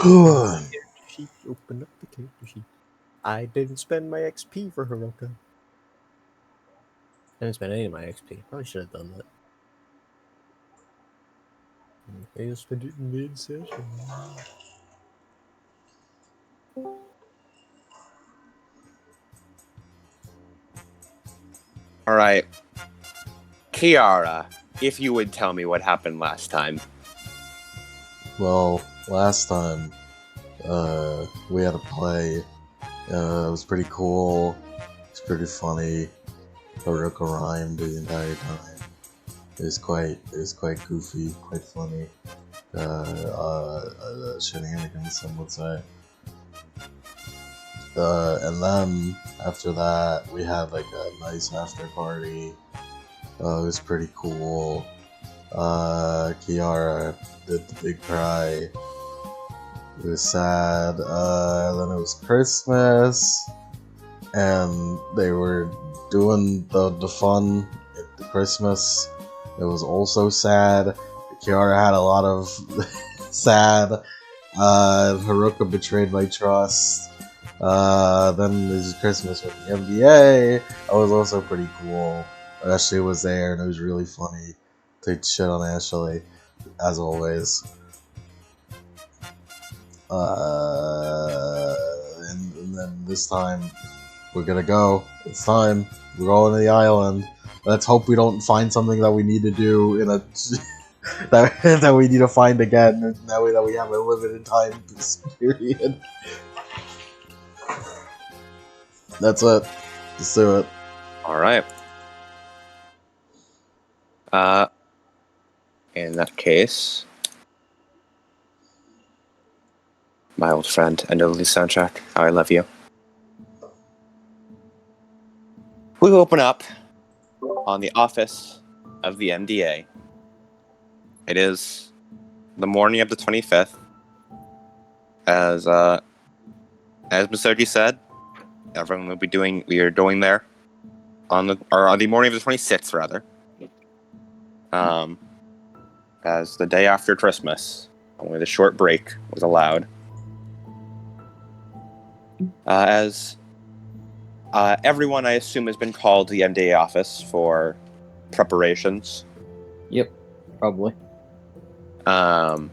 She opened up the character sheet. I didn't spend my XP for Hiroka. I didn't spend any of my XP. Probably should have done that. I spent it in mid-session. Alright. Kiara, if you would tell me what happened last time. Well, last time, we had a play. It was pretty cool. It's pretty funny. Haruka rhymed the entire time. It was quite goofy, quite funny. Shenanigans, some would say. And then after that, we had like a nice after party. It was pretty cool. Kiara did the big cry. It was sad. Then it was Christmas, and they were doing the fun at the Christmas. It was also sad. Kiara had a lot of sad. Haruka betrayed my trust. Then this is Christmas with the MDA. That was also pretty cool. Ashley was there, and it was really funny. Take shit on Ashley, as always. And then this time, we're gonna go. It's time. We're going to the island. Let's hope we don't find something that we need to do in a that we need to find again. That way, that we have a limited time period. That's it. Let's do it. Alright. In that case, my old friend and only soundtrack, How I Love You. We open up on the office of the MDA. It is the morning of the 25th. As Misogi said, everyone will be doing. We are doing there on the morning of the 26th, rather. As the day after Christmas, only the short break was allowed. As everyone, I assume, has been called to the MDA office for preparations. Yep, probably. From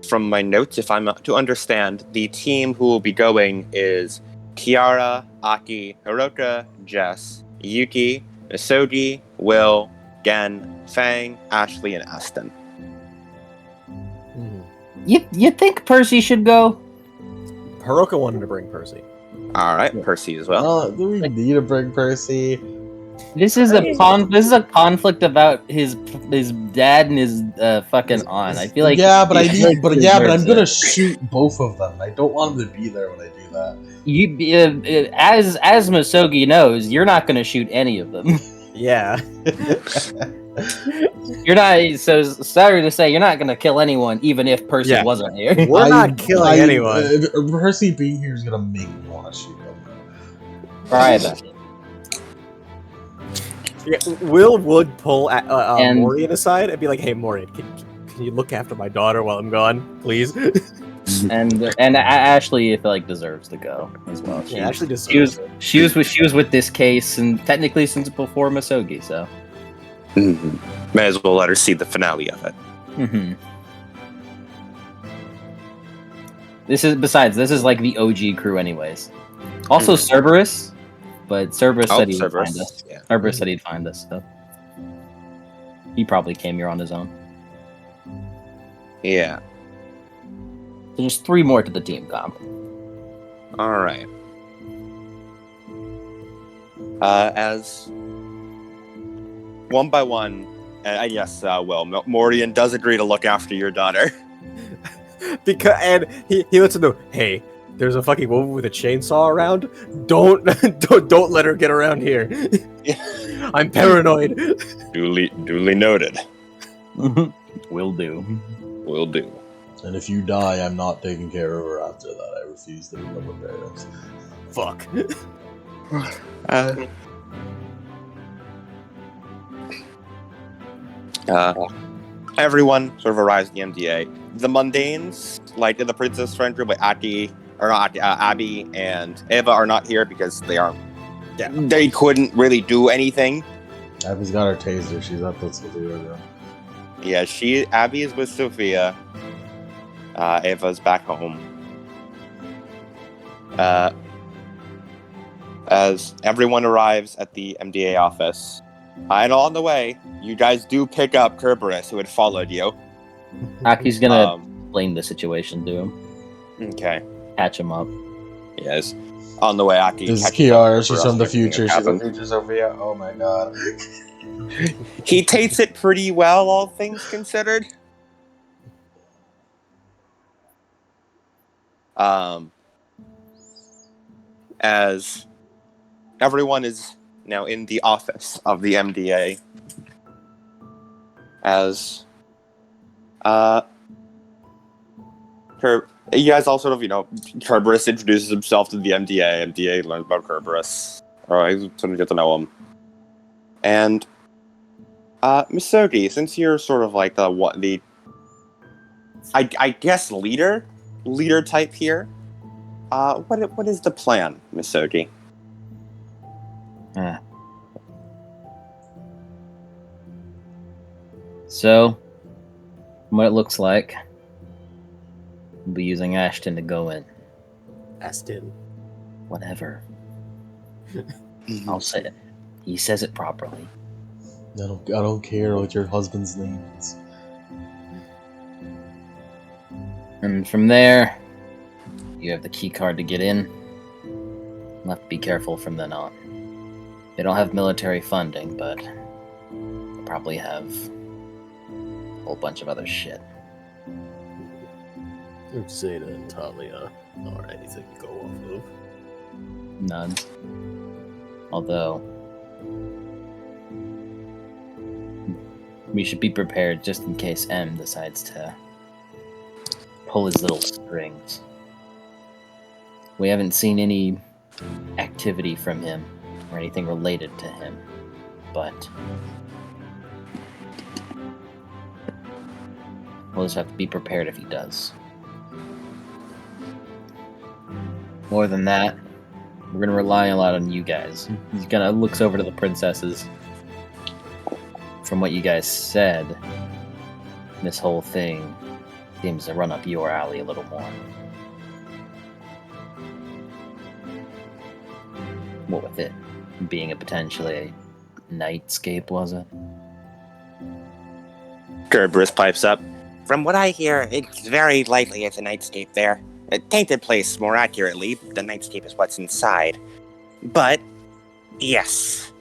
my notes, if I'm to understand, the team who will be going is Kiara, Aki, Hiroka, Jess, Yuki, Misogi, Will, Gen, Fang, Ashley, and Aston. You think Percy should go? Hiroka wanted to bring Percy. Alright, Percy as well. Do we need to bring Percy? This is a conflict about his dad and his fucking aunt. I feel like but I'm gonna shoot both of them. I don't want them to be there when I do that. As Misogi knows, you're not gonna shoot any of them. Yeah. You're not. So sorry to say, you're not gonna kill anyone, even if Percy wasn't here. We're not killing anyone. Percy being here is gonna make me want to shoot him. Right. Yeah, Will would pull Morian aside and be like, "Hey, Morian, can you look after my daughter while I'm gone, please?" and Ashley, I feel like, deserves to go as well. Ashley deserves. She was with this case, and technically since before Misogi, so may as well let her see the finale of it. This is like the OG crew, anyways. Also, Cerberus. But Cerberus said he'd find us. Yeah. Cerberus said he'd find us, so he probably came here on his own. Yeah. So there's 3 more to the team comp. Alright. As one by one, yes, Will, Morian does agree to look after your daughter. And he lets him know, hey, there's a fucking woman with a chainsaw around. Don't let her get around here. I'm paranoid. Duly noted. Will do. Will do. And if you die, I'm not taking care of her after that. I refuse to become a parent. Fuck. Everyone sort of arrives at the MDA. The mundanes like in the princess friend group, like Abby and Eva are not here because they aren't. Yeah. They couldn't really do anything. Abby's got her taser. She's up with Sophia again. Yeah, Abby is with Sophia. Eva's back home. As everyone arrives at the MDA office, and on the way, you guys do pick up Kerberos, who had followed you. Aki's gonna explain the situation to him. Okay. Catch him up. Yes. On the way, Aki. This is Kiara. She's from the future. She's a future Sophia. Oh my god. He takes it pretty well, all things considered. As everyone is now in the office of the MDA, as you guys all sort of, Kerberos introduces himself to the MDA. MDA learns about Kerberos. Alright, sort of get to know him. And Misogi, since you're sort of like I guess leader type here, what is the plan, Misogi? So, from what it looks like, we'll be using Ashton to go in. Ashton. Whatever. I'll say it. He says it properly. I don't care what your husband's name is. And from there, you have the key card to get in. You'll have to be careful from then on. They don't have military funding, but they probably have a whole bunch of other shit. Zeta and Talia are anything to go off of. None. Although, we should be prepared just in case M decides to pull his little strings. We haven't seen any activity from him or anything related to him, but we'll just have to be prepared if he does. More than that, we're gonna rely a lot on you guys. He kind of looks over to the princesses. From what you guys said, this whole thing seems to run up your alley a little more. What with it being a potentially nightscape, was it? Kerberos pipes up. From what I hear, it's very likely it's a nightscape there. A tainted place, more accurately. The nightscape is what's inside. But, yes,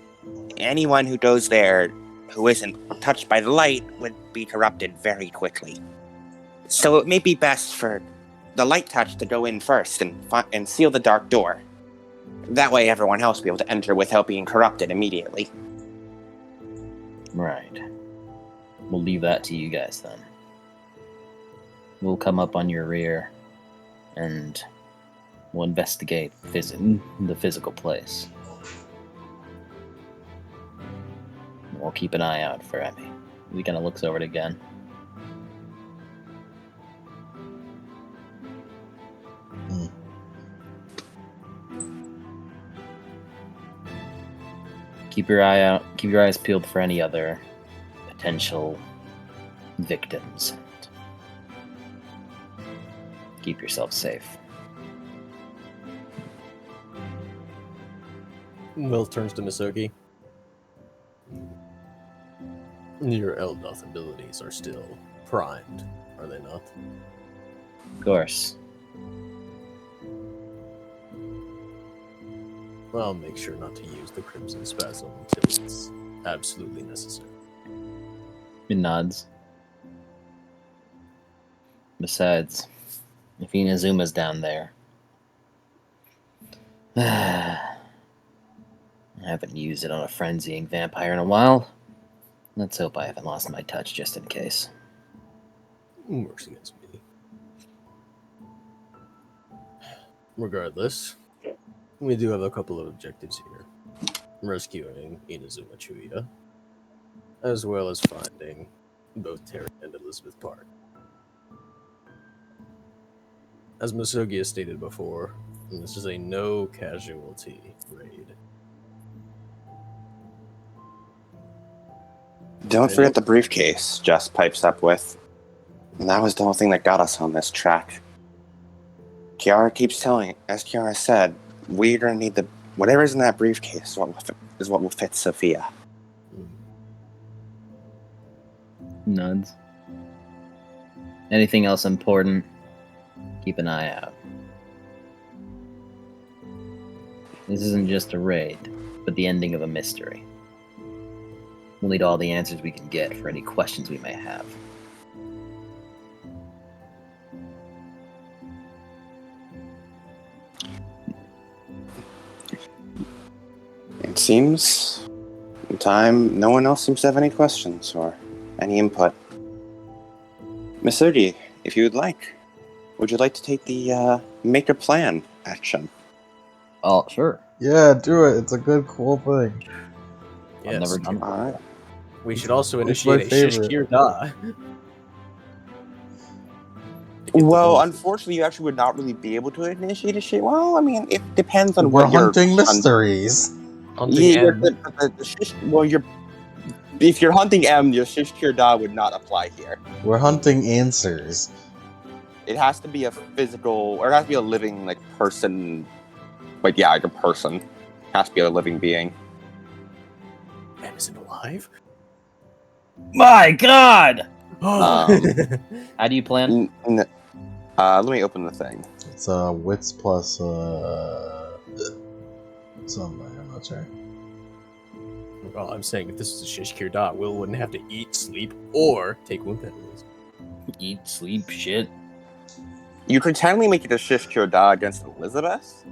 anyone who goes there who isn't touched by the light would be corrupted very quickly. So it may be best for the light touch to go in first and seal the dark door. That way everyone else will be able to enter without being corrupted immediately. Right. We'll leave that to you guys then. We'll come up on your rear and we'll investigate the physical place. We'll keep an eye out for Emmy. He kind of looks over it again. Keep your eyes peeled for any other potential victims. Keep yourself safe. Will turns to Misogi. Your Eldoth abilities are still primed, are they not? Of course. I'll make sure not to use the Crimson Spasm until it's absolutely necessary. He nods. Besides, if Inazuma's down there, I haven't used it on a frenzying vampire in a while. Let's hope I haven't lost my touch just in case. Works against me. Regardless, we do have a couple of objectives here. Rescuing Inazuma Chuya, as well as finding both Terry and Elizabeth Park. as Masugi has stated before, this is a no casualty raid. Don't forget the briefcase, Jess pipes up with. And that was the whole thing that got us on this track. Kiara keeps telling, as Kiara said, we're gonna need whatever's in that briefcase is what will fit Sophia. Nods. Anything else important? Keep an eye out. This isn't just a raid, but the ending of a mystery. We'll need all the answers we can get for any questions we may have. It seems no one else seems to have any questions or any input. Miss Erdi, if you would like to take the make a plan action? Oh, sure. Yeah, do it. It's a good, cool thing. Yes. I've never done it. Alright. We should also It's my initiate a favorite. Shishkir Da. Well, unfortunately, you actually would not really be able to initiate a shit. Well, I mean, it depends on We're what you're hunting mysteries. Hunting Yeah, M. if you're hunting M, your Shishkir Da would not apply here. We're hunting answers. It has to be a physical, or it has to be a living, like, person. Like, yeah, like a person. It has to be a living being. M isn't alive? My God! Um, How do you plan? Let me open the thing. It's wits plus something. I'm not sure. Well, I'm saying if this was a Shishkir Da, Will wouldn't have to eat, sleep, or take wound penalties. Eat, sleep, shit. You could technically make it a Shishkir Da against Elizabeth.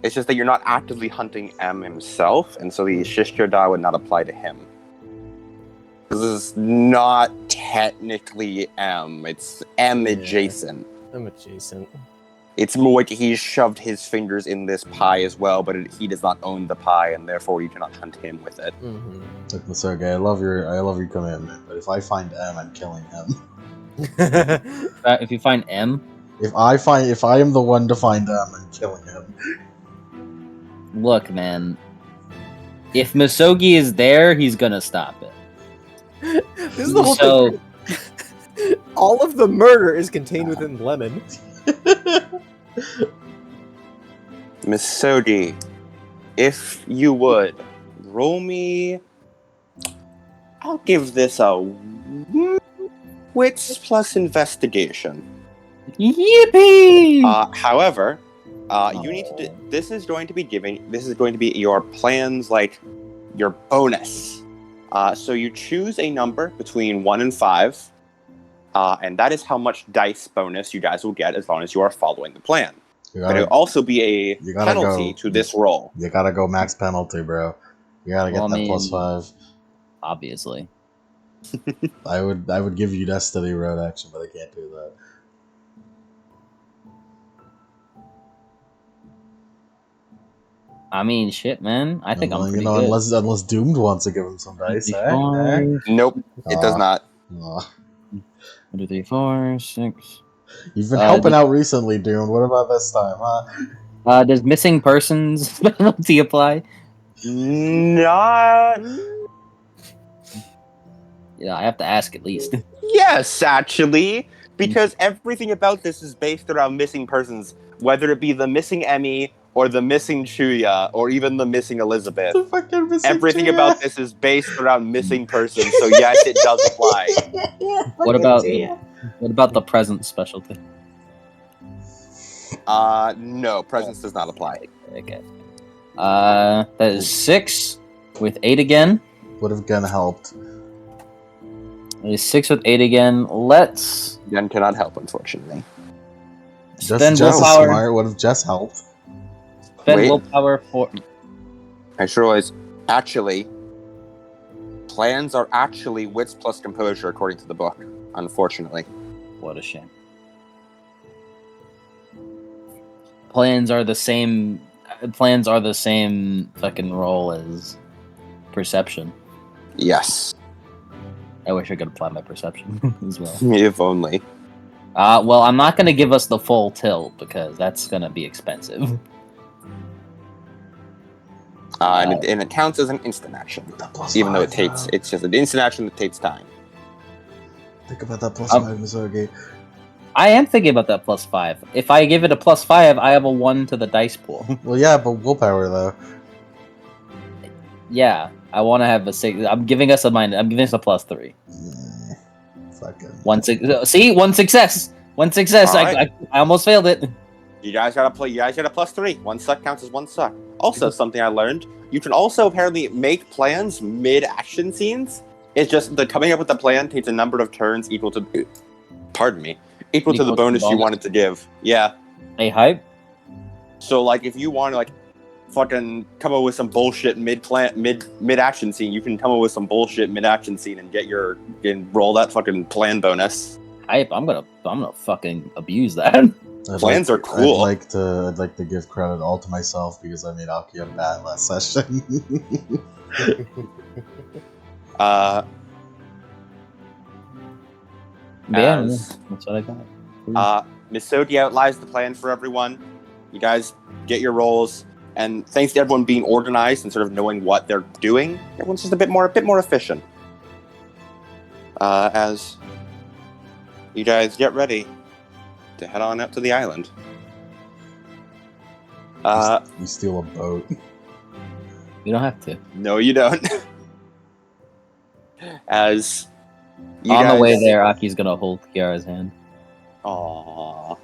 It's just that you're not actively hunting M himself, and so the Shishkir Da would not apply to him. This is not technically M. It's M adjacent. I'm adjacent. It's more like he's shoved his fingers in this pie as well, but he does not own the pie, and therefore you cannot hunt him with it. Mm-hmm. Look, Masoga, I love your commitment, but if I find M, I'm killing him. If you find M, If I am the one to find M, I'm killing him. look, man. If Masogi is there, he's gonna stop it. This is the whole So, thing. All of the murder is contained within Lemon. Miss Sodi, if you would, roll me... I'll give this a wits plus investigation. yippee! However, you need to. This is going to be your plans, like your bonus. So you choose a number between 1 and 5, and that is how much dice bonus you guys will get as long as you are following the plan. But it'll also be a penalty to this roll. You gotta go max penalty, bro. You gotta get that plus 5. Obviously. I would give you Destiny Road action, but I can't do that. I mean, shit, man. I think I'm pretty good. Unless Doomed wants to give him some dice. Eh? Nope, it does not. 1, 2, 3, 4, 6. You've been helping out recently, Doomed. What about this time, huh? Does missing persons penalty apply? Not. Yeah, I have to ask at least. Yes, actually, because everything about this is based around missing persons, whether it be the missing Emmy or the missing Chuya or even the missing Elizabeth. The fucking missing Everything Chuya. about this is based around missing persons, so yes, it does apply. What about the present specialty? No, presence does not apply. Okay. That is 6 with 8 again. Would have gonna helped. It is 6 with 8 again. Let's Jen cannot help, unfortunately. spend Jess is willpower. smart. Would have just helped. Spend Wait. willpower for. I sure was. Actually, plans are actually wits plus composure according to the book, unfortunately. What a shame. Plans are the same. Plans are the same fucking roll as perception. Yes. I wish I could apply my perception as well. If only. Well, I'm not gonna give us the full tilt because that's gonna be expensive. And it counts as an instant action, even though it's just an instant action that takes time. Think about that +5, Misogi. I am thinking about that +5. If I give it a +5, I have a 1 to the dice pool. Well, yeah, but willpower though. Yeah, I want to have a 6. I'm giving us a minus. I'm giving us a +3. Fucking. See, one success. One success. All right. I almost failed it. You guys got a +3. One suck counts as one suck. Also, something I learned: you can also apparently make plans mid-action scenes. It's just the coming up with the plan takes a number of turns equal to, equal to the bonus you wanted to give. Yeah. Hey, hype. So like, if you want to like, fucking come up with some bullshit mid-action scene, you can come up with some bullshit mid-action scene and roll that fucking plan bonus. Hype. I'm gonna fucking abuse that. Plans are cool. I'd like to give credit all to myself because I made Aki a bat last session. Yeah, As, that's what I got. Misogi outlines the plan for everyone. You guys get your rolls, and thanks to everyone being organized and sort of knowing what they're doing, everyone's just a bit more efficient. As you guys get ready to head on up to the island. We steal a boat. You don't have to. No, you don't. As you On guys, the way there, Aki's gonna hold Kiara's hand. Aww.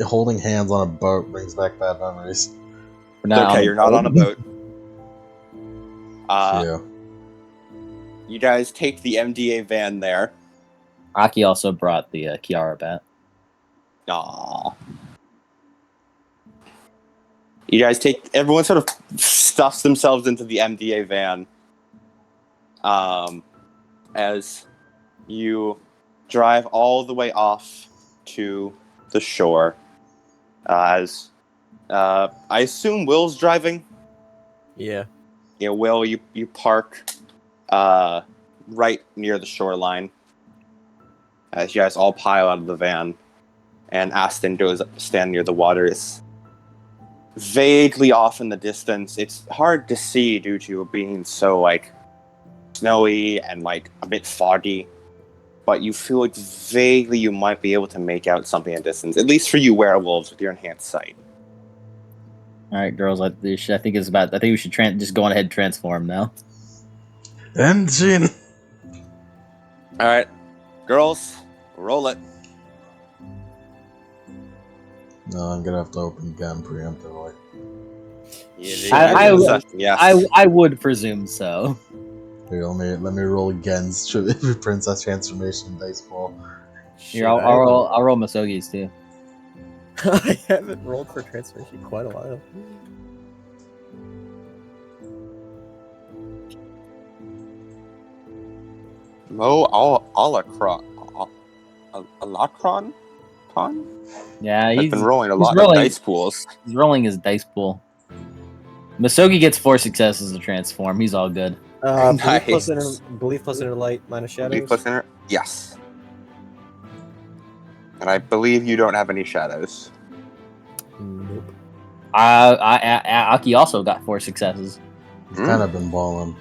Holding hands on a boat brings back bad memories. Okay, you're not on a boat. Yeah. You guys take the MDA van there. Aki also brought the Kiara bat. Aww. You guys everyone sort of stuffs themselves into the MDA van. As you drive all the way off to the shore. As I assume Will's driving. Yeah. Yeah, Will, you park right near the shoreline. As you guys all pile out of the van, and Aston goes up to stand near the water. It's vaguely off in the distance. It's hard to see due to it being so like snowy and like a bit foggy. But you feel like vaguely you might be able to make out something in the distance, at least for you werewolves with your enhanced sight. All right, girls. I think we should just go on ahead and transform now. Engine. All right, girls, roll it. No, I'm gonna have to open gun preemptively. I would presume so. Here, let me roll against Princess Transformation dice pool. Here, I'll roll Masogi's too. I haven't rolled for transformation quite a while. Alacron? Yeah, I've been rolling a lot of dice pools. He's rolling his dice pool. Masogi gets 4 successes to transform. He's all good. Nice. Belief plus inner light minus shadows. Belief plus inner, yes. And I believe you don't have any shadows. Nope. Aki also got 4 successes. He's kind of been balling.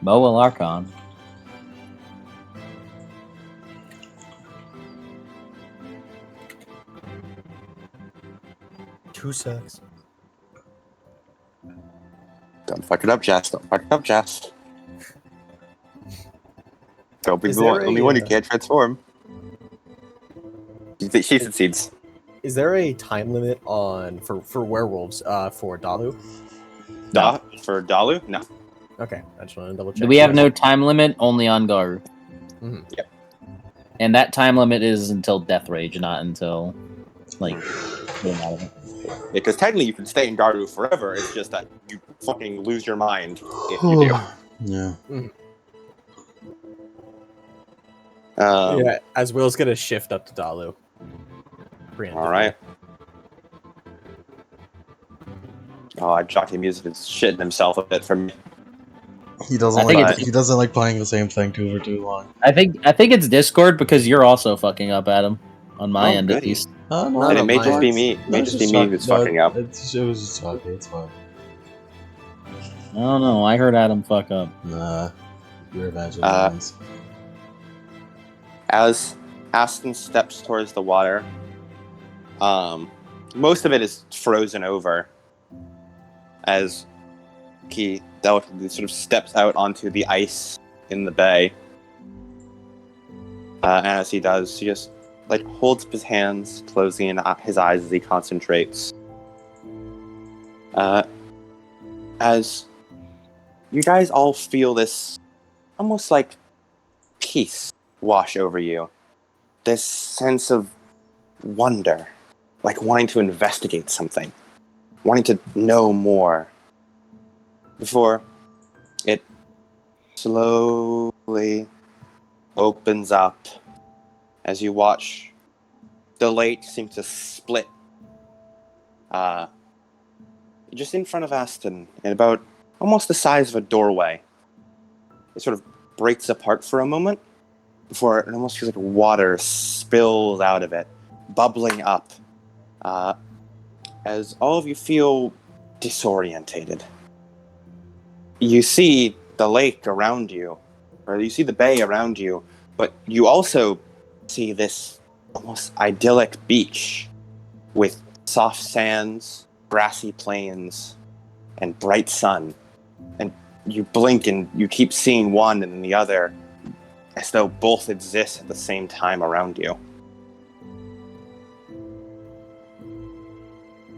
Mo Alarcon. Two sucks. Don't fuck it up, Jess. Don't be the only one who can't transform. She succeeds. Is there a time limit on for werewolves for Dalu? No. For Dalu? No. Okay, I just want to double check. We have no time limit, only on Garu. Mm-hmm. Yep. And that time limit is until Death Rage, not until like getting out of it. Because technically you can stay in Garu forever, it's just that you fucking lose your mind if you do. Yeah. Yeah, as Will's gonna shift up to Dalu. Alright. Oh, Jockey Music is shitting himself a bit for me. He doesn't I think like it's- he doesn't like playing the same thing for too long. I think it's Discord because you're also fucking up, Adam. On my Oh, end, at goody. least. No, No, And no, it may just be mine- me. It may no, just it's be me Chuck- who's no, fucking up. It was just Chucky. It's fine. I don't know. I heard Adam fuck up. Nah, you're imagining Uh, things. As Aston steps towards the water, most of it is frozen over as he delicately sort of steps out onto the ice in the bay. And as he does, he just like holds up his hands, closing his eyes as he concentrates. As you guys all feel this almost like peace wash over you. This sense of wonder, like wanting to investigate something, wanting to know more. Before it slowly opens up as you watch the lake seem to split just in front of Aston in about almost the size of a doorway. It sort of breaks apart for a moment before it almost feels like water spills out of it, bubbling up, as all of you feel disorientated. You see the lake around you, or you see the bay around you, but you also see this almost idyllic beach with soft sands, grassy plains, and bright sun. And you blink and you keep seeing one and then the other, as though both exist at the same time around you.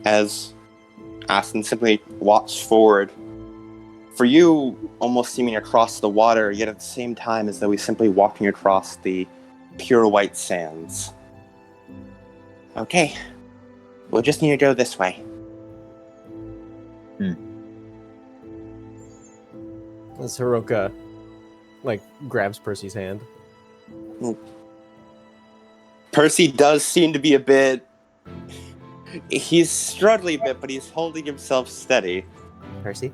As Aston simply walks forward, for you, almost seeming across the water, yet at the same time as though he's simply walking across the pure white sands. Okay, we'll just need to go this way. As Hiroka, like, grabs Percy's hand. Percy does seem to be a bit... He's struggling a bit, but he's holding himself steady. Percy?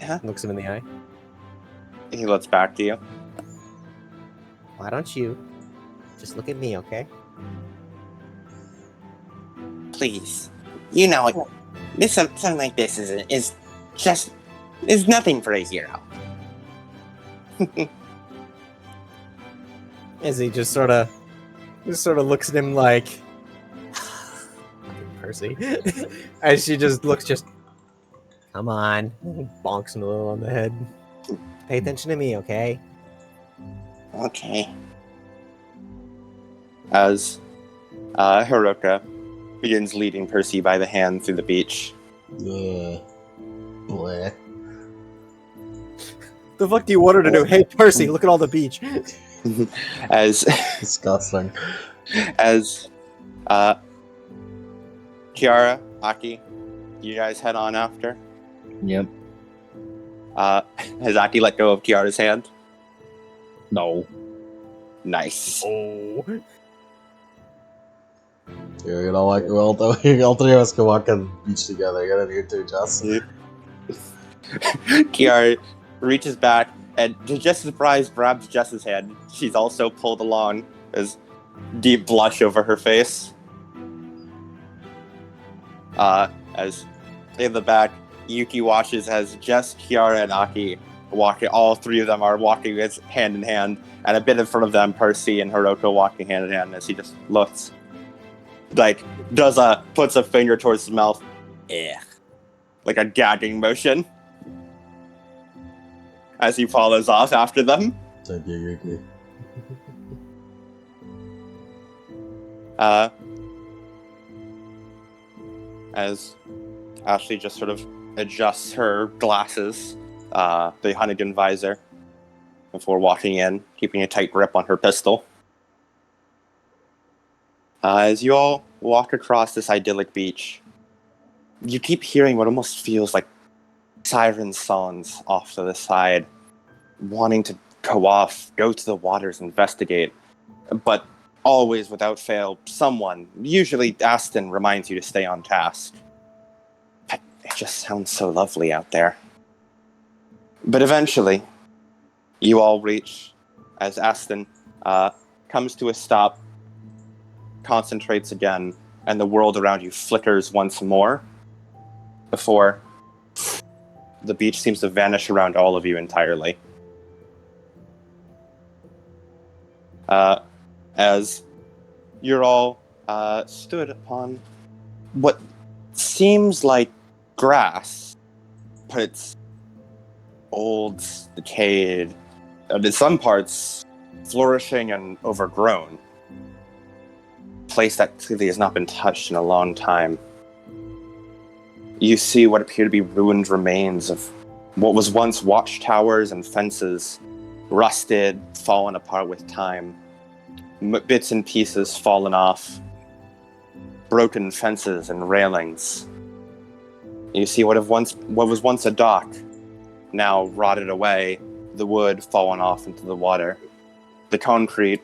Huh? Looks him in the eye. He looks back to you. Why don't you just look at me, okay? Please. You know, this something like this is nothing for a hero. As he just sort of looks at him like, Percy. As she just looks, come on, bonks him a little on the head. Pay attention to me, okay? Okay. As Hiroka begins leading Percy by the hand through the beach. Bleh. The fuck do you want her to do? Hey, Percy, look at all the beach. As Disgusting. Kiara, Aki, you guys head on after. Yep. Has Aki let go of Kiara's hand? No. Nice. Oh. Yeah, you know, like, well, all three of us can walk on the beach together. Get in here too, Justin. Kiara reaches back and, to Jess's surprise, grabs Jess's hand. She's also pulled along as deep blush over her face. As in the back, Yuki watches as Jess, Kiara, and Aki walking. All three of them are walking hand in hand, and a bit in front of them, Percy and Hiroko walking hand in hand. As he just looks, like puts a finger towards his mouth, like a gagging motion, as he follows off after them. Thank you, Yuki. As Ashley just sort of adjusts her glasses, the Hunnigan visor, before walking in, keeping a tight grip on her pistol. As you all walk across this idyllic beach, you keep hearing what almost feels like siren songs off to the side, wanting to go to the waters, investigate, but always without fail, someone, usually Aston, reminds you to stay on task. But it just sounds so lovely out there. But eventually, you all reach as Aston comes to a stop, concentrates again, and the world around you flickers once more before the beach seems to vanish around all of you entirely. As you're all stood upon what seems like grass, but it's old, decayed, and in some parts flourishing and overgrown. A place that clearly has not been touched in a long time. You see what appear to be ruined remains of what was once watchtowers and fences, rusted, fallen apart with time. Bits and pieces fallen off, broken fences and railings. You see what was once a dock, now rotted away, the wood fallen off into the water, the concrete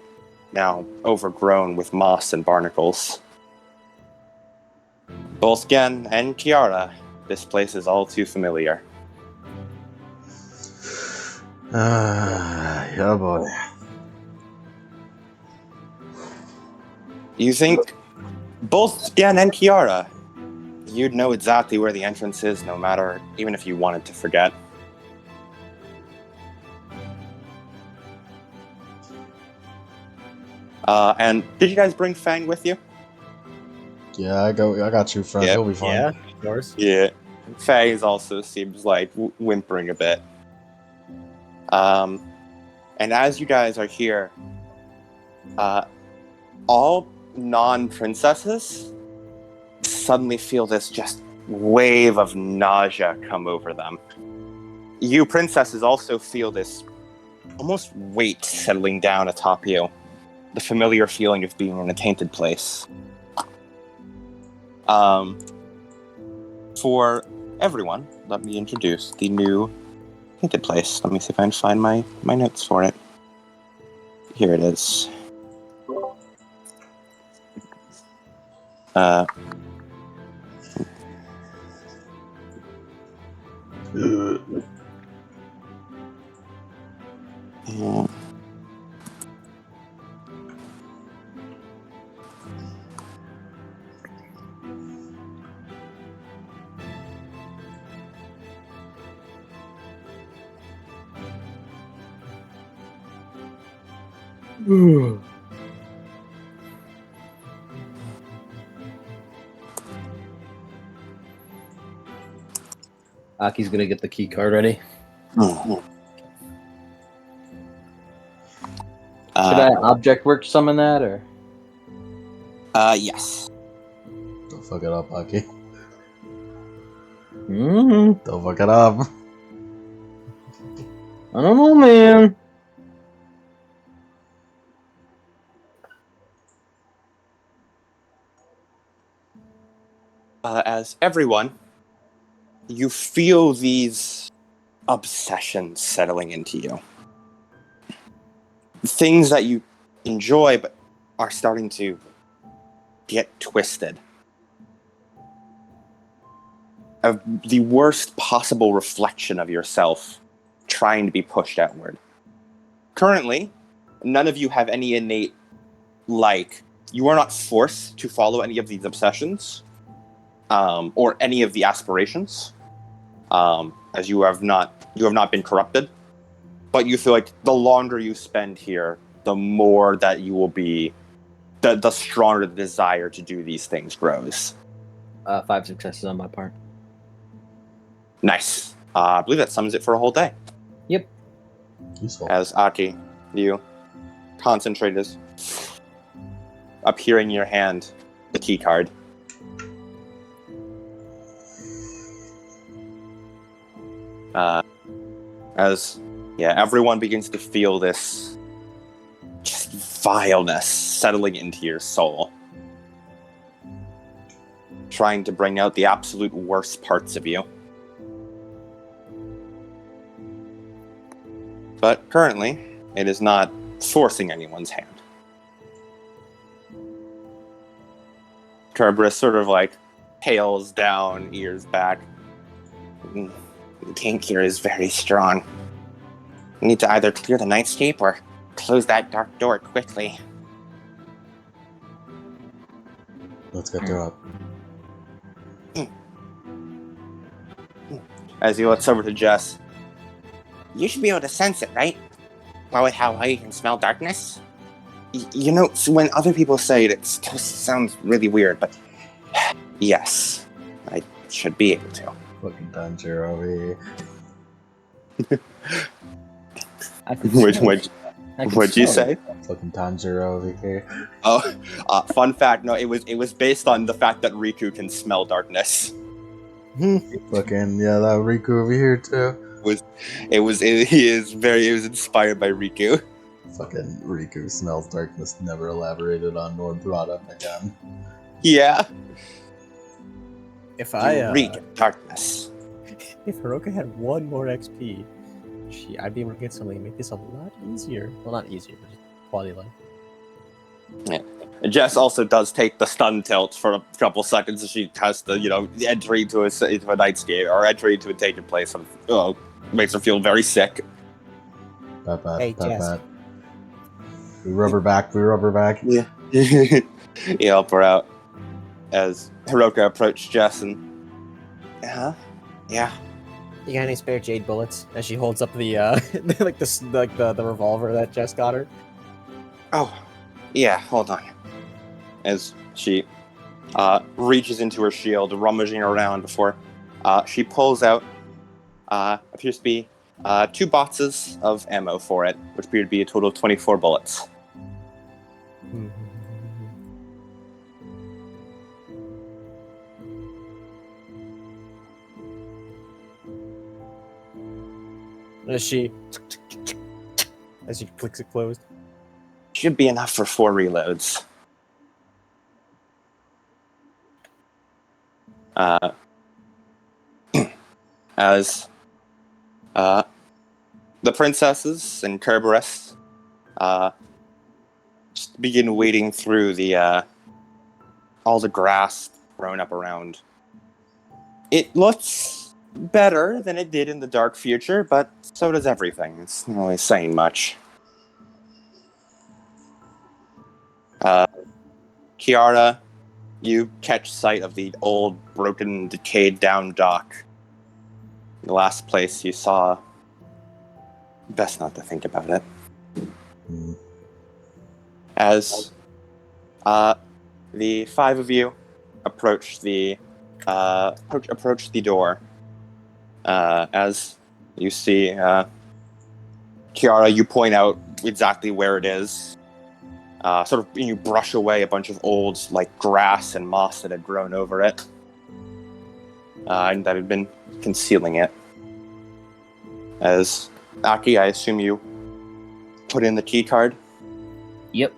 now overgrown with moss and barnacles. Both Gen and Kiara, this place is all too familiar. Yeah, boy. You think both Gen and Kiara, you'd know exactly where the entrance is, no matter, even if you wanted to forget. And did you guys bring Fang with you? Yeah, I got you, friend. Yep. He'll be fine. Yeah, of course. Yeah. Fang also seems like whimpering a bit. And as you guys are here, all non-princesses suddenly feel this just wave of nausea come over them. You princesses also feel this almost weight settling down atop you. The familiar feeling of being in a tainted place. For everyone, let me introduce the new tainted place. Let me see if I can find my notes for it. Here it is. Aki's gonna get the key card ready. Should I object work summon that, or? Yes. Don't fuck it up, Aki. Mm-hmm. Don't fuck it up. I don't know, man. As everyone, you feel these obsessions settling into you. Things that you enjoy but are starting to get twisted. The worst possible reflection of yourself trying to be pushed outward. Currently, none of you have any innate, you are not forced to follow any of these obsessions, or any of the aspirations, as you have not been corrupted. But you feel like the longer you spend here, the more that you will be, the stronger the desire to do these things grows. 5 successes on my part. Nice. I believe that sums it for a whole day. Yep. Useful. As Aki, you concentrate as appearing in your hand, the key card. Everyone begins to feel this just vileness settling into your soul. Trying to bring out the absolute worst parts of you. But currently, it is not forcing anyone's hand. Kerberos sort of tails down, ears back. The taint here is very strong. We need to either clear the nightscape or close that dark door quickly. Let's get to it. As he looks over to Jess. You should be able to sense it, right? Well, with how well you can smell darkness? You know, when other people say it, it still sounds really weird, but yes, I should be able to. Fucking Tanjiro. What'd you say? Fucking Tanjiro over here. Oh, fun fact. No, it was based on the fact that Riku can smell darkness. Fucking yeah, that Riku over here too. He was inspired by Riku. Fucking Riku smells darkness, never elaborated on nor brought up again. Yeah. If I reek darkness. if Hiroka had 1 more XP, I'd be able to get something and make this a lot easier. Well, not easier, but just quality of life. Yeah. Jess also does take the stun tilt for a couple seconds as she has to, enter into a nightscape or enter into a taken place. And, makes her feel very sick. Hey, Jess. We rub her back. Yeah. You help her out as Hiroka approached Jess and... Yeah. You got any spare jade bullets? As she holds up the the revolver that Jess got her. Oh, yeah, hold on. As she reaches into her shield, rummaging around before she pulls out appears to be 2 boxes of ammo for it, which appear to be a total of 24 bullets. As she clicks it closed. Should be enough for 4 reloads. As the princesses and Kerberos just begin wading through the all the grass grown up around. It looks better than it did in the dark future, but so does everything. It's not really saying much. Kiara, you catch sight of the old, broken, decayed down dock. The last place you saw. Best not to think about it. As the 5 of you approach the door, as you see Kiara, you point out exactly where it is. You brush away a bunch of old, grass and moss that had grown over it, and that had been concealing it. As Aki, I assume you put in the key card. Yep.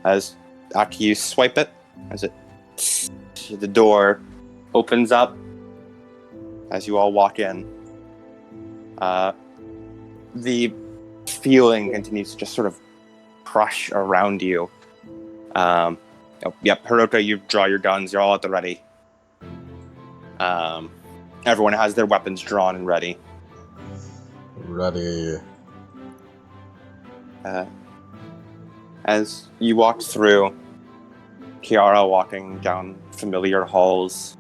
As Aki, you swipe it, as the door opens up. As you all walk in, the feeling continues to just sort of crush around you. Hiroka, you draw your guns. You're all at the ready. Everyone has their weapons drawn and ready. Ready. As you walk through, Kiara walking down familiar halls.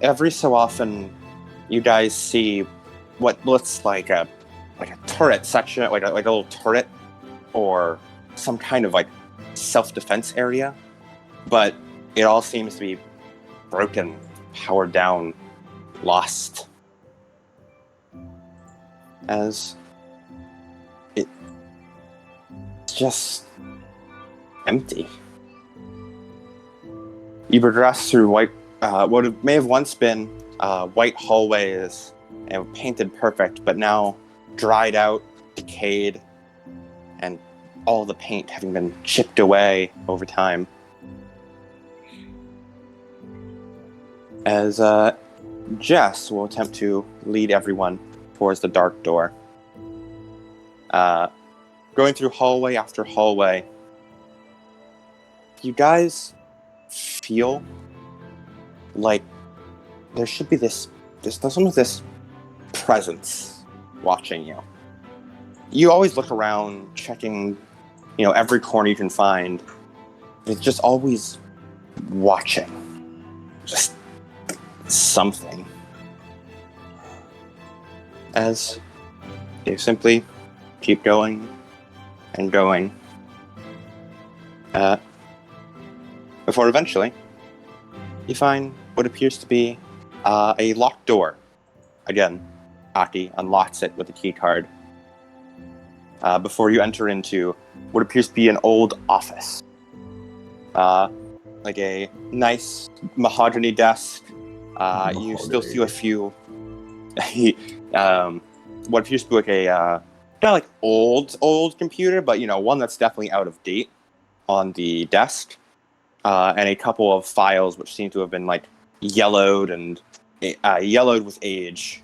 Every so often, you guys see what looks like a turret section, like a little turret, or some kind of self-defense area, but it all seems to be broken, powered down, lost. As it's just empty. You progress through what may have once been white hallways and painted perfect, but now dried out, decayed, and all the paint having been chipped away over time. As Jess will attempt to lead everyone towards the dark door. Going through hallway after hallway, you guys feel like there should be there's almost this presence watching you. You always look around, checking, every corner you can find. It's just always watching. Just something. As you simply keep going and going. Before eventually, you find what appears to be a locked door. Again, Aki unlocks it with a key card. Before you enter into what appears to be an old office. Like a nice mahogany desk. You still see a few... what appears to be like a... not like old computer, but, one that's definitely out of date on the desk. And a couple of files which seem to have been, like, yellowed with age.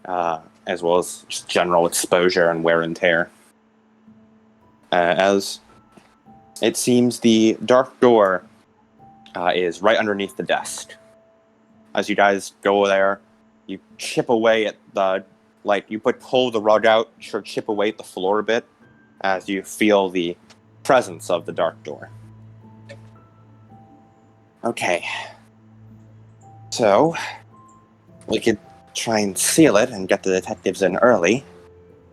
As well as just general exposure and wear and tear. As it seems the dark door is right underneath the desk. As you guys go there, you chip away at you pull the rug out, chip away at the floor a bit, as you feel the presence of the dark door. Okay. So, we could try and seal it and get the detectives in early,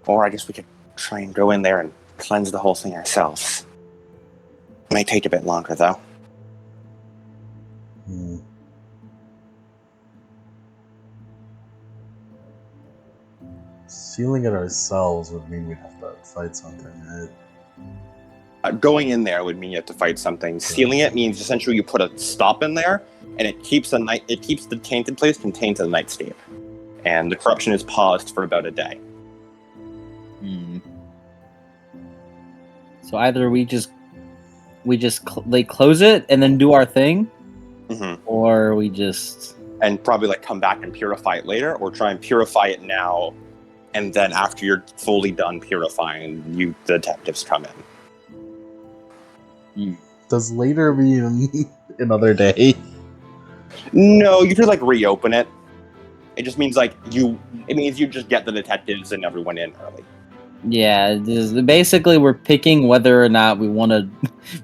or I guess we could try and go in there and cleanse the whole thing ourselves. Might take a bit longer, though. Sealing it ourselves would mean we'd have to fight something, right? Going in there would mean you have to fight something. Sealing it means essentially you put a stop in there, and it keeps the tainted place contained to the nightscape. And the corruption is paused for about a day. So either we just close it and then do our thing, or we just and probably come back and purify it later, or try and purify it now, and then after you're fully done purifying, the detectives come in. Does later mean another day? No, you could reopen it. It just means you just get the detectives and everyone in early. Yeah, basically we're picking whether or not we want to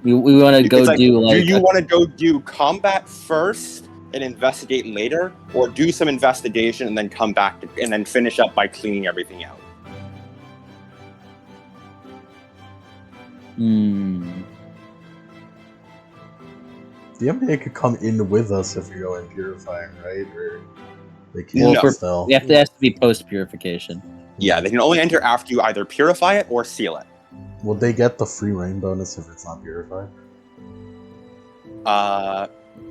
we want to go do you want to go do combat first and investigate later, or do some investigation and then come back and then finish up by cleaning everything out. The MBA could come in with us if we go in purifying, right? Or they can't still. It has to be post purification. Yeah, they can only enter after you either purify it or seal it. Will they get the free rain bonus if it's not purified?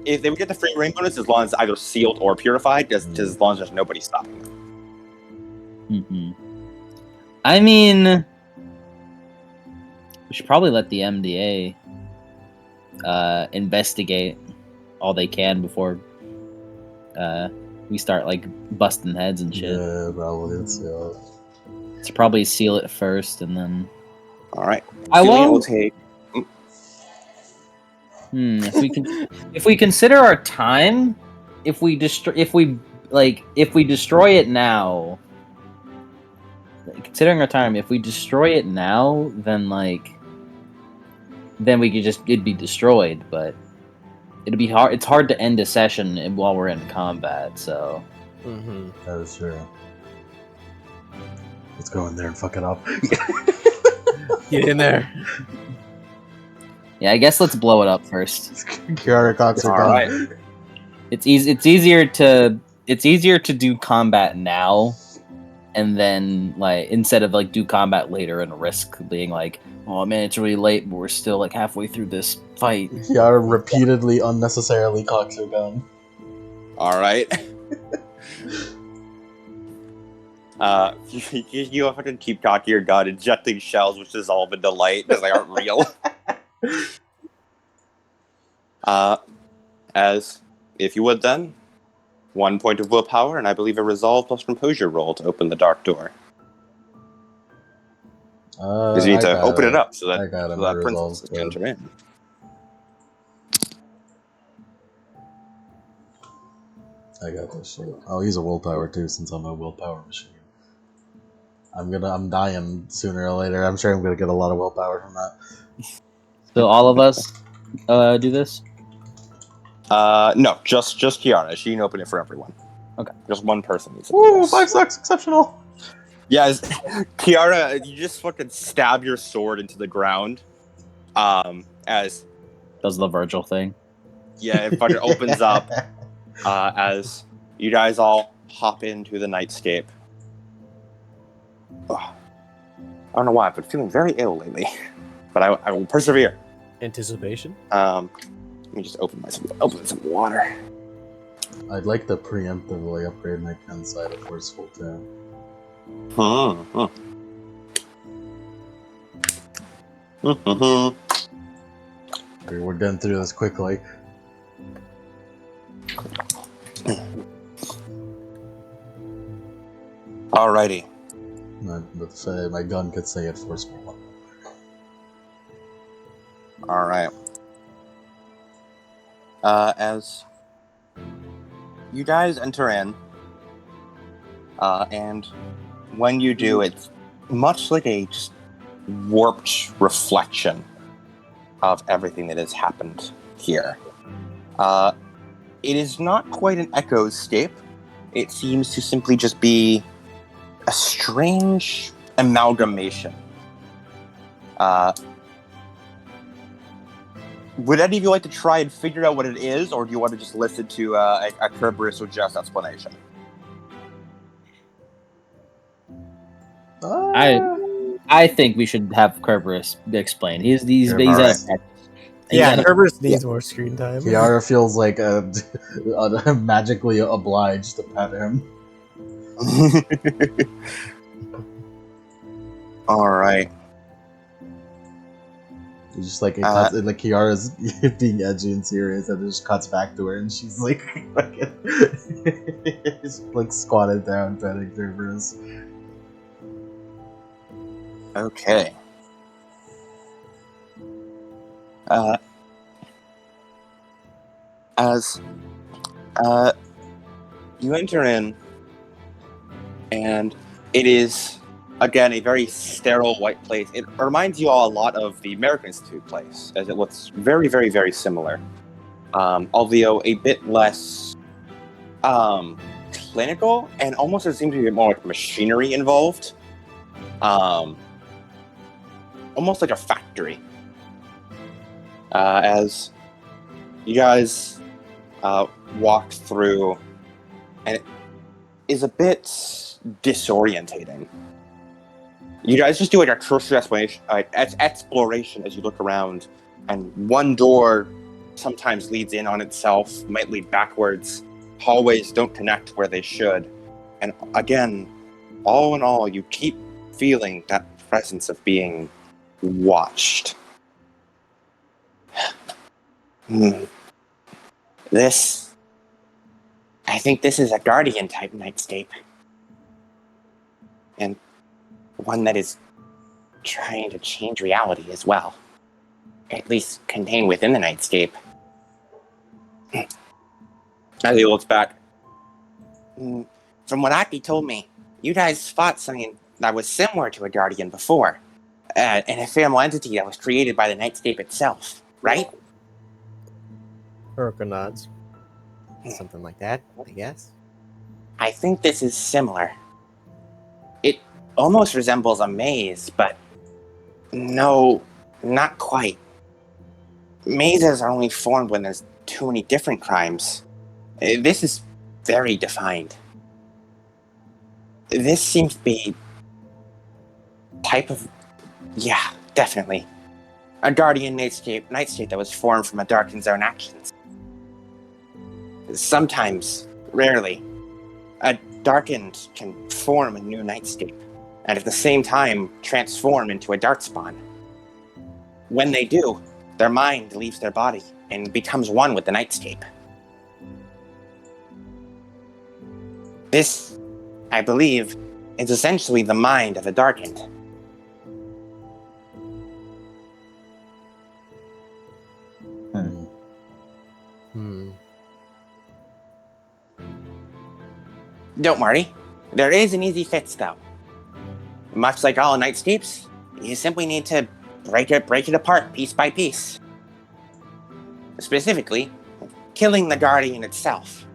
If they would get the free rain bonus as long as it's either sealed or purified, just as long as there's nobody stopping them. I mean, we should probably let the MDA investigate all they can before we start busting heads and shit. Yeah, probably. So probably seal it first and then. All right. Will take. If we consider our time, if we destroy it now, considering our time, if we destroy it now, then we could it'd be destroyed, but it'd be hard. It's hard to end a session while we're in combat, so. That is true. Let's go in there and fuck it up. Get in there. Yeah, I guess let's blow it up first. Kiara Cox are Alright. It's easier to do combat now, and then instead of do combat later and risk being oh man, it's really late, but we're still halfway through this fight. Kiara repeatedly unnecessarily cocks her gun. Alright. You have to keep cocking your gun, injecting shells which dissolve into light because they aren't real. As if you would then, 1 point of willpower, and I believe a resolve plus composure roll to open the dark door. Because you need to open it up so that princess can enter in. I got this shit. I'll use a willpower too, since I'm a willpower machine. I'm dying sooner or later. I'm sure I'm gonna get a lot of willpower from that. So all of us do this? No, just Kiara. She can open it for everyone. Okay. Just one person needs to do Ooh, this. 5 sucks, exceptional. Yeah, Kiara, you just fucking stab your sword into the ground. As Does the Virgil thing. it fucking opens up. As you guys all hop into the nightscape. Ugh. I don't know why, I've been feeling very ill lately, but I will persevere. Anticipation. Let me just open some water. I'd like to preemptively upgrade my pen side of forceful too. We're getting through this quickly. Alrighty. My gun could say it forceful. Alright. As you guys enter in, and when you do, it's much like a just warped reflection of everything that has happened here. It is not quite an echo-scape. It seems to simply just be a strange amalgamation. Would any of you like to try and figure out what it is, or do you want to just listen to a Kerberos or Jess explanation? I think we should have Kerberos explain. He's Alright. Herbert needs more screen time. Kiara feels like magically obliged to pet him. Alright. It's just like it cuts, like Kiara's being edgy and serious, and it just cuts back to her, and she's like, just like squatted down, petting Kerberos. Okay. As you enter in, and it is again a very sterile white place. It reminds you all a lot of the American Institute place, as it looks very, very, very similar, although a bit less clinical, and almost there seems to be more like machinery involved. Almost like a factory. As you guys walk through, and it is a bit disorientating. You guys just do like a cursory exploration as you look around, and one door sometimes leads in on itself, might lead backwards. Hallways don't connect where they should. And again, all in all, you keep feeling that presence of being watched. I think this is a Guardian type nightscape. And one that is trying to change reality as well. At least contained within the nightscape. As he looks back. From what Aki told me, you guys fought something that was similar to a Guardian before. An ephemeral entity that was created by the nightscape itself, right? Urka nods. Something like that, I guess. I think this is similar. It almost resembles a maze, but no, not quite. Mazes are only formed when there's too many different crimes. This is very defined. This seems to be type of... Yeah, definitely. A Guardian nightscape that was formed from a darkened zone actions. Sometimes, rarely, a darkened can form a new nightscape, and at the same time transform into a darkspawn. When they do, their mind leaves their body and becomes one with the nightscape. This, I believe, is essentially the mind of a darkened. Don't worry. There is an easy fix, though. Much like all nightscapes, you simply need to break it apart piece by piece. Specifically, killing the Guardian itself.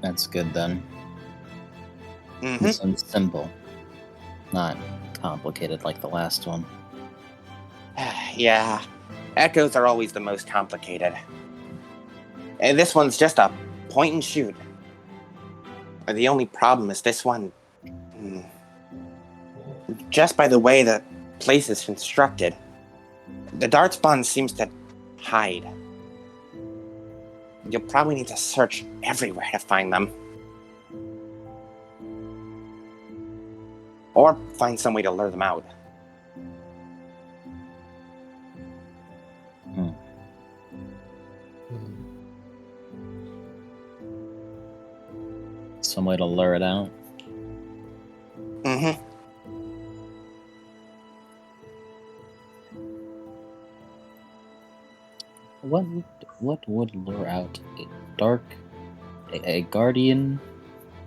That's good then. Mm-hmm. This one's simple, not complicated like the last one. Yeah, echoes are always the most complicated. And this one's just a point and shoot. The only problem is this one. Just by the way the place is constructed, the dartspawn seems to hide. You'll probably need to search everywhere to find them. Or find some way to lure them out. Some way to lure it out. Mm-hmm. What would lure out a guardian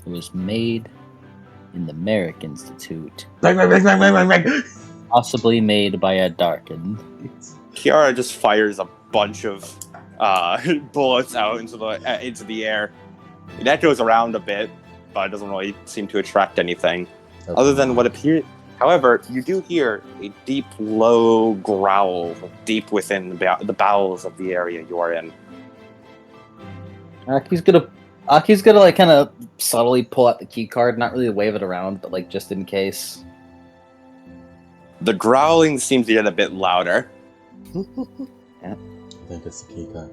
who was made in the Merrick Institute? Possibly made by a Darkin. Kiara just fires a bunch of bullets out into the air. That goes around a bit, but it doesn't really seem to attract anything. Okay. Other than what appears. However, you do hear a deep, low growl deep within the bowels of the area you are in. Aki's gonna like kind of subtly pull out the key card, not really wave it around, but like just in case. The growling seems to get a bit louder. I think it's the key card.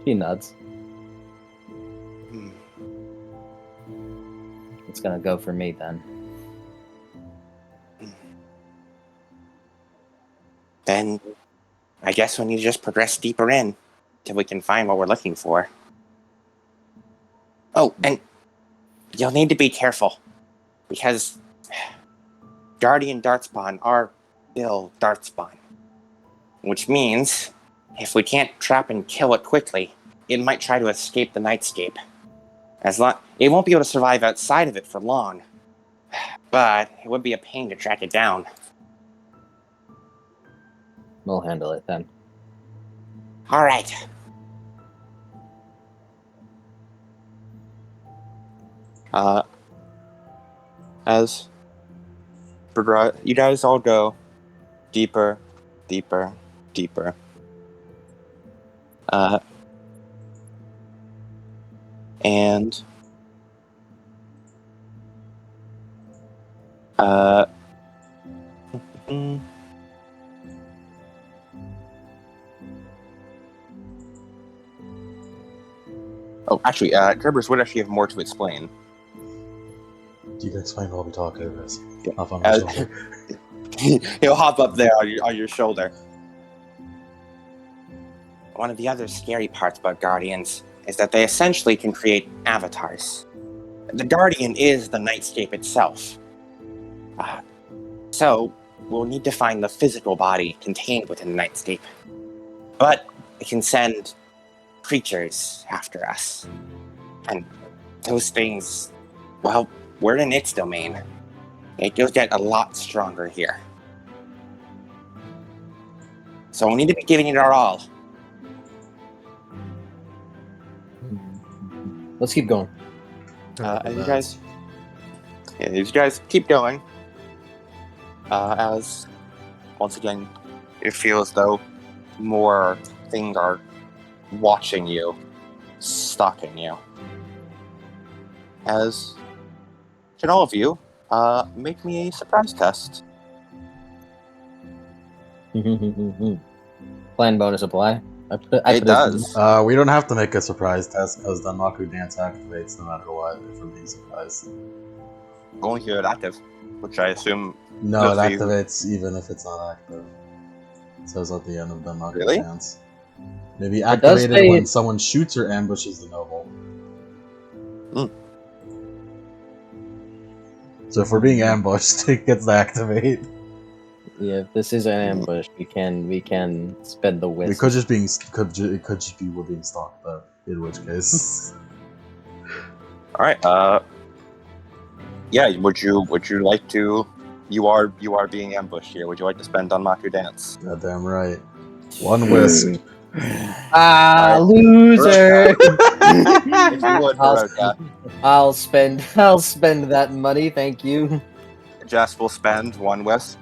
He nods. Hmm. It's gonna go for me then. Then, I guess we need to just progress deeper in till we can find what we're looking for. Oh, and you'll need to be careful, because Guardian Dartspawn are Bill Dartspawn. Which means, if we can't trap and kill it quickly, it might try to escape the nightscape. It won't be able to survive outside of it for long, but it would be a pain to track it down. We'll handle it then. All right. As you guys all go deeper, deeper, deeper. And oh, actually, Gerbers would actually have more to explain. Do you guys find while we talk over this? Yeah. Off on my shoulder. He'll hop up there on your shoulder. One of the other scary parts about Guardians is that they essentially can create avatars. The Guardian is the nightscape itself. So, we'll need to find the physical body contained within the nightscape. But it can send creatures after us. And those things, well, we're in its domain. It will get a lot stronger here. So we'll need to be giving it our all. Let's keep going. And you guys keep going. As once again, it feels as though more things are watching you, stalking you. As can all of you make me a surprise test? Plan bonus apply. It does. We don't have to make a surprise test because the Maku dance activates no matter what if we're being surprised. Only if you're active, which I assume. No, it Does he- activates even if it's not active. It says at the end of the Maku Really? dance. Maybe does activated say- when someone shoots or ambushes the noble. So if we're being ambushed, it gets to activate. Yeah, if this is an ambush, we can spend the wisp. It could just be we're being stalked though. In which case, All right. Yeah. Would you like to? You are being ambushed here. Would you like to spend Danmaku dance? Goddamn right. One wisp. Ah, Alright. loser! If you would, Hiroka, I'll spend that money, thank you. Jess will spend 1 wisp.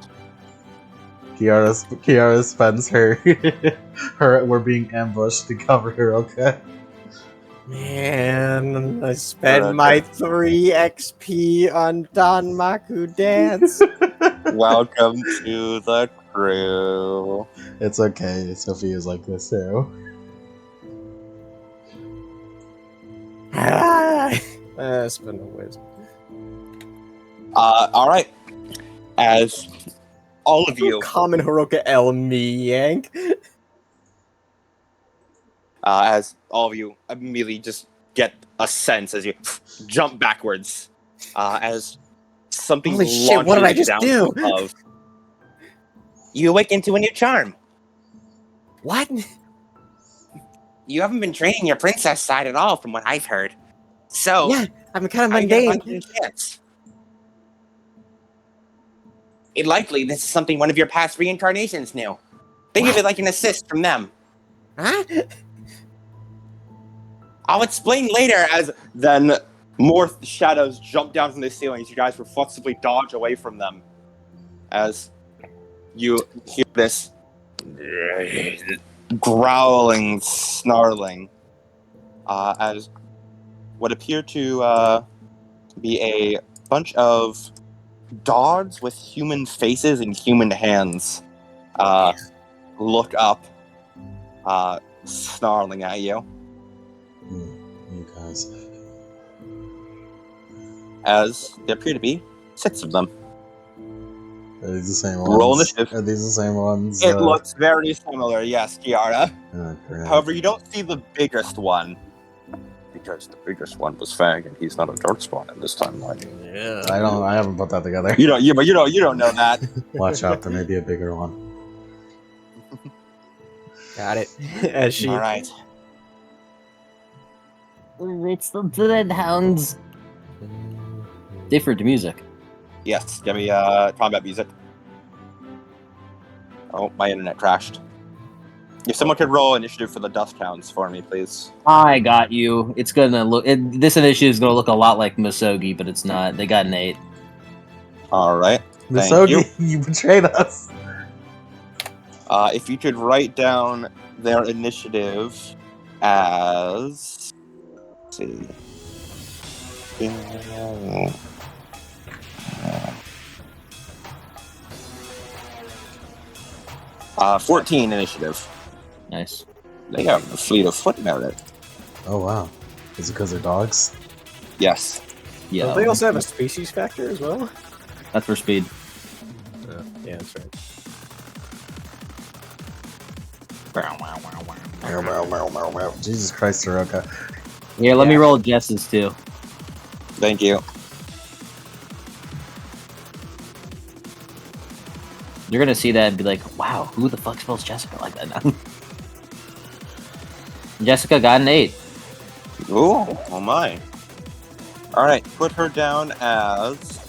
Kiara spends her we're being ambushed to cover her, okay? Man, I spent Okay. my 3 XP on Danmaku Dance. Welcome to the crew. It's okay, Sophia's like this too. Spend a wisp. All right. As all of you, Common Hiroka L me yank. as all of you immediately just get a sense as you jump backwards, as something Holy shit, what did I just launches down do? from above. You awaken to a new charm. What? You haven't been training your princess side at all, from what I've heard. So, Yeah, I'm kind of how are you gonna run mundane. through the chance? Likely, this is something one of your past reincarnations knew. Think of it like an assist from them. Huh? I'll explain later as Then more shadows jump down from the ceiling as you guys reflexively dodge away from them. As you hear this growling, snarling, as what appear to be a bunch of dogs with human faces and human hands look up, snarling at you. You guys. As there appear to be 6 of them. Are these the same Roll ones? initiative. Are these the same ones? It looks very similar, yes, Kiara. Oh, crap. However, you don't see the biggest one. Because the biggest one was Fang, and he's not a darkspawn in this timeline. Yeah. I haven't put that together. You don't know that. Watch out, there may be a bigger one. Got it. As she. all right. It's the Bloodhounds. Different music. Yes, give me combat music. Oh, my internet crashed. If someone could roll initiative for the Dust Hounds for me, please. I got you. It's gonna look. This initiative is gonna look a lot like Misogi, but it's not. They got an 8. All right. Thank Misogi, you betrayed us. If you could write down their initiative as... Let's see. 14 initiative. Nice. They have a fleet of foot merit. Oh wow. Is it because they're dogs? Yes. Yeah. Don't they also have a species factor as well? That's for speed. Yeah, that's right. Jesus Christ, Hiroka. Here, let me roll Jess's too. Thank you. You're gonna see that and be like, "Wow, who the fuck spells Jessica like that now?" Jessica got an 8. Ooh, oh my. Alright, put her down as...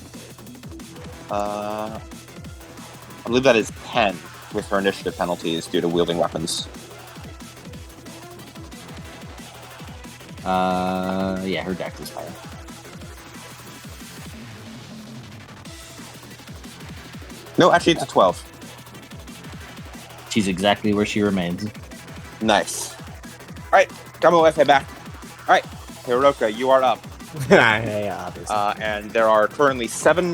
I believe that is 10 with her initiative penalties due to wielding weapons. Yeah, her dex is higher. No, actually it's a 12. She's exactly where she remains. Nice. Alright, come on, head back. Alright, Hiroka, you are up. Yeah, obviously. And there are currently 6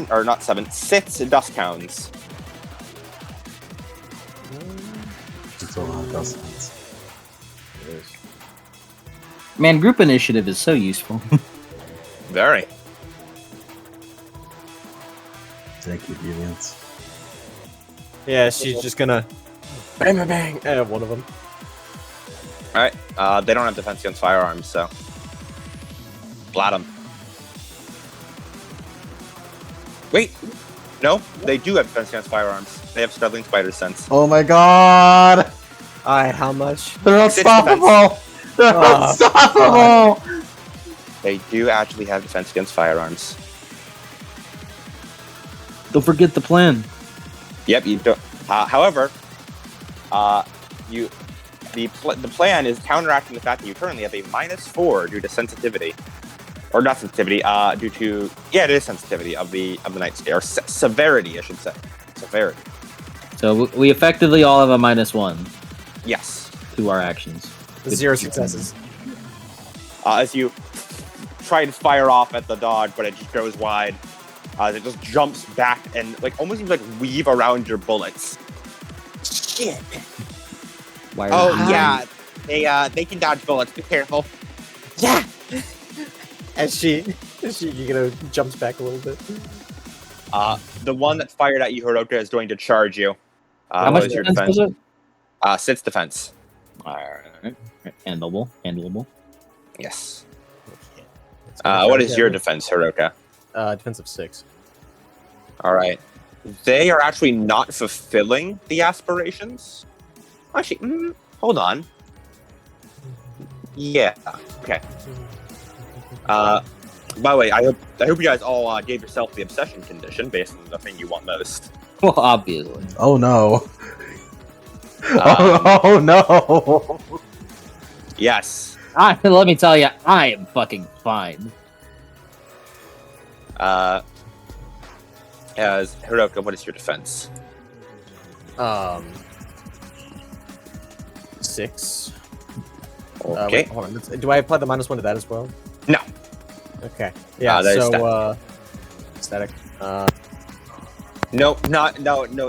dust hounds. It's a lot of dozens. Man, group initiative is so useful. Very. Thank you, deviants. Yeah, she's just gonna bang, bang, bang. One of them. Alright, they don't have defense against firearms, so... Blat them. Wait! No, they do have defense against firearms. They have struggling spider sense. Oh my god! Alright, how much? They're unstoppable! They're Oh, unstoppable! They do actually have defense against firearms. Don't forget the plan. Yep, you don't. However, the plan is counteracting the fact that you currently have a -4 due to sensitivity, or not sensitivity. Due to it is sensitivity of the nightscape, or severity, I should say, severity. So we effectively all have a -1 Yes. to our actions. 0 successes. As you try to fire off at the dog, but it just goes wide. It just jumps back and almost seems like weave around your bullets. Shit. Why are Oh you- yeah, they can dodge bullets. Be careful. Yeah. As she jumps back a little bit. The one that fired at you, Hiroka, is going to charge you. How what much is your defense was it? 6 defense. Alright. Handleable. Yes. Okay. What is your defense, Hiroka? Defensive 6. All right. They are actually not fulfilling the aspirations. Actually, hold on. Yeah. Okay. By the way, I hope you guys all gave yourself the obsession condition based on the thing you want most. Well, obviously. Oh no. Oh no. Yes. Let me tell you, I am fucking fine. As Hiroka, what is your defense? 6. Okay. Wait, hold on. Do I apply the -1 to that as well? No. Okay. Yeah. that is So static. No. Static is not changing.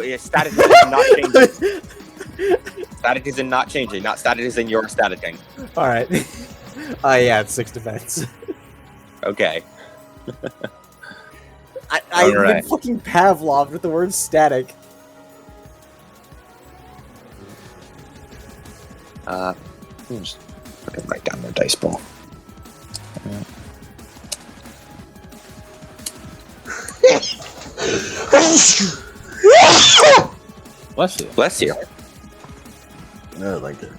Static is not changing. Not static is in your staticing. All right. Yeah, it's 6 defense. Okay. I've been Alright. fucking Pavlov with the word static. Just write down their dice ball. Bless you. Bless you. No, like it.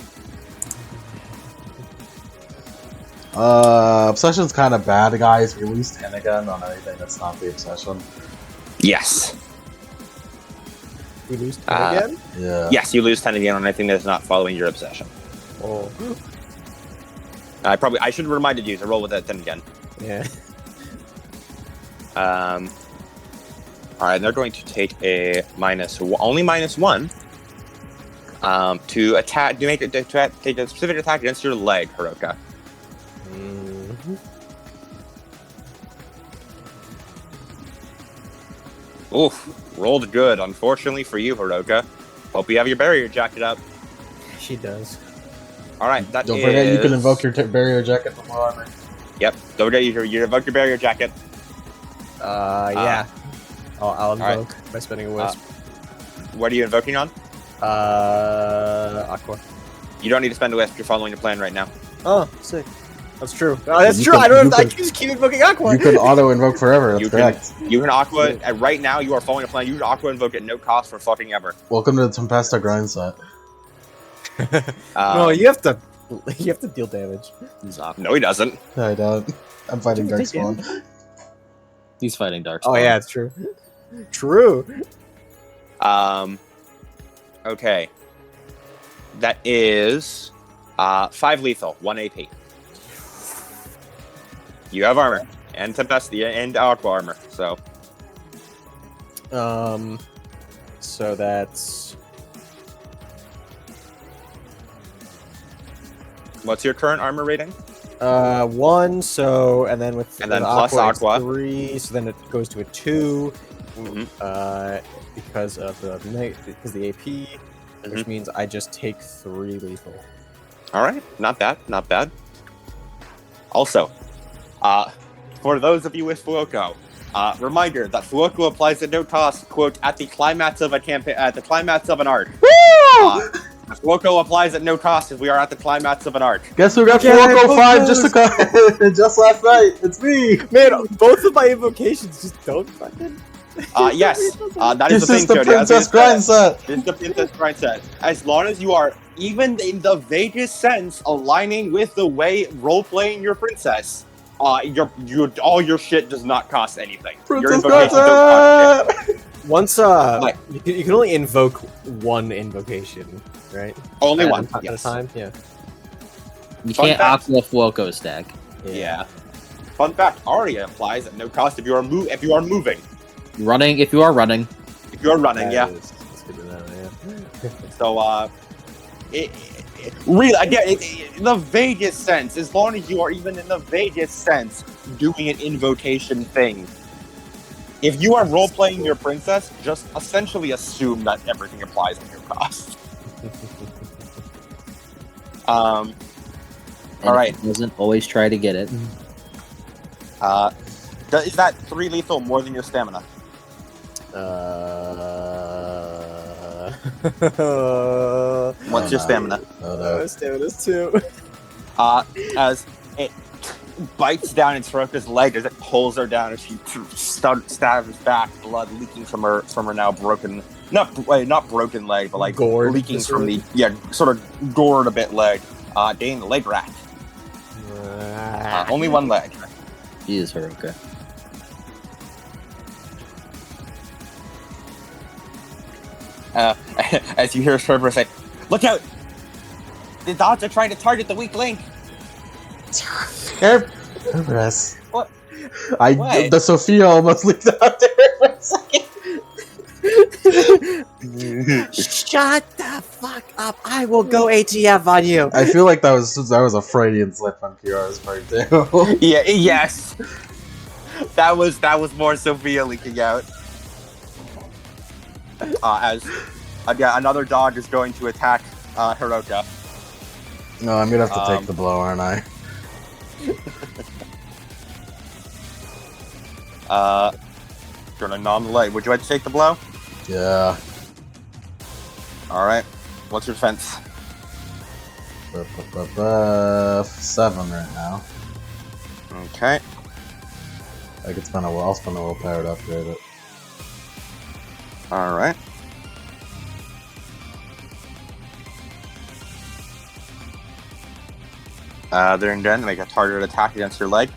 Obsession's kind of bad, guys. We lose 10 again on anything that's not the obsession. Yes. We lose 10 again? Yeah. Yes, you lose 10 again on anything that's not following your obsession. Oh. I should have reminded you to roll with that 10 again. Yeah. Alright, they're going to take a only -1 to attack, to take a specific attack against your leg, Hiroka. Mhm. Oof, rolled good, unfortunately for you, Hiroka. Hope you have your barrier jacket up. She does. Alright, that Don't forget you can is- invoke your barrier jacket before armor. Yep, don't forget you invoke your barrier jacket. Yeah. I'll alright. invoke by spending a wisp. What are you invoking on? Aqua. You don't need to spend a wisp, you're following the plan right now. Oh, sick. That's true. Oh, that's You true. can- I don't. you I can- can just keep invoking Aqua. You can auto invoke forever. That's You can- correct. You can Aqua, right now you are following a plan, you can Aqua invoke at no cost for fucking ever. Welcome to the Tempesta grind set. No, you have to. You have to deal damage. No, he doesn't. No, I don't. I'm fighting Take Darkspawn. He's fighting Dark Oh yeah, it's true. True. Okay. That is 5 lethal, 1 AP. You have armor and Tempesta and Aqua armor, so So that's what's your current armor rating? 1. So and then with And then the plus it's Aqua. 3. So then it goes to a 2. Mhm. Because of the AP, which means I just take 3 lethal. All right, not bad, not bad. Also, for those of you with Fuoco, reminder that Fuoco applies at no cost. Quote at the climax of a campaign, at the climax of an arc. Fuoco applies at no cost as we are at the climax of an arc. Guess who got Yeah, 405 just last night? It's me! Man, both of my invocations just don't fucking. Yes, that is This the is thing, the Jody. As we Princess said, grind set! This is the Princess grind set. As long as you are, even in the vaguest sense, aligning with the way role-playing your princess, all your shit does not cost anything. Your Princess invocations don't cost shit. Once Like- you can only invoke one invocation, right? Only At one. a Yes. time. Yeah. You Fun can't fact. Aqua Fuoco stack. Yeah. Fun fact: Aria applies at no cost if you are moving. If you are running. If you are running, yeah. That's good to know. Yeah. So, really, again, in the vaguest sense, as long as you are even in the vaguest sense doing an invocation thing, if you are role playing your princess, just essentially assume that everything applies at your cost. And All right. if it doesn't, always try to get it. Is that 3 lethal more than your stamina? What's your stamina? Oh no. Stamina's 2. As it bites down its Roka's leg as it pulls her down, and she stabs back, blood leaking from her now broken, not broken leg, but like Gored, leaking just from the sort of gored a bit leg. Dane, the leg rack. Only one leg. Jesus, Haruka. As you hear Sherber say, "Look out! The dots are trying to target the weak link." Cerberus. What? What? The Sophia almost leaked out there for a second. Shut the fuck up! I will go ATF on you. I feel like that was a Freudian slip on PR's part too. Yeah. Yes. That was more Sophia leaking out. As again, another dog is going to attack Hiroka. No, I'm gonna have to take the blow, aren't I? Gonna nom the leg. Would you like to take the blow? Yeah. All right. What's your defense? 7 right now. Okay. I could spend a while. I'll spend a willpower to upgrade it. All right. They're in to make a targeted attack against your leg.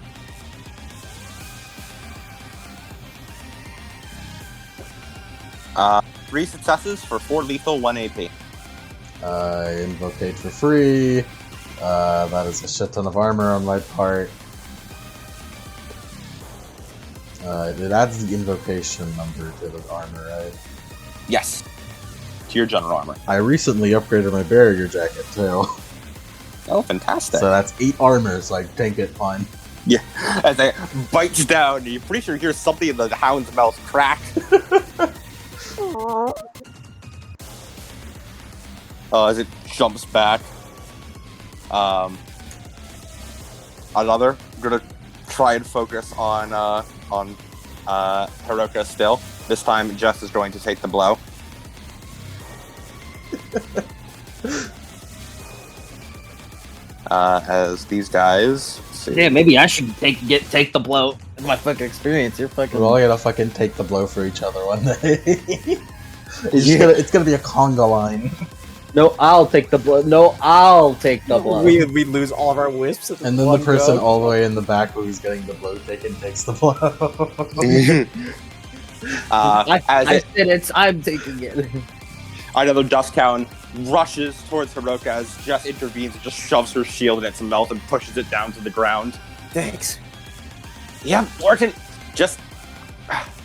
Three successes for 4 lethal, 1 AP. Invocate for free. That is a shit ton of armor on my part. It adds the invocation number to the armor, right? Yes. To your general armor. I recently upgraded my barrier jacket too. Oh, fantastic. So that's 8 armor, so I tank it fine. Yeah. As it bites down, you're pretty sure you hear something in the hound's mouth crack. As it jumps back. Another gonna try and focus on Hiroka still. This time Jess is going to take the blow. As these guys, let's see. Yeah, maybe I should take the blow. In my fucking experience, you're fucking. We're all gonna fucking take the blow for each other one day. It's gonna be a conga line. No, I'll take the blow. No, I'll take the blow. We lose all of our wisps. At And then one the person go. all the way in the back who's getting the blow taken takes the blow. As I'm taking it. another dust count rushes towards Hiroka as Jess intervenes and just shoves her shield in its mouth and pushes it down to the ground. Thanks. Yeah, working. Just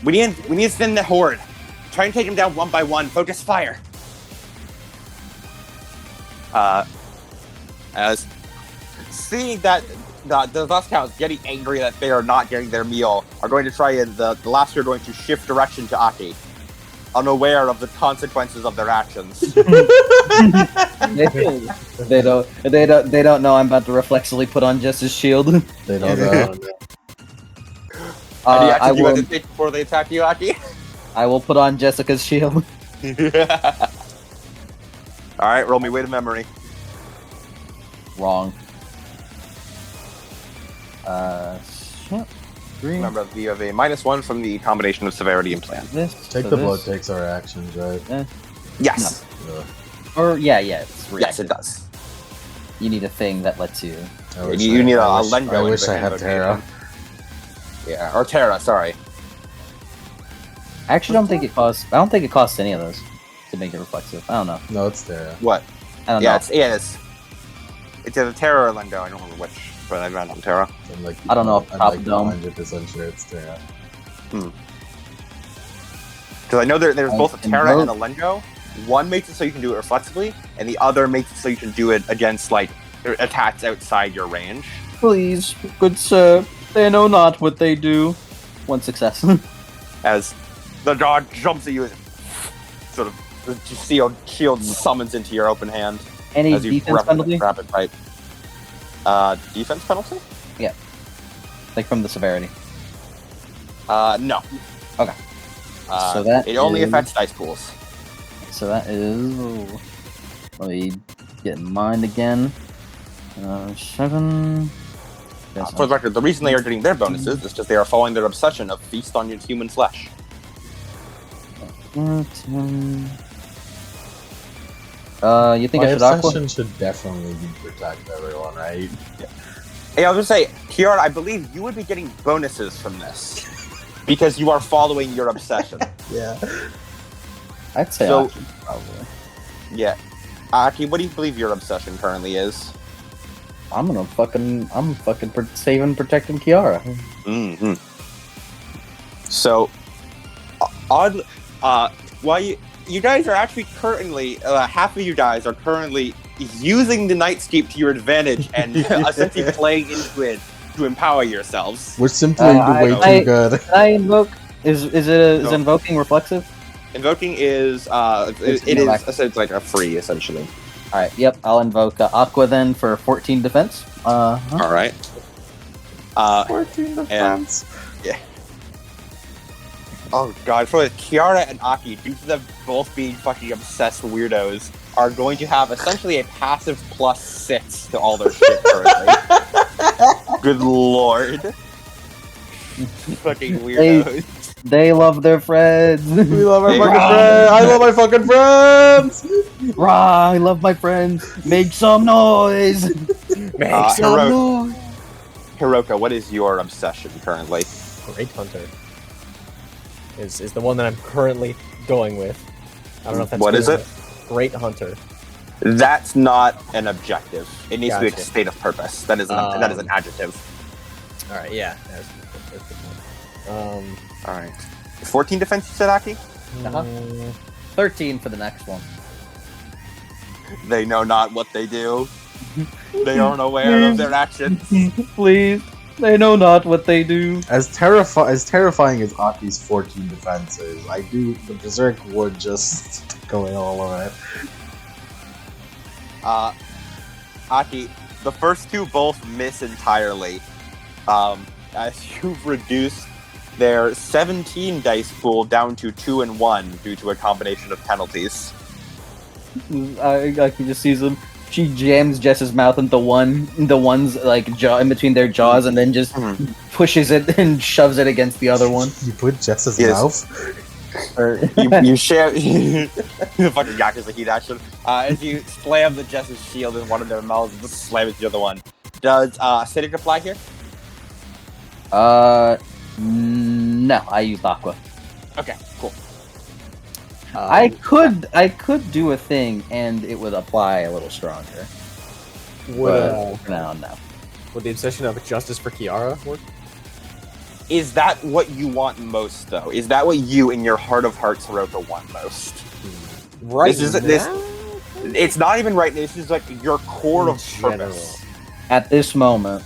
we need to send the horde. Try and take him down one by one. Focus fire. As seeing that the dust counts getting angry that they are not getting their meal, are going to try and the last are going to shift direction to Aki, unaware of the consequences of their actions. They don't know I'm about to reflexively put on Jess's shield. They don't know. Any I action you will. want to take before they attack you, Aki? I will put on Jessica's shield. All right, roll me weight of memory. Wrong. Shit. 3. Remember, you have a -1 from the combination of severity and plan. This. Take so the this. blow takes our actions, right? Yes. Yeah. Or yeah, it's Yes, it does. You need a thing that lets you. I wish You need a I wish- Lengo I wish I invocation. had Terra. Yeah, or Terra. Sorry. I actually don't think it costs. I don't think it costs any of those to make it reflexive. I don't know. No, it's there. What? I don't Yeah, know. it's either Terra or Lendo. I don't remember which, but I ran on Terra. I'm like, I don't know if I'm Top like Dome. 100% sure it's there. Because I know there's both a Terra and a both. Lendo. One makes it so you can do it reflexively, and the other makes it so you can do it against like attacks outside your range. Please, good sir, they know not what they do. One success. As the dog jumps at you, as sort of the shield summons into your open hand. Any As you defense penalty? rapid pipe. Defense penalty? Like from the severity. No. Okay. So that it only is- affects dice pools. So that is. Let me get in mind again. 7. For the record, the reason they are getting their bonuses is because they are following their obsession of feast on your human flesh. 10. You think My I should aqua? obsession should definitely be protect everyone, right? Hey, I was gonna say, Kiara, I believe you would be getting bonuses from this because you are following your obsession. Yeah. I'd say So- aqua, probably. Yeah. Aki, what do you believe your obsession currently is? I'm fucking saving, protecting Kiara. Mm-hmm. So, oddly, while you guys are actually currently, half of you guys are currently using the Nightscape to your advantage and essentially playing into it to empower yourselves. We're simply way I- too good. Can I invoke? Is No. invoking reflexive? Invoking is, It's it no is it's like a free, essentially. All right. Yep. I'll invoke Aqua then for 14 defense. All right. 14 defense. Oh god, for Kiara and Aki, due to them both being fucking obsessed weirdos, are going to have essentially a passive +6 to all their shit currently. Good lord. Fucking weirdos. They love their friends. We love our Hey, fucking Rob. friends! I love my fucking friends! Rah, I love my friends. Make some noise. Make Some Hiroka, noise. Hiroka, what is your obsession currently? Great Hunter is the one that I'm currently going with. I don't know if that's What good is or it? not. Great Hunter. That's not an objective. It needs to be a Gotcha. state of purpose. That is an adjective. All right, yeah. That's good. Alright. 14 defense, you said, Aki? Uh-huh. 13 for the next one. They know not what they do. They aren't aware of their actions. Please. They know not what they do. As terrifying as Aki's 14 defense is, I do the Berserk would just going all around. Aki, the first two both miss entirely. As you've reduced their 17 dice pool down to 2 and 1 due to a combination of penalties. I can just see them. She jams Jess's mouth into the one's like jaw in between their jaws, and then just pushes it and shoves it against the other one. You put Jess's Yes. mouth? Or You share. Fucking Yakuza heat action. As you slam the Jess's shield in one of their mouths and just slam it to the other one. Does acidic apply here? no, I used Aqua. Okay, cool. I could do a thing and it would apply a little stronger. Would But no. would the obsession of justice for Kiara work? Is that what you want most, though? Is that what you, in your heart of hearts, Hiroka, want most? Right. This- It's not even right. This is like your core of General. purpose. At this moment,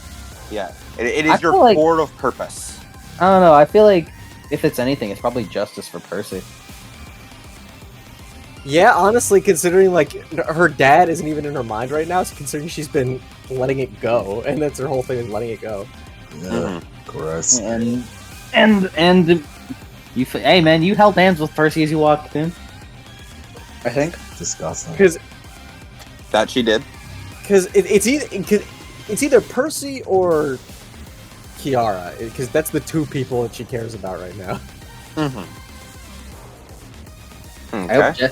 Yeah, it I is your feel like- core of purpose. I don't know. I feel like if it's anything, it's probably justice for Percy. Yeah, honestly, considering like her dad isn't even in her mind right now, so considering she's been letting it go, and that's her whole thing is letting it go. Yeah, gross. And you, hey man, you held hands with Percy as you walked in. I think. Disgusting. Because That she did. it's either Percy or Kiara, because that's the two people that she cares about right now. Mm-hmm. I hope Okay.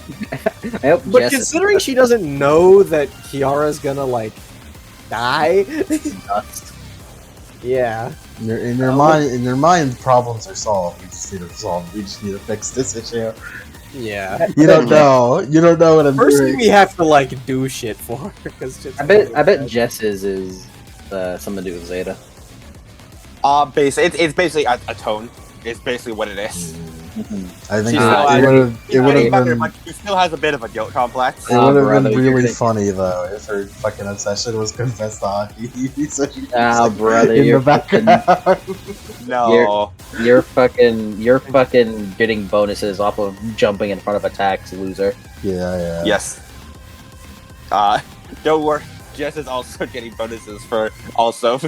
I hope But Jess is considering she doesn't know that Kiara's gonna like die, dust. Yeah. In your mind, problems are solved. We just need to solve. We just need to fix this issue. Yeah. You don't know. You don't know what I'm First thing doing. we have to like do shit for. Cause I bet Jess's is something to do with Zeta. It's basically a tone. It's basically what it is. I think She's it would have been. She still has a bit of a guilt complex. It would have brother, been you're really thinking- funny though if her fucking obsession was confessed to hockey. So she was, like, brother, in you're the background. No. You're fucking getting bonuses off of jumping in front of attacks, loser. Yeah. Yes. Don't worry. Jess is also getting bonuses for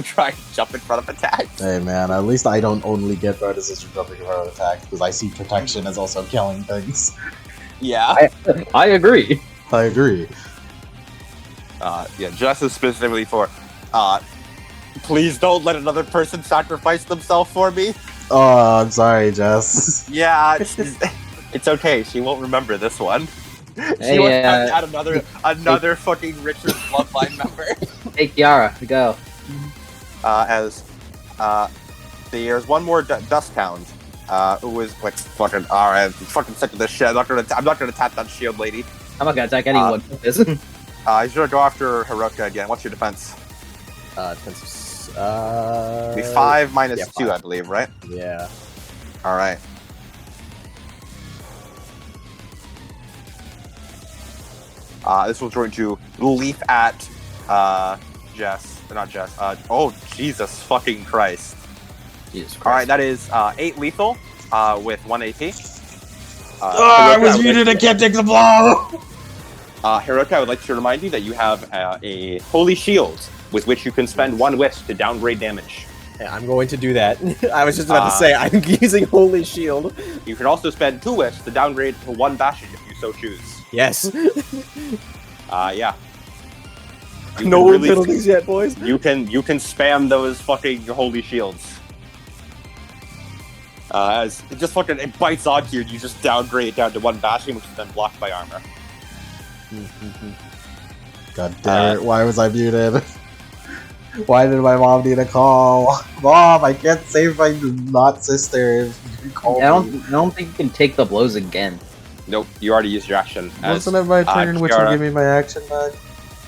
trying to jump in front of attacks. Hey man, at least I don't only get bonuses for jumping around attacks because I see protection as also killing things. Yeah. I agree. I agree. Yeah. Jess is specifically for. Please don't let another person sacrifice themselves for me. Oh, I'm sorry, Jess. Yeah. It's okay. She won't remember this one. She Hey, wants to add another fucking Richard bloodline member. Hey, Kiara, go. There's one more Dust Hound, who is like fucking. Alright, I'm fucking sick of this shit. I'm not gonna tap that shield lady. I'm not gonna attack anyone. He's gonna go after Hiroka again. What's your defense? Defensive. Be 5 minus yeah, 2, 5. I believe, right? Yeah. All right. This one's going to leap at Jess. Not Jess. Oh, Jesus fucking Christ. Jesus Christ. All right, that is 8 lethal with 1 AP. I was muted. I can't take the blow. Hiroka, I would like to remind you that you have a Holy Shield with which you can spend 1 wish to downgrade damage. Yeah, I'm going to do that. I was just about to say, I'm using Holy Shield. You can also spend 2 wish to downgrade to 1 bastion if you so choose. Yes. Yeah. You No can really- penalties yet, boys. You can spam those fucking holy shields. As it just fucking it bites onto you, and you just downgrade down to 1 bastion, which is then blocked by armor. God damn it! Why was I muted? Why did my mom need a call? Mom, I can't save my not sister. If you call I me. don't think you can take the blows again. Nope, you already used your action. Wasn't it my turn, which would Kiara- give me my action back?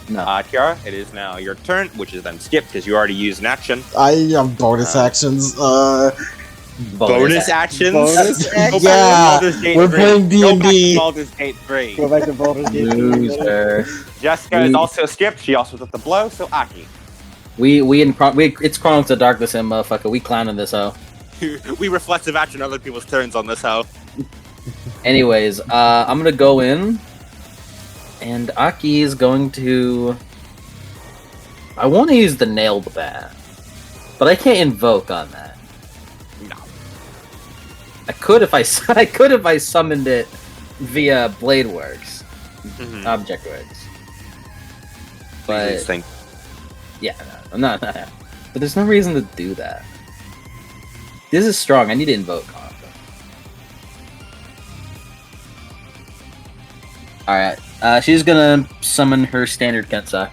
No. Kiara, it is now your turn, which is then skipped because you already used an action. I have bonus actions. Bonus actions. Bonus Go back to Yeah, Baldur's Gate we're 3. playing Go back to D&D. Baldur's Gate 3. Go back to Baldur's Gate. Loser. Jessica is also skipped. She also took the blow. So Aki, It's Chronicles of Darkness and motherfucker. We clowning this hoe. we reflective action other people's turns on this hoe. Anyways, I'm gonna go in, and Aki is going to. I want to use the nailed bat, but I can't invoke on that. No. I could if I summoned it via Bladeworks, Mm-hmm. Objectworks. But Easiest thing. yeah, no, I'm not. But there's no reason to do that. This is strong. I need to invoke on it. Alright, she's gonna summon her standard Kensai.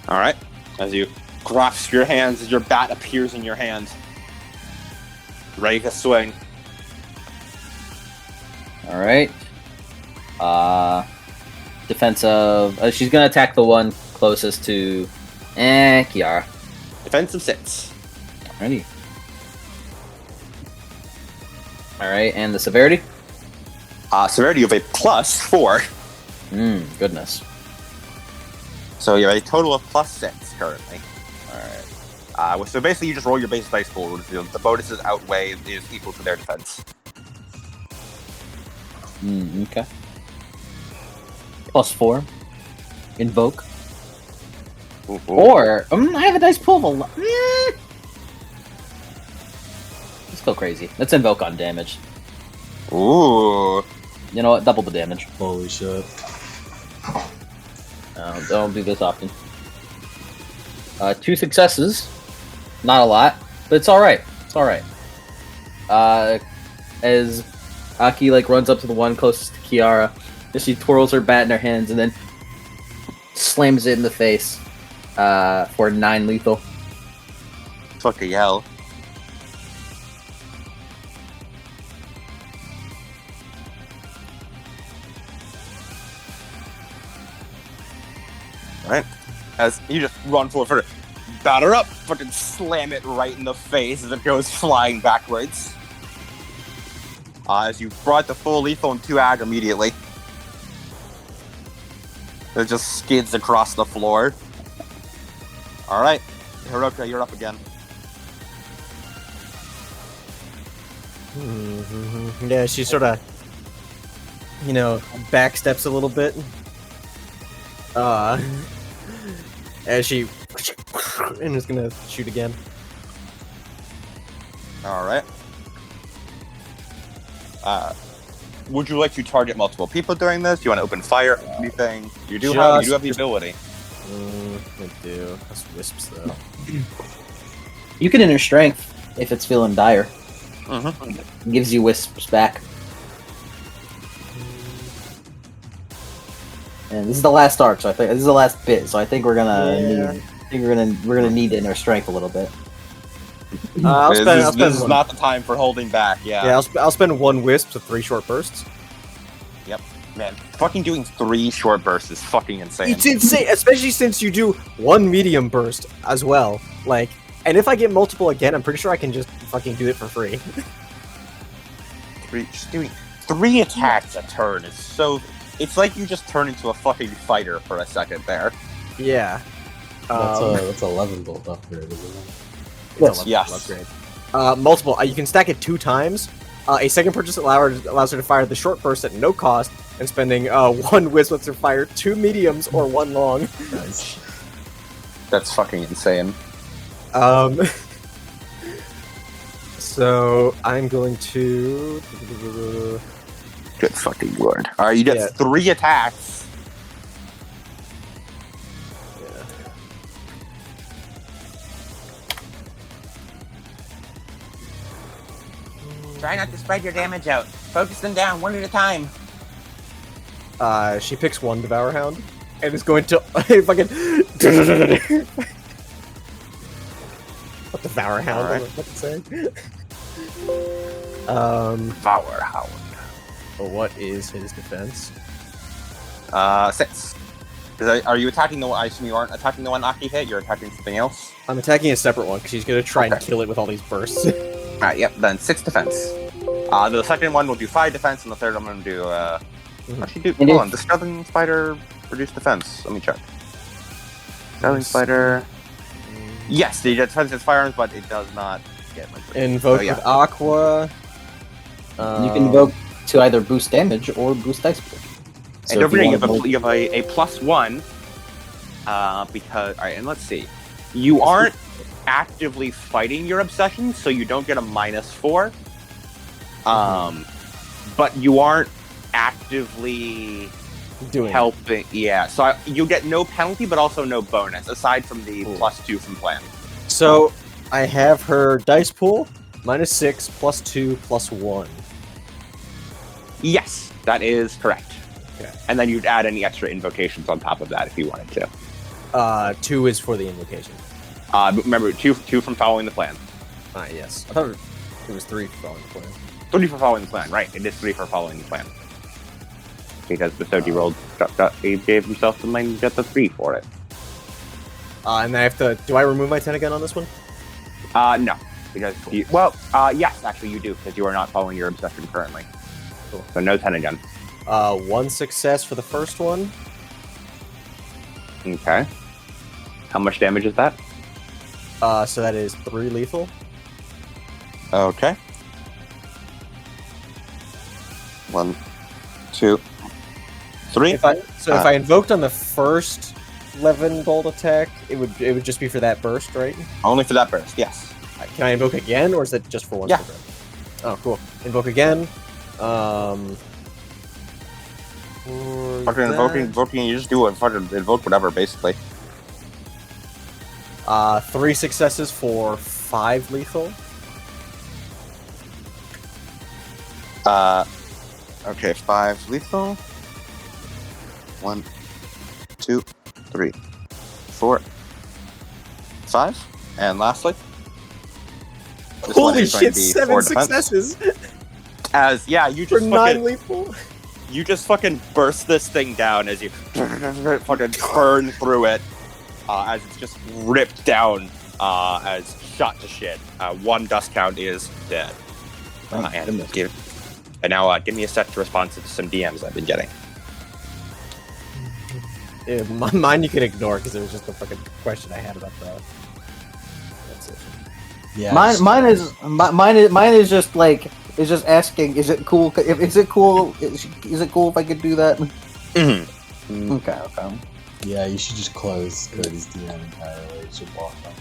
All right. As you grasp your hands, as your bat appears in your hand, ready to swing. Alright. Defensive. She's gonna attack the one closest to. Kiara. Defensive 6. Ready. Alright, and the severity? Severity of a +4. Goodness. So you have a total of +6 currently. Alright. So basically, you just roll your base dice pool. The bonuses outweigh is equal to their defense. Okay. +4. Invoke. Ooh. Or, I have a dice pool of a lot. Let's go crazy. Let's invoke on damage. Ooh. You know what? Double the damage. Holy shit! Don't do this often. 2 successes. Not a lot, but it's alright. It's alright. As Aki runs up to the one closest to Kiara, and she twirls her bat in her hands and then slams it in the face for 9 lethal. Fucking hell. Right? As you just run forward, batter up, fucking slam it right in the face as it goes flying backwards. As you brought the full lethal and 2 ag immediately. It just skids across the floor. Alright, Hiroka, you're up again. Yeah, she sort of, backsteps a little bit. As she and is gonna shoot again. Alright. Would you like to target multiple people during this? Do you want to open fire? Anything? You do have the ability. I do. That's wisps though. You can enter strength if it's feeling dire. Mm-hmm. It gives you wisps back. And this is the last arc, so I think this is the last bit. So I think we're gonna need. I think we're gonna need to enter strength a little bit. This is not the time for holding back. Yeah. I'll spend 1 wisp to 3 short bursts. Yep. Man, fucking doing 3 short bursts is fucking insane. It's insane, especially since you do 1 medium burst as well. Like, and if I get multiple again, I'm pretty sure I can just fucking do it for free. Just doing 3 attacks a turn is so. It's like you just turn into a fucking fighter for a second there. Yeah. That's a 11 bolt upgrade, isn't it? Yes. Upgrade. Multiple. You can stack it 2 times. A second purchase allows her to fire the short burst at no cost, and spending 1 wisp lets her fire 2 mediums or 1 long. Nice. That's fucking insane. So I'm going to. Good fucking lord. Alright, you get 3 attacks. Yeah. Try not to spread your damage out. Focus them down one at a time. She picks 1 Devour Hound and is going to fucking. What Devour Hound? Alright. What to say? Devour Hound. What is his defense? 6. Are you attacking the one? I assume you aren't attacking the one Aki hit. You're attacking something else. I'm attacking a separate one because she's gonna try and kill it with all these bursts. Alright, yep. Then 6 defense. The second one will do 5 defense, and the third one will do. Actually, hold on. Does Southern Spider reduce defense? Let me check. Southern Spider. Yes, the defense is firearms, but it does not get like. Invoke with Aqua. You can invoke to either boost damage or boost dice pool. And don't forget, you have a +1. Because alright, and let's see. You aren't actively fighting your obsession, so you don't get a -4. But you aren't actively doing helping. Yeah, so you get no penalty, but also no bonus aside from the +2 from plan. So I have her dice pool -6, +2, +1. Yes, that is correct. Okay. And then you'd add any extra invocations on top of that if you wanted to. 2 is for the invocation. Remember, two from following the plan. Yes. I thought it was 3 for following the plan. 3 for following the plan, right? It is 3 for following the plan. Because Bisoji he gave himself the mind, got the 3 for it. And I have to. Do I remove my 10 again on this one? No. Because yes, actually you do, because you are not following your obsession currently. Cool. So no 10 again. 1 success for the first one. Okay. How much damage is that? So that is 3 lethal. Okay. 1, 2, 3. If I invoked on the first 11 bolt attack, it would just be for that burst, right? Only for that burst, yes. Can I invoke again, or is it just for one? Yeah. Oh, cool. Invoke again. Fucking invoking, you just do it. Fucking invoke whatever, basically. 3 successes for 5 lethal. Okay, 5 lethal. 1, 2, 3, 4, 5. And lastly, This one Holy is going to shit! be 7 for defense. successes As you for just 9 fucking, lethal. you just fucking burst this thing down as you fucking burn through it, as it's just ripped down, as shot to shit. 1 dust count is dead. And now give me a sec to respond to some DMs I've been getting. Yeah, mine you can ignore because it was just a fucking question I had about the. That's it. Yeah. Mine is just like is just asking. Is it cool? Is it cool? Is it cool if I could do that? Mm-hmm. Okay. Yeah, you should just close Cody's DM entirely. You should block them.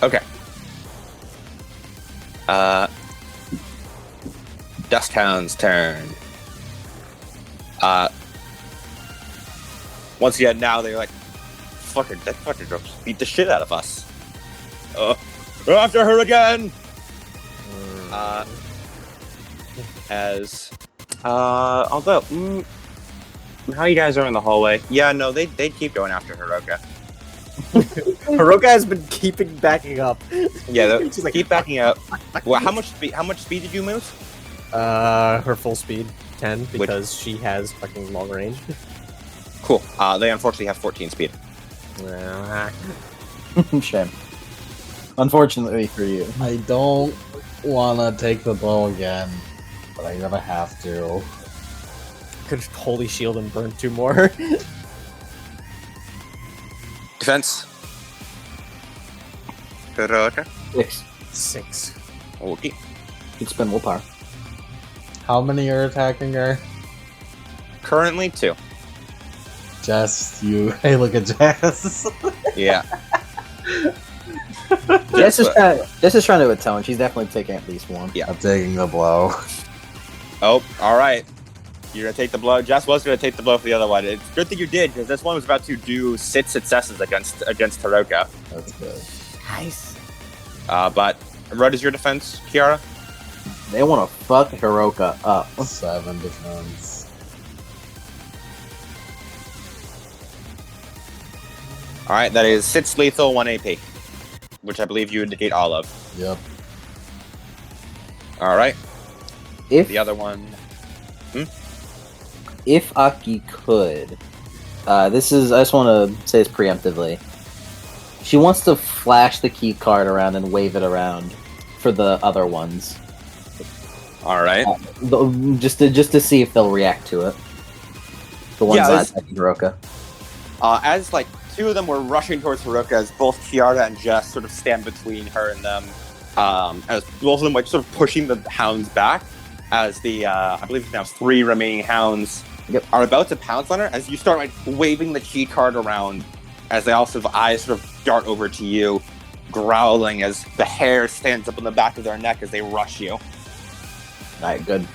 Okay. Dusthound's turn. Once again, now they're like, fucking, that fucking just beat the shit out of us. We're after her again! Although, how you guys are in the hallway? Yeah, no, they keep going after Hiroka. Hiroka has been keeping backing up. Yeah, She's like, keep backing up. Well, how much speed did you move? Her full speed 10 because she has fucking long range. Cool. They unfortunately have 14 speed. Shame. Unfortunately for you. I don't wanna take the blow again, but I'm gonna have to. Could holy shield and burn 2 more. Defense. Hiroka. 6. 6. Okay. Good spin willpower. How many are attacking her? Currently 2. Jess, you. Hey, look at Jess. Yeah. Jess is trying to atone. She's definitely taking at least 1. Yeah. I'm taking the blow. Oh, all right. You're gonna take the blow. Jess was gonna take the blow for the other one. It's good that you did because this one was about to do 6 successes against Hiroka. That's good. Nice. But what is your defense, Kiara? They want to fuck Hiroka up. 7 defense. All right, that is 6 lethal, 1 AP, which I believe you indicate all of. Yep. All right. If The other one. if Aki could, this is I just want to say this preemptively. She wants to flash the key card around and wave it around for the other ones, All right. just to see if they'll react to it. The ones Yeah, not this- attacking Hiroka. As like 2 of them were rushing towards Hiroka, as both Kiara and Jess sort of stand between her and them, as both of them like sort of pushing the hounds back, as the I believe now 3 remaining hounds are about to pounce on her. As you start like waving the key card around, as they also have eyes sort of dart over to you, growling as the hair stands up on the back of their neck as they rush you. Alright, good.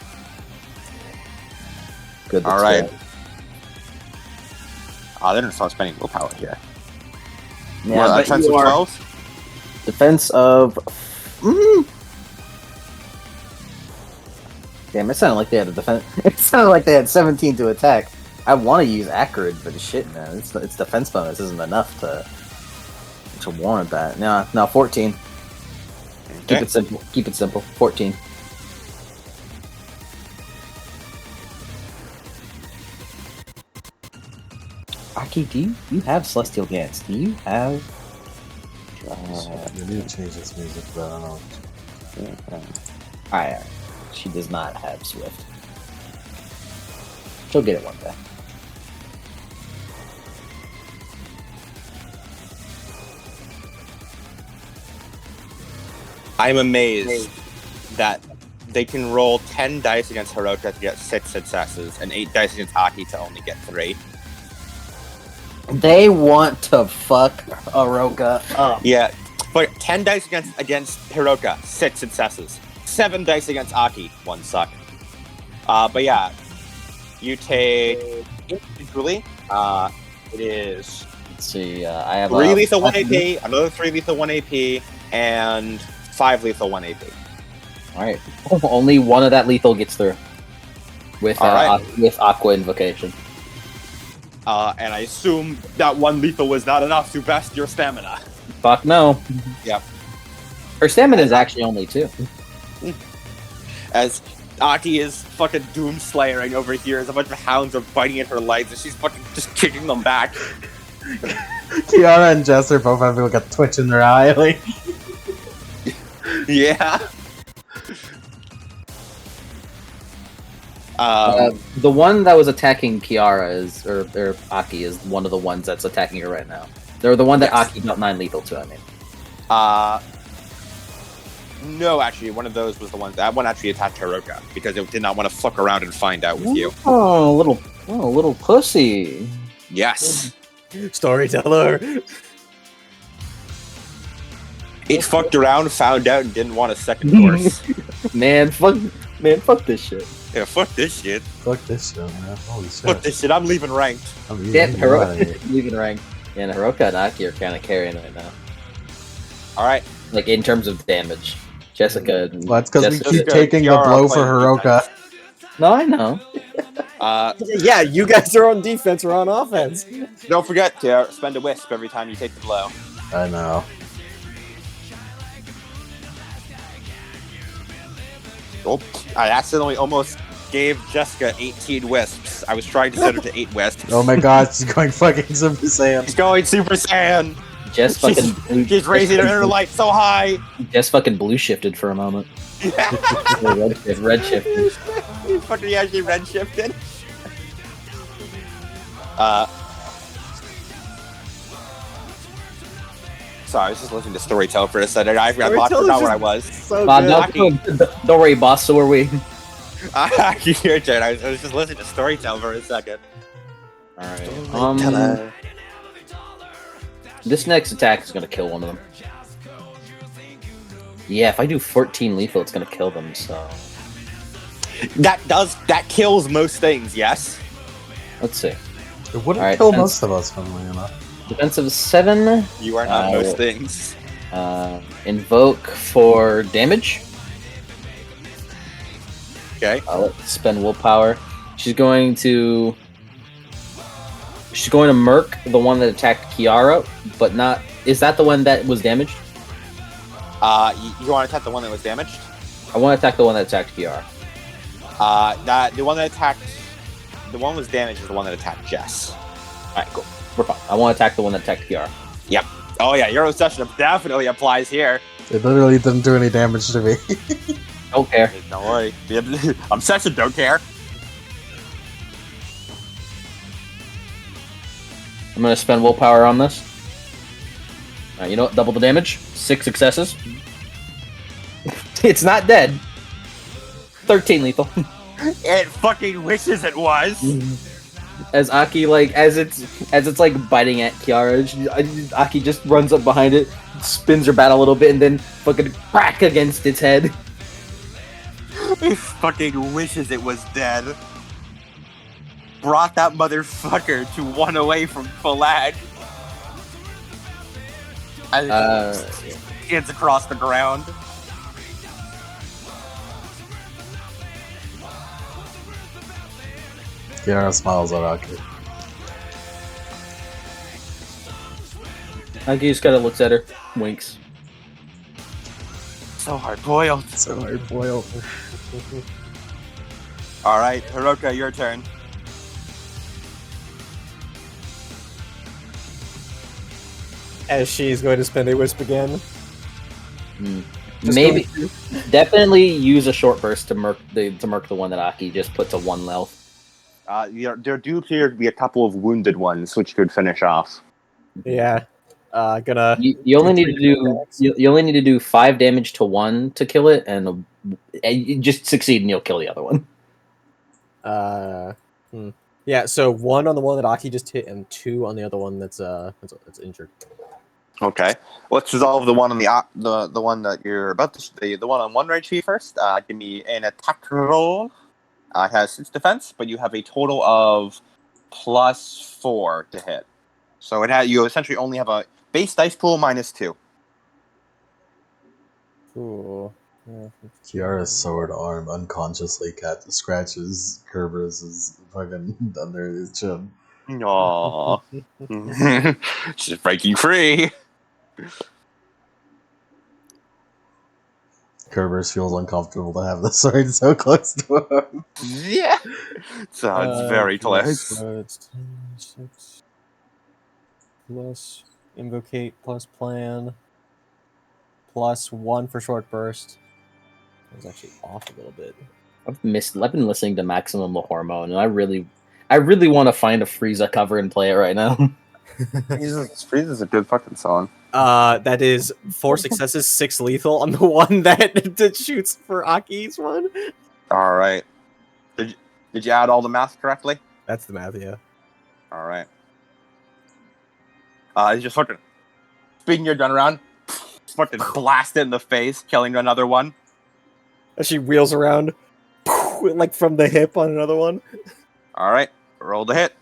Good. All that's right. good. They didn't start spending willpower here. Yeah, Well, but defense you of are 12? defense of. Damn, it sounded like they had a defense. It sounded like they had 17 to attack. I want to use accurate, but shit, man, it's defense bonus isn't enough to warrant that. No, 14. Keep Okay. it simple. Keep it simple. 14. Aki, do you have Celestial Dance? Do you have? You need to change this music, but I don't know. Alright. She does not have Swift. She'll get it one day. I'm amazed that they can roll 10 dice against Hiroka to get 6 successes, and 8 dice against Aki to only get 3. They want to fuck Hiroka up. Yeah, but 10 dice against Hiroka, 6 successes. 7 dice against Aki, 1 suck. But yeah, you take individually. It is Let's see. I have 3 lethal, 1 5 AP, another 3 lethal, 1 AP, and 5 lethal, 1 AP. All right. Only one of that lethal gets through. With All right. with Aqua Invocation. And I assume that one lethal was not enough to best your stamina. Fuck no. Yep. Her stamina is actually only 2. As Aki is fucking doomslayering over here as a bunch of hounds are biting at her legs and she's fucking just kicking them back. Kiara and Jess are both having like a twitch in their eye. Like, Yeah. The one that was attacking Kiara is, or Aki is one of the ones that's attacking her right now. They're the one that Yes. Aki got 9 lethal to, I mean. No, actually, one of those was the one that one actually attacked Hiroka because it did not want to fuck around and find out with you. Oh, little pussy. Yes. Storyteller. It fucked around, found out, and didn't want a second course. Man, fuck this shit. Yeah, fuck this shit. fuck this shit, man. Holy shit. Fuck this shit. I'm leaving ranked. I'm leaving, Yeah, get out of here. Hiroka leaving rank. Yeah, and Hiroka and Aki are kind of carrying right now. All right. Like, in terms of damage. Jessica... Well, that's because we Jessica- keep taking the Kiara blow for playing Hiroka. No, I know. Yeah, you guys are on defense or on offense. Don't forget to spend a wisp every time you take the blow. I know. Oh, I accidentally almost gave Jessica 18 wisps. I was trying to set her to 8 wisps. Oh my god, she's going fucking Super Saiyan. She's going Super Saiyan. Jess fucking... She's raising her inner light so high. Jess fucking blue shifted for a moment. Red shifted. He fucking actually red shifted. Sorry, I was just listening to Storytell for a second. I forgot where I was. So Bob, good. don't worry, boss. So are we. Your turn. I was just listening to Storytell for a second. Alright. This next attack is gonna kill one of them. Yeah, if I do 14 lethal, it's gonna kill them, so... That kills most things, yes? Let's see. It wouldn't Alright, kill that's- most of us, funnily enough. Defensive 7. You are not most things. Invoke for damage. Okay. Let's spend willpower. She's going to murk the one that attacked Kiara, but not... Is that the one that was damaged? You want to attack the one that was damaged? I want to attack the one that attacked Kiara. The one that was damaged is the one that attacked Jess. Alright, cool. We're fine. I want to attack the one that attacked Kiara. Yep. Oh yeah, your obsession definitely applies here. It literally didn't do any damage to me. Don't care. Don't worry. Obsession don't care. I'm going to spend willpower on this. Alright, you know what? Double the damage. 6 successes. It's not dead. 13 lethal. It fucking wishes it was. As Aki, as it's like biting at Kiara, Aki just runs up behind it, spins her bat a little bit, and then fucking crack against its head. It fucking wishes it was dead. Brought that motherfucker to 1 away from Falag. Kids across the ground. Kiara smiles at Aki. Aki just kind of looks at her, winks. So hard boiled. So hard boiled. Alright, Hiroka, your turn. As she's going to spend a wisp again. Just Maybe, going through- definitely use a short burst to murk the one that Aki just put to 1 health. There do appear to be a couple of wounded ones, which could finish off. Yeah. Gonna. You only need to do you only need to do 5 damage to one to kill it, and you just succeed and you'll kill the other one. Yeah. So 1 on the one that Aki just hit, and 2 on the other one that's injured. Okay, let's resolve the one on the one that you're about to the one on 1 HP first. Give me an attack roll. It has 6 defense, but you have a total of +4 to hit. So you essentially only have a base dice pool -2. Cool. Kiara's sword arm unconsciously scratches Kerber's fucking under his chin. Aww. She's breaking free. Kerber's feels uncomfortable to have the sword so close to him. Yeah. Sounds very close. So it's 10, 6 plus invocate plus plan plus 1 for short burst. I was actually off a little bit. I've been listening to Maximum the Hormone, and I really want to find a Frieza cover and play it right now. Frieza's a good fucking song. That is 4 successes, 6 lethal on the one that shoots for Aki's one. All right. Did you add all the math correctly? That's the math, yeah. All right. You just fucking spin your gun around, fucking blast it in the face, killing another one. As she wheels around, like from the hip on another one. All right. Roll the hit.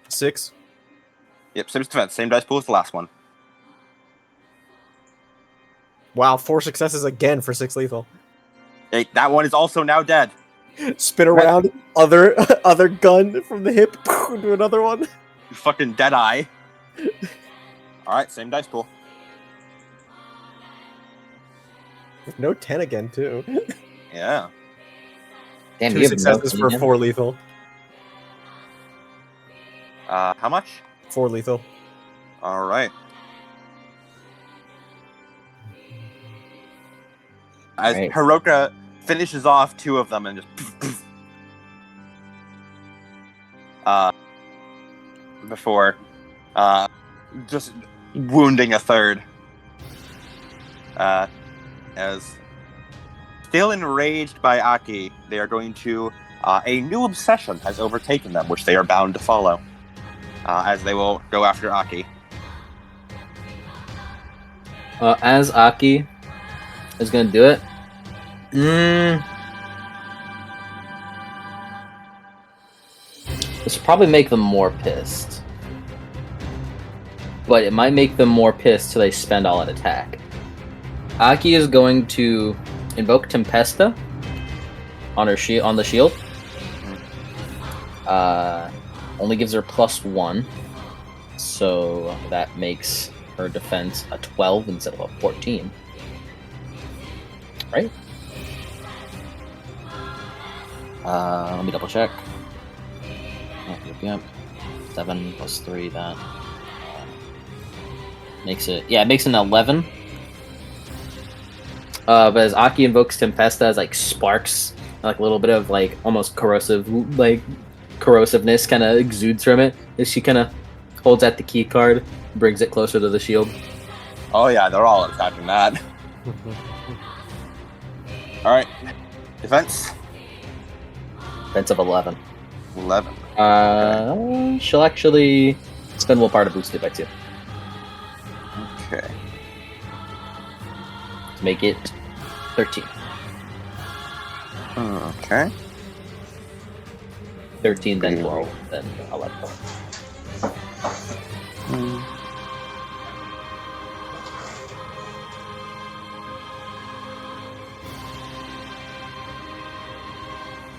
6. Yep, same defense, same dice pool as the last one. Wow, 4 successes again for 6 lethal. Hey, that one is also now dead. Spin around, other gun from the hip, do another one. You fucking dead eye. All right, same dice pool. No 10 again, too. Yeah. Damn, 2 you have no successes for opinion? 4 lethal. How much? 4 lethal. All right. As Right. Hiroka finishes off 2 of them and just before just wounding a third. As still enraged by Aki, they are going to a new obsession has overtaken them, which they are bound to follow. As they will go after Aki. As Aki is gonna do it. This will probably make them more pissed. But it might make them more pissed till they spend all at attack. Aki is going to invoke Tempesta on her on the shield. Only gives her +1, so that makes her defense a 12 instead of a 14. Right? Let me double check. Yep. 7 plus 3, that makes it. Yeah, it makes it an 11. But as Aki invokes Tempesta, as like sparks, like a little bit of like almost corrosiveness kind of exudes from it, as she kind of holds out the key card, brings it closer to the shield. Oh yeah, they're all attacking that. All right, defense. Defense of 11. 11. She'll actually spend will part to boost it by 2 Okay. to make it 13. Okay. 13, then 12, then 11.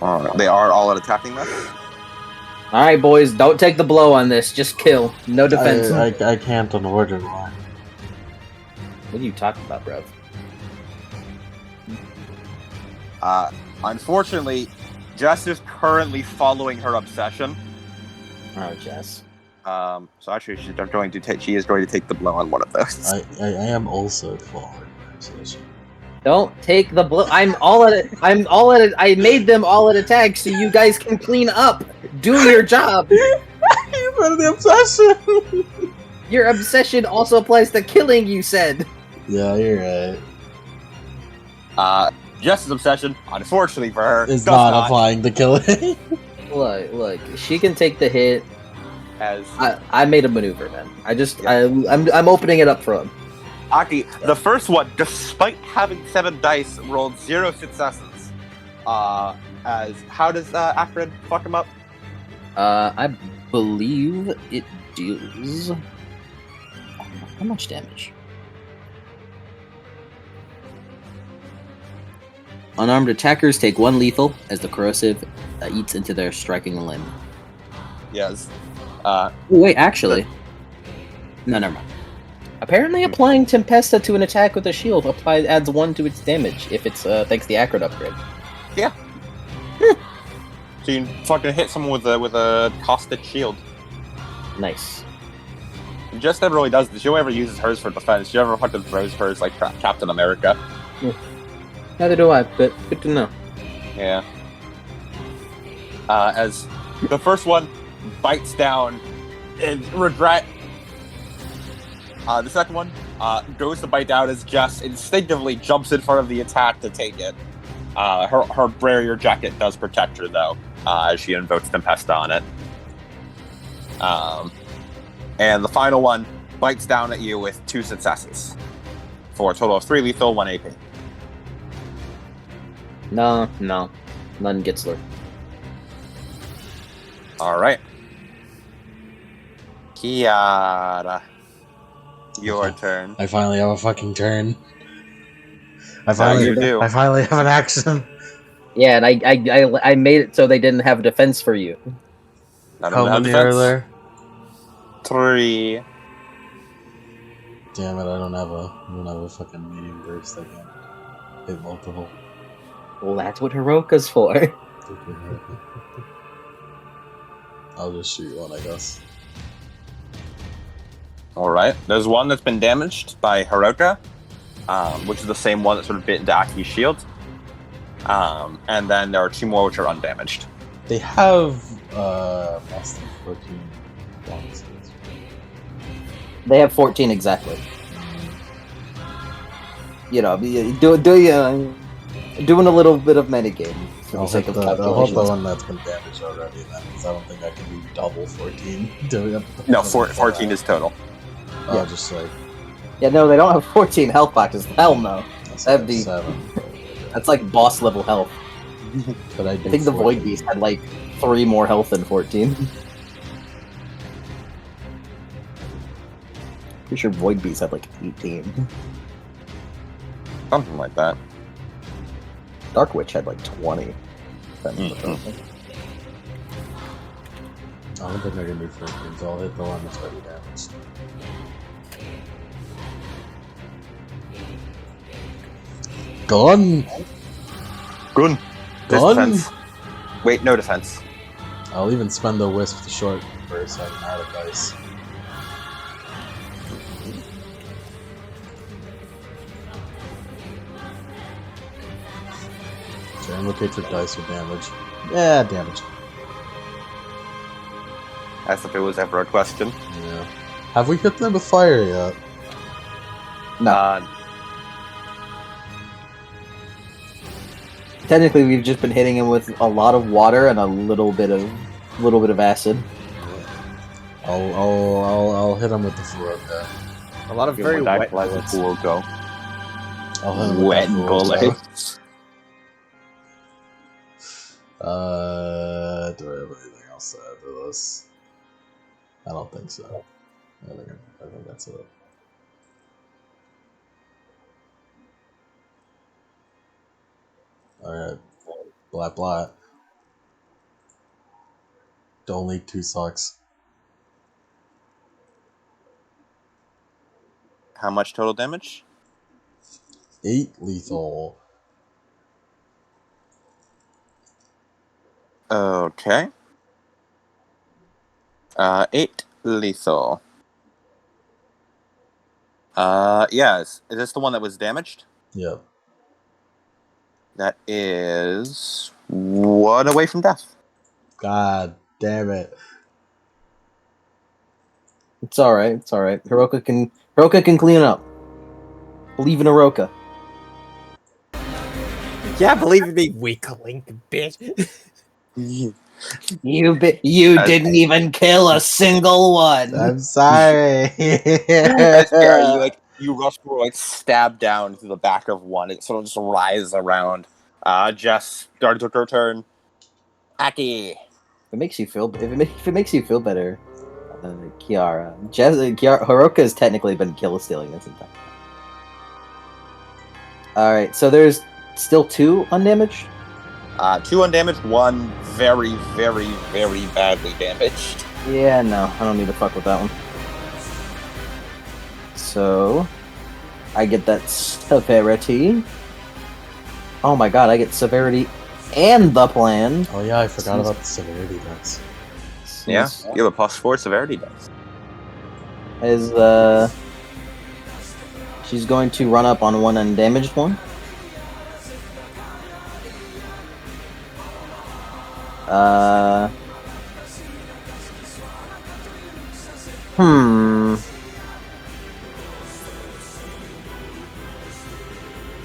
Alright, they are all at attacking this. All right, boys, don't take the blow on this. Just kill. No defense. I can't in order. What are you talking about, bro? Unfortunately, Jess is currently following her obsession. Oh, Jess. So actually, she is going to take the blow on one of those. I am also following my obsession. Don't take the blow. I'm all at it. I made them all at attack so you guys can clean up. Do your job. You said the obsession! Your obsession also applies to killing, you said. Yeah, you're right. Jess's obsession, unfortunately for her, It's does not applying to killing. Look. She can take the hit. As I made a maneuver, man. I'm opening it up for him. Aki, the first one, despite having 7 dice, rolled 0 successes. As how does Akrid fuck him up? I believe it deals. How much damage? Unarmed attackers take 1 lethal as the corrosive eats into their striking limb. Yes. Oh, wait, actually. No, never mind. Apparently, applying Tempesta to an attack with a shield adds 1 to its damage if it's thanks to the Acrid upgrade. Yeah. So you fucking hit someone with a caustic shield. Nice. Jess never really does this. She only ever uses hers for defense. She never fucking throws hers like Captain America. Neither do I, but good to know. Yeah. As the first one bites down in regret. The second one goes to bite down as Jess instinctively jumps in front of the attack to take it. Her barrier jacket does protect her though, as she invokes Tempesta on it. And the final one bites down at you with 2 successes. For a total of 3 lethal, 1 AP. No. None gets her. Alright. Kiara. Your turn. I finally have a fucking turn. I Now finally you do. I finally have an action. Yeah, and I made it so they didn't have a defense for you. None How of them many have are defense. there? 3. Damn it! I don't have a fucking medium burst. I can't hit multiple. Well, that's what Hiroka's for. I'll just shoot one, I guess. Alright. There's one that's been damaged by Hiroka, which is the same one that sort of bit into Aki's shield. And then there are 2 more which are undamaged. They have less than 14 bonuses. They have 14 exactly. You know, doing a little bit of metagame for the I'll sake hit of the calculations. one that's been damaged already then, because I don't think I can do double 14. No, 14 is total. Oh, Yeah. just like... Yeah, no, they don't have 14 health boxes. Hell no. That'd be- 7. That's like boss level health. But I think the Void Beast had like 3 more health than 14. Pretty sure Void Beast had like 18. Something like that. Dark Witch had like 20. I don't think I can do 14, so I'll hit the one that's already damaged. Gun! Good. There's Gun! defense. Wait, no defense. I'll even spend the wisp to short burst so I can add a dice. So invocate your dice with damage. Yeah, damage. As if it was ever a question. Yeah. Have we hit them with fire yet? No. Technically, we've just been hitting him with a lot of water and a little bit of acid. I'll hit him with the Furoka. A lot of very wet bullets. Go. I'll hit him with Wet that Furoka. bullets. Do I have anything else to add to this? I don't think so. I think that's it. Alright. Blat. Don't leak 2 sucks. How much total damage? 8 lethal. Okay. 8 lethal. Yes. Is this the one that was damaged? Yep. That is 1 away from death. God damn it. It's alright. Hiroka can clean it up. Believe in Hiroka. Yeah, believe in me, weak link, bitch. You didn't even kill a single one. I'm sorry. That's scary. You rush forward, stab down through the back of one. It sort of just writhes around. Jess started took her turn. Aki. If it makes you feel better, Hiroka has technically been kill stealing this entire time. All right, so there's Still 2 undamaged? 2 undamaged, 1 very, very, very badly damaged. Yeah, no, I don't need to fuck with that one. So, I get that severity. Oh my god, I get severity and the plan. Oh yeah, I forgot about the severity dice. Yeah, you have a +4 severity dice. She's going to run up on one undamaged one.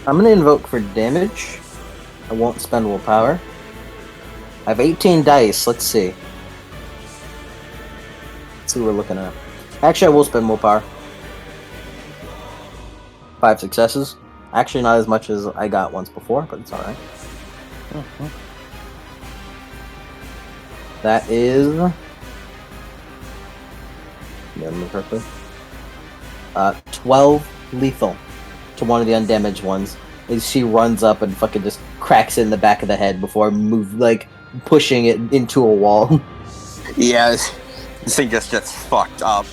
I'm gonna invoke for damage. I won't spend willpower. I have 18 dice. Let's see. Let's see what we're looking at. Actually, I will spend willpower. 5 successes. Actually, not as much as I got once before, but it's alright. That is... remember correctly. 12 lethal to one of the undamaged ones. As she runs up and fucking just cracks it in the back of the head before pushing it into a wall. Yeah, this thing just gets fucked up.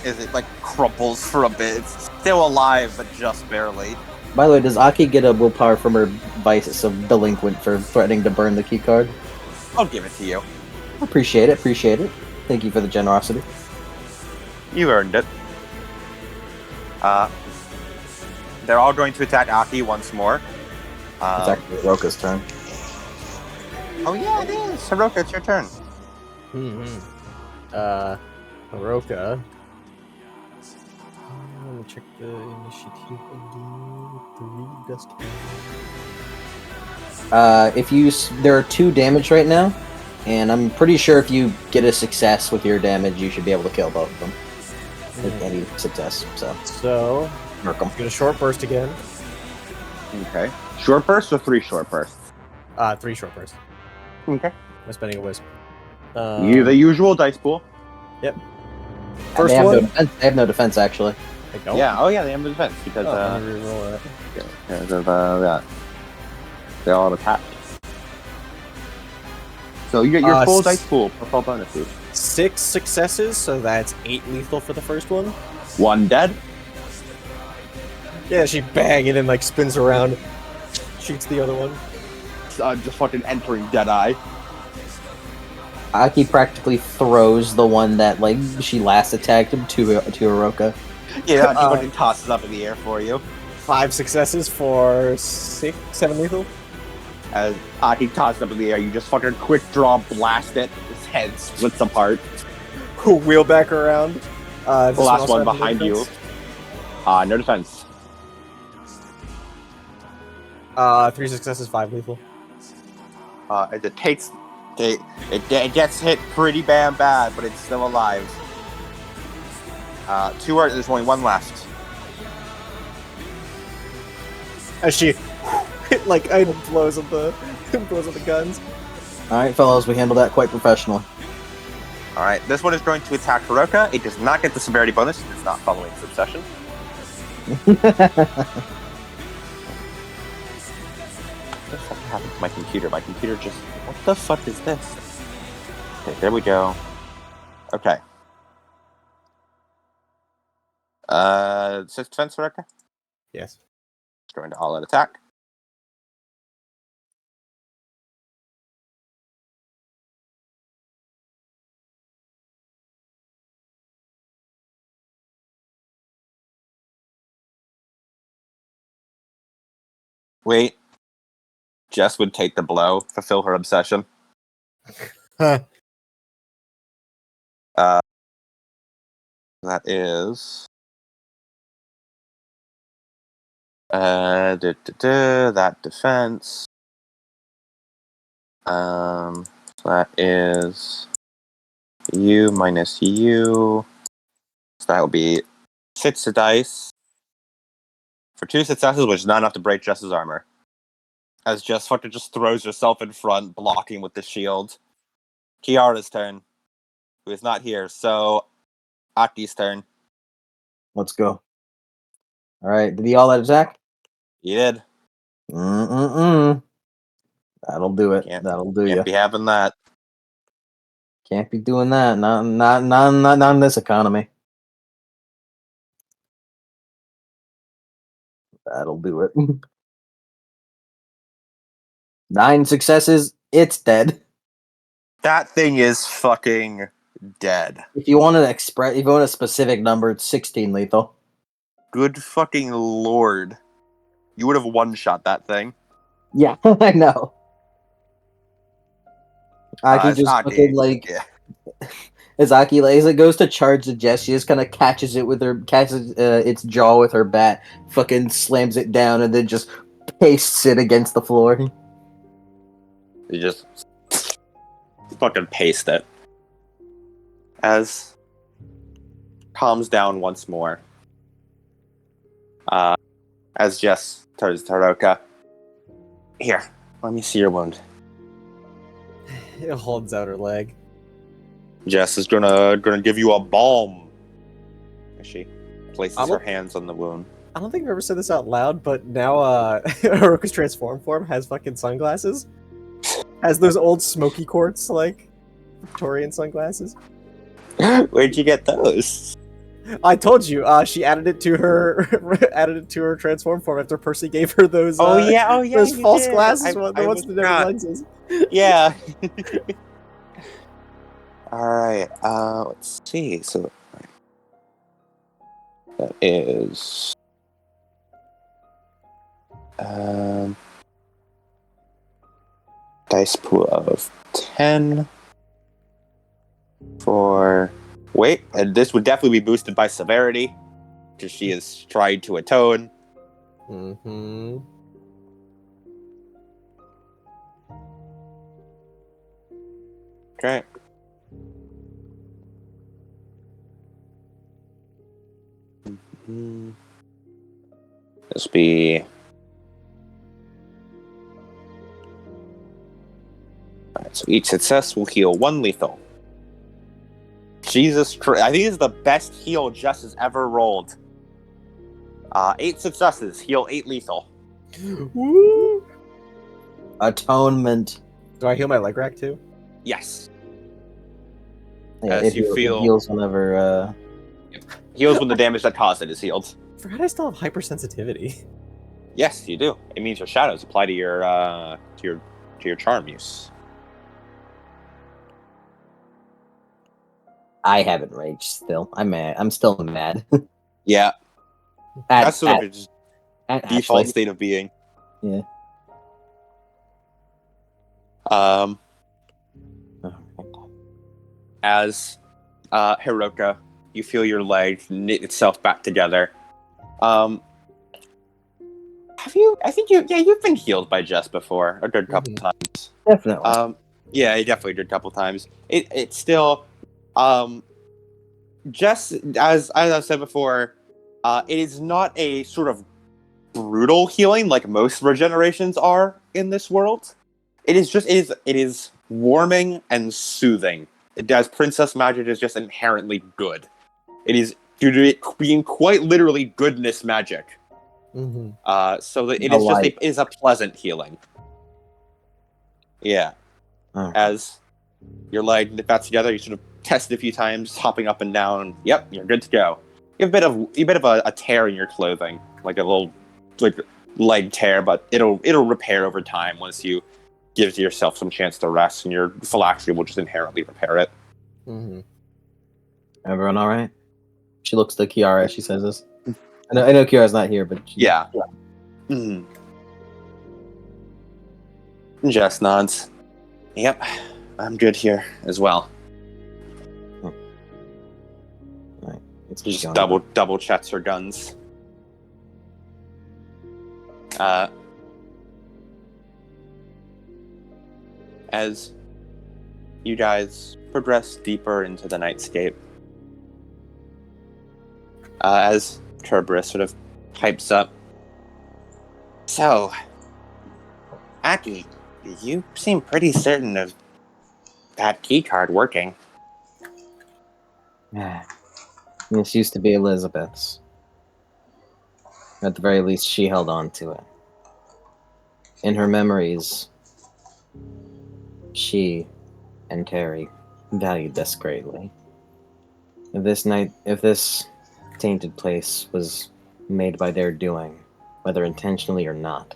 Is it crumples for a bit? It's still alive, but just barely. By the way, does Aki get a willpower from her vice of delinquent for threatening to burn the keycard? I'll give it to you. Appreciate it. Thank you for the generosity. You earned it. They're all going to attack Aki once more. It's actually Roka's turn. Oh yeah, it is. Hiroka, it's your turn. Haroka. Let me check the initiative again. There are 2 damage right now, and I'm pretty sure if you get a success with your damage, you should be able to kill both of them. With any success, So, mark them. get a short burst again. Okay. Short burst or 3 short bursts? 3 short bursts. Okay. I'm spending a wisp. The usual dice pool. Yep. First First one. they have no defense, actually. I don't. Yeah. Oh yeah, they have no defense because I'm gonna reroll that. because of that. They all attacked. So you get your full dice pool for full bonuses. 6 successes, so that's 8 lethal for the first one. 1 dead. Yeah, she bang it and spins around, shoots the other one. Just fucking entering Deadeye. Aki practically throws the one that she last attacked him to Hiroka. Yeah, he fucking tosses up in the air for you. 5 successes for 7 lethal. As he tosses up in the air, you just fucking quick draw blast it. His head splits apart. Wheel back around. The last one behind you. No defense. 3 successes, 5 lethal. As it takes, it gets hit pretty bad, but it's still alive. There's only 1 left. As she blows up the guns. Alright, fellows, we handled that quite professionally. Alright, this one is going to attack Hiroka. It does not get the severity bonus. It's not following Succession. What the fuck happened to my computer? My computer just... What the fuck is this? Okay, there we go. Okay. 6 defense, Hiroka? Yes. It's going to all-out attack. Wait. Jess would take the blow, fulfill her obsession. Huh. That is... that defense. So that is... you minus you. So that will be 6 dice. For 2 successes, which is not enough to break Jess's armor. As Jess fucking just throws herself in front, blocking with the shield. Kiara's turn. Who is not here, so... Aki's turn. Let's go. All right. Did he all that attack? You did. Mm-mm-mm. That'll do it. Can't, That'll do can't you. be having that. Can't be doing that. Not in this economy. That'll do it. 9 successes. It's dead. That thing is fucking dead. If you want if you want a specific number, it's 16 lethal. Good fucking lord. You would have one-shot that thing. Yeah, I know. Aki just fucking like Yeah. as Aki as it goes to charge the Jess, she just kind of catches its jaw with her bat, fucking slams it down, and then just pastes it against the floor. You just fucking paste it. As calms down once more. As Jess turns to Haruka. Here, let me see your wound. It holds out her leg. Jess is gonna give you a balm. As she places her hands on the wound. I don't think I've ever said this out loud, but now Haruka's transform form has fucking sunglasses. Has those old smoky quartz, like, Victorian sunglasses. Where'd you get those? I told you, she added it to her transform form after Percy gave her those those you false did. glasses, I the ones that never lenses. Yeah. Alright, let's see. So that is dice pool of 10 for wait, and this would definitely be boosted by severity because she is tried to atone. Mm-hmm. Okay. This be alright, so each success will heal 1 lethal. Jesus Christ, I think this is the best heal Jess has ever rolled. 8 successes, heal 8 lethal. Woo! Atonement. Do I heal my leg rack too? Yes. Yeah, As it heals whenever. Heals when the damage that caused it is healed. I forgot I still have hypersensitivity. Yes, you do. It means your shadows apply to your charm use. I haven't raged still. I'm mad. I'm still mad. Yeah, that's sort of its at default Ashley. state of being. Yeah. As Hiroka, you feel your leg knit itself back together. Have you? I think you've been healed by Jess before a good couple times. Definitely. Yeah, you definitely did a couple times. It's still, Jess, as I said before, it is not a sort of brutal healing like most regenerations are in this world. It is warming and soothing. As Princess Magic is just inherently good. It is due to it being quite literally goodness magic. Mm-hmm. So that it is a pleasant healing. Yeah. As your leg knit back together, you sort of test it a few times, hopping up and down. Yep, you're good to go. You have a bit of a tear in your clothing, like a little leg tear, but it'll repair over time once you give yourself some chance to rest, and your phylactery will just inherently repair it. Mm-hmm. Everyone all right? She looks to Kiara as she says this. I know Kiara's not here, but Yeah. Mm. Jess nods. Yep, I'm good here as well. Right. It's She just going double checks her guns. As you guys progress deeper into the nightscape, as Kerberos sort of pipes up. So, Aki, you seem pretty certain of that key card working. This used to be Elizabeth's. At the very least, she held on to it. In her memories, she and Terry valued this greatly. If this tainted place was made by their doing, whether intentionally or not,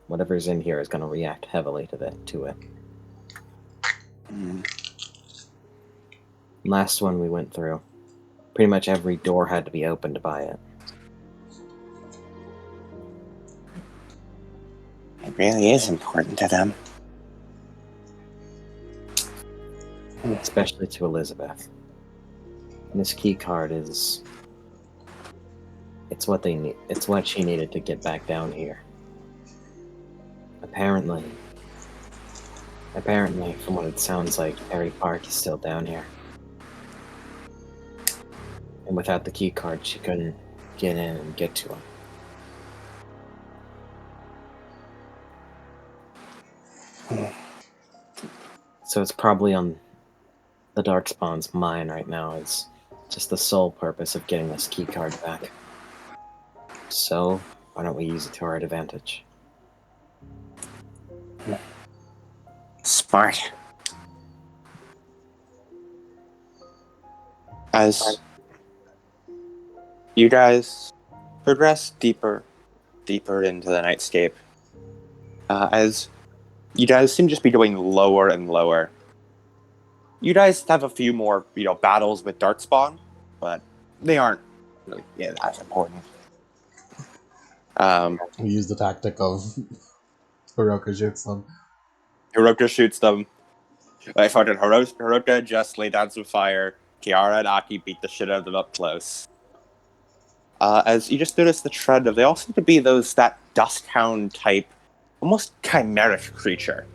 whatever's in here is going to react heavily to it. Last one we went through, pretty much every door had to be opened by it. It really is important to them. Especially to Elizabeth. And this key card is... It's what they need. It's what she needed to get back down here. Apparently, from what it sounds like, Merrick Arc is still down here. And without the key card, she couldn't get in and get to him. So it's probably on the Darkspawn's mind right now. Is just the sole purpose of getting this key card back. So why don't we use it to our advantage? Smart. As you guys progress deeper into the nightscape, as you guys seem to just be going lower and lower. You guys have a few more, battles with Darkspawn, but they aren't really as important. We use the tactic of Hiroka shoots them. Hiroka shoots them. I fucking Hiroka just laid down some fire. Kiara and Aki beat the shit out of them up close. As you just notice the trend of, they all seem to be that dusthound type, almost chimeric creature.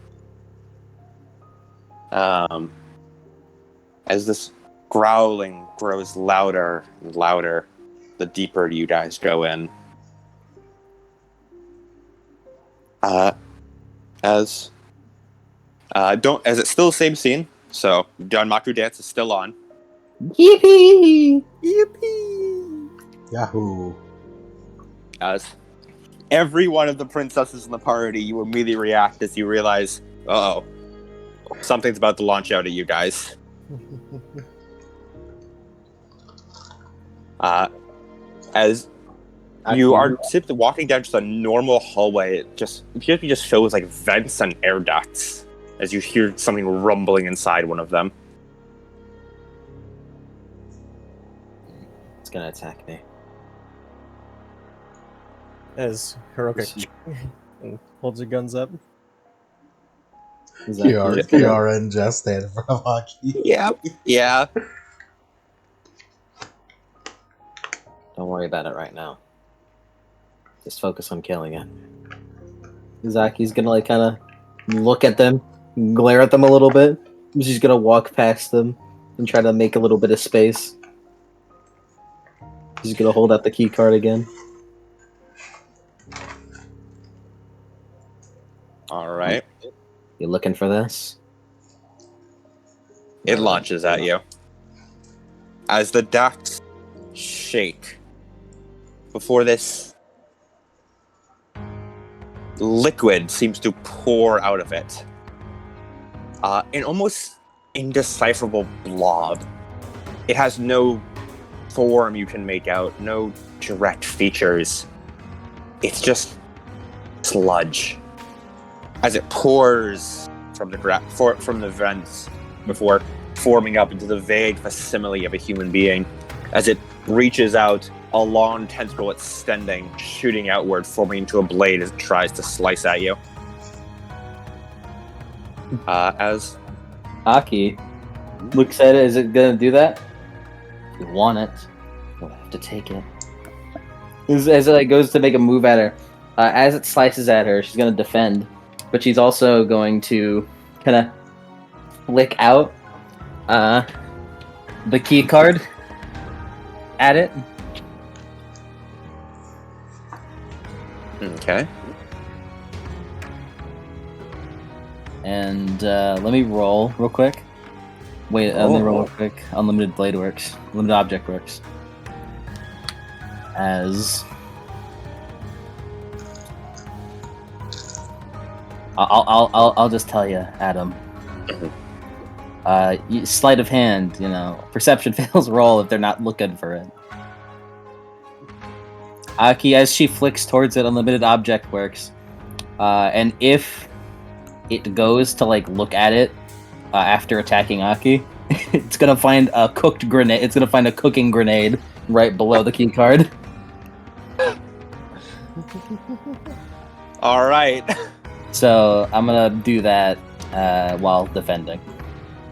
As this growling grows louder and louder, the deeper you guys go in. As it's still the same scene, so Danmaku Dance is still on. Yippee! Yippee! Yahoo! As every one of the princesses in the party, you immediately react as you realize, something's about to launch out at you guys. As you are simply walking down just a normal hallway, it just shows like vents and air ducts as you hear something rumbling inside one of them. It's gonna attack me. As Hiroka holds her guns up. Kiara and Jess stand in front of Aki. Yeah. Don't worry about it right now. Just focus on killing it. Zaki's gonna kind of look at them, glare at them a little bit. She's gonna walk past them and try to make a little bit of space. She's gonna hold out the key card again. All right. You looking for this? It launches at you. As the ducts shake before this liquid seems to pour out of it. An almost indecipherable blob. It has no form you can make out, no direct features. It's just sludge. As it pours from the vents before forming up into the vague facsimile of a human being. As it reaches out, a long tentacle extending, shooting outward, forming into a blade as it tries to slice at you. As Aki looks at it, is it gonna do that? You want it, you'll have to take it. As it like, goes to make a move at her, as it slices at her, she's gonna defend, but she's also going to kind of flick out the key card at it. Okay. And let me roll real quick. Wait, let me roll real quick. Unlimited blade works. Limited object works. As I'll just tell you, Adam. Sleight of hand, perception fails roll if they're not looking for it. Aki, as she flicks towards it, unlimited object works, and if it goes to look at it after attacking Aki, it's gonna find a cooked grenade. It's gonna find a cooking grenade right below the key card. All right. So I'm gonna do that while defending.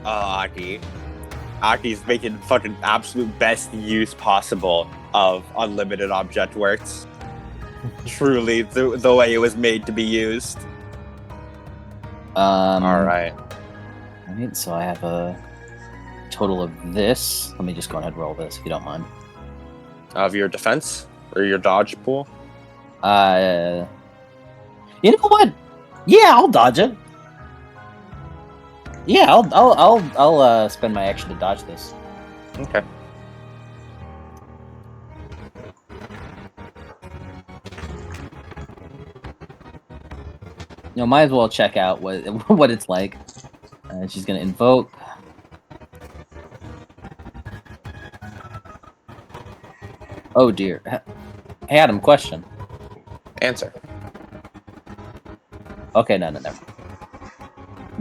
Aki's making fucking absolute best use possible of unlimited object works. Truly, the way it was made to be used. All right. Alright, so I have a total of this. Let me just go ahead and roll this, if you don't mind. Of your defense or your dodge pool. You know what? Yeah, I'll dodge it. Yeah, I'll spend my action to dodge this. Okay. Might as well check out what it's like. She's gonna invoke. Oh dear. Hey Adam, question. Answer. Okay, no.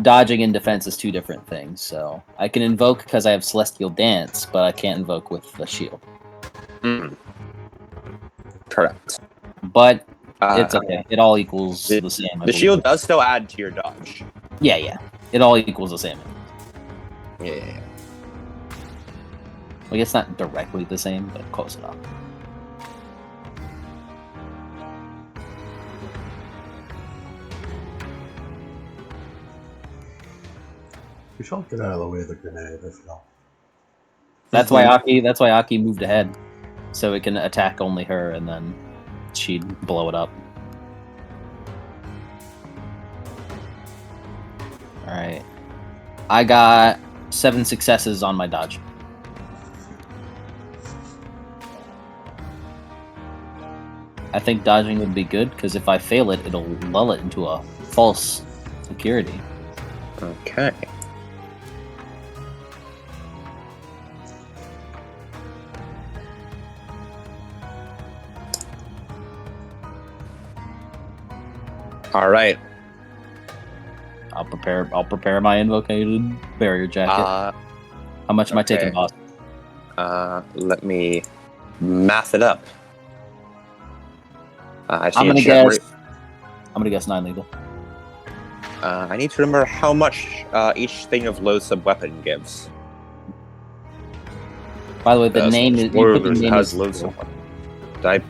Dodging and defense is two different things, so I can invoke because I have Celestial Dance, but I can't invoke with the shield. Correct. But it's okay. It all equals the same. The shield does still add to your dodge. Yeah. It all equals the same. Yeah. I guess not directly the same, but close enough. We should get out of the way of the grenade, if you know. That's why Aki moved ahead, so it can attack only her, and then she'd blow it up. All right, I got 7 successes on my dodge. I think dodging would be good because if I fail it, it'll lull it into a false security. Okay. All right. I'll prepare my invocated barrier jacket. How much am I taking, boss? Let me math it up. I'm gonna guess 9 legal. I need to remember how much each thing of loathsome weapon gives. By the way, the name is. Spoilers, it has loathsome weapon. Did I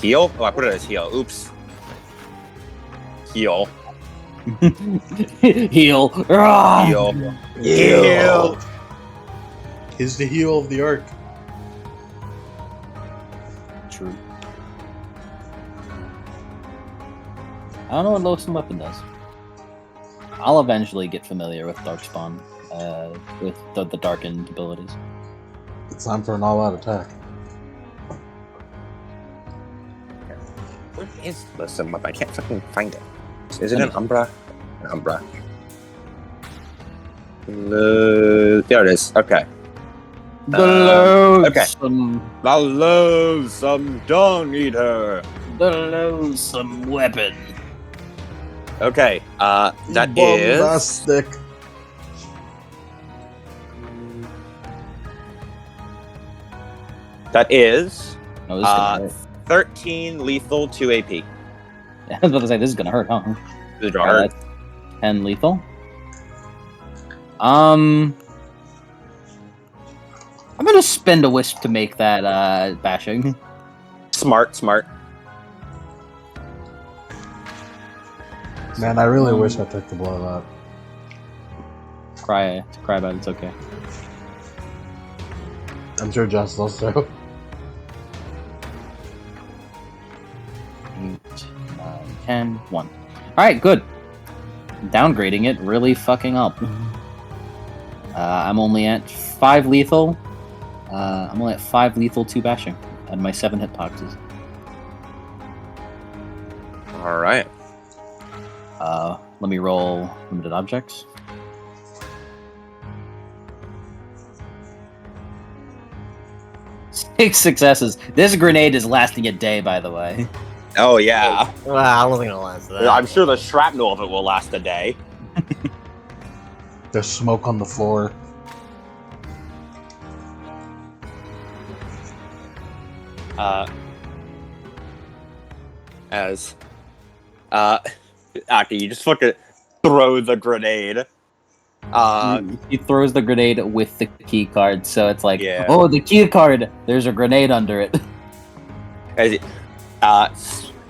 heal? Oh, I put it as heal. Oops. Heal. Heal. Heal. Heal. He's the heel of the arc. True. I don't know what loathsome weapon does. I'll eventually get familiar with Darkspawn, with the darkened abilities. It's time for an all-out attack. Where is loathsome weapon? I can't fucking find it. Is it an Umbra? An Umbra. There it is. Okay. The loathsome. Okay. The loathsome Dung Eater. The loathsome weapon. Okay. That is. Bombastic. That is. Oh, this is gonna hurt. 13 lethal, 2 AP. I was about to say this is gonna hurt, huh? This is gonna hurt. 10 lethal. I'm gonna spend a wisp to make that bashing. Smart. Man, I really wish I took the blow up. Cry about it. It's okay. I'm sure Josh does too. 8, 9, 10, 1. Alright, good. Downgrading it, really fucking up. I'm only at 5 lethal. I'm only at 5 lethal, 2 bashing. And my 7 hitboxes. Alright. Let me roll limited objects. Six successes. This grenade is lasting a day, by the way. Oh yeah. Well, I don't think it'll last that. I'm sure the shrapnel of it will last a day. There's smoke on the floor. As Aki, you just fucking throw the grenade. He throws the grenade with the key card, so it's like, Yeah. oh, the key card. There's a grenade under it. As it,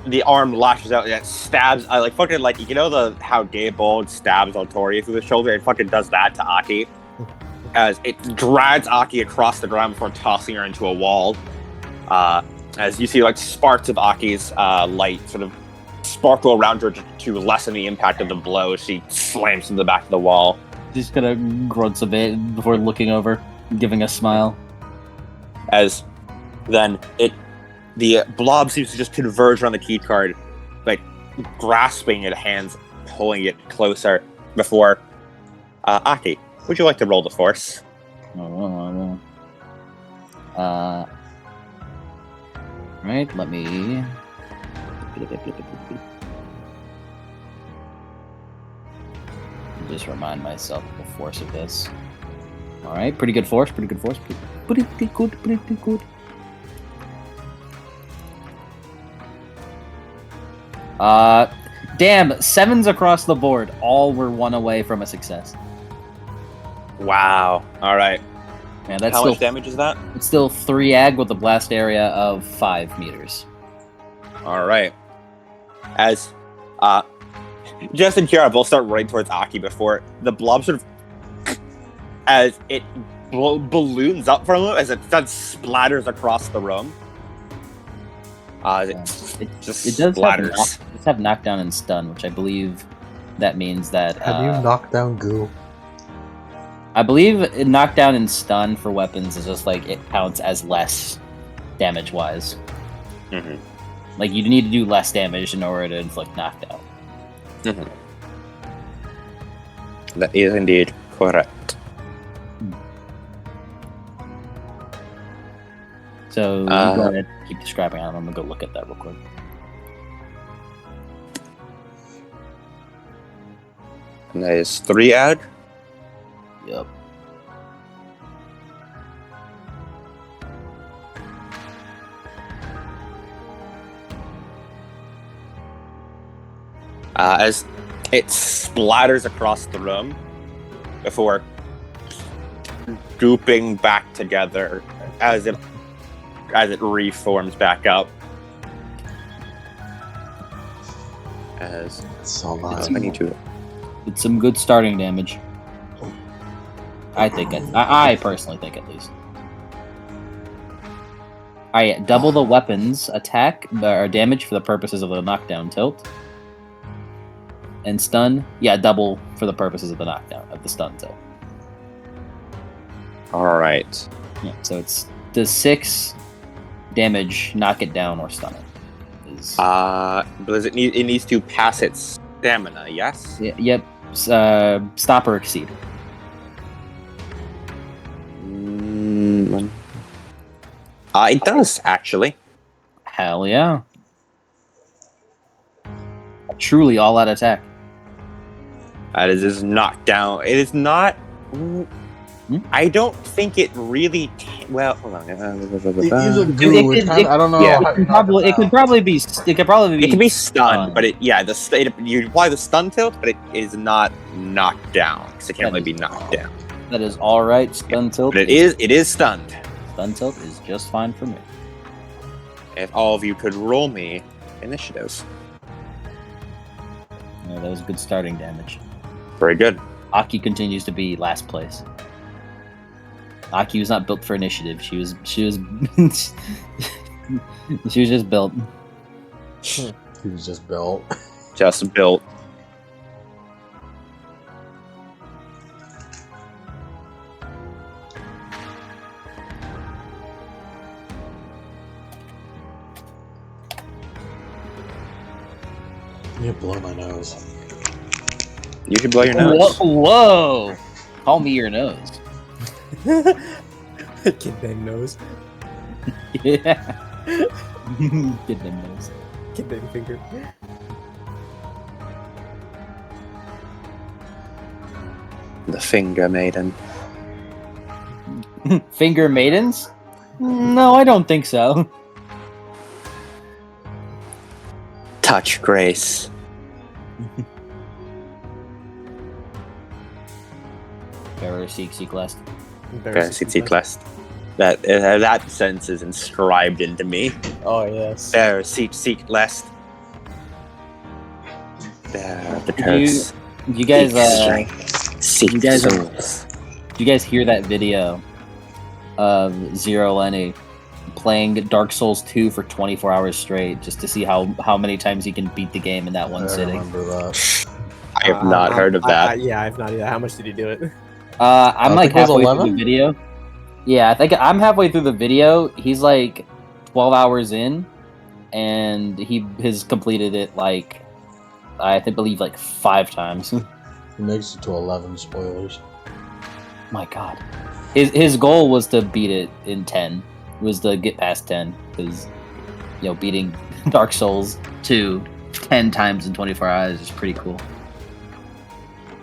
the arm lashes out and it stabs. I like fucking like you know how Gaybold stabs Altoria through the shoulder. It fucking does that to Aki. As it drags Aki across the ground before tossing her into a wall. As you see, like sparks of Aki's light sort of sparkle around her to lessen the impact of the blow. She slams to the back of the wall. Just kind of grunts a bit before looking over, giving a smile. As then the blob seems to just converge around the key card, like grasping it, hands pulling it closer. Before Aki, would you like to roll the force? Right, let me. Just remind myself of the force of this. All right, pretty good force. Pretty good. Damn, 7s across the board. All were 1 away from a success. Wow. All right. Man, that's How still much damage is that? it's still 3 ag with a blast area of 5 meters. All right. As Jess and Kiara both start running towards Aki before the blob sort of as it balloons up for a moment as it then splatters across the room. It Just It does splatters. have knockdown and stun, which I believe that means that Have you knocked down goo? I believe knockdown and stun for weapons is just like it counts as less damage wise. Mhm. Like you need to do less damage in order to inflict knockdown. Mhm. That is indeed correct. So you go ahead and keep describing it. I'm gonna go look at that real quick. And that is 3 ag. Yep. As it splatters across the room before gooping back together as it reforms back up. As So loud. I need to. It's some good starting damage. I think I personally think at least. Alright, double the weapons attack or damage for the purposes of the knockdown tilt. And stun, double for the purposes of the knockdown of the stun tilt. All right. Yeah, so it's the 6 damage, knock it down or stun it. Because it needs to pass its stamina. Yes. Yep. Stop or exceed. It does actually. Hell yeah. A truly all-out attack. It is knocked down. It is not. I don't think it really. Well, hold on. He's a goo. I don't know. Yeah. how you knock It could probably be. It can be stunned, but you apply the stun tilt, but it is not knocked down because it can't really be knocked down. That is all right. Stun tilt. But it is stunned. Stun tilt is just fine for me. If all of you could roll me initiative. Yeah, that was good starting damage. Very good. Aki continues to be last place. Aki was not built for initiative. She was she was just built. He was just built. Just built. You blow my nose. You should blow your Whoa, nose. whoa! Call me your nose. Kid named Nose. Yeah. Good name nose. Kid named Finger. The Finger Maiden. Finger maidens? No, I don't think so. Touch Grace. Bearer seek lest. Okay, seek lest. That sentence is inscribed into me. Oh yes. There, seek lest. There, because You guys, seek you guys- souls. you guys hear that video of Zero Lenny playing Dark Souls 2 for 24 hours straight just to see how many times he can beat the game in that one I sitting? remember that. I have not heard of that. Yeah, I've not either. How much did he do it? I'm I like think it was halfway through 11? the video. Yeah, I think I'm halfway through the video. He's like 12 hours in, and he has completed it like I believe like 5 times. He makes it to 11 spoilers. My God, his goal was to beat it in 10. Was to get past 10 because beating Dark Souls 2 10 times in 24 hours is pretty cool.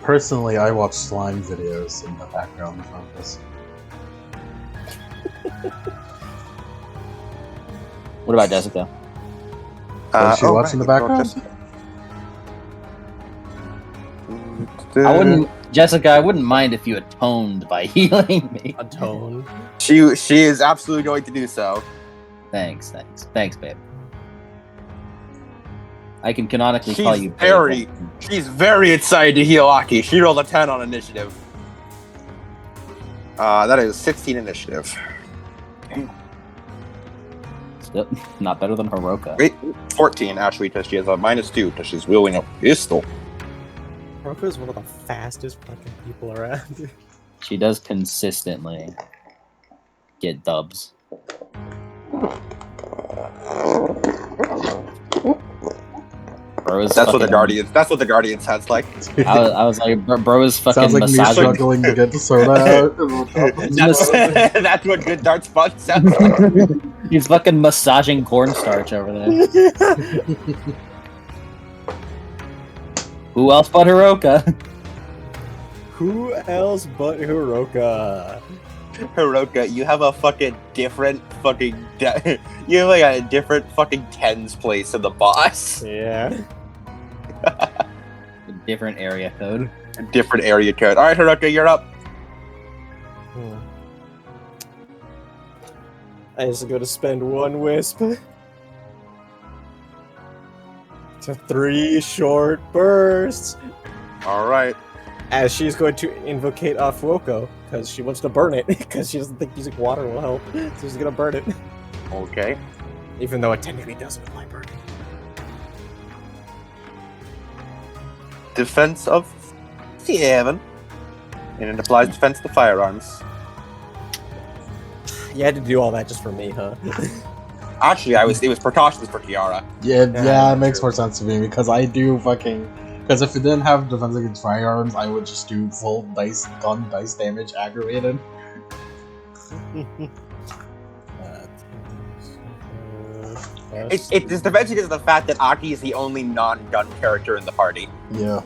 Personally, I watch slime videos in the background from this. What about Jessica? What she watch in the background? I wouldn't, Jessica. I wouldn't mind if you atoned by healing me. Atone. She is absolutely going to do so. Thanks, babe. I can canonically call you babe. She's very excited to heal Aki. She rolled a 10 on initiative. That is 16 initiative. Still not better than Hiroka. Wait, 14 actually, because she has a -2 because she's wielding a pistol. Roku is one of the fastest fucking people around. She does consistently get dubs. Bro is That's what the fucking- Guardians. That's what the Guardian sounds like. I was like, bro is fucking Sounds like me massaging. struggling to get the soda out. That's what good darts fun sounds like. He's fucking massaging cornstarch over there. Who else but Hiroka? Who else but Hiroka? Hiroka, you have a fucking different fucking. You have like a different fucking tens place in the boss. Yeah. Different area code. Different area code. All right, Hiroka, you're up. I just go to spend 1 wisp. To 3 short bursts. All right. As she's going to invocate Fuoko, because she wants to burn it, because she doesn't think using water will help. So she's gonna burn it. Okay. Even though it technically doesn't apply burning. Defense of 7. And it applies defense to firearms. You had to do all that just for me, huh? Actually, it was precautions for Kiara. Yeah, it makes more sense to me because I do fucking. Because if it didn't have defense against firearms, I would just do full dice damage aggravated. It's defense because of the fact that Aki is the only non-gun character in the party. Yeah.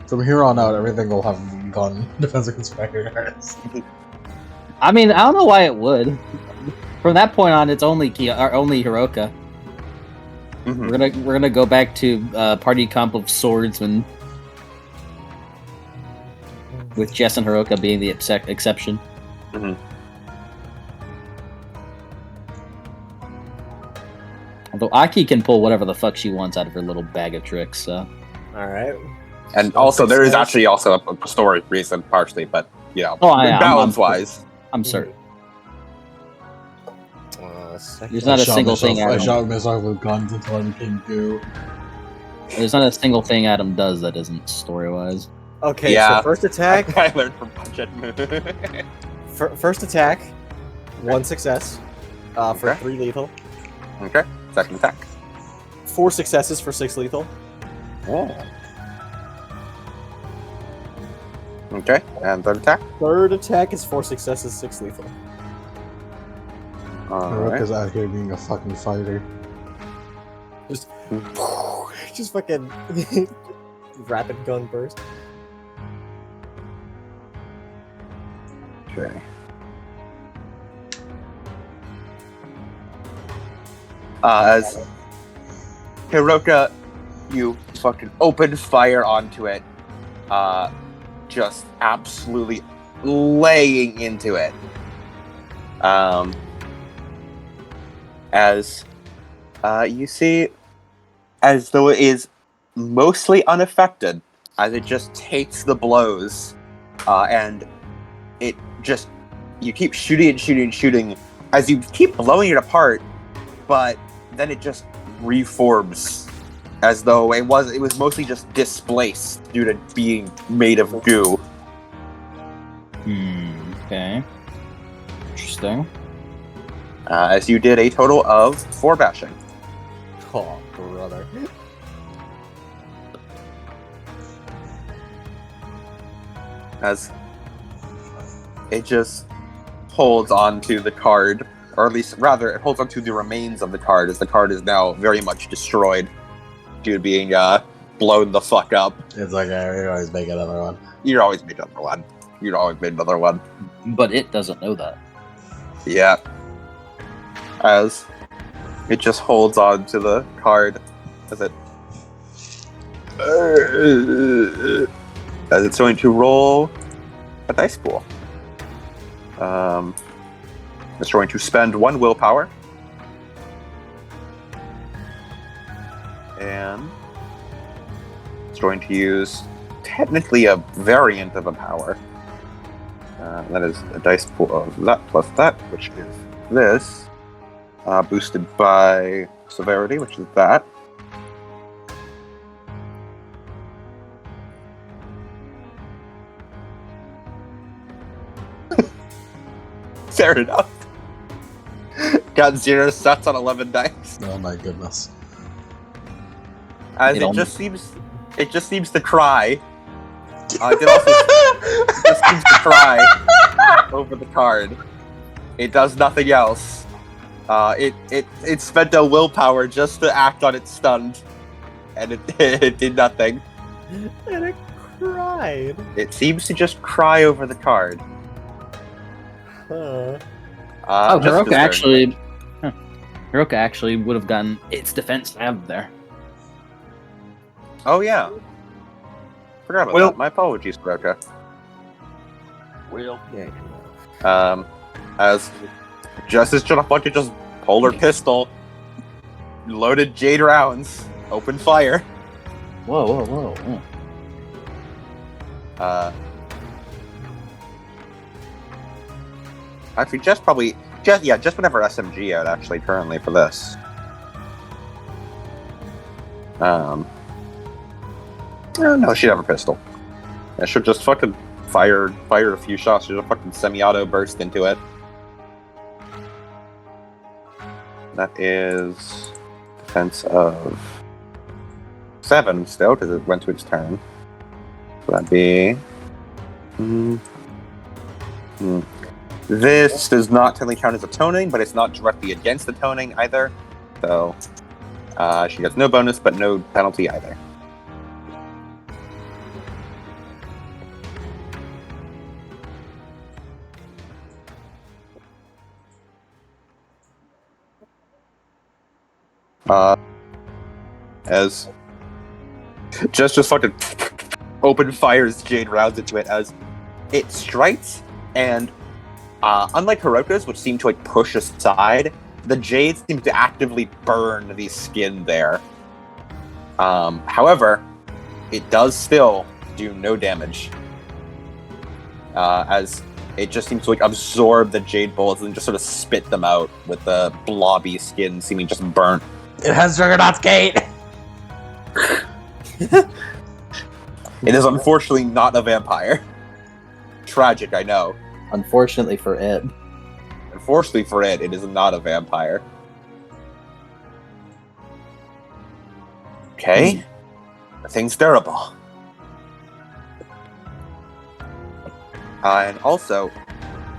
From here on out, everything will have gun defense against firearms. I mean, I don't know why it would. From that point on, it's only Hiroka. Mm-hmm. We're gonna go back to party comp of swordsmen, with Jess and Hiroka being the exception. Mm-hmm. Although Aki can pull whatever the fuck she wants out of her little bag of tricks, so. Alright. And also, there is actually also a story reason, partially, but balance-wise. I'm certain. Second. There's not a single thing I Adam. shot myself with guns until I became goo. There's not a single thing Adam does that isn't story-wise. Okay, Yeah. so first attack. I learned from Punch First attack, 1 success for Okay. 3 lethal. Okay. Second attack. 4 successes for 6 lethal. Oh. Okay, and third attack. Third attack is 4 successes, 6 lethal. Haruka's out here being a fucking fighter. Just fucking rapid gun burst. Okay. As Hiroka, you fucking open fire onto it, just absolutely laying into it. As you see, as though it is mostly unaffected, as it just takes the blows, and it just, you keep shooting and shooting and shooting, as you keep blowing it apart, but then it just reforms, as though it was mostly just displaced due to being made of goo. Okay. Interesting. As you did a total of 4 bashing. Oh, brother. As it just holds onto the card, or at least, rather, it holds onto the remains of the card, as the card is now very much destroyed due to being blown the fuck up. It's like, you always make another one. You'd always make another one. You'd always make another one. But it doesn't know that. Yeah. As it just holds on to the card as it's going to roll a dice pool. It's going to spend 1 willpower. And it's going to use technically a variant of a power. That is a dice pool of that plus that, which is this. Boosted by severity, which is that. Fair enough. Got 0 sets on 11 dice. Oh my goodness. As it just seems to cry. It just seems to cry over the card. It does nothing else. It spent a willpower just to act on its stunned, and it did nothing. And it cried. It seems to just cry over the card. Huh. Hiroka actually would have gotten its defense out there. Oh yeah. Forgot about that. My apologies, Hiroka. Yeah. As just as Fucking just pulled her pistol, loaded jade rounds, opened fire. Whoa. Actually, just whenever SMG out actually currently for this. Oh, no, she'd have a pistol. Yeah, she'll just fucking fire a few shots. She'll fucking semi-auto burst into it. That is defense of 7 still, because it went to its turn. So that'd be... This does not technically count as a toning, but it's not directly against the toning either. So she gets no bonus, but no penalty either. As just fucking open fires jade rounds into it as it strikes, and unlike Hiroka's, which seemed to like push aside, the jade seems to actively burn the skin there. However, it does still do no damage, as it just seems to like absorb the jade bullets and just sort of spit them out, with the blobby skin seeming just burnt. It has Juggernaut's Gate! It is unfortunately not a vampire. Tragic, I know. Unfortunately for it. Unfortunately for it is not a vampire. Okay. The thing's durable. And also,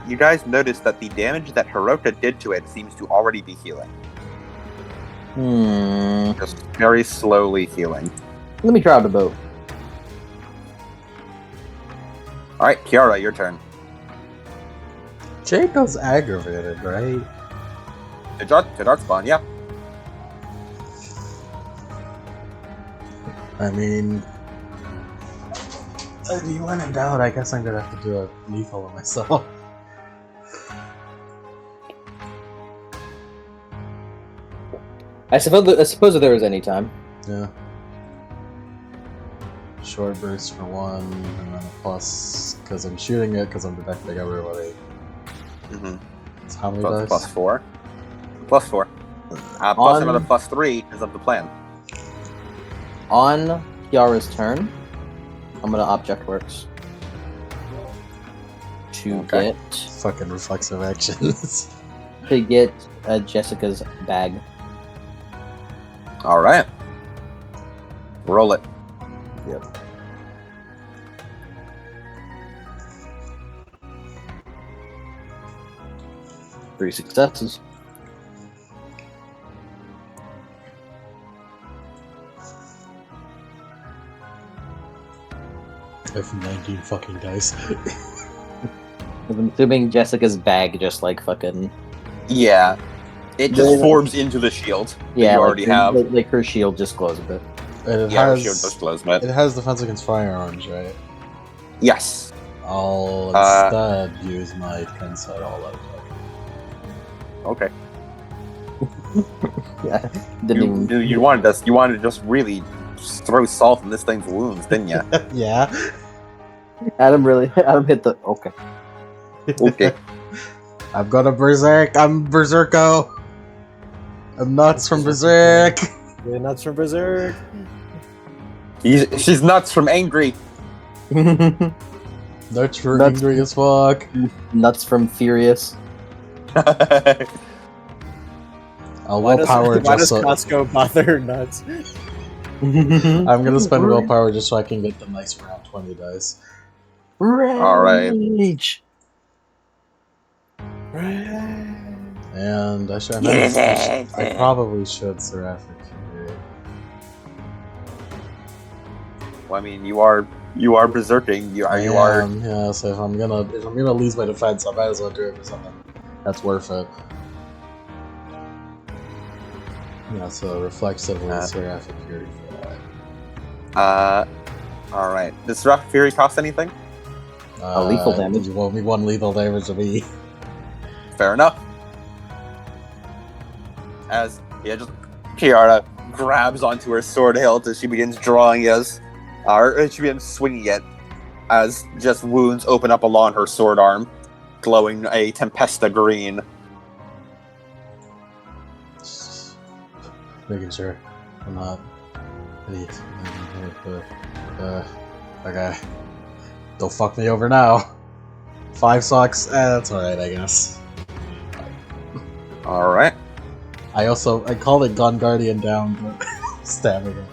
you guys notice that the damage that Hiroka did to it seems to already be healing. Just very slowly healing. Let me try out the boat. Alright, Kiara, your turn. Jacob's aggravated, right? To dark spawn, yeah. I mean, when in doubt, I guess I'm gonna have to do a lethal on myself. I suppose if there was any time. Yeah. Short burst for 1, and then a plus, because I'm shooting it, because I'm protecting everybody. Mm-hmm. It's how many dice? Plus 4. Plus 4. Plus On- another plus 3 is of the plan. On Kiara's turn, I'm gonna Object Works to Okay. get Fucking reflexive actions. Jessica's bag. Alright. Roll it. Yep. Three successes. I have 19 fucking dice. I'm assuming Jessica's bag just like fucking Yeah. It just Yeah. forms into the shield that yeah, you like, already have. like her shield just glows a bit. And it Yeah, her has shield just glows, man. it has defense against firearms, right? Yes. I'll instead use my Tenside all out. Okay. Yeah, didn't even. You wanted to just really just throw salt in this thing's wounds, didn't you? Yeah. Adam hit the okay. Okay. I'm gonna berserk. I'm berserko. I'm nuts from berserk. You're nuts from Berserk. She's nuts from angry. Nuts for Nuts. angry as fuck. Nuts from Furious. I'll Why willpower does just so Costco bother nuts? I'm gonna spend willpower just so I can get the nice round 20 dice. Alright. Rage. And I probably should Seraphic Fury. Well, I mean, you are berserking. You are. Yeah, so if I'm gonna lose my defense, I might as well do it for something that's worth it. Yeah, so reflexively Seraphic Fury for that. Alright. Does Seraphic Fury cost anything? Lethal damage. You want me 1 lethal damage to me? Fair enough. As just Kiara grabs onto her sword hilt as she begins drawing or she begins swinging it, as just wounds open up along her sword arm, glowing a Tempesta green. Making sure I'm not idiot. Okay. Don't fuck me over now. 5 sucks. That's alright, I guess. Alright. I called it Gun Guardian down, but stabbing it.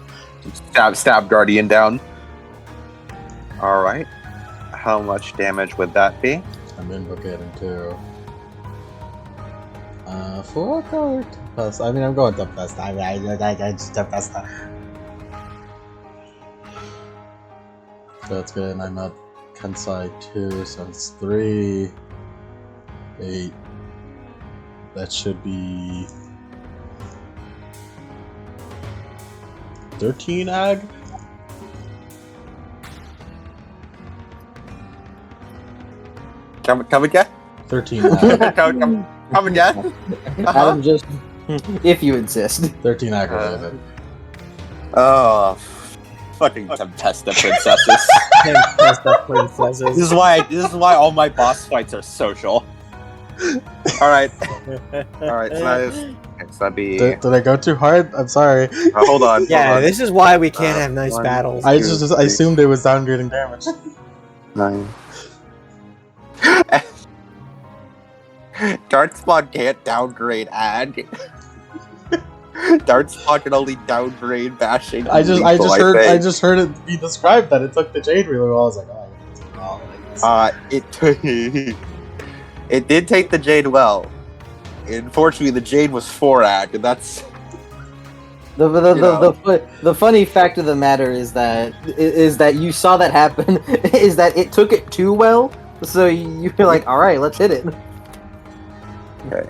Stab Guardian down. Alright. How much damage would that be? I'm invocating too. 4 color Tempest. I mean, I'm going Tempest. I just Tempest. So that's good, and I'm at Kensai 2, so it's 3, 8. That should be 13 ag? Come again? 13 ag. Come again? Adam just, if you insist. 13 ag related. Oh, fucking Tempesta princesses. Tempesta princesses. This is why all my boss fights are social. Alright. Alright, so that is. Okay, so that'd be. Did I go too hard? I'm sorry. Hold on. Yeah, hold on. this is why we can't have nice 1, battles. I assumed it was downgrading damage. 9. Dark Spawn can't downgrade ag. Dart's fucking only downgrade bashing. I just think. heard it be described that it took the Jade really well. I was like, oh, I guess. It did take the Jade well. Unfortunately, the Jade was 4-act, and that's The funny fact of the matter is that you saw that happen. Is that it took it too well, so you're like, all right, let's hit it. okay.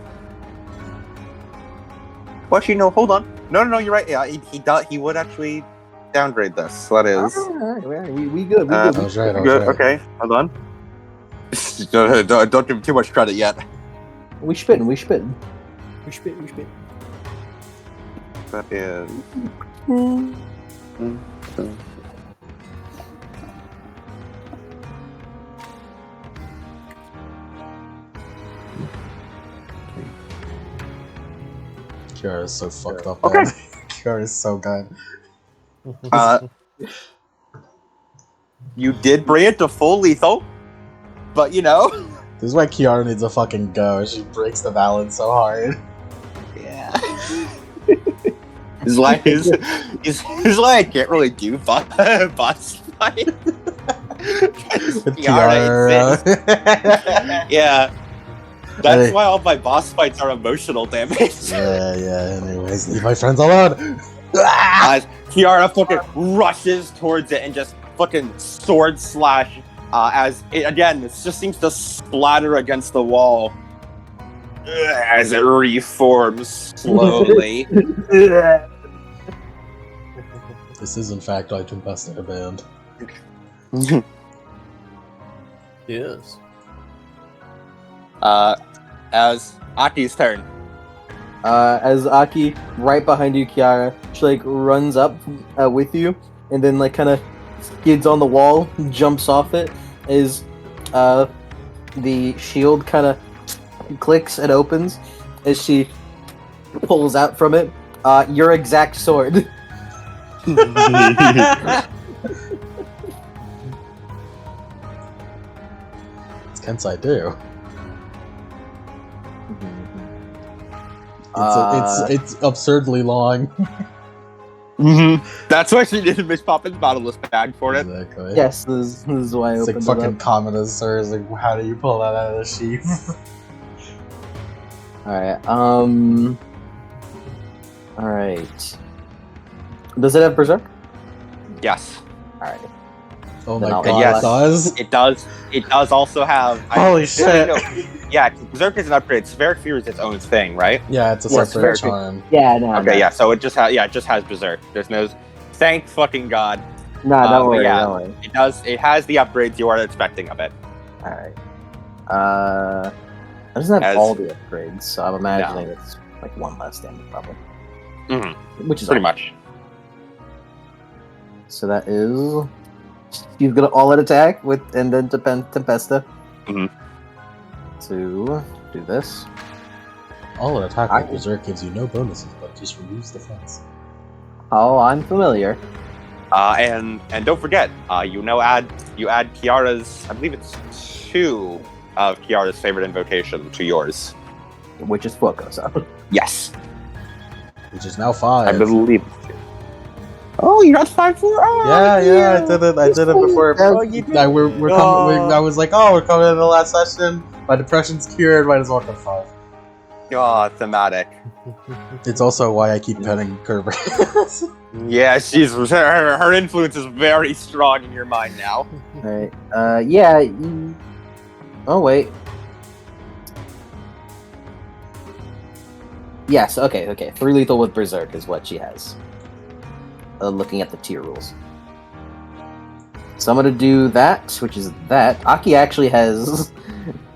Well, actually, no. Hold on. No. You're right. Yeah, he would actually downgrade this. So that is. All right, we good. I was right. Good. Okay. Hold on. don't give him too much credit yet. We spitting. That is. Kiara is so fucked up. Okay. Man. Kiara is so good. You did bring it to full lethal, but you know. This is why Kiara needs a fucking go. She breaks the balance so hard. Yeah. His like I can't really do boss fight. With Kiara Kiara. Yeah. That's why all my boss fights are emotional damage. Yeah. Anyways, leave my friends alone. Kiara fucking rushes towards it and just fucking sword slash. As it again, it just seems to splatter against the wall as it reforms slowly. This is in fact like Tempesta band. Yes. As Aki's turn. As Aki, right behind you, Kiara, she like runs up with you, and then like kind of skids on the wall, jumps off it, as the shield kind of clicks and opens as she pulls out from it your exact sword. It's Kensai do. It's absurdly long. That's why she didn't miss Poppin's bottomless bag for it. Exactly. Yes, this is why I It's opened like it fucking up. Kamina, sir. It's like, how do you pull that out of the sheath? Alright, Alright. Does it have Berserk? Yes, Alright. Oh my Then I'll- god, yes. it does? it does. It does also have. Holy shit! Yeah, Berserk is an upgrade. Spheric Fear is its own thing, right? Yeah, it's a Yes, separate very charm. Yeah, no. Okay, yeah. So it just has Berserk. There's no. Thank fucking god. No, but don't worry, yeah. don't worry. It does. It has the upgrades you are expecting of it. Alright. It doesn't have As- all the upgrades, so I'm imagining it's like one less damage, probably. Mm-hmm. Which is Pretty all. much. So that is. She's gonna all-out attack with, and then Tempesta. Mhm. To do this. All an attack with Berserk gives you no bonuses, but just removes defense. Oh, I'm familiar. And don't forget, you add Kiara's. I believe it's 2 of Kiara's favorite invocation to yours. Which is Fuokosa. Yes, Which is now 5. I believe. Oh, you got 5-4. Oh, Yeah, I did it. I did it before. Oh, you did. I was like, oh, we're coming in the last session. My depression's cured. Might as well come 5. Oh, thematic. It's also why I keep petting Kerber. Yeah, her influence is very strong in your mind now. Alright. Yeah. Oh, wait. Yes, okay. 3 lethal with Berserk is what she has. Looking at the tier rules. So I'm gonna do that, which is that. Aki actually has...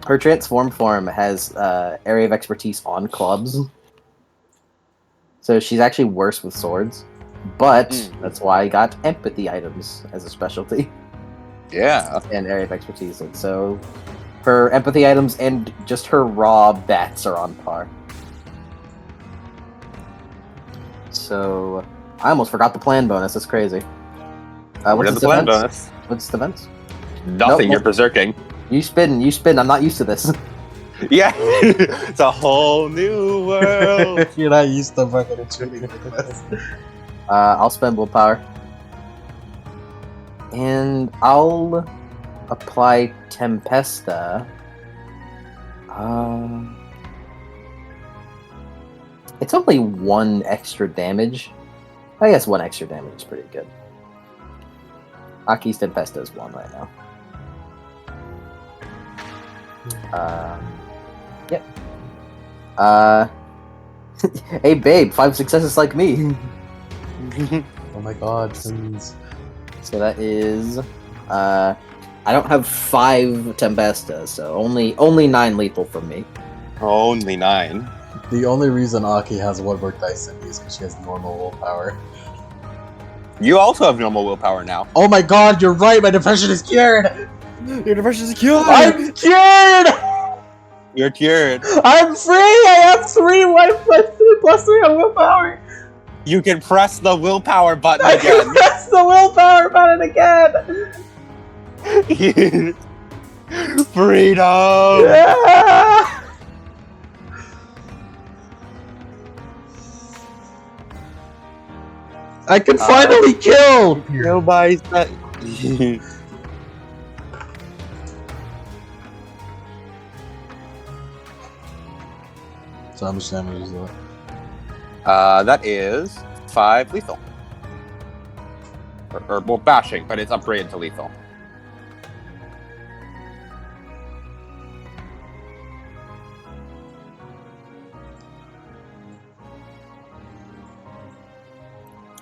Her transform form has area of expertise on clubs. So she's actually worse with swords. But that's why I got empathy items as a specialty. Yeah. And area of expertise. And so her empathy items and just her raw bats are on par. So I almost forgot the plan bonus. That's crazy. What is the plan defense? bonus? What's the defense? Nothing. Nope. You're berserking. You spin. I'm not used to this. Yeah, it's a whole new world. You're not used to fucking treating like this. I'll spend willpower. And I'll apply Tempesta. It's only 1 extra damage. I guess 1 extra damage is pretty good. Aki's Tempesta is 1 right now. Yep. Hey babe, 5 successes like me. Oh my god, please. So that is I don't have 5 Tempesta, so only 9 lethal from me. Only 9. The only reason Aki has 1 more dice than me is because she has normal willpower. You also have normal willpower now. Oh my god, you're right, my depression is cured! Your depression is cured! I'm cured! You're cured. I'm free! I have 3 life plus 3 on willpower! You can press the willpower button I can again. press the willpower button again! Freedom! Yeah! I can finally kill! Nobody's that. So how much damage is that? That is 5 lethal. Or well, bashing, but it's upgraded to lethal.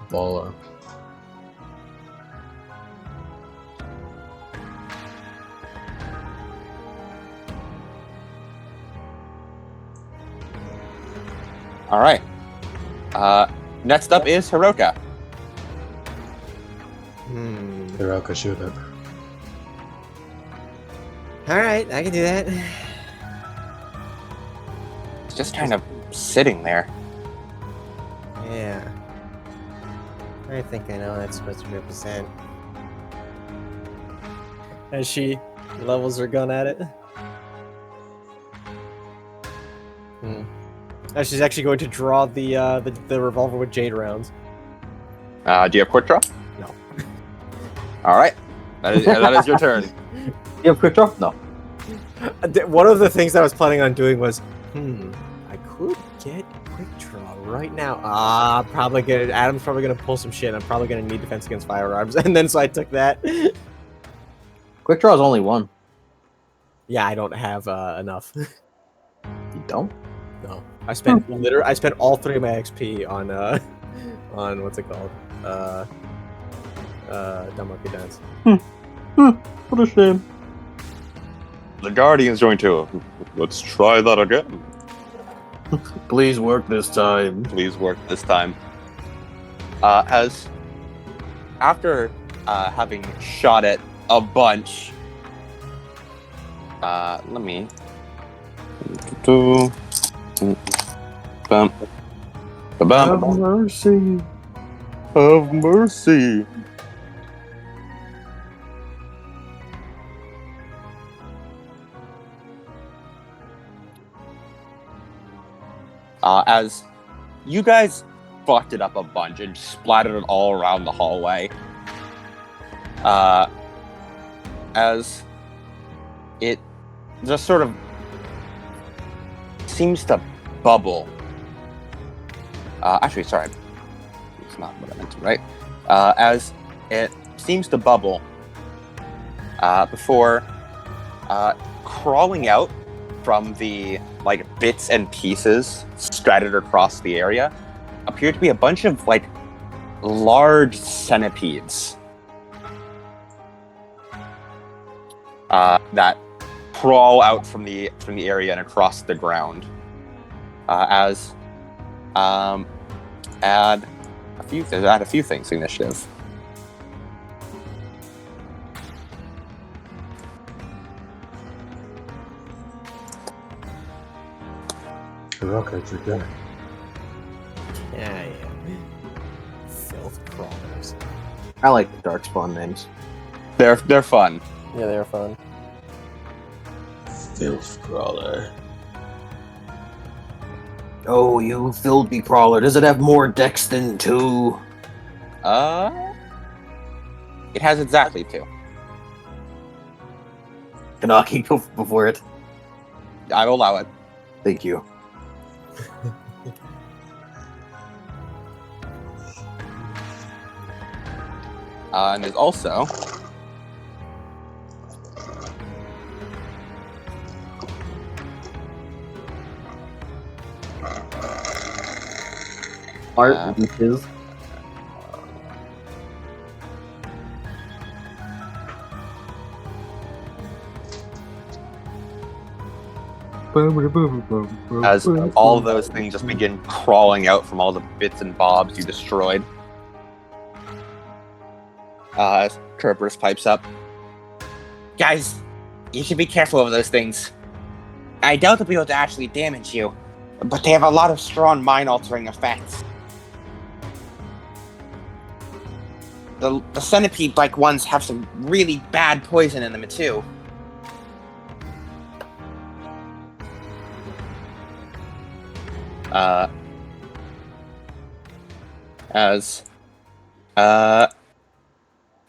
Baller. All right. Next up is Hiroka. Hiroka, shoot it. Alright, I can do that. It's just kind of sitting there. Yeah. I think I know what that's supposed to represent. As she levels her gun at it. She's actually going to draw the revolver with jade rounds. Do you have quick draw? No. All right. That is your turn. You have quick draw? No. One of the things I was planning on doing was, I could get quick draw right now. Adam's probably gonna pull some shit. I'm probably gonna need defense against firearms, and then so I took that. Quick draw is only 1. Yeah, I don't have enough. You don't? No, I spent I spent all 3 of my XP on what's it called? Dumb Monkey Dance. What a shame. The Guardian's going to. Let's try that again. Please work this time. Please work this time. As after having shot it a bunch, let me. Bum. Have mercy. Have mercy. As you guys fucked it up a bunch and splattered it all around the hallway, as it just sort of seems to bubble. Actually, sorry. It's not what I meant to write. As it seems to bubble before crawling out from the bits and pieces scattered across the area appear to be a bunch of large centipedes that crawl out from the area and across the ground. Add a few things to initiative. Hiroka, it's your dinner. Yeah. Filth crawlers. I like the Darkspawn names. They're fun. Yeah, they're fun. Filth crawler. Oh, you filthy crawler! Does it have more dex than 2? It has exactly 2. Kanaki, go before it. I will allow it. Thank you. And there's also Art leeches. as all those things just begin crawling out from all the bits and bobs you destroyed. Kerberos pipes up. Guys, you should be careful of those things. I doubt they'll be able to actually damage you, but they have a lot of strong mind-altering effects. The centipede-like ones have some really bad poison in them too.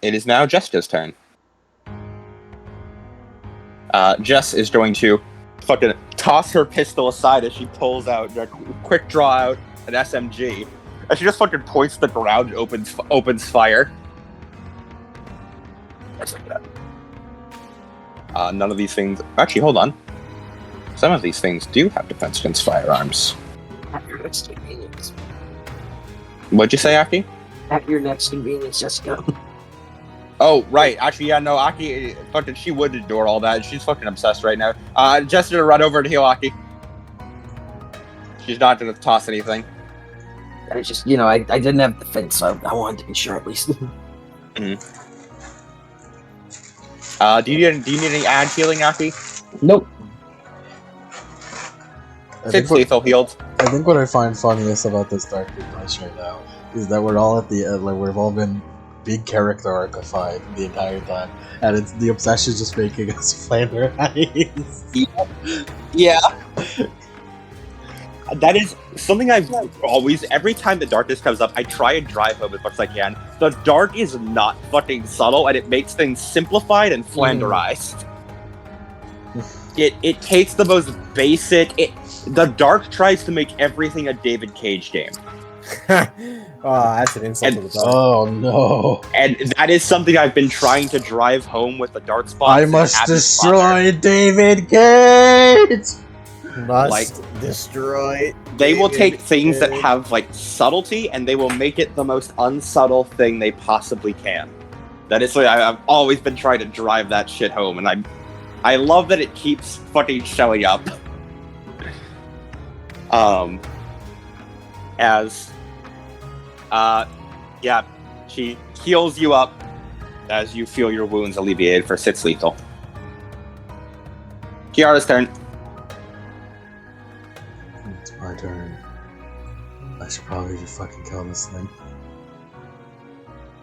It is now Jessica's turn. Jess is going to fucking toss her pistol aside as she pulls out, quick draw out an SMG. And she just fucking points to the ground and opens fire. None of these things... Actually, hold on. Some of these things do have defense against firearms. At your next convenience. What'd you say, Aki? At your next convenience, Jessica. Oh, right. Actually, yeah, no, Aki, fucking, she would endure all that. She's fucking obsessed right now. Jess gonna run over to heal Aki. She's not gonna toss anything. I just, I didn't have defense, so I wanted to be sure at least. Mm-hmm. Do you need any add healing, Aki? Nope. Six lethal healed. I think what I find funniest about this Dark Advice right now is that we're all at the end, like we've all been big character archified the entire time, and it's the obsession just making us flame our eyes. Yeah. That is something I've always, every time the darkness comes up, I try and drive home as much as I can. The dark is not fucking subtle, and it makes things simplified and flanderized. It takes the most basic... The dark tries to make everything a David Cage game. That's an insult to the dark. Oh no. And that is something I've been trying to drive home with the dark spots. I must destroy David Cage! Must destroy. They will take things that have like subtlety and they will make it the most unsubtle thing they possibly can. That is, I've always been trying to drive that shit home, and I love that it keeps fucking showing up. She heals you up as you feel your wounds alleviated for 6 lethal. Kiara's turn. It's my turn. I should probably just fucking kill this thing.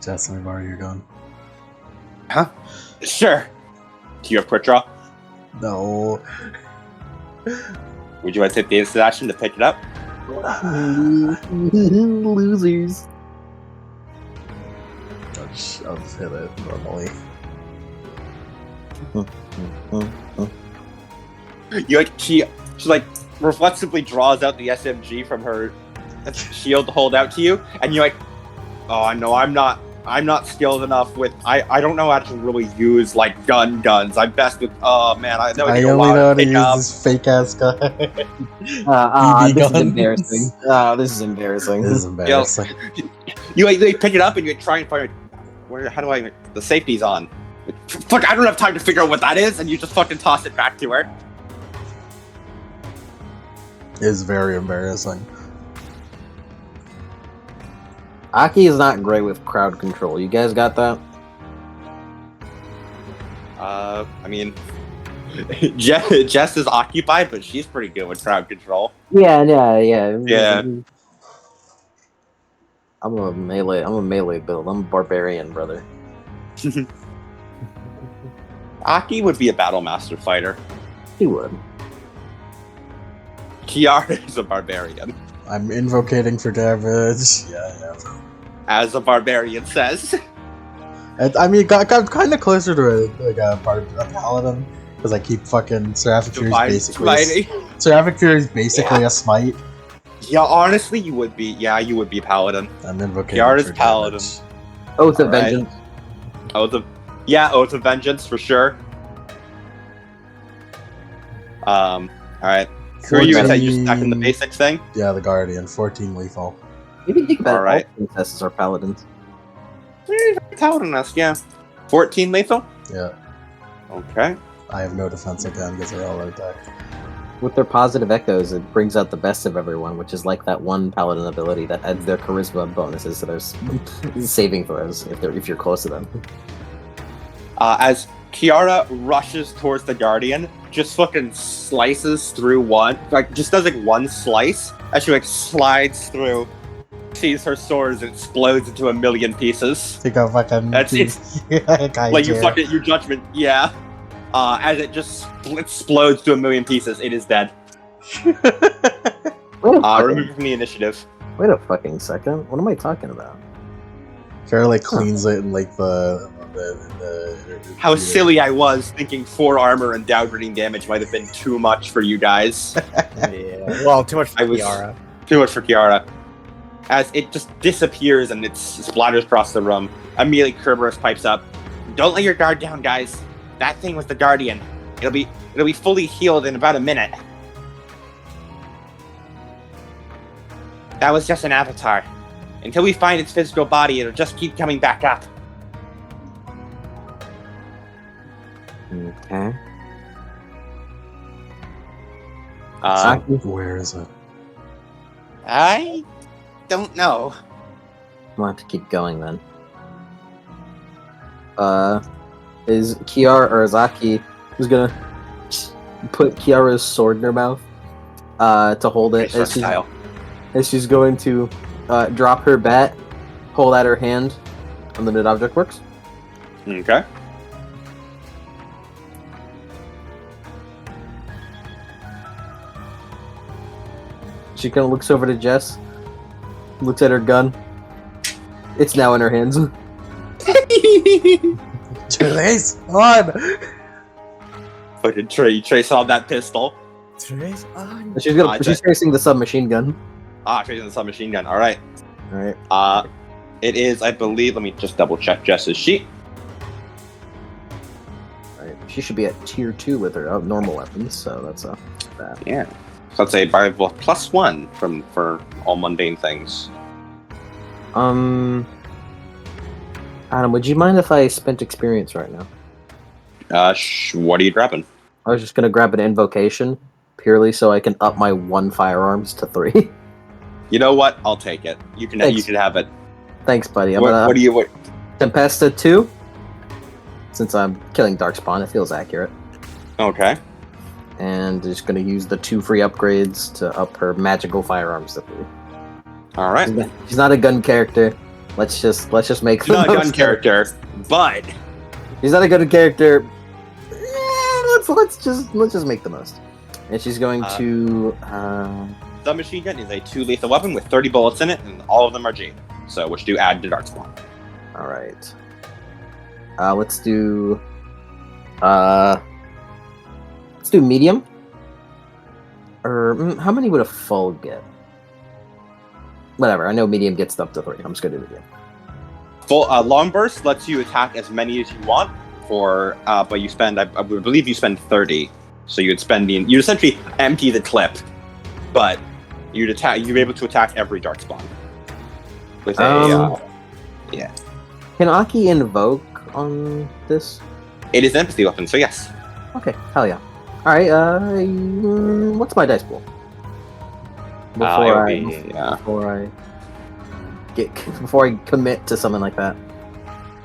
Jess, let me borrow your gun. Huh? Sure. Do you have quick draw? No. Would you like to take the instant action to pick it up? Losers. I'll just hit it normally. She like reflexively draws out the SMG from her shield to hold out to you, and you're like, oh no, I'm not skilled enough with I don't know how to really use like guns. I'm best with I know I only know how to use this fake ass gun. This is embarrassing. This is embarrassing. This is embarrassing. You pick it up and you try and find how do I the safety's on. Fuck, I don't have time to figure out what that is, and you just fucking toss it back to her. It's very embarrassing. Aki is not great with crowd control. You guys got that? I mean, Jess is occupied, but she's pretty good with crowd control. Yeah. I'm a melee build. I'm a barbarian, brother. Aki would be a battle master fighter. He would. Kiara is a barbarian. I'm invocating for damage. Yeah. As a barbarian says. And, I mean, got kind of closer to a paladin because I keep fucking Seraphic Fury is basically a smite. Yeah, honestly, you would be. Yeah, you would be paladin. I'm invocating Kiara's for paladin. damage. Oath of Alright. Vengeance. Oath of Vengeance for sure. Alright. Who are you? Is that you attacking the basics thing? Yeah, the Guardian. 14 lethal. Maybe think about Alright. all princesses are paladins. Paladin-esque, yeah. 14 lethal? Yeah. Okay. I have no defense again because they're all attack. With their positive echoes, it brings out the best of everyone, which is like that one paladin ability that adds their charisma bonuses to their saving throws if you're close to them. As Kiara rushes towards the Guardian, just fucking slices through one, like just does like one slice, as she like slides through, sees her sword and explodes into a million pieces. Think of fucking. It's like you fucking your judgment, yeah. As it just explodes to a million pieces, it is dead. Remove from the initiative. Wait a fucking second. What am I talking about? Kara like cleans it in like the How silly I was thinking 4 armor and downgrading damage might have been too much for you guys. Yeah. Well, too much for I was- Kiara. Too much for Kiara. As it just disappears and it splatters across the room. Immediately Kerberos pipes up. Don't let your guard down, guys. That thing was the Guardian. It'll be fully healed in about a minute. That was just an avatar. Until we find its physical body, it'll just keep coming back up. Okay. Where is it? I don't know. We'll have to keep going then. Is Kiara or Azaki who's gonna put Kiara's sword in her mouth to hold it as she's going to drop her bat, hold out her hand. Unlimited object works. Okay. She kind of looks over to Jess, looks at her gun. It's now in her hands. Trace on. Fucking Trace on that pistol. Trace on. She's facing the submachine gun. Tracing the submachine gun. Alright. Alright. It is, I believe, let me just double check Jess's sheet. Alright. She should be at tier 2 with her normal weapons, so that's bad. Yeah. So let's say by +1 for all mundane things. Adam, would you mind if I spent experience right now? What are you grabbing? I was just gonna grab an invocation, purely so I can up my 1 firearms to 3. You know what? I'll take it. You can have it. Thanks, buddy. What do you... Tempesta 2. Since I'm killing Darkspawn, it feels accurate. Okay. And just gonna use the 2 free upgrades to up her magical firearms to 3. Alright. She's not a gun character. Let's just make She's not a gun character, but... She's not a gun character. Let's just make the most. And she's going to Submachine gun is a 2 lethal weapon with 30 bullets in it, and all of them are Jade. So, which do add to Darkspawn. Alright. Let's do medium. Or how many would a full get? Whatever, I know medium gets up to 3. I'm just gonna do medium. Full long burst lets you attack as many as you want for but you spend I believe you spend 30. So you'd essentially empty the clip, but you'd be able to attack every Darkspawn. With yeah. Can Aki invoke on this? It is an empathy weapon, so yes. Okay, hell yeah. Alright, what's my dice pool? Before I commit to something like that.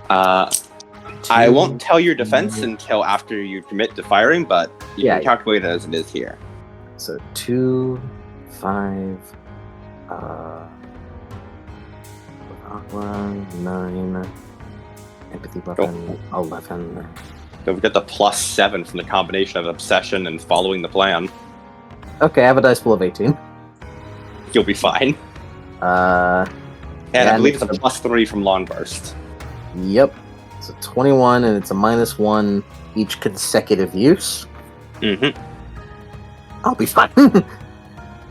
I won't tell your defense until after you commit to firing, but you can calculate it as it is here. So 2, 5, 9, empathy weapon, 11. So we get the +7 from the combination of obsession and following the plan. Okay, I have a dice pool of 18. You'll be fine. Uh, And Yeah, I believe it's a and- +3 from long burst. yep. It's a 21, and it's a -1 each consecutive use. Mm-hmm. I'll be fine.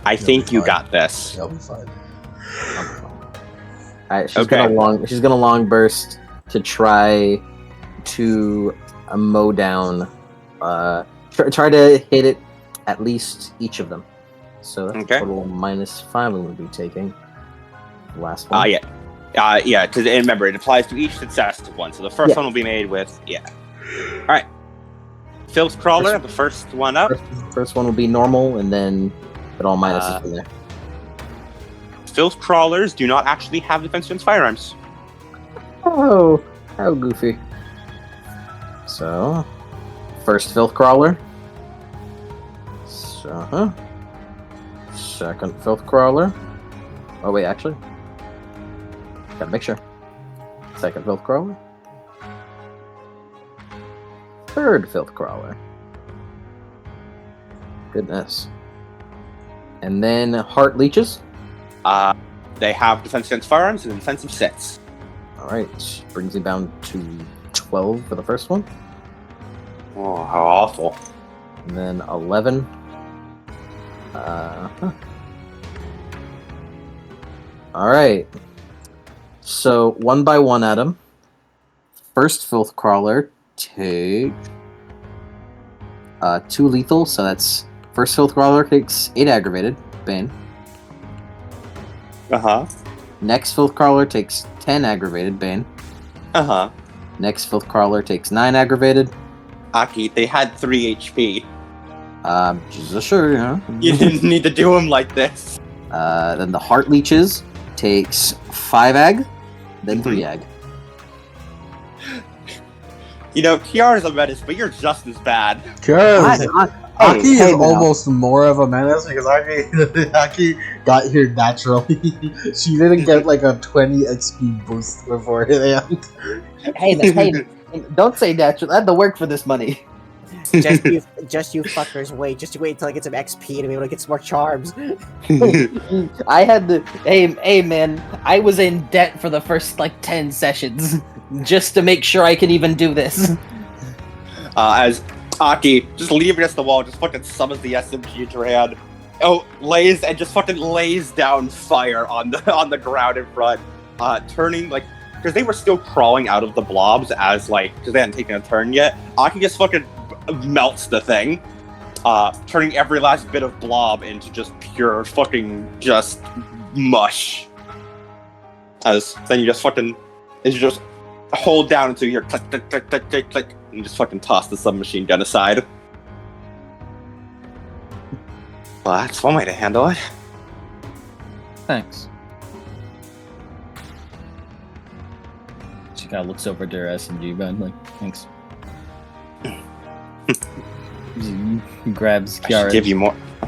I think be you fine. got this. I'll be fine. Alright, she's Okay. gonna long burst to try to mow down. Try to hit it at least each of them. So that's Okay. a total of -5 I'm gonna be taking. Last one. Yeah. Yeah, because remember, it applies to each successive one. So the first Yeah. one will be made with, Alright. Phil's Crawler, the first one up. First one will be normal, and then put all minuses from there. Phil's Crawlers do not actually have defense against firearms. Oh, how goofy. So, first filth crawler. So, second filth crawler. Oh wait, actually, gotta make sure. Second filth crawler. Third filth crawler. Goodness. And then heart leeches. They have defense against firearms and defense of 6. All right, brings me down to 12 for the first one. Oh, how awful. And then 11. Alright. So, one by one, Adam. First filth crawler, take 2 lethal, so that's first filth crawler takes 8 aggravated, Bane. Uh-huh. Next filth crawler takes 10 aggravated, Bane. Uh-huh. Next filth crawler takes 9 aggravated. Aki, they had 3 HP. Jesus, sure, yeah. You didn't need to do them like this. Then the heart leeches takes 5 ag, then 3 ag. You know, Kiara's a menace, but you're just as bad. Because Aki hey is now. almost more of a menace because Aki got here naturally. She didn't get like a 20 XP boost beforehand. Hey, don't say natural. I had to work for this money. Just you fuckers wait. Just wait until I get some XP to be able to get some more charms. I had to. Hey, man. I was in debt for the first like 10 sessions just to make sure I can even do this. As Aki just leave against the wall, just fucking summons the SMG into her hand. Oh, just fucking lays down fire on the ground in front. Turning like, because they were still crawling out of the blobs as like, because they hadn't taken a turn yet. Aki just fucking melts the thing, turning every last bit of blob into just pure fucking just mush. As then you just hold down until you hear click, click, click, click, click, click, and just fucking toss the submachine gun aside. Well, that's one way to handle it. Thanks. She kind of looks over to her SMG gun, like, thanks. He grabs I Kiara.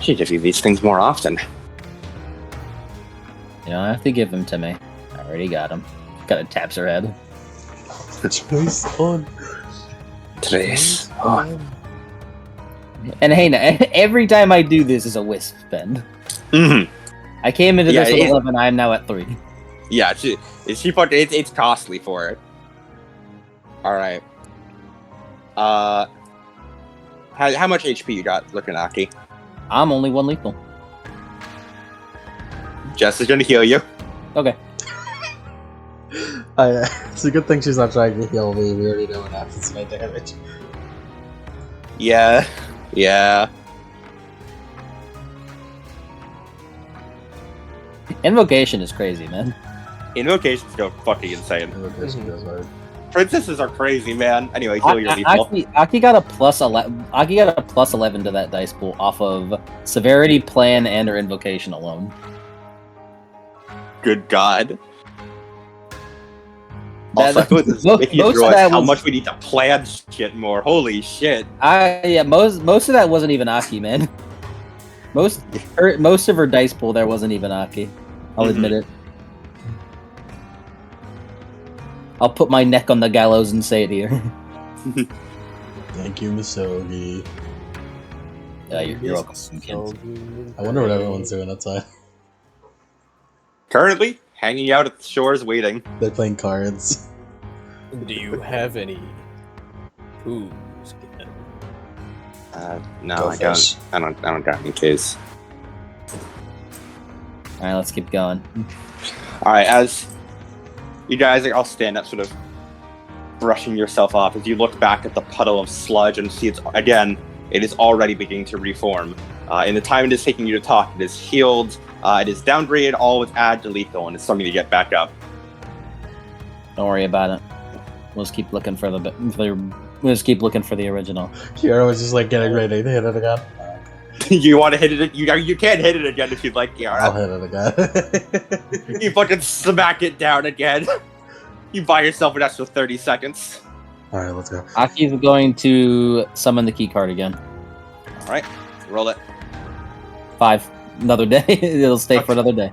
should give you these things more often. You don't have to give them to me. I already got him. Kind of taps her head. Choice on. Tres. And hey, now, every time I do this is a wisp spend. Mm-hmm. I came into Yeah, this with it- 11, I am now at 3. Yeah, it's costly for it. Alright. How much HP you got looking, Aki? I'm only 1 lethal. Jess is gonna heal you. Okay. It's a good thing she's not trying to heal me. We already know what happens to my damage. Yeah. Invocation is crazy, man. Invocations go fucking insane. Invocation goes hard. Princesses are crazy, man. Anyway, heal your lethal. Aki got a plus 11. Aki got a plus 11 to that dice pool off of severity, plan, and her invocation alone. Good God. That- Also, I was most making you of realize that how was- much we need to plan shit more. Holy shit. Most of that wasn't even Aki, man. Most of her dice pool there wasn't even Aki. I'll admit it. I'll put my neck on the gallows and say it here. Thank you, Misogi. You're welcome, kids. I wonder what everyone's doing outside. Currently, hanging out at the shores waiting. They're playing cards. Do you have any booze? No, Go I fish. don't. I don't got any keys. All right, let's keep going. All right, as you guys all stand up, sort of brushing yourself off, as you look back at the puddle of sludge and see it is already beginning to reform. In the time it is taking you to talk, it is healed, it is downgraded, all with add to lethal, and it's starting to get back up. Don't worry about it. We'll just keep looking for We'll just keep looking for the original. Kiara was just like getting ready to hit it again. You want to hit it? You can't hit it again if you'd like, I'll Kiara. hit it again. You fucking smack it down again. You buy yourself an extra 30 seconds. Alright, let's go. Aki's going to summon the key card again. All right, roll it. 5. Another day. It'll stay for another day.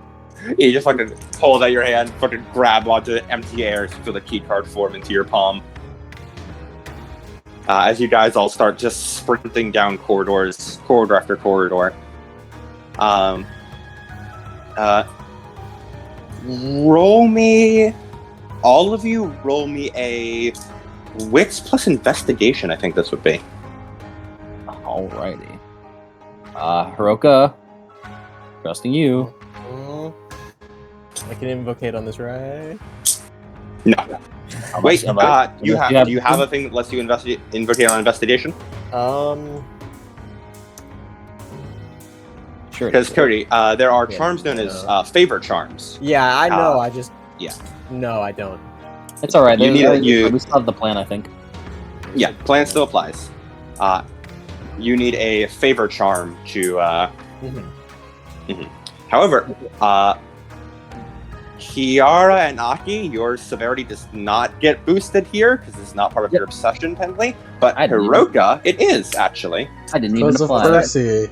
You just fucking hold out your hand, fucking grab onto the empty air, feel the key card form into your palm. As you guys all start just sprinting down corridor after corridor. All of you roll me a wits plus investigation, I think this would be. Alrighty. Hiroka, trusting you. I can invocate on this, right? No. Wait, do you have a thing that lets you invocate on investigation? Sure. Because Cody, there are charms known as favor charms. Yeah, I know. Yeah. No, I don't. It's all right. We still have the plan, I think. Yeah, plan still applies. You need a favor charm to. However, Kiara and Aki, your severity does not get boosted here because it's not part of your obsession, Pendley. But Hiroka, it is actually. I didn't even Because of apply. Percy.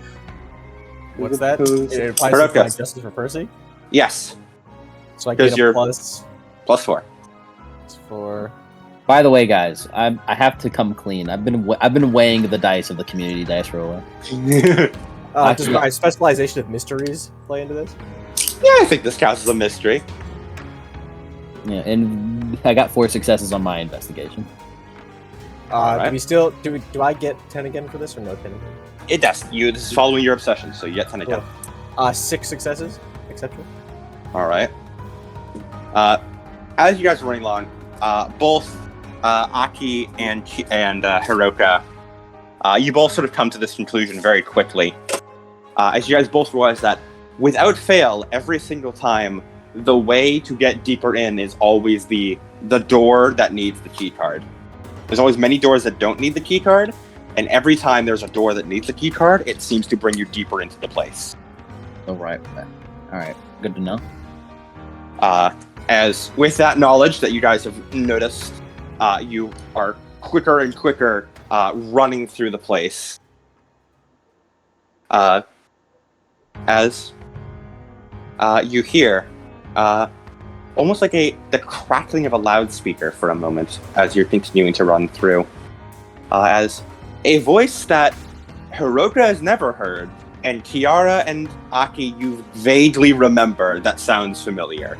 What's that? It applies Hiroka. to like justice for Percy. Yes, So I Because get a you're- plus +4. for. By the way, guys, I have to come clean. I've been weighing the dice of the community dice roller. Does my specialization of mysteries play into this? Yeah, I think this counts as a mystery. Yeah, and I got 4 successes on my investigation. Alright. Do we still do I get 10 again for this or no 10 again? It does. This is following your obsession, so you get 10 again. 6 successes, etc. All right. As you guys are running along, both Aki and Hiroka, you both sort of come to this conclusion very quickly. As you guys both realize that, without fail, every single time, the way to get deeper in is always the door that needs the key card. There's always many doors that don't need the key card, and every time there's a door that needs the key card, it seems to bring you deeper into the place. Oh, right. All right. Good to know. As with that knowledge that you guys have noticed, you are quicker and quicker running through the place. As you hear almost like the crackling of a loudspeaker for a moment as you're continuing to run through. As a voice that Hiroka has never heard, and Kiara and Aki you vaguely remember that sounds familiar.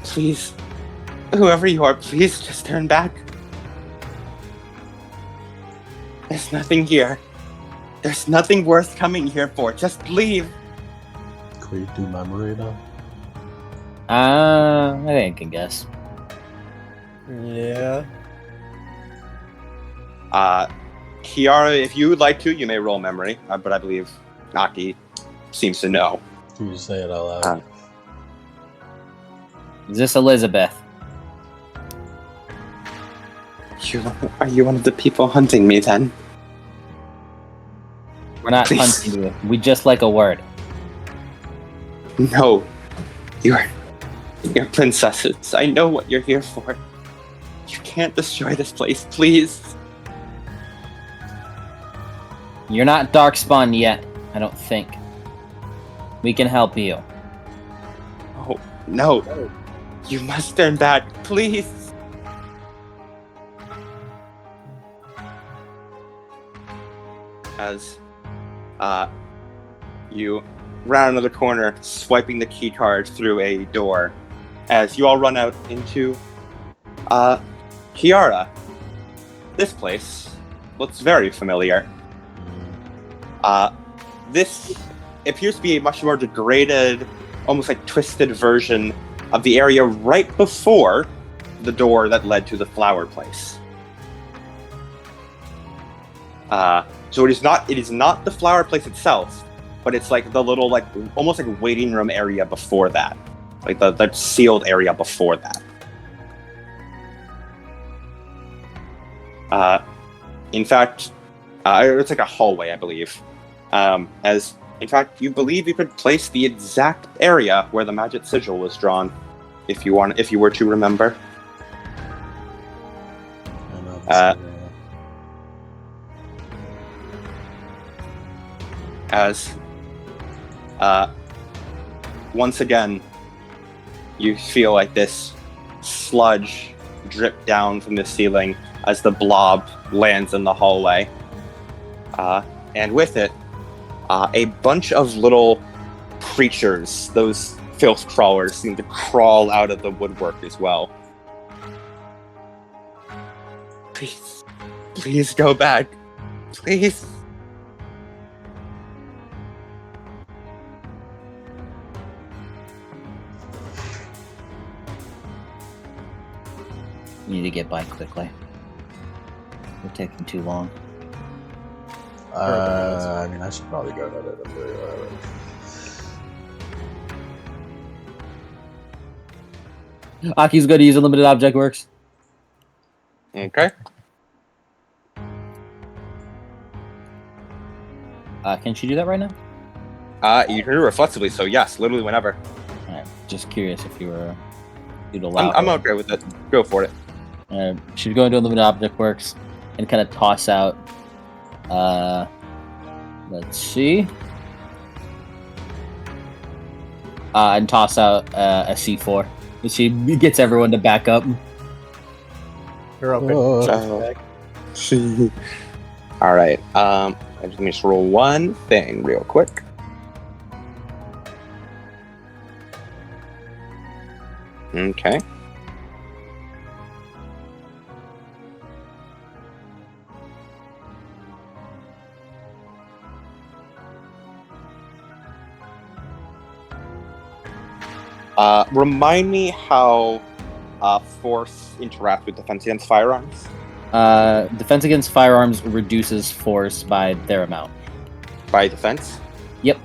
Please, whoever you are, please just turn back. There's nothing here. There's nothing worth coming here for. Just leave. Can we do memory now? I think I can guess. Yeah. Kiara, if you would like to, you may roll memory, but I believe Aki seems to know. Can you say it out loud? Is this Elizabeth? Are you one of the people hunting me then? We're not Please. hunting you. We just like a word. No. You're princesses. I know what you're here for. You can't destroy this place, please. You're not Darkspawn yet, I don't think. We can help you. Oh, no. You must turn back, please. As You round another corner, swiping the key card through a door, as you all run out into Kiara. This place looks very familiar. This appears to be a much more degraded, almost like twisted version of the area right before the door that led to the flower place. So it is not the flower place itself, but it's like the little, like, almost like waiting room area before that. Like the sealed area before that. In fact, it's like a hallway, I believe. As, in fact, you believe you could place the exact area where the magic sigil was drawn, if you were to remember. As once again, you feel like this sludge drip down from the ceiling as the blob lands in the hallway. And with it, a bunch of little creatures, those filth crawlers, seem to crawl out of the woodwork as well. Please go back. Please. We need to get by quickly. We're taking too long. I mean, I should probably go to it. Aki's going to use unlimited object works. Okay. Can she do that right now? You can do it reflexively, so yes, literally whenever. Alright, just curious if you'd allow I'm her. okay with it. Go for it. She's going to unlimited object works and kind of toss out. Let's see. And toss out a C4. She gets everyone to back up. You're open. All right. I'm just gonna roll one thing real quick. Okay. Remind me how force interacts with defense against firearms. Defense against firearms reduces force by their amount. By defense? Yep.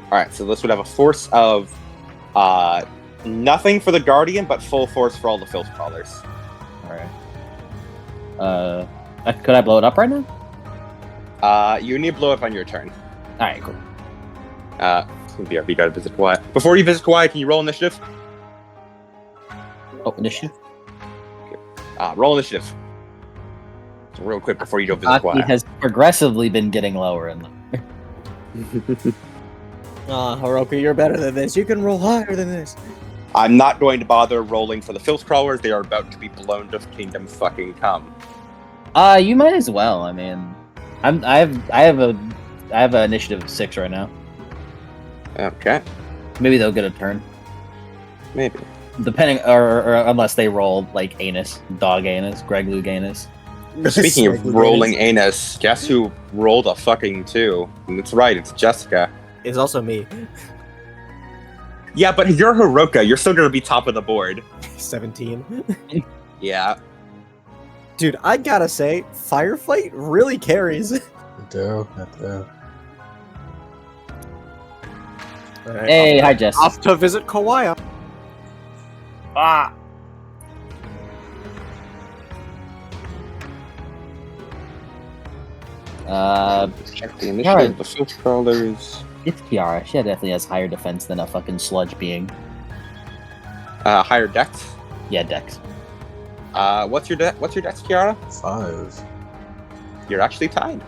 Alright, so this would have a force of nothing for the Guardian, but full force for all the filth crawlers. Alright. Could I blow it up right now? You need to blow up on your turn. Alright, cool. BRB gotta visit Quiet. Before you visit Quiet, can you roll initiative? Oh, initiative? Roll initiative. So real quick before you go visit Aki Quiet. has progressively been getting lower in the... Haruka, you're better than this. You can roll higher than this. I'm not going to bother rolling for the filth crawlers. They are about to be blown to kingdom fucking come. You might as well. I mean, I have an initiative of 6 right now. Okay. Maybe they'll get a turn. Maybe. Depending, or unless they roll like anus, dog anus, Greg Luke anus. Speaking of rolling anus, guess who rolled a fucking 2? That's right, it's Jessica. It's also me. Yeah, but you're Haruka. You're still gonna be top of the board. 17. Yeah. Dude, I gotta say, Firefight really carries. I do. Right, Hey, hi Jess. off to visit Kawaya. Ah. Check the initiative. The filth crawlers. It's Kiara. She definitely has higher defense than a fucking sludge being. Higher dex. Yeah, Dex. What's your dex, Kiara? 5. You're actually tied.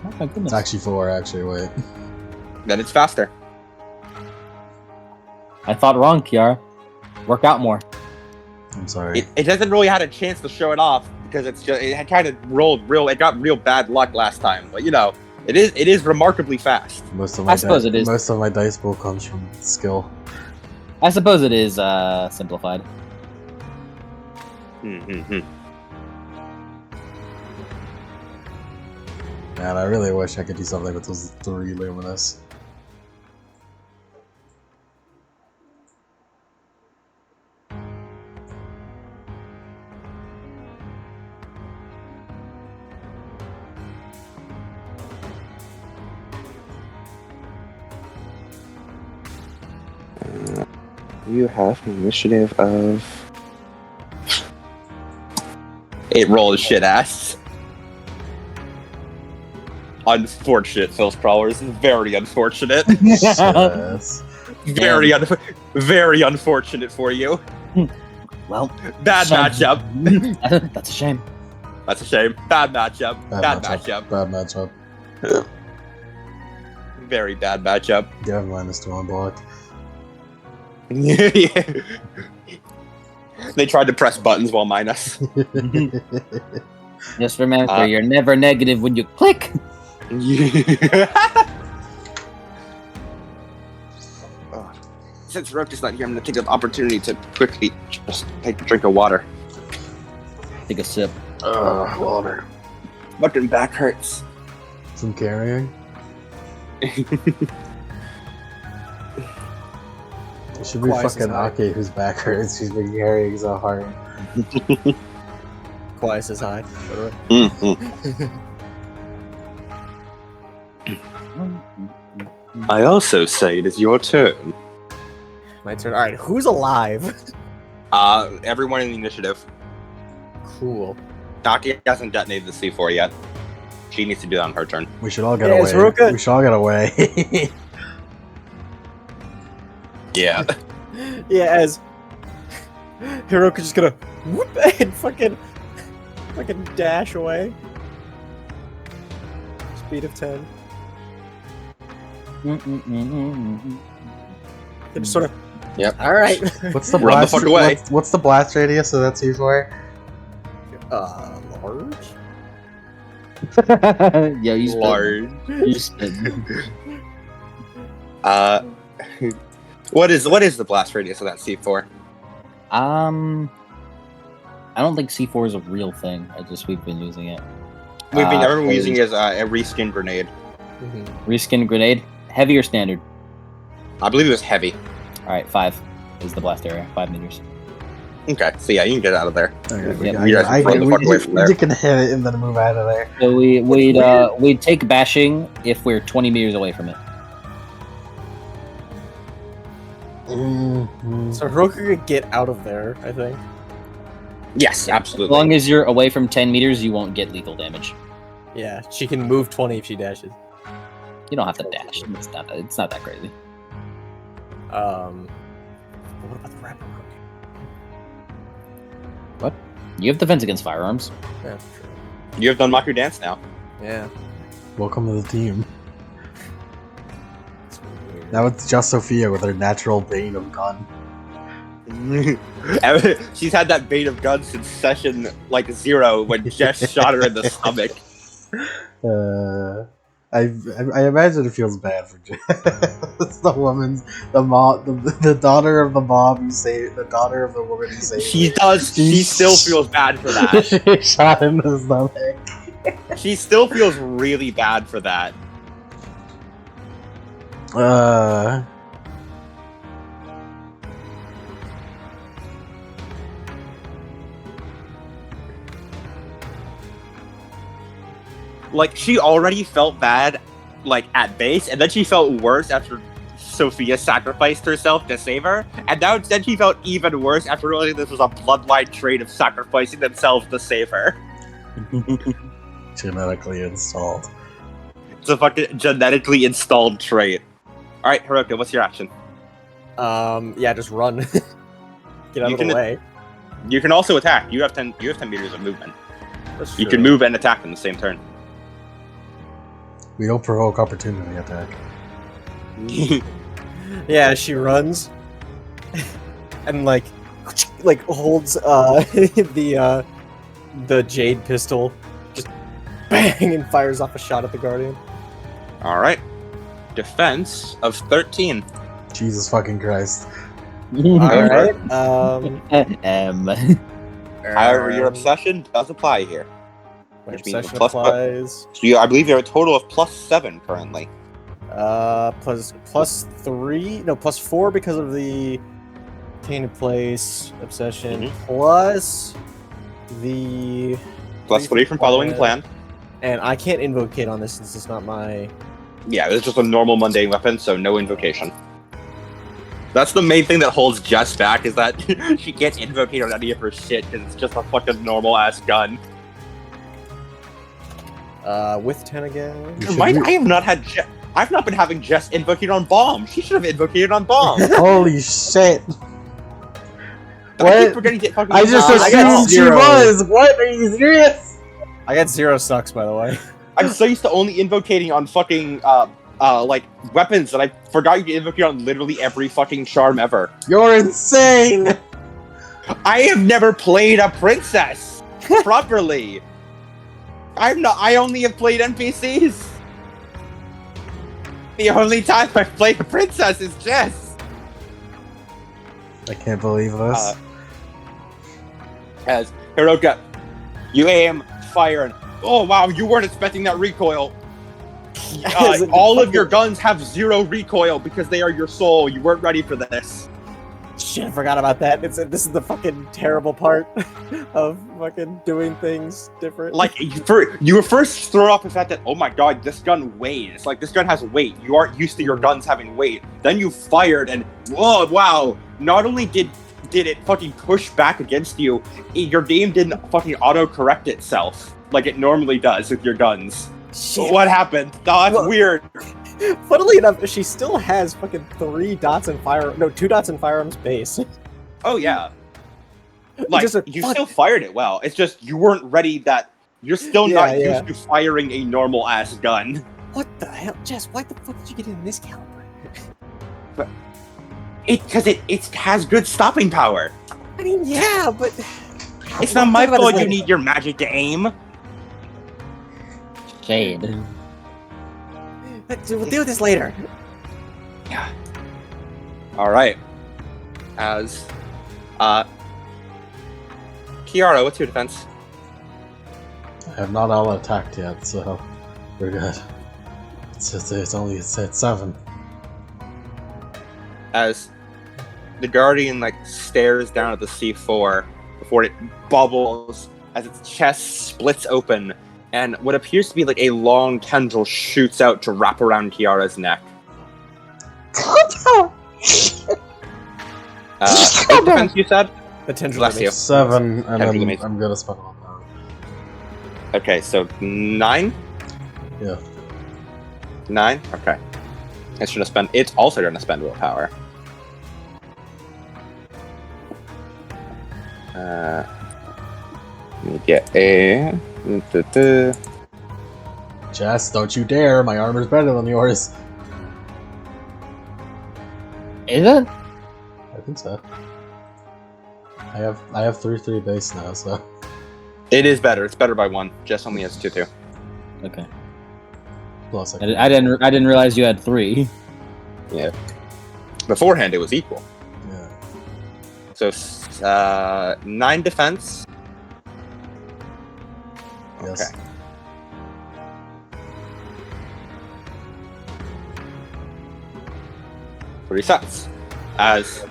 Oh my goodness. It's actually 4, actually, wait. Then it's faster. I thought wrong, Kiara. Work out more. I'm sorry. It hasn't really had a chance to show it off because it had kind of rolled real. It got real bad luck last time, but you know, It is remarkably fast. Most of I suppose it is. Most of my dice pool comes from skill. I suppose it is simplified. Mm-hmm. Man, I really wish I could do something with those 3 luminous. You have an initiative of... It rolled shit ass. Unfortunate, Phil Sprawlers. Very unfortunate. Yes. Very unfortunate for you. Well, Bad shame. matchup. That's a shame. That's a shame. Bad matchup. Bad matchup. Bad matchup. Very bad matchup. You have -2 on block. Yeah. They tried to press buttons while minus. Just remember, you're never negative when you click. Since Rook is not here, I'm going to take the opportunity to quickly just take a drink of water. Take a sip. Water. Fucking back hurts. Some carrying? It should be Twice fucking as high. Aki whose back hurts. She's been carrying so hard. Twice as high. by the way. I also say it is your turn. My turn. All right, who's alive? Everyone in the initiative. Cool. Taki hasn't detonated the C4 yet. She needs to do that on her turn. We should all get Yeah, away. Zeruka- We should all get away. Yeah. Yeah, as Hiroka just gonna whoop and fucking dash away. Speed of 10. And just sort of. Yep. All right. What's the Run the blast? fuck away. What's the blast radius of that C4? Large. Yeah, you spit. Large. You spit. What is the blast radius of that C4? I don't think C4 is a real thing. We've been using it. Everyone been using it as a reskin grenade. Reskin grenade, heavy or standard? I believe it was heavy. All right, 5 is the blast area, 5 meters. Okay, so yeah, you can get out of there. Okay, Yeah, you guys can run the fuck away from there. You can hit it and then move out of there. So we'd take bashing if we're 20 meters away from it. So Hiroka could get out of there, I think. Yes, As absolutely. long as you're away from 10 meters, you won't get lethal damage. Yeah, she can move 20 if she dashes. You don't have to dash. It's not that crazy. What about the rapper? You have defense against firearms. That's true. You have done Maku Dance now. Yeah. Welcome to the team. It's weird. Now it's just Sophia with her natural bane of gun. She's had that bait of guns since session 0 when Jess shot her in the stomach. I imagine it feels bad for Jess. It's the the daughter of the mom who saved, the daughter of the woman who saved. She does. She still feels bad for that. She shot him in the stomach. She still feels really bad for that. She already felt bad, at base, and then she felt worse after Sophia sacrificed herself to save her, and then she felt even worse after realizing this was a bloodline trait of sacrificing themselves to save her. Genetically installed. It's a fucking genetically installed trait. Alright, Hiroka, what's your action? Yeah, just run. Get out You of the can- way. You can also attack. You have 10 meters of movement. That's You true. can move and attack in the same turn. We don't provoke opportunity attack. Yeah, she runs and holds the jade pistol, just bang, and fires off a shot at the guardian. All right. Defense of 13. Jesus fucking Christ. Alright. However, your obsession does apply here. My which means obsession plus- applies. So I believe you have a total of +7 currently. Plus 3. No, plus 4 because of the tainted place obsession. Mhm. Plus the +3 from following the plan. And I can't invocate on this since it's not my. Yeah, it's just a normal mundane weapon, so no invocation. That's the main thing that holds Jess back, is that she can't invocate on any of her shit because it's just a fucking normal ass gun. With 10 again. I've not been having Jess invocate on bomb. She should have invocated on bomb. Holy shit. I What? keep forgetting to fucking. I just I got assumed she 0. was. What? Are you serious? I got 0 sucks, by the way. I'm so used to only invocating on fucking like weapons that I forgot you can invocate on literally every fucking charm ever. You're insane. I have never played a princess properly. I only have played NPCs. The only time I've played a princess is Jess. I can't believe this. As Hiroka, you aim, fire, and oh wow, you weren't expecting that recoil. All of your guns have 0 recoil because they are your soul. You weren't ready for this. Shit, I forgot about that. This is the fucking terrible part of fucking doing things different. Like, you were first thrown off the fact that, oh my god, this gun weighs. Like, this gun has weight. You aren't used to your guns having weight. Then you fired, and whoa, wow. Not only did it fucking push back against you, your game didn't fucking auto-correct itself like it normally does with your guns. Shit. What happened? Oh, that's Well- weird. Funnily enough, she still has fucking 2 dots in firearms base. Oh, yeah. Like, Just a you fuck- still fired it well. It's just you weren't ready that... You're still Yeah, not yeah. used to firing a normal-ass gun. What the hell? Jess, why the fuck did you get in this caliber? Because it has good stopping power. I mean, yeah, but... It's not my Talk about fault this you later. need your magic to aim. Shade. We'll do this later. Yeah. Alright. As... Kiara, what's your defense? I have not all attacked yet, so we're good. It's only at 7. As the Guardian, like, stares down at the C4 before it bubbles, as its chest splits open, and what appears to be like a long tendril shoots out to wrap around Kiara's neck. 8 defense, you said? The tendril. Bless you. 7, and Tendril then amazing. I'm gonna spend all power. Okay, so 9? Yeah. 9? Okay. It's also gonna spend willpower. Let me get a... Jess, don't you dare! My armor's better than yours. Is it? I think so. I have 3/3 base now, so It is better. It's better by 1. Jess only has 2. Okay. plus I didn't realize you had 3. Yeah. Beforehand, it was equal. Yeah. So, 9 defense. Yes. Okay. Resets. As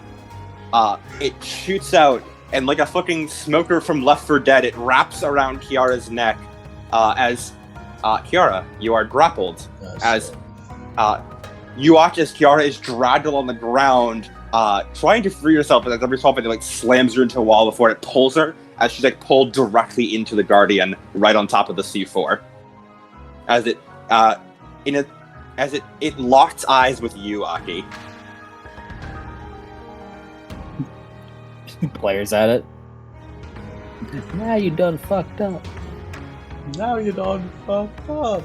it shoots out, and like a fucking smoker from Left 4 Dead, it wraps around Kiara's neck. As Kiara, you are grappled. Oh, As shit. you watch as Kiara is dragged along the ground, trying to free herself, and every so often it like slams her into a wall before it pulls her, as she's like pulled directly into the Guardian, right on top of the C4. As it it locks eyes with you, Aki. Players at it. Now you done fucked up. Now you done fucked up.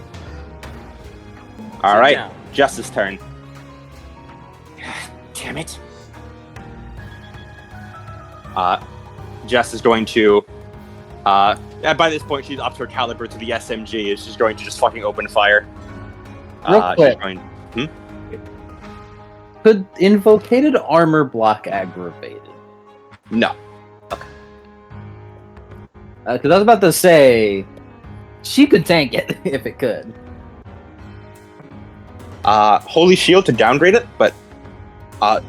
All right, down. Jess's turn. Damn it. Jess is going to. By this point, she's upped her caliber to the SMG. She's going to just fucking open fire. Real quick. She's going. Could invocated armor block aggravated? No. Because I was about to say, she could tank it if it could. Holy Shield to downgrade it, but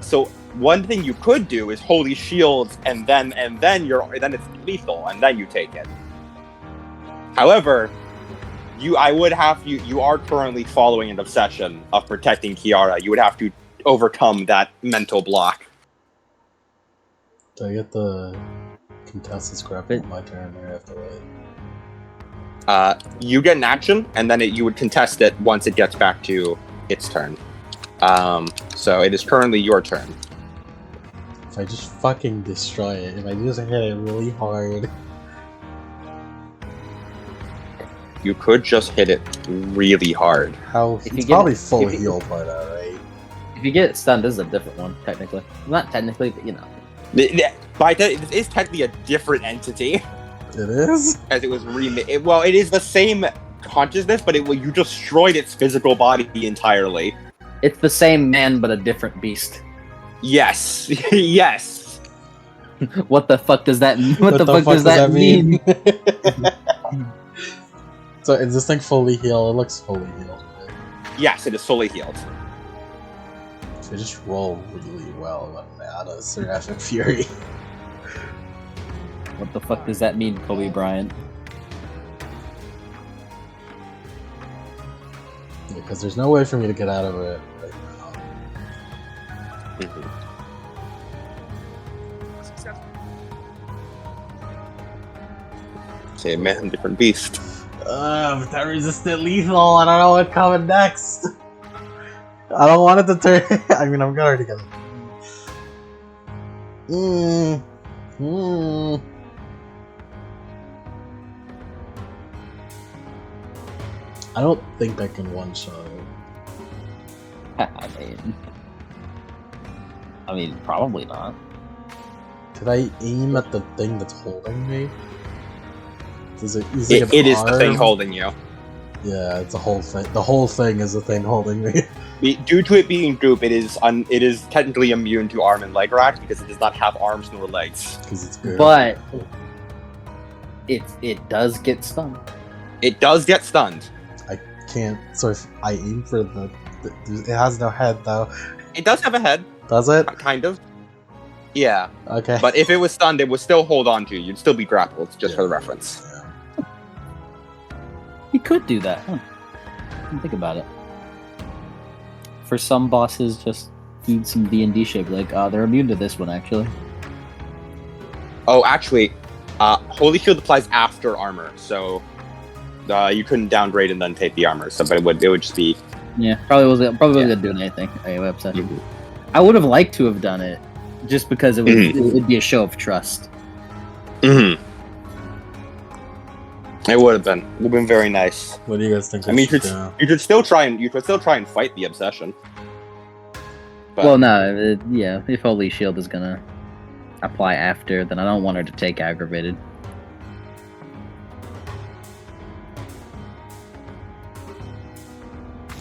so one thing you could do is Holy Shields, and then it's lethal, and then you take it. However, you are currently following an obsession of protecting Kiara. You would have to overcome that mental block. Do I get the contest this grapple on my turn, or I have to wait? You get an action, and then you would contest it once it gets back to its turn. So it is currently your turn. If I just fucking destroy it, if I just hit it really hard. You could just hit it really hard. How? If you It's get probably it- full if you- heal by now, right? If you get stunned, this is a different one, technically. Not technically, but you know. It is technically a different entity, It is? as it was remade. Well, it is the same consciousness, but you destroyed its physical body entirely. It's the same man, but a different beast. Yes, yes. What the fuck does that mean? What the fuck does that mean? So is this thing fully healed? It looks fully healed. Yes, it is fully healed. So I just roll really well when I'm out of Seraphic Fury. What the fuck does that mean, Kobe Bryant? Because there's no way for me to get out of it right now. Say man, different beast. But that resistant lethal, I don't know what's coming next. I don't want it to turn. I mean, I'm already gonna. I don't think I can one shot it. I mean, probably not. Could I aim at the thing that's holding me? Does it? Is it, It is the thing holding you. Yeah, it's a whole thing. The whole thing is the thing holding me. Due to it being goop, it is technically immune to arm and leg rack because it does not have arms nor legs. Because it's good. But it does get stunned. It does get stunned. Can't. So if I aim for the it has no head though. It does have a head, Does it? kind of. Yeah, Okay. but if it was stunned, it would still hold on to you. You'd still be grappled, just for the reference. Yeah. He could do that. Huh. Think about it. For some bosses, just do some D&D shit. Like, they're immune to this one, actually. Oh, actually, Holy Shield applies after armor, so you couldn't downgrade and then take the armor. So, but it would just be. Yeah, probably wasn't doing anything. Anyway, obsession. I would have liked to have done it, just because it would be a show of trust. Mm-hmm. It would have been. It would have been very nice. What do you guys think? I mean, you could still try and fight the obsession. But, Well, no, yeah. If Holy Shield is gonna apply after, then I don't want her to take aggravated.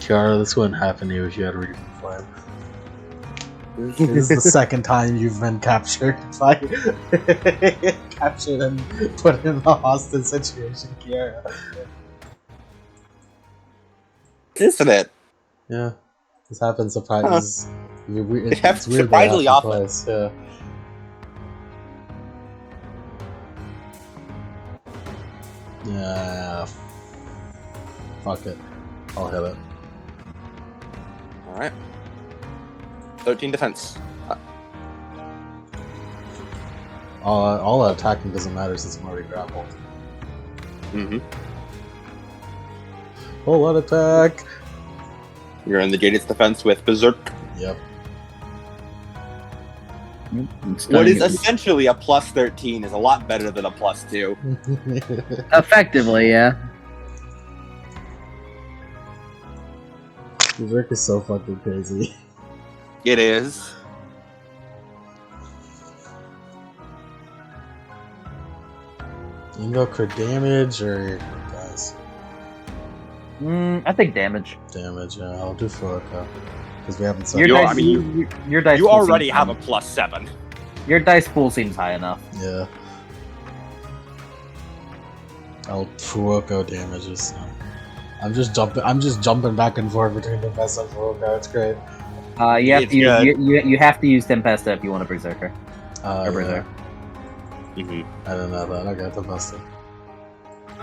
Kiara, this wouldn't happen to you if you had Reaping Flame. This is the second time you've been captured by captured and put in a hostage situation, Kiara. isn't it? Yeah, this happens. Surprises. It happens It's weird that it surprisingly happens often. twice, yeah. Yeah. Fuck it. I'll hit it. All right. 13 defense. All that attacking doesn't matter since I'm already grappled. Mm-hmm. Full on attack! You're in the Jaded's defense with Berserk. Yep. What is essentially a plus 13 is a lot better than a plus 2. Effectively, yeah. Berserk is so fucking crazy. It is. You can go crit damage or guys. I think damage. Damage, yeah, I'll do Furuka. Because we haven't said Your You- dice, I mean, your dice You pool already seems have a high. +7. Your dice pool seems high enough. Yeah. I'll Furuka damages. So. I'm just jumping back and forth between Tempesta and Furuka. It's great. You have It's to use good. you have to use Tempesta if you want a Berserker. Yeah. Berserk. Mhm. I didn't know that. Okay, Tempesta.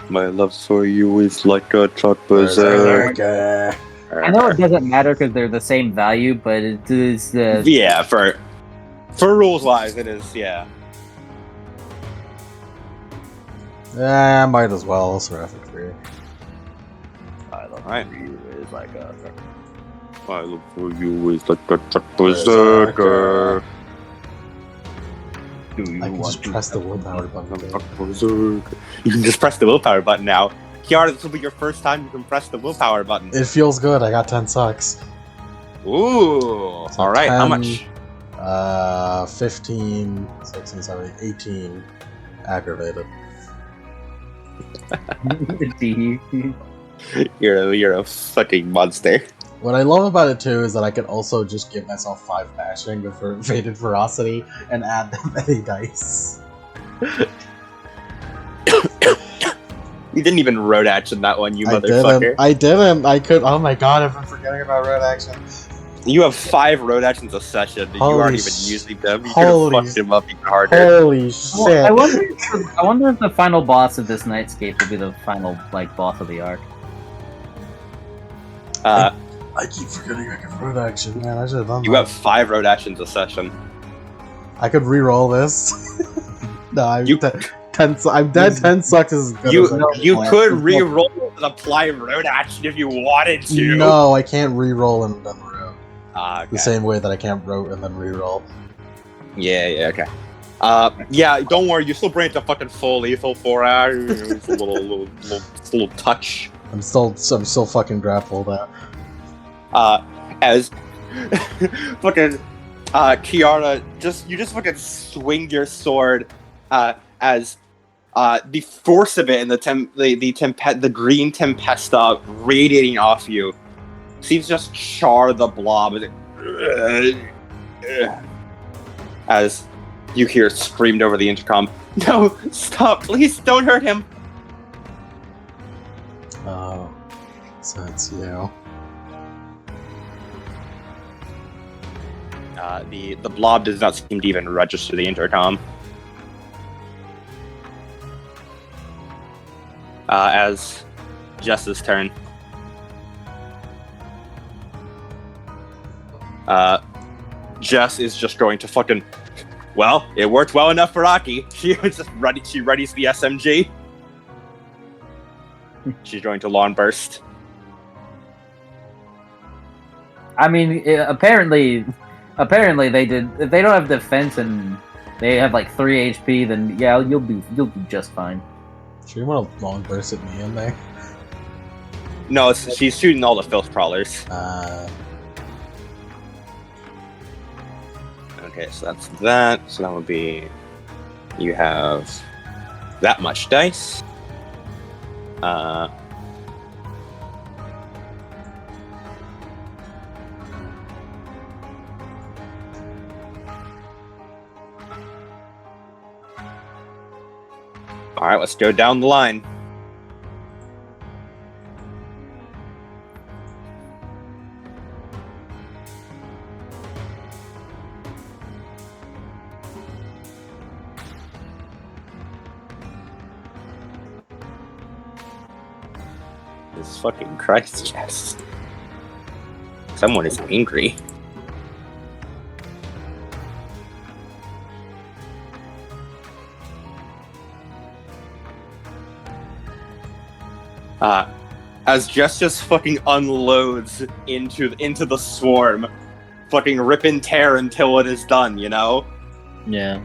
My love for you is like a truck Berserker. I know it doesn't matter because they're the same value, but it is the Yeah, for rules wise, it is. Yeah. Yeah, might as well. Seraphic 3. I love Alright. you is like a My love for you is like a truck berserker. do you I can want just to press the willpower button. Truck berserker. You can just press the willpower button now. Kiara, this will be your first time you can press the willpower button. It feels good. I got 10 sucks. Ooh. So All right. How 10, much? 15, 16, 17, 18 aggravated. D. You're a fucking monster. What I love about it too is that I can also just give myself 5 bashing with Fated Ferocity and add them any dice. You didn't even road action that one, you I motherfucker. didn't. I could. Oh my god, I've been forgetting about road action. You have 5 road actions a session. You Holy aren't even sh- using them. You could have holy fucked him up even harder. Holy shit! Well, I wonder if the final boss of this nightscape will be the final boss of the arc. Uh, I keep forgetting I can road action. Man, I should have done you that. have 5 road actions a session. I could re-roll this. No, I'm You- 10. I'm dead. 10 sucks is as good as I You can. could re-roll and apply road action if you wanted to. No, I can't re-roll and then road. Okay. The same way that I can't road and then re-roll. Yeah, okay. Yeah, don't worry, you still bring it to fucking full lethal 4 hours. It's a little touch. I'm still fucking grappled out. As fucking Kiara, you just fucking swing your sword as the force of it and the green tempesta radiating off you seems to just char the blob as you hear screamed over the intercom, "No, stop, please don't hurt him." Oh, so it's you. The blob does not seem to even register the intercom. As Jess's turn. Jess is just going to fucking. Well, it worked well enough for Aki. She readies the SMG. She's going to lawn burst. I mean, apparently they did. If they don't have defense and they have like 3 HP, then yeah, you'll be just fine. Should you want to long burst at me in there? No, she's shooting all the filth crawlers. Okay, so that's that. So that would be. You have that much dice. Alright, let's go down the line. Jesus fucking Christ, Jess. Someone is angry. As Jess just fucking unloads into the swarm, fucking rip and tear until it is done, you know? Yeah.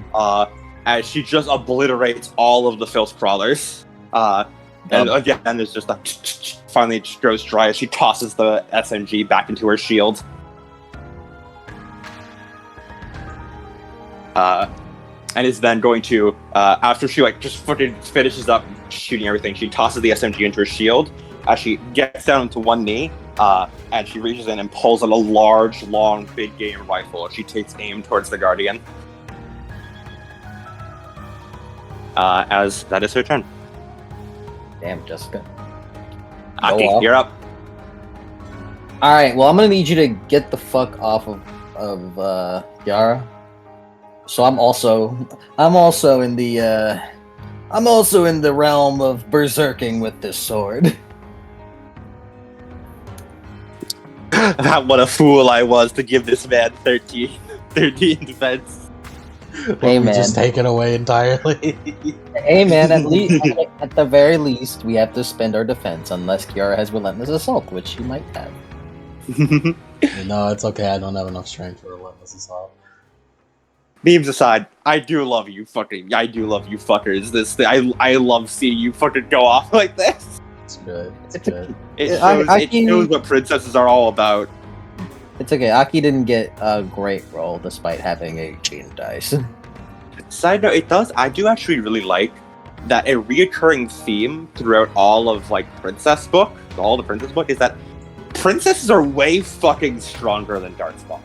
As she just obliterates all of the filth crawlers. And again, it's just like finally it goes dry as she tosses the SMG back into her shield. And is then going to, after she like just fucking finishes up shooting everything, she tosses the SMG into her shield, as she gets down to one knee, and she reaches in and pulls out a large, long, big game rifle. She takes aim towards the Guardian. As that is her turn. Damn, Jessica. Aki, off. you're up. All right. Well, I'm gonna need you to get the fuck off of Yara. So I'm also in the realm of berserking with this sword. What a fool I was to give this man 13 defense. Hey, We man. just take it away entirely. Hey man, at least at the very least, we have to spend our defense unless Kiara has relentless assault, which she might have. No, it's okay. I don't have enough strength for relentless assault. Memes aside, I do love you fuckers. I love seeing you fucking go off like this. It's good. It's It's a- good. It I shows what princesses are all about. It's okay. Aki didn't get a great roll despite having a chain dice. Side note, I do actually really like that a reoccurring theme throughout all of like all the princess book is that princesses are way fucking stronger than Darkspawn.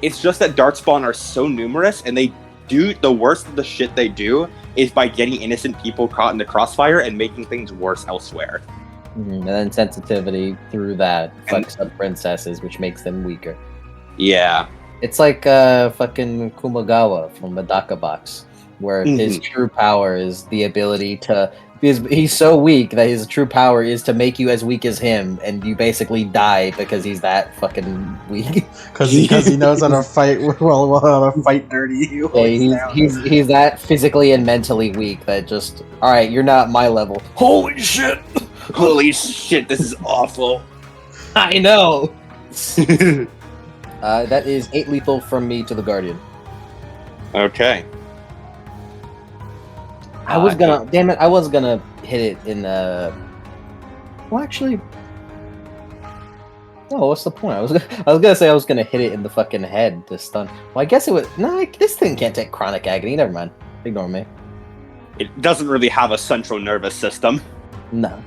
It's just that Darkspawn are so numerous and they do the worst of the shit they do is by getting innocent people caught in the crossfire and making things worse elsewhere. And then sensitivity through that fucks up princesses, which makes them weaker. Yeah. It's like fucking Kumagawa from Medaka Box, where his true power is the ability to. He's so weak that his true power is to make you as weak as him, and you basically die because he's that fucking weak. Because he knows how to fight how to fight dirty. Yeah, he's that physically and mentally weak that just all right. You're not my level. Holy shit! Holy shit, this is awful. I know. That is 8 lethal from me to the Guardian. Okay. I was gonna hit it in the. Well, actually, no. What's the point? I was gonna say I was gonna hit it in the fucking head to stun. Well, I guess it would. No, this thing can't take chronic agony. Never mind. Ignore me. It doesn't really have a central nervous system. No.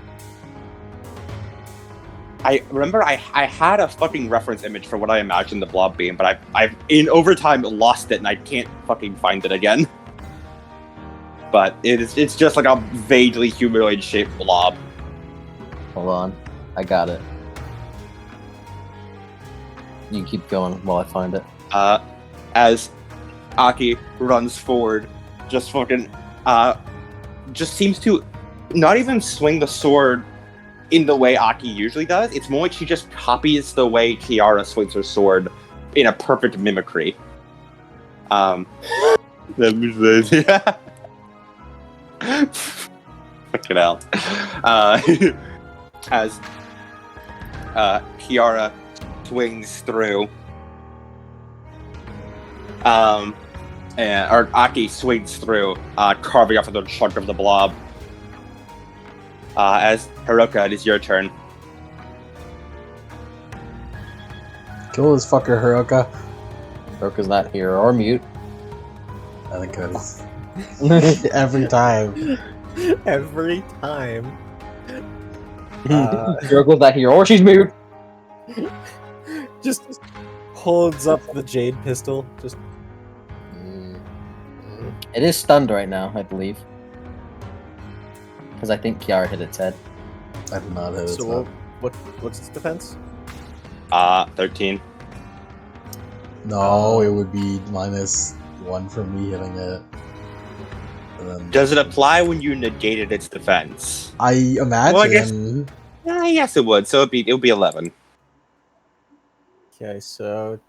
I remember I had a fucking reference image for what I imagined the blob being, but I've in overtime lost it and I can't fucking find it again. But it's just like a vaguely humanoid shaped blob. Hold on. I got it. You keep going while I find it. As Aki runs forward, just fucking just seems to not even swing the sword in the way Aki usually does. It's more like she just copies the way Kiara swings her sword in a perfect mimicry. Yeah. Fucking hell. As Kiara swings through, or Aki swings through, carving off another chunk of the blob. As Hiroka, it is your turn. Kill this fucker, Hiroka. Hiroka's not here or mute. I think it is. Every time. Every time. Hiroka's not here or she's mute. Just holds up the jade pistol. Just. It is stunned right now, I believe. Because I think Kiara hit its head. I did not hit it. So what's its defense? 13. No, it would be -1 for me hitting it. And then Does it apply when you negated its defense? I imagine. Well, I guess- Yes, it would. So it would be 11. Okay, so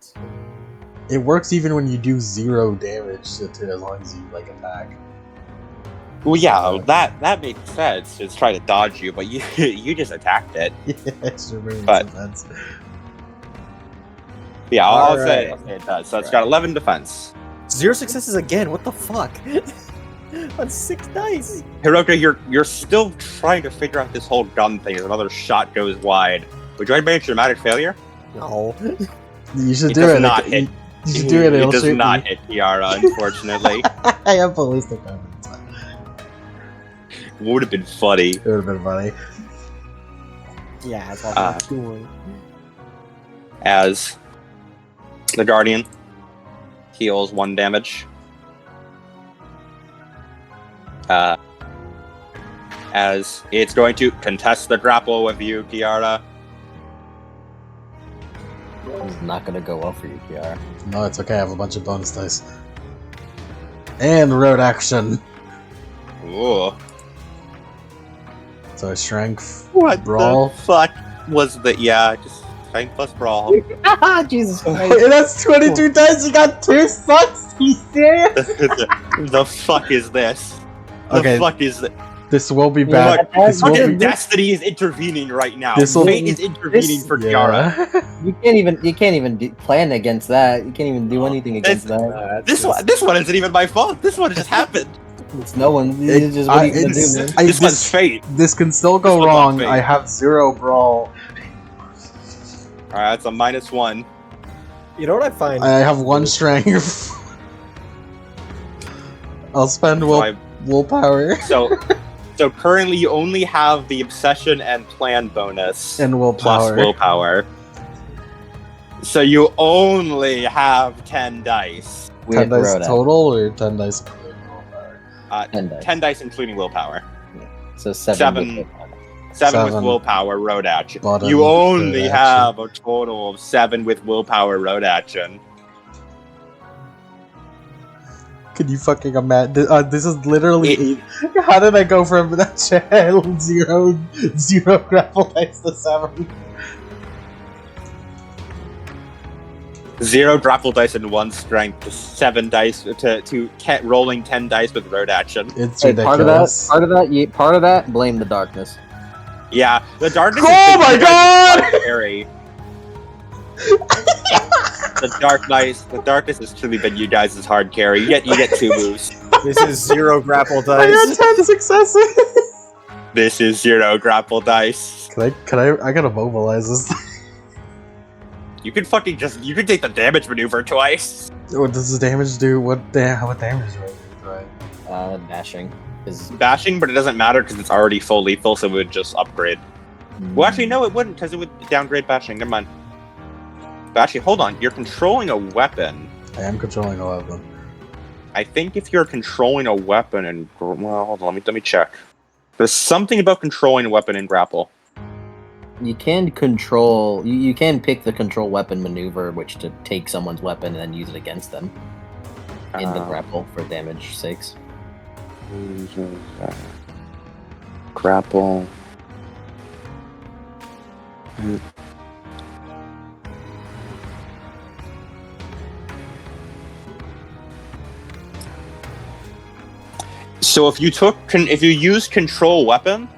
It works even when you do 0 damage to as long as you like attack. Well, yeah, that makes sense. It's trying to dodge you, but you you just attacked it. Yeah, it's removing But- defense. Yeah, I'll say Alright. it does. So it's got 11 defense. 0 successes again. What the fuck? On 6 dice. Hiroka, you're still trying to figure out this whole gun thing as another shot goes wide. Would you manage dramatic failure? No. You should It do does it. not hit. You should do it. It It'll does shoot not me. hit Kiara, unfortunately. I have ballistic weapons. Would have been funny. It would have been funny. Yeah, that's what I'm doing. As the Guardian heals 1 damage. As it's going to contest the grapple with you, Kiara. It's not gonna go well for you, Kiara. No, it's okay. I have a bunch of bonus dice. And road action. Ooh. So strength, What brawl. the fuck was the... Yeah, just strength plus brawl. Jesus Christ. Hey, that's 22 dice. You got 2 sucks. You serious? The fuck is this? The Okay. fuck is this? This will be bad. Yeah, This will Fucking be. Destiny is intervening right now. This'll- Fate is intervening for Kiara. Yeah. You can't even plan against that. You can't even do anything against that. This one isn't even my fault. This one just happened. It's no one. It's just what are you gonna do, man? This one's fate. This can still This go one's wrong. fate. I have 0 brawl. Alright, that's a -1. You know what I find? I have 1 strength. I'll spend willpower So currently you only have the obsession and plan bonus and plus willpower. willpower. So you only have 10 dice. 10 dice Rhoda. total or 10 dice including willpower? 10 dice. 10 dice including willpower. So 7. 7. with 7 with Seven. willpower road action. Bottom You only road action. have a total of 7 with willpower road action. Can you fucking imagine? This is literally. How did I go from that child 0 grapple dice to 7? 0 grapple dice and 1 strength to 7 dice to rolling 10 dice with road action. It's Hey, ridiculous. part of that, blame the darkness. Yeah, the darkness. Oh my god! Scary. The darkness has truly been you guys' hard carry. You get 2 moves. This is 0 grapple I got dice. 10 successes! This is 0 grapple dice. Can I gotta mobilize this. You can fucking you can take the damage maneuver twice. What does the damage do? What damage do I do? Right. Bashing. Is Bashing, but it doesn't matter because it's already full lethal, so it would just upgrade. Well, actually, no, it wouldn't, because it would downgrade bashing. Never mind. But actually, hold on. You're controlling a weapon. I am controlling a weapon. I think if you're controlling a weapon and well, hold on, let me check. There's something about controlling a weapon in grapple. You can control. You can pick the control weapon maneuver, which to take someone's weapon and then use it against them in the grapple for damage sakes. Grapple. So if you use control weapon,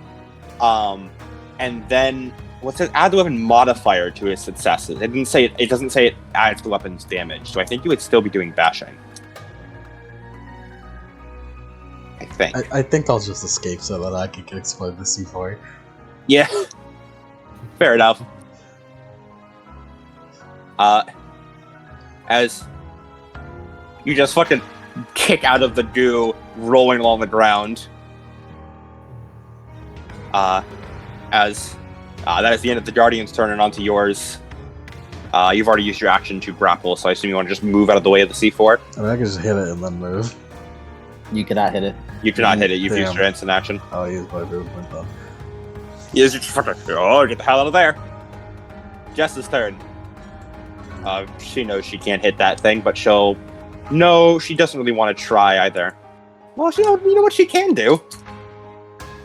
and then what's it? Add the weapon modifier to its successes. It doesn't say it adds the weapon's damage. So I think you would still be doing bashing. I think. I think I'll just escape so that I can explode the C4. Yeah. Fair enough. As you just fucking kick out of the goo, rolling along the ground. As that is the end of the Guardian's turn and onto yours. You've already used your action to grapple, so I assume you want to just move out of the way of the C4. I mean, I can just hit it and then move. You cannot hit it. You cannot hit it, you've used Damn. your instant action. I'll use my movement then. Yes, you just fucking get the hell out of there. Jess's turn. She knows she can't hit that thing, but no, she doesn't really want to try either. Well, you know what she can do?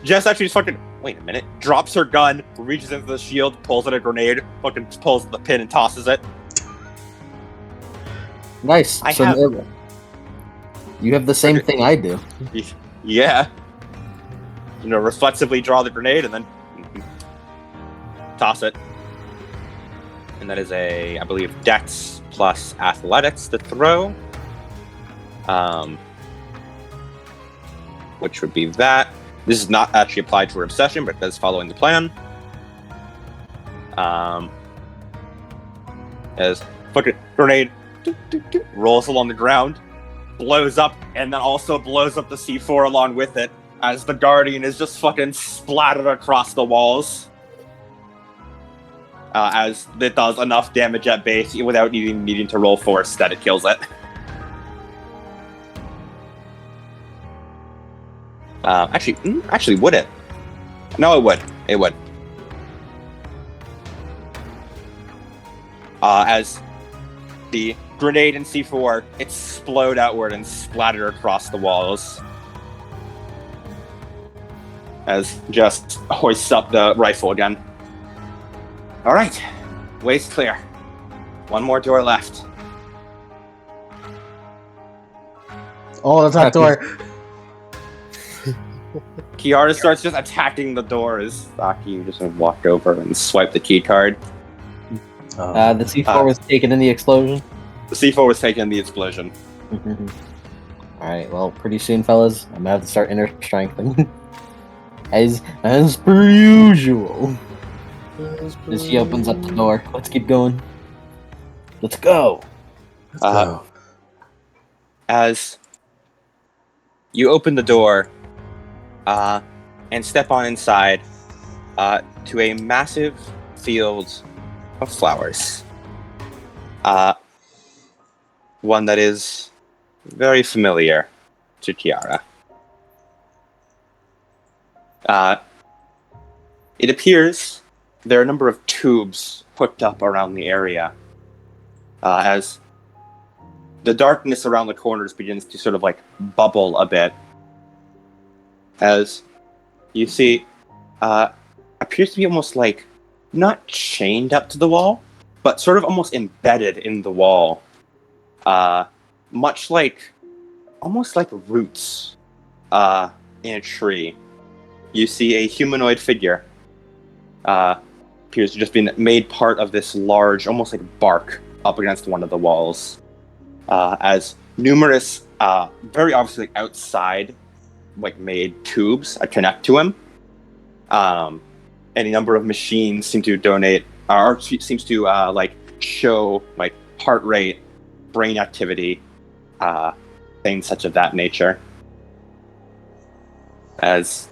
Jess actually just fucking, wait a minute, drops her gun, reaches into the shield, pulls out a grenade, fucking pulls the pin and tosses it. Nice. I So have- there- you have the same thing I do. Yeah. Reflexively draw the grenade and then toss it. And that is I believe, Dex plus Athletics to throw. Which would be that. This is not actually applied to her obsession, but that's following the plan. As fucking grenade rolls along the ground, blows up, and then also blows up the C4 along with it, as the Guardian is just fucking splattered across the walls. as it does enough damage at base without even needing to roll force that it kills it. Actually, would it? No, it would. It would. As the grenade and C4 explode outward and splatter across the walls. As just hoists up the rifle again. All right, way's clear. One more door left. Oh, the top door. Kiara starts just attacking the door as Saki just walked over and swiped the key card. The C4 was taken in the explosion. The C4 was taken in the explosion. Alright, well, pretty soon, fellas, I'm gonna have to start inner strengthening. as per usual. As she opens up the door. Let's keep going. Let's go! Let's go. As you open the door and step on inside to a massive field of flowers. One that is very familiar to Kiara. It appears there are a number of tubes hooked up around the area as the darkness around the corners begins to sort of like bubble a bit. As you see, appears to be almost like not chained up to the wall, but sort of almost embedded in the wall. Much like, almost like roots in a tree. You see a humanoid figure. Appears to just been made part of this large, almost like bark, up against one of the walls. As numerous, very obviously like outside, like made tubes connect to him. Any number of machines seem to donate, or seems to like show like heart rate, brain activity, things such of that nature. As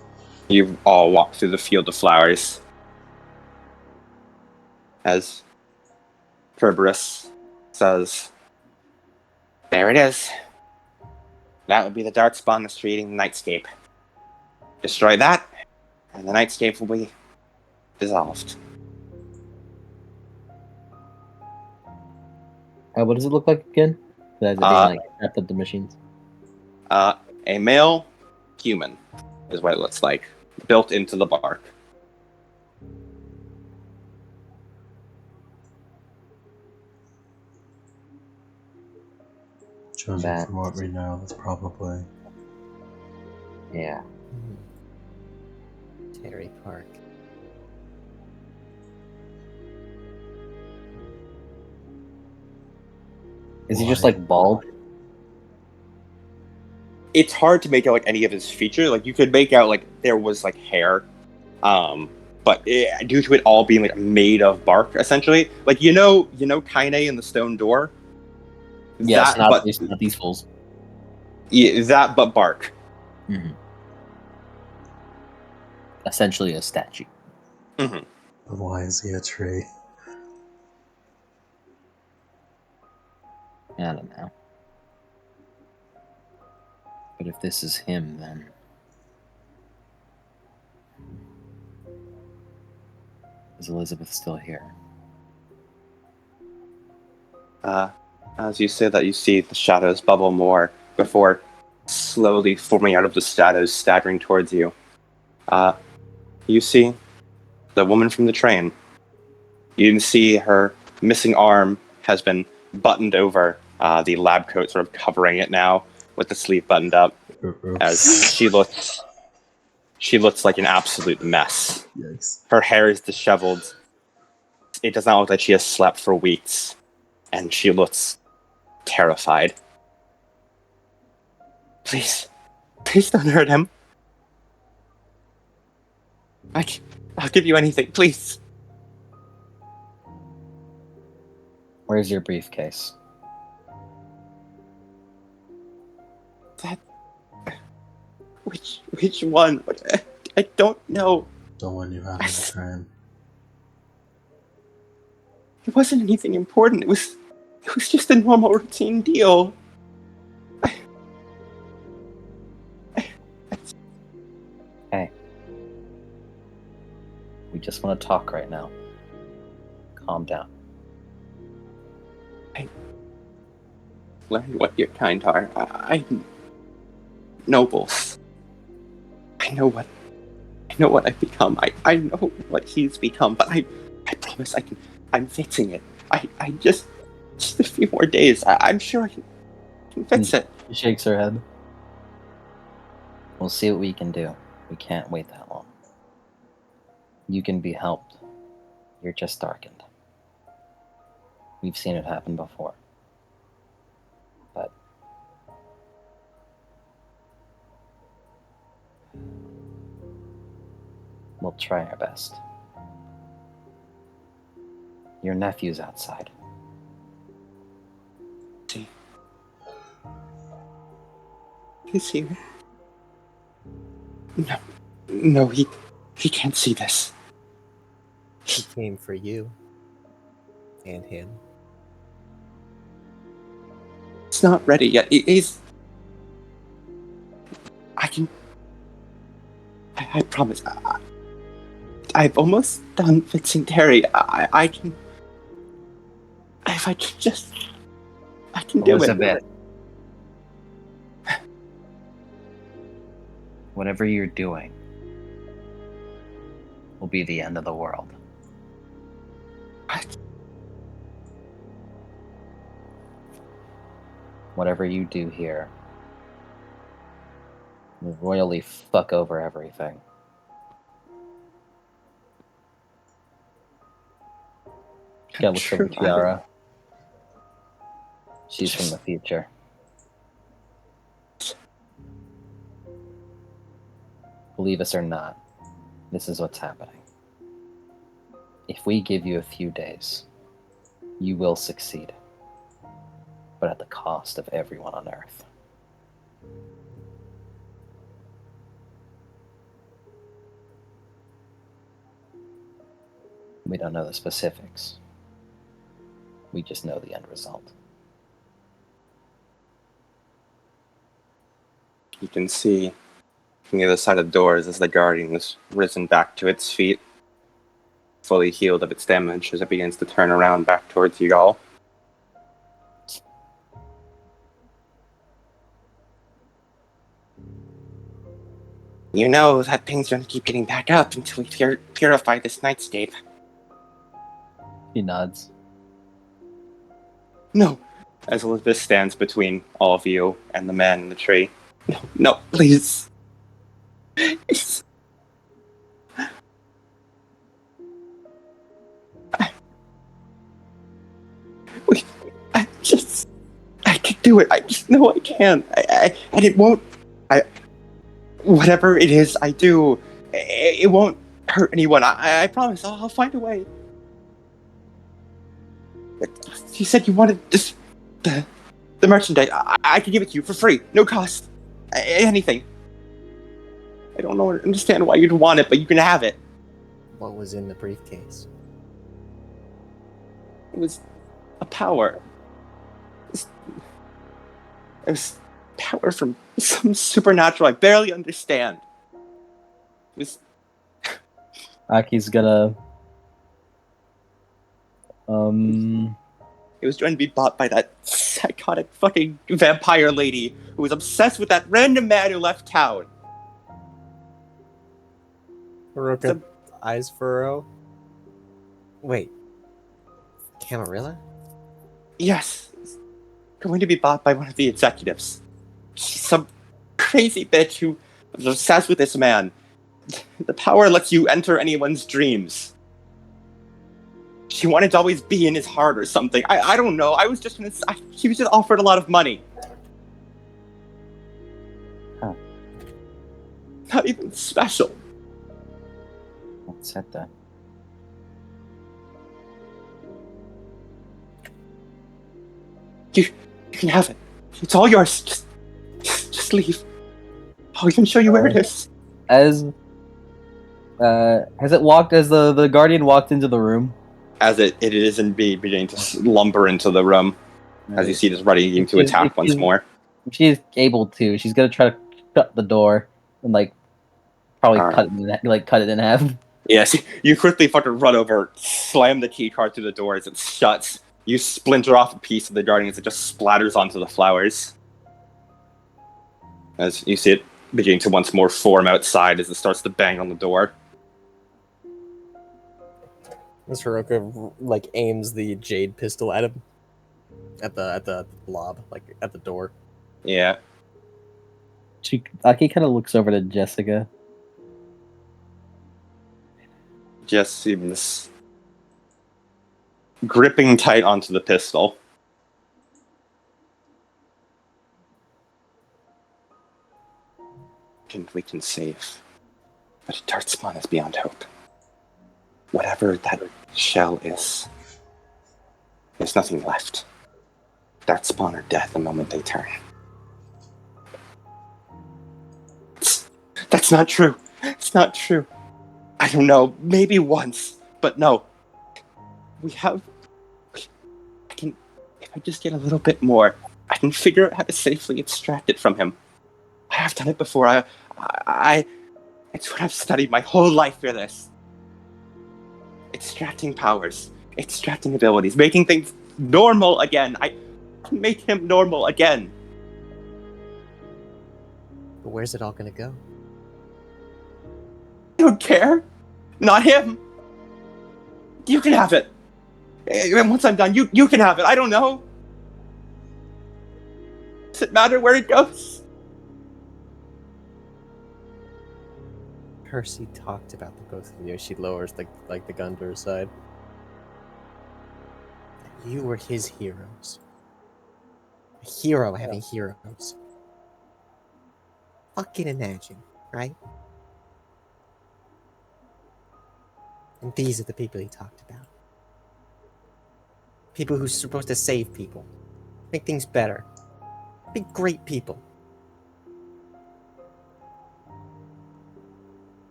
you all walk through the field of flowers, as Kerberos says, "There it is. That would be the dark spawn that's creating the nightscape. Destroy that, and the nightscape will be dissolved." What does it look like again? That being like wrapped up the machines. A male human is what it looks like, built into the bark. Judging from what we know, that's probably. Yeah. Terry Park. Is he just like bald? It's hard to make out like any of his features. Like you could make out like there was like hair, but due to it all being like made of bark, essentially, like you know, Kaine in the stone door. Yes, that, but not these fools. Yeah, that but bark. Mm-hmm. Essentially a statue. Mm-hmm. But why is he a tree? I don't know. But if this is him, then... Is Elizabeth still here? As you say that, you see the shadows bubble more before slowly forming out of the shadows, staggering towards you. You see the woman from the train. You can see her missing arm has been buttoned over the lab coat, sort of covering it now with the sleeve buttoned up. As she looks like an absolute mess. Yikes. Her hair is disheveled. It does not look like she has slept for weeks, and she looks terrified. Please don't hurt him. I'll give you anything, please. Where's your briefcase? Which one? I don't know. The one you had on the train. It wasn't anything important. It was just a normal routine deal. Hey. We just want to talk right now. Calm down. Learn what your kind are. I nobles. I know what I've become. I know what he's become, but I promise I'm fixing it. I just a few more days. I'm sure I can fix it. She shakes her head. We'll see what we can do. We can't wait that long. You can be helped. You're just darkened. We've seen it happen before. But we'll try our best. Your nephew's outside. He's here. No, he can't see this. He came for you. And him. It's not ready yet. He's... I promise. I've almost done fixing Terry. I can... If I can just... I can do Elizabeth. it. Whatever you're doing will be the end of the world. What? Whatever you do here will royally fuck over everything. Yeah, looks over Kiara. She's from the future. Believe us or not, this is what's happening. If we give you a few days, you will succeed. But at the cost of everyone on Earth. We don't know the specifics. We just know the end result. You can see from the other side of the doors as the Guardian is risen back to its feet, fully healed of its damage as it begins to turn around back towards you all. You know that things are going to keep getting back up until we purify this nightscape. He nods. No. As Elizabeth stands between all of you and the man in the tree. No, please. It's... I can do it. I just know I can. And it won't... whatever it is I do, it won't hurt anyone. I promise. I'll find a way. You said you wanted this... The merchandise. I could give it to you for free. No cost. Anything. I don't understand why you'd want it, but you can have it. What was in the briefcase? It was a power. It was power from some supernatural I barely understand. It was... Aki's gonna... It was trying to be bought by that psychotic fucking vampire lady who was obsessed with that random man who left town. Haruka eyes furrow. Wait. Camarilla? Yes. It's going to be bought by one of the executives. She's some crazy bitch who was obsessed with this man. The power lets you enter anyone's dreams. She wanted to always be in his heart or something. I don't know. I was just gonna... She was just offered a lot of money. Huh. Not even special. What's that then? You can have it. It's all yours. Just leave. I'll even show you where it is. As has it walked as the Guardian walked into the room? as it is indeed beginning to slumber into the room, as you see it is ready to attack once more. If she's able to, she's gonna try to shut the door and like probably Alright. cut it in half. Yes, you quickly fucking run over, slam the key card through the door as it shuts. You splinter off a piece of the guardian as it just splatters onto the flowers. As you see it beginning to once more form outside as it starts to bang on the door. As Hiroka like aims the jade pistol at him, at the blob, like at the door. Yeah. Aki kind of looks over to Jessica. Just seems gripping tight onto the pistol. We can save, but Dartspawn is beyond hope. Whatever that shell is, there's nothing left. Dartspawn are dead the moment they turn. That's not true. It's not true. I don't know, maybe once, but no. If I just get a little bit more, I can figure out how to safely extract it from him. I have done it before. It's what I've studied my whole life for this. Extracting powers, extracting abilities, making things normal again. I can make him normal again. But where's it all gonna go? I don't care. Not him. You can have it. And once I'm done, you can have it. I don't know. Does it matter where it goes? Percy talked about the both of you. She lowers the gun to her side. You were his heroes. A hero having heroes. Fucking imagine, right? And these are the people he talked about. People who's supposed to save people. Make things better. Be great people.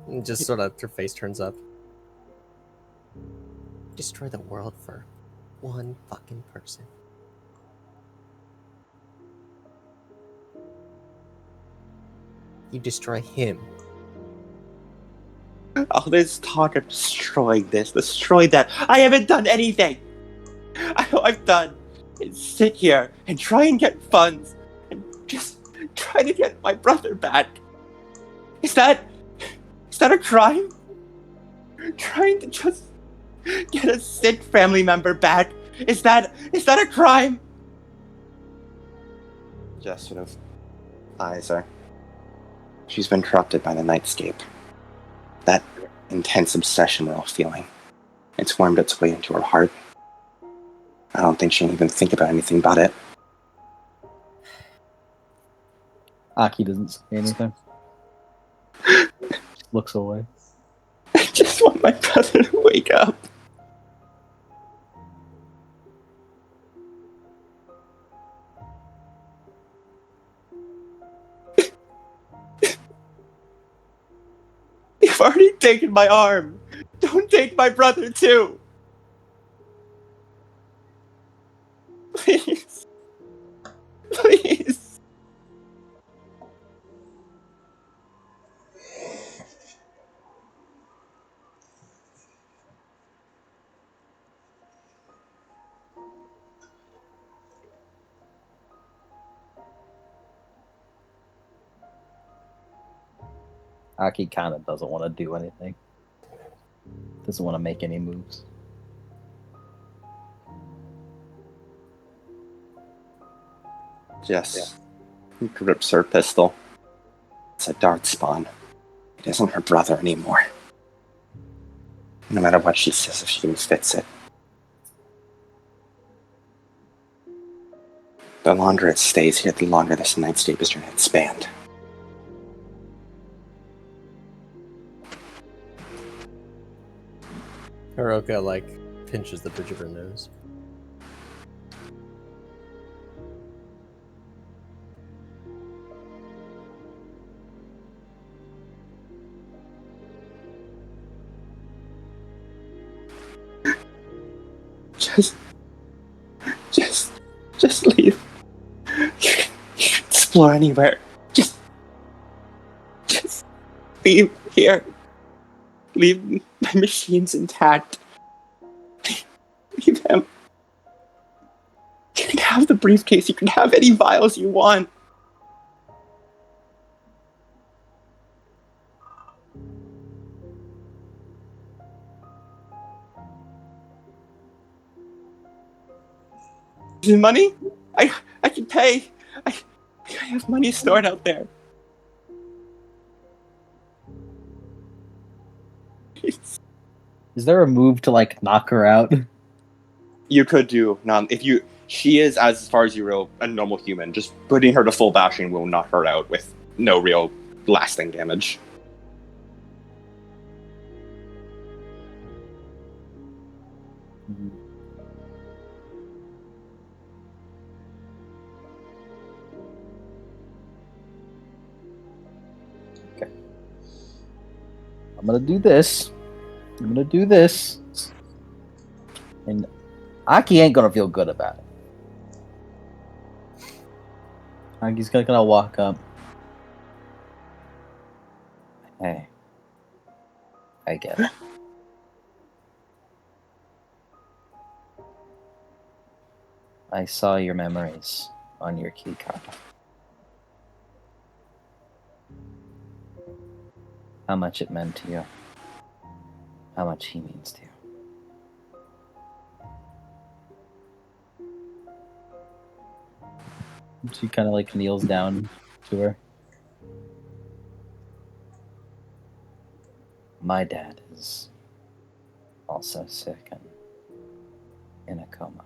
And just sort of, her face turns up. Destroy the world for one fucking person. You destroy him. All this talk of destroying this, destroy that. I haven't done anything. All I've done is sit here and try and get funds and just try to get my brother back. Is that a crime? Trying to just get a sick family member back? Is that a crime? Just sort of eyes her. She's been corrupted by the nightscape. That intense obsession we're all feeling. It's wormed its way into her heart. I don't think she can even think about anything but it. Aki doesn't say anything. Looks away. I just want my brother to wake up. You've already taken my arm. Don't take my brother too. Please. Please. Aki kind of doesn't want to do anything. Doesn't want to make any moves. Jess grips her pistol. It's a Dartspawn. It isn't her brother anymore. No matter what she says, if she even fits it. The longer it stays here, the longer this nightscape is going to expand. Hiroka, pinches the bridge of her nose. Just leave. You can explore anywhere. Just leave here. Leave my machines intact. Leave them. You can have the briefcase. You can have any vials you want. Is it money? I can pay. I have money stored out there. Is there a move to like knock her out? You could do she is, as far as you know, a normal human. Just putting her to full bashing will knock her out with no real lasting damage. Okay. I'm gonna do this. And Aki ain't gonna feel good about it. Aki's gonna walk up. Hey. I get it. I saw your memories on your key card. How much it meant to you. How much he means to you. She kind of like kneels down to her. My dad is also sick and in a coma.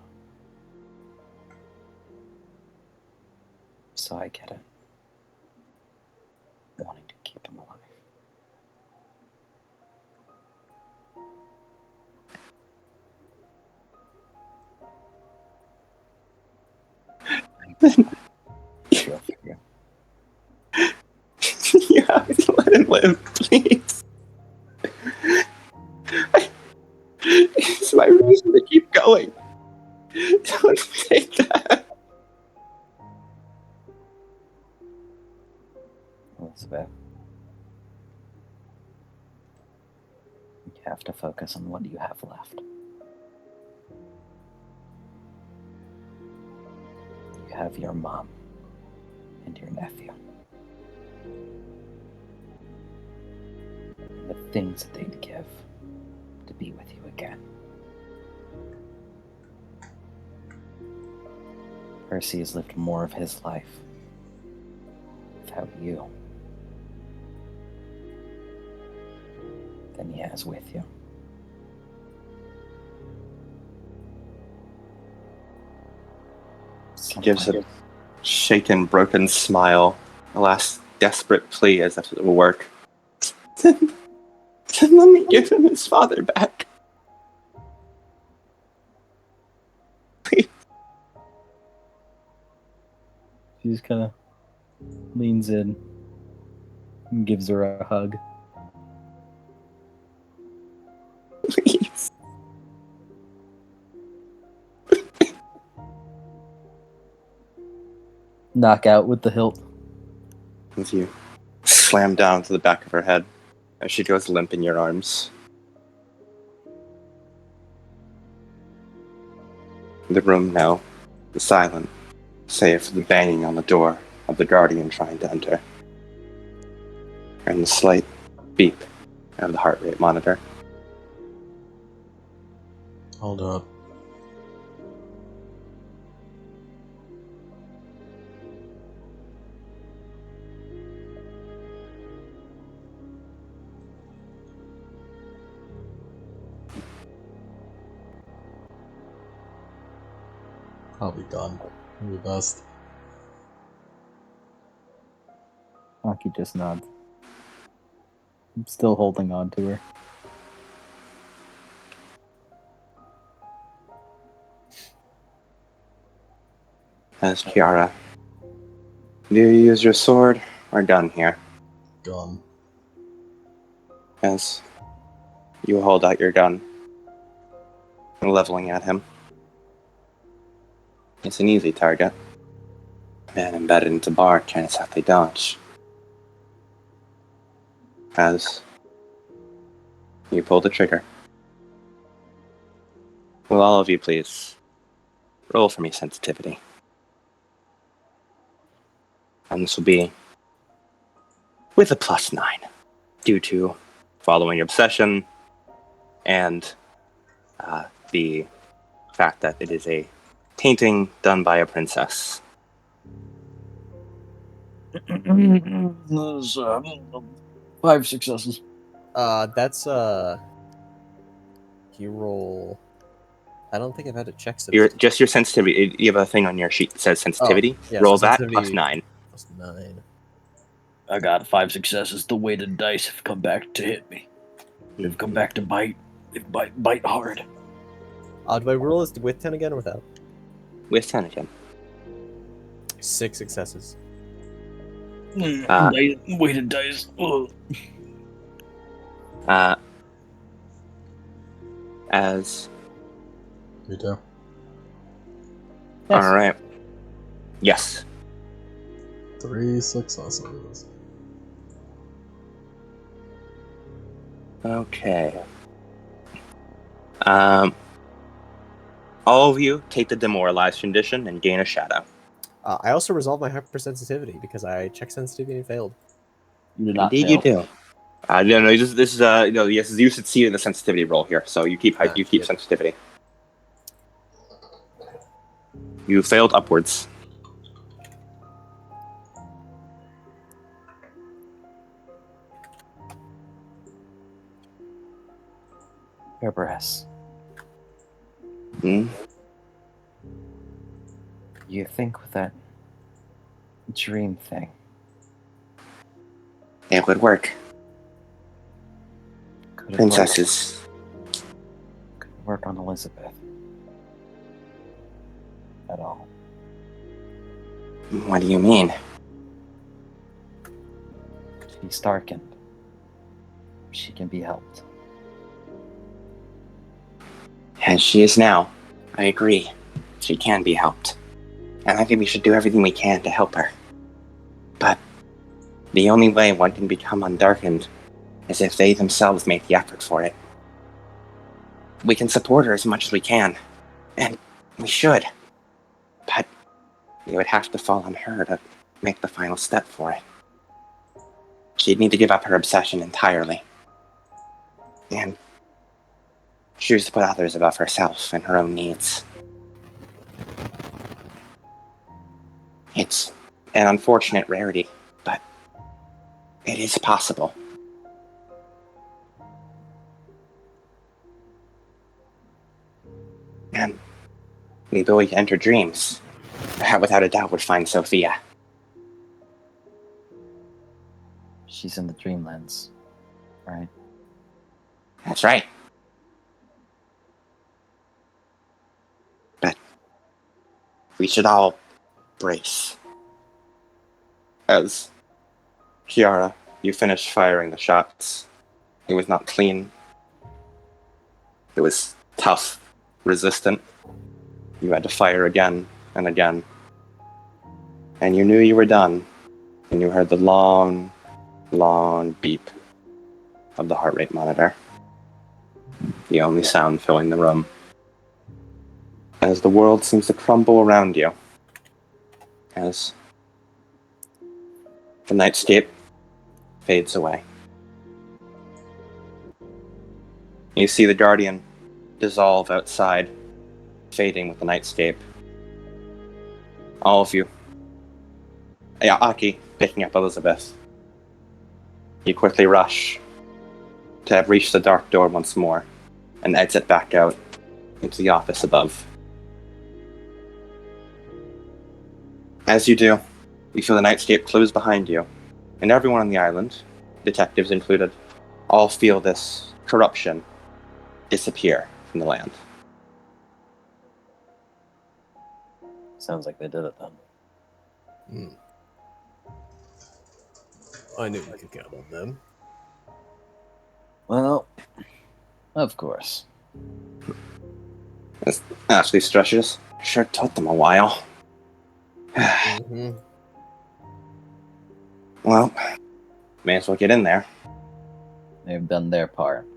So I get it. Wanting to keep him alive. Feel for you. You have to let him live, please. It's my reason to keep going. Don't take that. Elizabeth. You have to focus on what you have left. You have your mom and your nephew. The things that they'd give to be with you again. Percy has lived more of his life without you than he has with you. He gives a shaken, broken smile, a last desperate plea as if it will work. Then let me give him his father back. Please. She just kind of leans in and gives her a hug. Please. Knock out with the hilt. As you slam down to the back of her head as she goes limp in your arms. The room now is silent, save for the banging on the door of the guardian trying to enter, and the slight beep of the heart rate monitor. Hold up. I'll be done. You're the best. Aki just nods. I'm still holding on to her. As Kiara, do you use your sword or gun here? Gun. As you hold out your gun, leveling at him. It's an easy target. Man embedded into bar trying to softly dodge. As you pull the trigger. Will all of you please roll for me sensitivity? And this will be with a +9 due to following obsession and the fact that it is a painting done by a princess. There's 5 successes. That's you roll. I don't think I've had to check Your sensitivity. your sensitivity. You have a thing on your sheet that says sensitivity. Yeah, Roll so that sensitivity- +9. +9. I got 5 successes. The weighted dice have come back to hit me. They've come back to bite. They bite hard. Do I roll this with 10 again or without? With 10 again. 6 successes. Weighted dice. Ugh. As You do. Yes. all right. Yes. 3 successes. Okay. All of you take the demoralized condition and gain a shadow. I also resolved my hypersensitivity because I checked sensitivity and failed. You did not Indeed, fail. you do. No, this is yes, you succeed in the sensitivity roll here, so you keep Shit. sensitivity. You failed upwards. Kerberos, Hmm? you think with that dream thing, It would work. could it Princesses. work on Elizabeth at all? What do you mean? She's darkened. She can be helped. As she is now, I agree. She can be helped. And I think we should do everything we can to help her. But the only way one can become undarkened is if they themselves make the effort for it. We can support her as much as we can. And we should. But it would have to fall on her to make the final step for it. She'd need to give up her obsession entirely. And choose to put others above herself and her own needs. It's an unfortunate rarity, but it is possible. And the ability to enter dreams, that without a doubt would find Sophia. She's in the Dreamlands, right? That's right. But we should all brace. As Kiara, you finished firing the shots. It was not clean. It was tough, resistant. You had to fire again and again. And you knew you were done. And you heard the long, long beep of the heart rate monitor. The only sound filling the room. As the world seems to crumble around you. As the nightscape fades away. You see the Guardian dissolve outside, fading with the nightscape. All of you. Yeah, Aki picking up Elizabeth. You quickly rush to have reached the dark door once more and exit back out into the office above. As you do, you feel the nightscape close behind you, and everyone on the island, detectives included, all feel this corruption disappear from the land. Sounds like they did it then. I knew we could count on them. Well, of course. As Ashley stretches, Sure took them a while. Mm-hmm. Well, may as well get in there. They've done their part.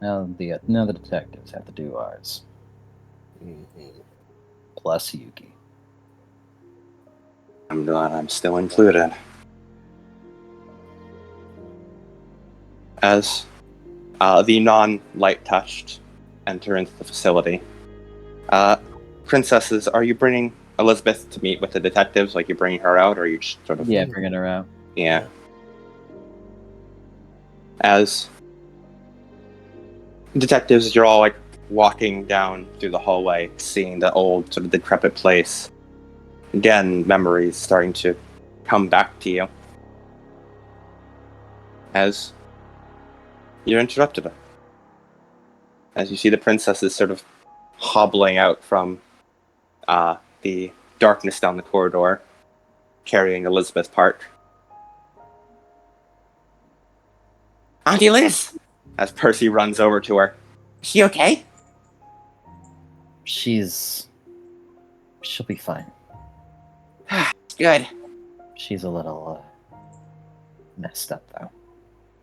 Now the detectives have to do ours. Mm-hmm. Plus Yuki. I'm glad I'm still included. As the non-light touched enter into the facility. Princesses, are you bringing Elizabeth to meet with the detectives? Like, you bringing her out, or are you just sort of... Yeah, bringing her out. Yeah. As detectives, you're all like walking down through the hallway, seeing the old sort of decrepit place. Again, memories starting to come back to you. As you're interrupted. As you see the princesses sort of hobbling out from the darkness down the corridor, carrying Elizabeth Park. Auntie Liz, As Percy runs over to her. is she okay? She'll be fine. Good. She's a little messed up though,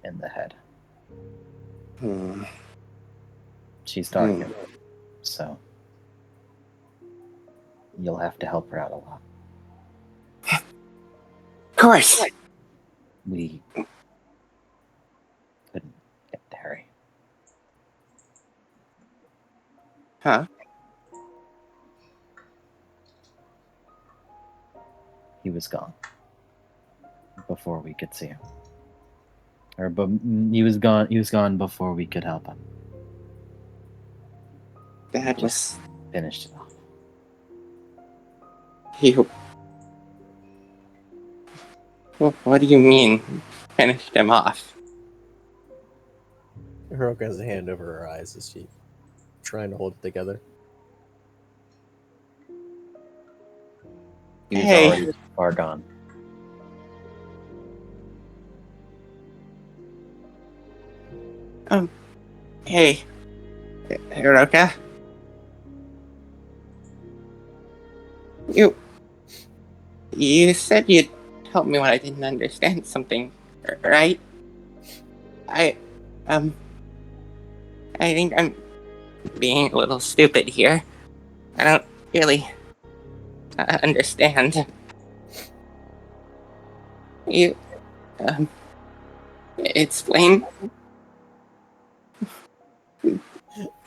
in the head. She's dark, so you'll have to help her out a lot. Of course. We couldn't get to Harry. Huh? He was gone before we could see him. He was gone. He was gone before we could help him. That was... Finished it off. You... What do you mean, finished him off? Hiroka has a hand over her eyes as she trying to hold it together. He was Hey. already far gone. Hey, Hiroka. You said you'd help me when I didn't understand something, right? I think I'm being a little stupid here. I don't really understand. You, explain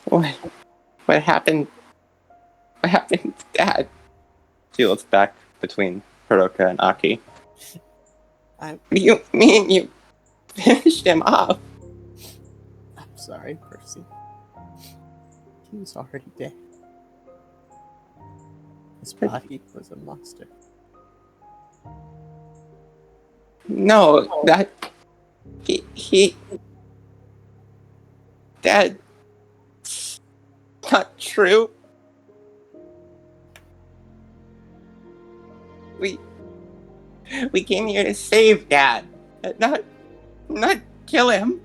what happened? What happened to Dad? She looks back between Hiroka and Aki. You mean you finished him off? I'm sorry, Percy. He was already dead. His body was a monster. No, that he that's not true. We came here to save Dad, not kill him.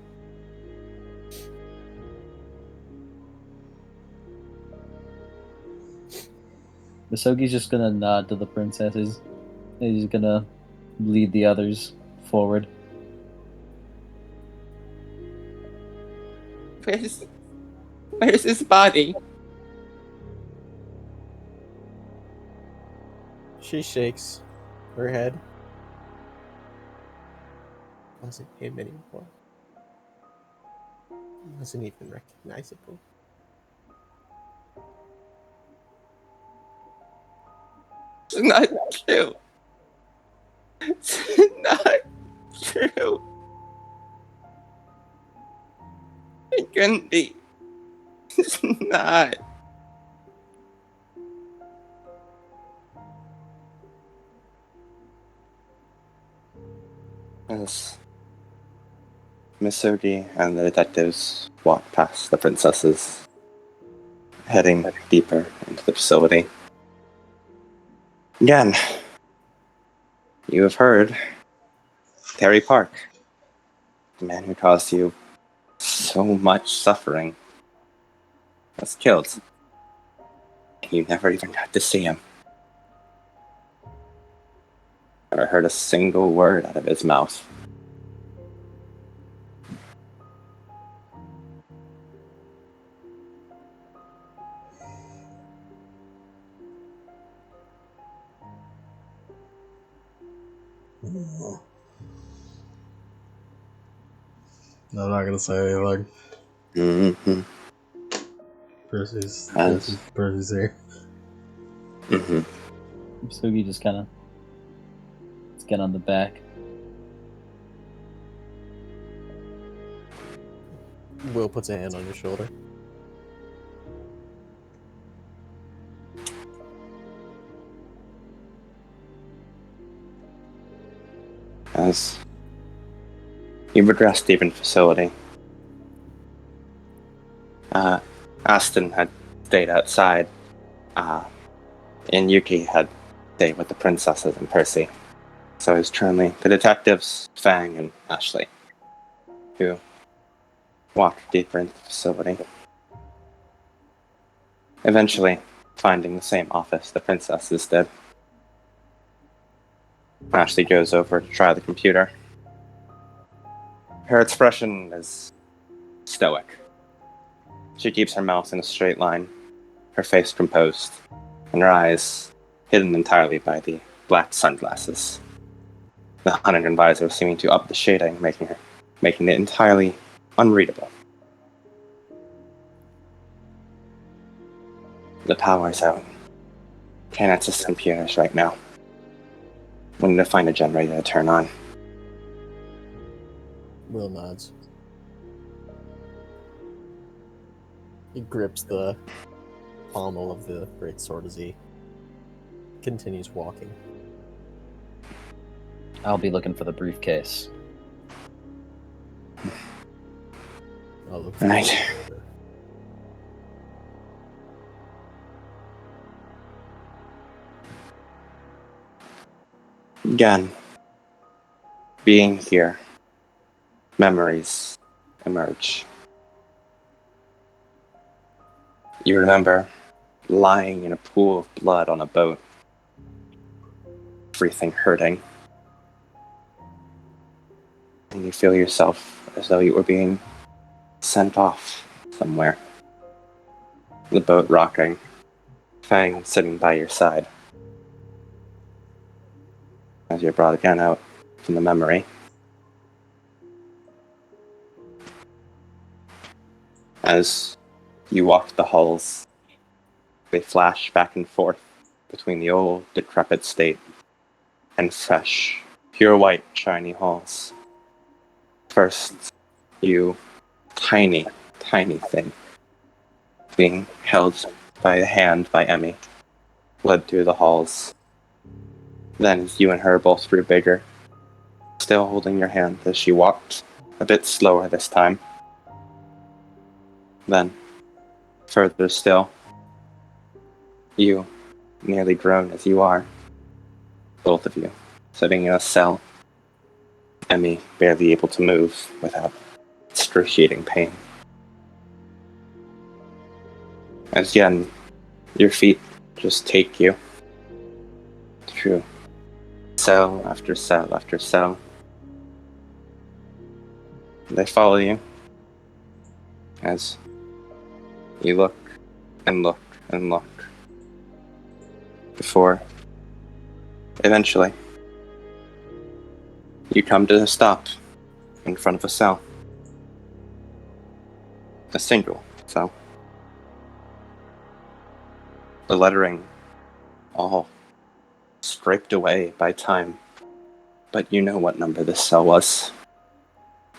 Misogi's just gonna nod to the princesses. And he's gonna lead the others forward. Where's his body? She shakes her head. Wasn't him anymore. He wasn't even recognizable. It's not true. It's not true. It couldn't be. It's not. As Misogi and the detectives walk past the princesses, heading deeper into the facility. Again, you have heard Terry Park, the man who caused you so much suffering, was killed. You never even got to see him. Never heard a single word out of his mouth. I'm not gonna say anything. Mm-hmm. Percy's here. Mm-hmm. Sugi just kind of get on the back. Will puts a hand on your shoulder. As you progress deep in facility, Aston had stayed outside, and Yuki had stayed with the princesses and Percy. So it was currently the detectives, Fang and Ashley, who walked deeper into the facility. Eventually, finding the same office the princesses did. Ashley goes over to try the computer. Her expression is stoic. She keeps her mouth in a straight line, her face composed, and her eyes hidden entirely by the black sunglasses. The Huntington visor seeming to up the shading, making it entirely unreadable. The power's out. Can't access computers right now. We need to find a generator to turn on. Will nods. He grips the pommel of the great sword as he continues walking. I'll be looking for the briefcase. I'll look for Right. the generator. Again, being here, memories emerge. You remember lying in a pool of blood on a boat, everything hurting. And you feel yourself as though you were being sent off somewhere. The boat rocking, Fang sitting by your side. As you're brought again out from the memory. As you walk the halls, they flash back and forth between the old, decrepit state and fresh, pure white, shiny halls. First, you, tiny, tiny thing, being held by the hand by Emmy, led through the halls. Then you and her both grew bigger, still holding your hand as she walked, a bit slower this time. Then, further still, you, nearly grown as you are, both of you, sitting in a cell, Emmy barely able to move without excruciating pain. As again, your feet just take you through cell after cell after cell. They follow you as you look and look and look before eventually you come to a stop in front of a cell. A single cell. The lettering all scraped away by time, but you know what number this cell was.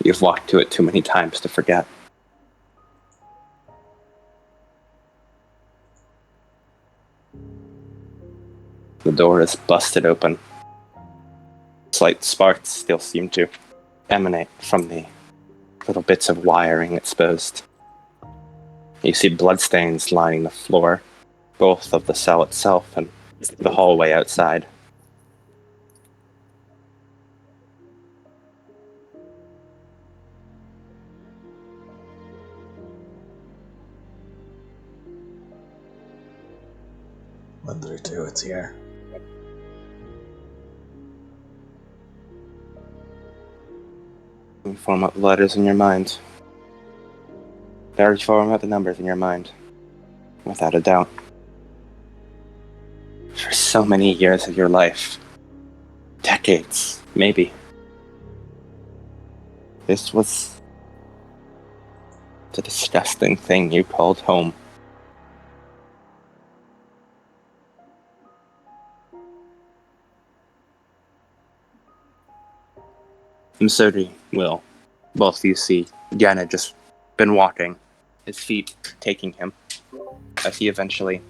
You've walked to it too many times to forget. The door is busted open. Slight sparks still seem to emanate from the little bits of wiring exposed. You see bloodstains lining the floor, both of the cell itself and the hallway outside. you, it's here. You form out the letters in your mind. There, form out the numbers in your mind. Without a doubt. For so many years of your life. Decades, maybe. This was the disgusting thing you called home. And so do Will. Both of you see Yan had just been walking, his feet taking him, as he eventually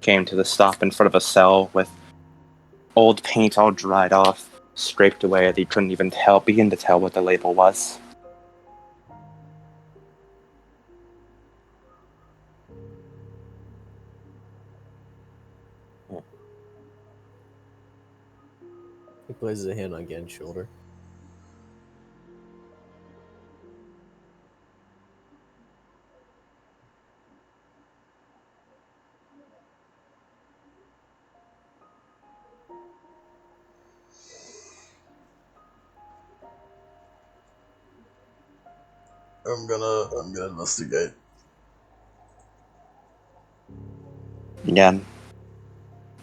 came to the stop in front of a cell with old paint all dried off, scraped away that he couldn't even begin to tell what the label was. He places a hand on Gen's shoulder. I'm gonna investigate. Again,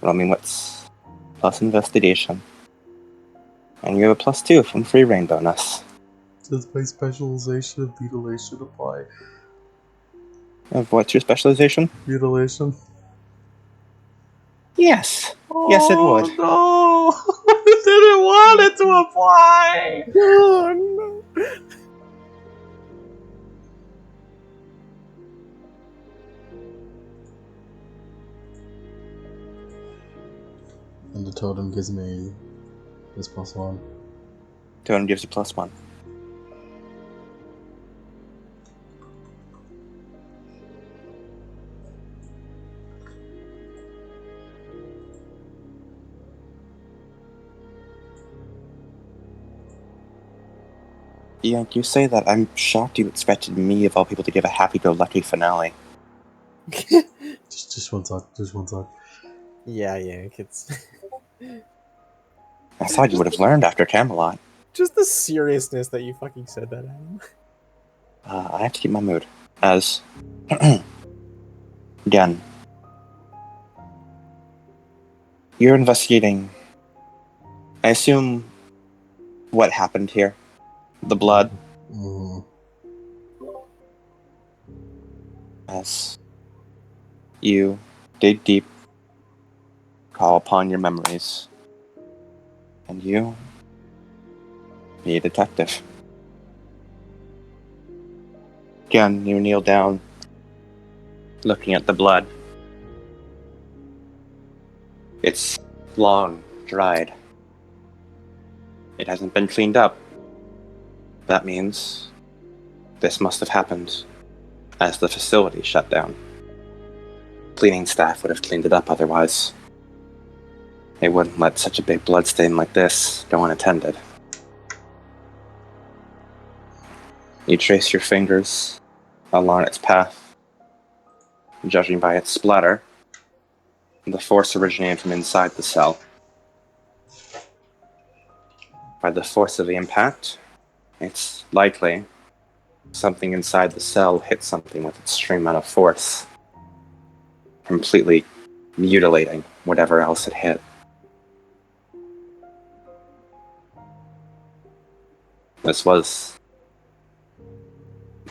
roll me what's plus investigation. And you have a +2 from free rain bonus. Does my specialization of mutilation apply? What's your specialization? Mutilation? Yes. Yes, it would. No! I didn't want it to apply! Oh no! And the totem gives me this +1. Totem gives you +1. Yank, you say that. I'm shocked you expected me, of all people, to give a happy-go-lucky finale. Just one sec, just one sec. Yeah, it's I thought you would have learned after Camelot. just the seriousness that you fucking said that, Adam. I have to keep my mood. As... Again. You're investigating... I assume... what happened here. The blood. Mm. As... you dig deep, call upon your memories, and you be a detective. Again, you kneel down, looking at the blood. It's long, dried. It hasn't been cleaned up. That means this must have happened as the facility shut down. Cleaning staff would have cleaned it up otherwise. They wouldn't let such a big bloodstain like this go unattended. You trace your fingers along its path. Judging by its splatter, the force originated from inside the cell. By the force of the impact, it's likely something inside the cell hit something with extreme amount of force, completely mutilating whatever else it hit. This was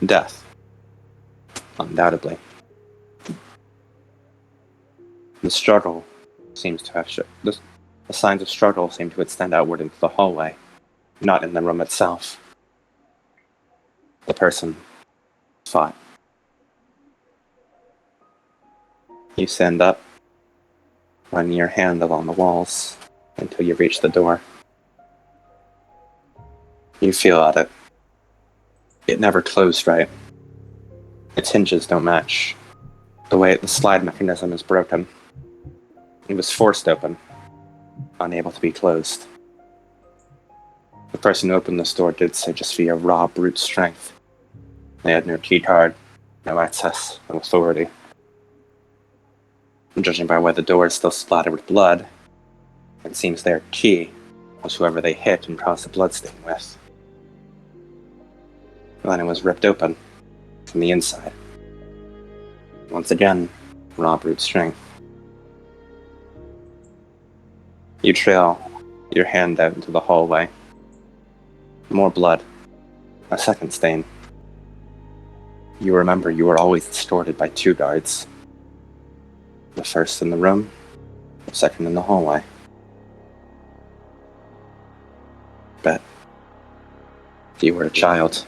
death, undoubtedly. The struggle seems to have the signs of struggle seem to extend outward into the hallway, not in the room itself. The person fought. You stand up, running your hand along the walls until you reach the door. You feel at it. It never closed right. Its hinges don't match. The way the slide mechanism is broken. It was forced open, unable to be closed. The person who opened this door did so just via raw brute strength. They had no key card, no access, no authority. Judging by why the door is still splattered with blood, it seems their key was whoever they hit and caused the bloodstain with. Then it was ripped open from the inside. Once again, raw brute strength. You trail your hand out into the hallway. More blood. A second stain. You remember you were always escorted by 2 guards. The first in the room, the second in the hallway. But if you were a child,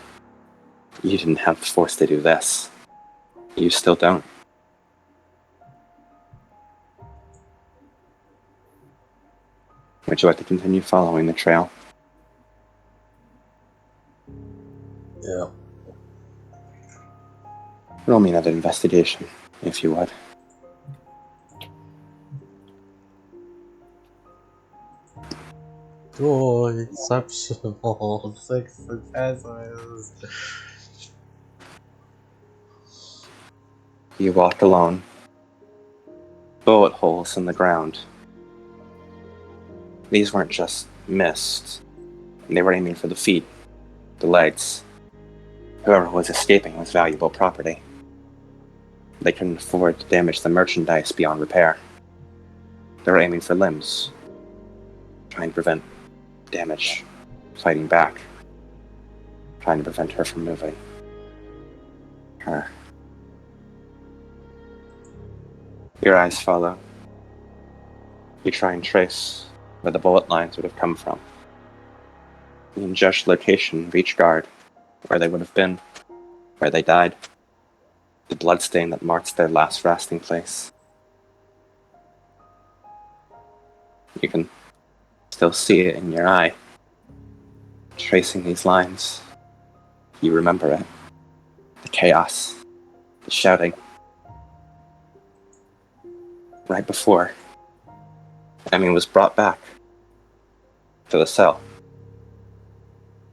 you didn't have the force to do this. You still don't. Would you like to continue following the trail? Yeah. Roll me another investigation, if you would. Oh, exceptional. 6 successes. You walk alone. Bullet holes in the ground. These weren't just missed. They were aiming for the feet, the legs. Whoever was escaping was valuable property. They couldn't afford to damage the merchandise beyond repair. They were aiming for limbs, trying to prevent damage, fighting back, trying to prevent her from moving. Her. Your eyes follow. You try and trace where the bullet lines would have come from. You can judge the location of each guard, where they would have been, where they died, the bloodstain that marks their last resting place. You can still see it in your eye. Tracing these lines, you remember it. The chaos, the shouting. Right before Emmy was brought back to the cell.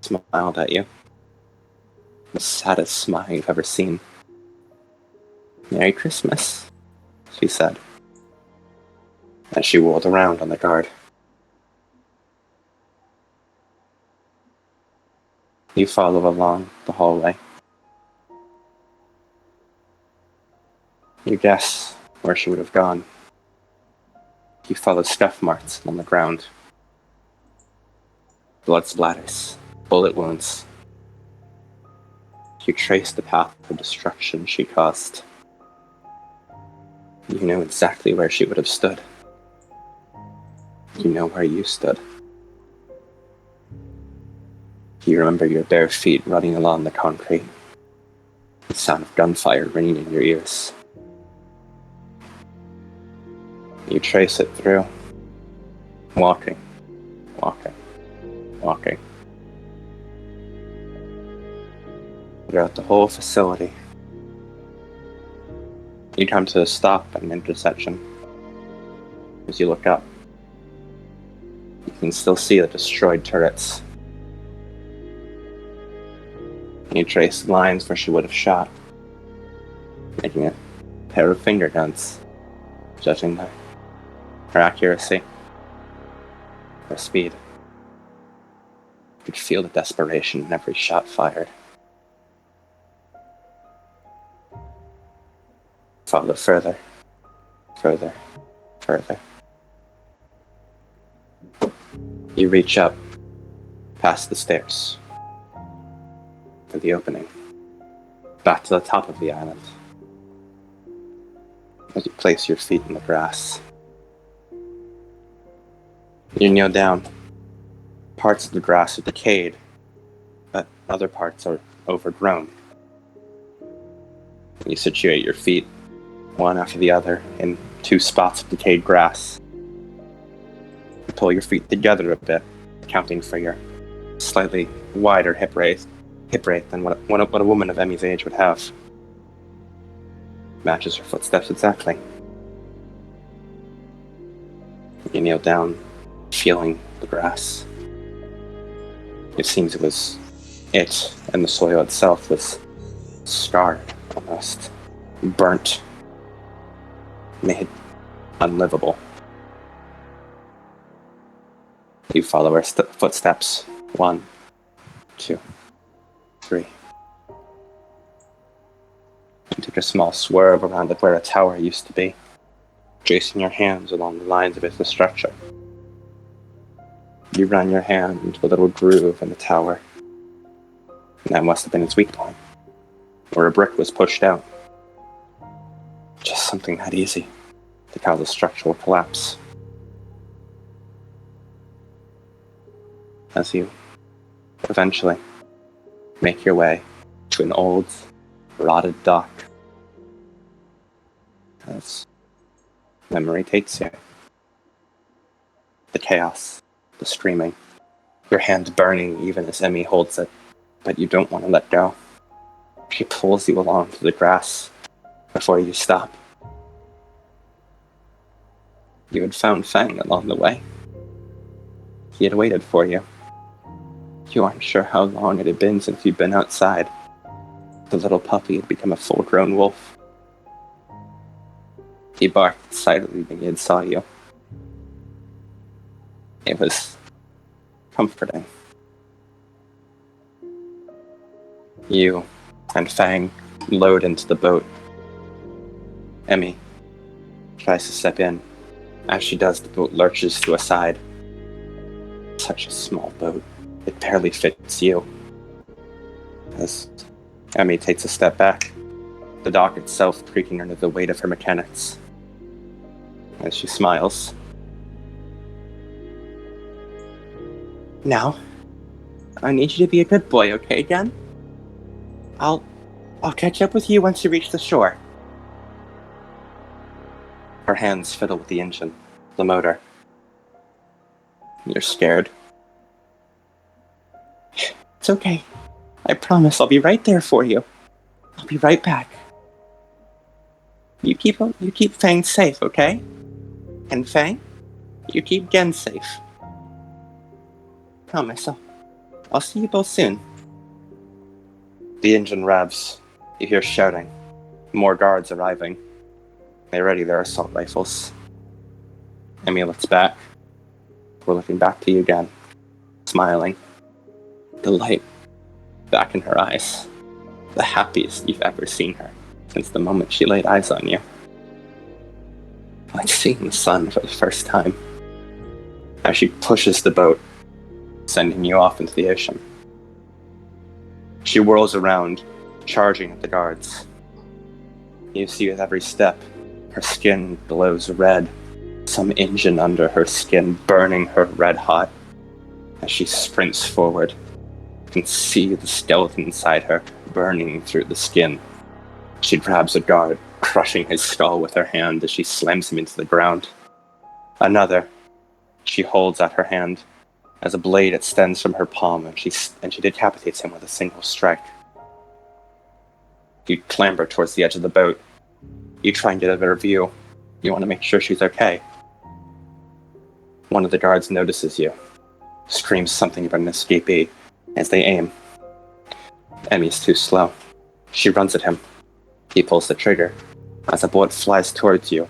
Smiled at you. The saddest smile you've ever seen. "Merry Christmas," she said. And she whirled around on the guard. You follow along the hallway. You guess where she would have gone. You follow scuff marks on the ground. Blood splatters, bullet wounds. You trace the path of destruction she caused. You know exactly where she would have stood. You know where you stood. You remember your bare feet running along the concrete. The sound of gunfire ringing in your ears. You trace it through. Walking. Throughout the whole facility. You come to a stop at an intersection. As you look up, you can still see the destroyed turrets. You trace lines where she would have shot, making a pair of finger guns, judging her accuracy, her speed. You could feel the desperation in every shot fired. Follow further. You reach up, past the stairs, to the opening, back to the top of the island. As you place your feet in the grass, you kneel down. Parts of the grass are decayed, but other parts are overgrown. You situate your feet, one after the other, in 2 spots of decayed grass. You pull your feet together a bit, accounting for your slightly wider hip rate than what a woman of Emmy's age would have. Matches her footsteps exactly. You kneel down, feeling the grass. It seems it and the soil itself was scarred, almost burnt, made unlivable. You follow her footsteps. 1, 2, 3. You take a small swerve around where a tower used to be, tracing your hands along the lines of its structure. You run your hand into a little groove in the tower. And that must have been its weak point, where a brick was pushed out. Just something that easy to cause a structural collapse. As you eventually make your way to an old, rotted dock, as memory takes you. The chaos, the screaming, your hand burning even as Emmy holds it, but you don't want to let go. She pulls you along to the grass before you stop. You had found Fang along the way. He had waited for you. You aren't sure how long it had been since you'd been outside. The little puppy had become a full-grown wolf. He barked excitedly when he had saw you. It was comforting. You and Fang load into the boat. Emmy tries to step in. As she does, the boat lurches to a side. Such a small boat. It barely fits you. As Emmy takes a step back, the dock itself creaking under the weight of her mechanics. As she smiles. Now, I need you to be a good boy, okay, again? I'll catch up with you once you reach the shore. Her hands fiddle with the engine, the motor. You're scared. It's okay. I promise I'll be right there for you. I'll be right back. You keep Fang safe, okay? And Fang, you keep Gen safe. Promise I'll see you both soon. The engine revs. You hear shouting. More guards arriving. They ready their assault rifles. Emmy looks back. We're looking back to you again. Smiling. The light back in her eyes. The happiest you've ever seen her since the moment she laid eyes on you. Like seeing the sun for the first time. As she pushes the boat, sending you off into the ocean. She whirls around, charging at the guards. You see with every step, her skin glows red, some engine under her skin burning her red hot. As she sprints forward, you can see the skeleton inside her burning through the skin. She grabs a guard, crushing his skull with her hand as she slams him into the ground. Another, she holds at her hand as a blade extends from her palm, and she decapitates him with a single strike. You clamber towards the edge of the boat. You try and get a better view. You want to make sure she's okay. One of the guards notices you, screams something about an escapee as they aim. Emmy's too slow. She runs at him. He pulls the trigger as a bullet flies towards you,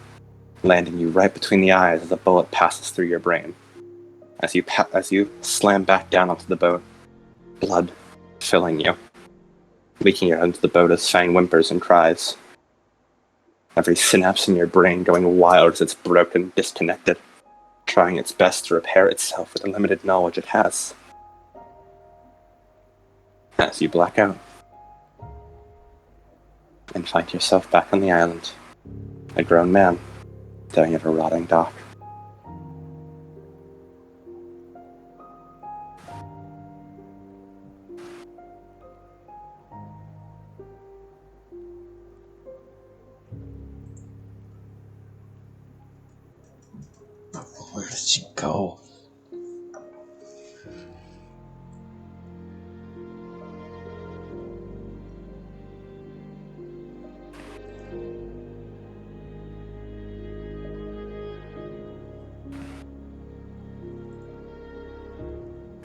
landing you right between the eyes as a bullet passes through your brain. As you slam back down onto the boat, blood filling you, leaking out into the boat as Fang whimpers and cries. Every synapse in your brain going wild as it's broken, disconnected, trying its best to repair itself with the limited knowledge it has. As you black out, and find yourself back on the island, a grown man staring at a rotting dock. Where did she go?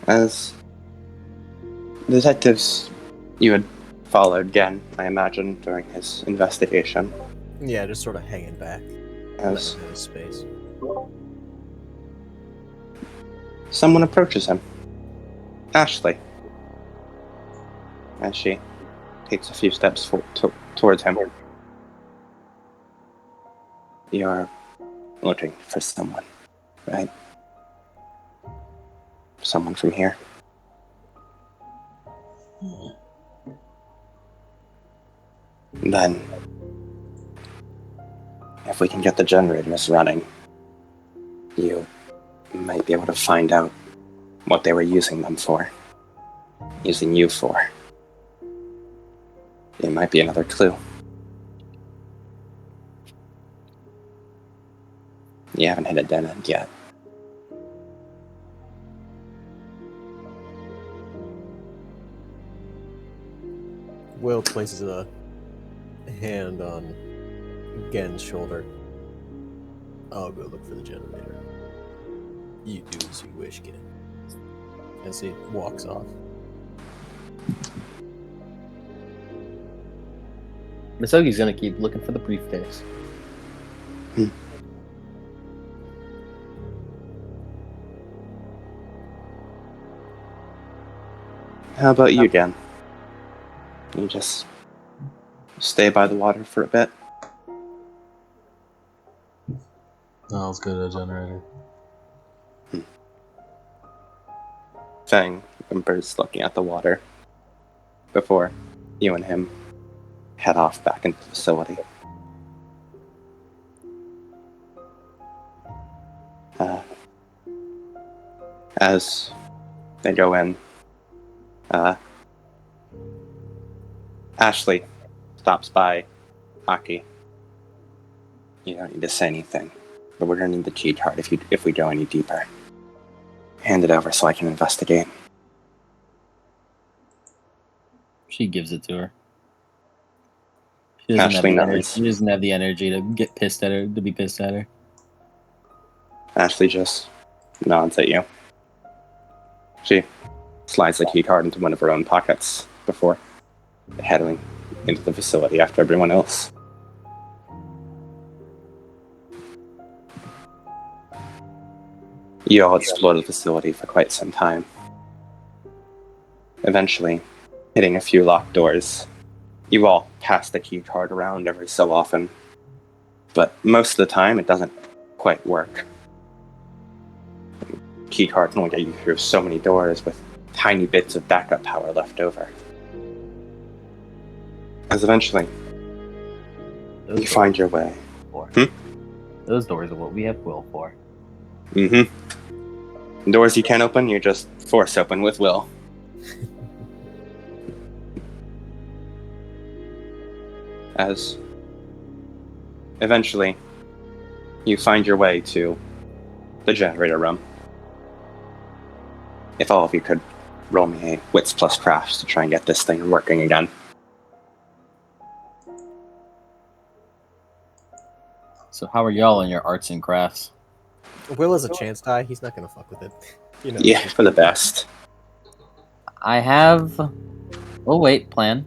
As detectives you had followed again, I imagine, during his investigation. Yeah, just sort of hanging back. As Let him have his space. someone approaches him. Ashley. As she takes a few steps towards him. You're looking for someone, right? Someone from here. Then, if we can get the generators running, you might be able to find out what they were using them for. Using you for. It might be another clue. You haven't hit a dead end yet. Will places a hand on Gen's shoulder. I'll go look for the generator. You do as you wish, Gen. As he walks off. Misogi's gonna keep looking for the briefcase. How about you, Gen? You just stay by the water for a bit? No, let's go to the generator. Fang remembers looking at the water before you and him head off back into the facility. As they go in, Ashley stops by Aki. You don't need to say anything, but we're gonna need the key card if we go any deeper. Hand it over so I can investigate. She gives it to her. She doesn't, Ashley have the energy, nods. she doesn't have the energy to get pissed at her, to be pissed at her. Ashley just nods at you. She slides the key card into one of her own pockets before heading into the facility after everyone else. You all explore the facility for quite some time. Eventually, hitting a few locked doors, you all pass the key card around every so often, but most of the time it doesn't quite work. Key card can only get you through so many doors with tiny bits of backup power left over. As eventually, you find your way. Those doors are what we have Will for. Mm-hmm. Doors you can't open, you just force open with will. As eventually, you find your way to the generator room. If all of you could roll me a wits plus crafts to try and get this thing working again. So how are y'all in your arts and crafts? Will is a chance die. He's not gonna fuck with it. You know. Yeah, for the best. I have... Oh wait, plan.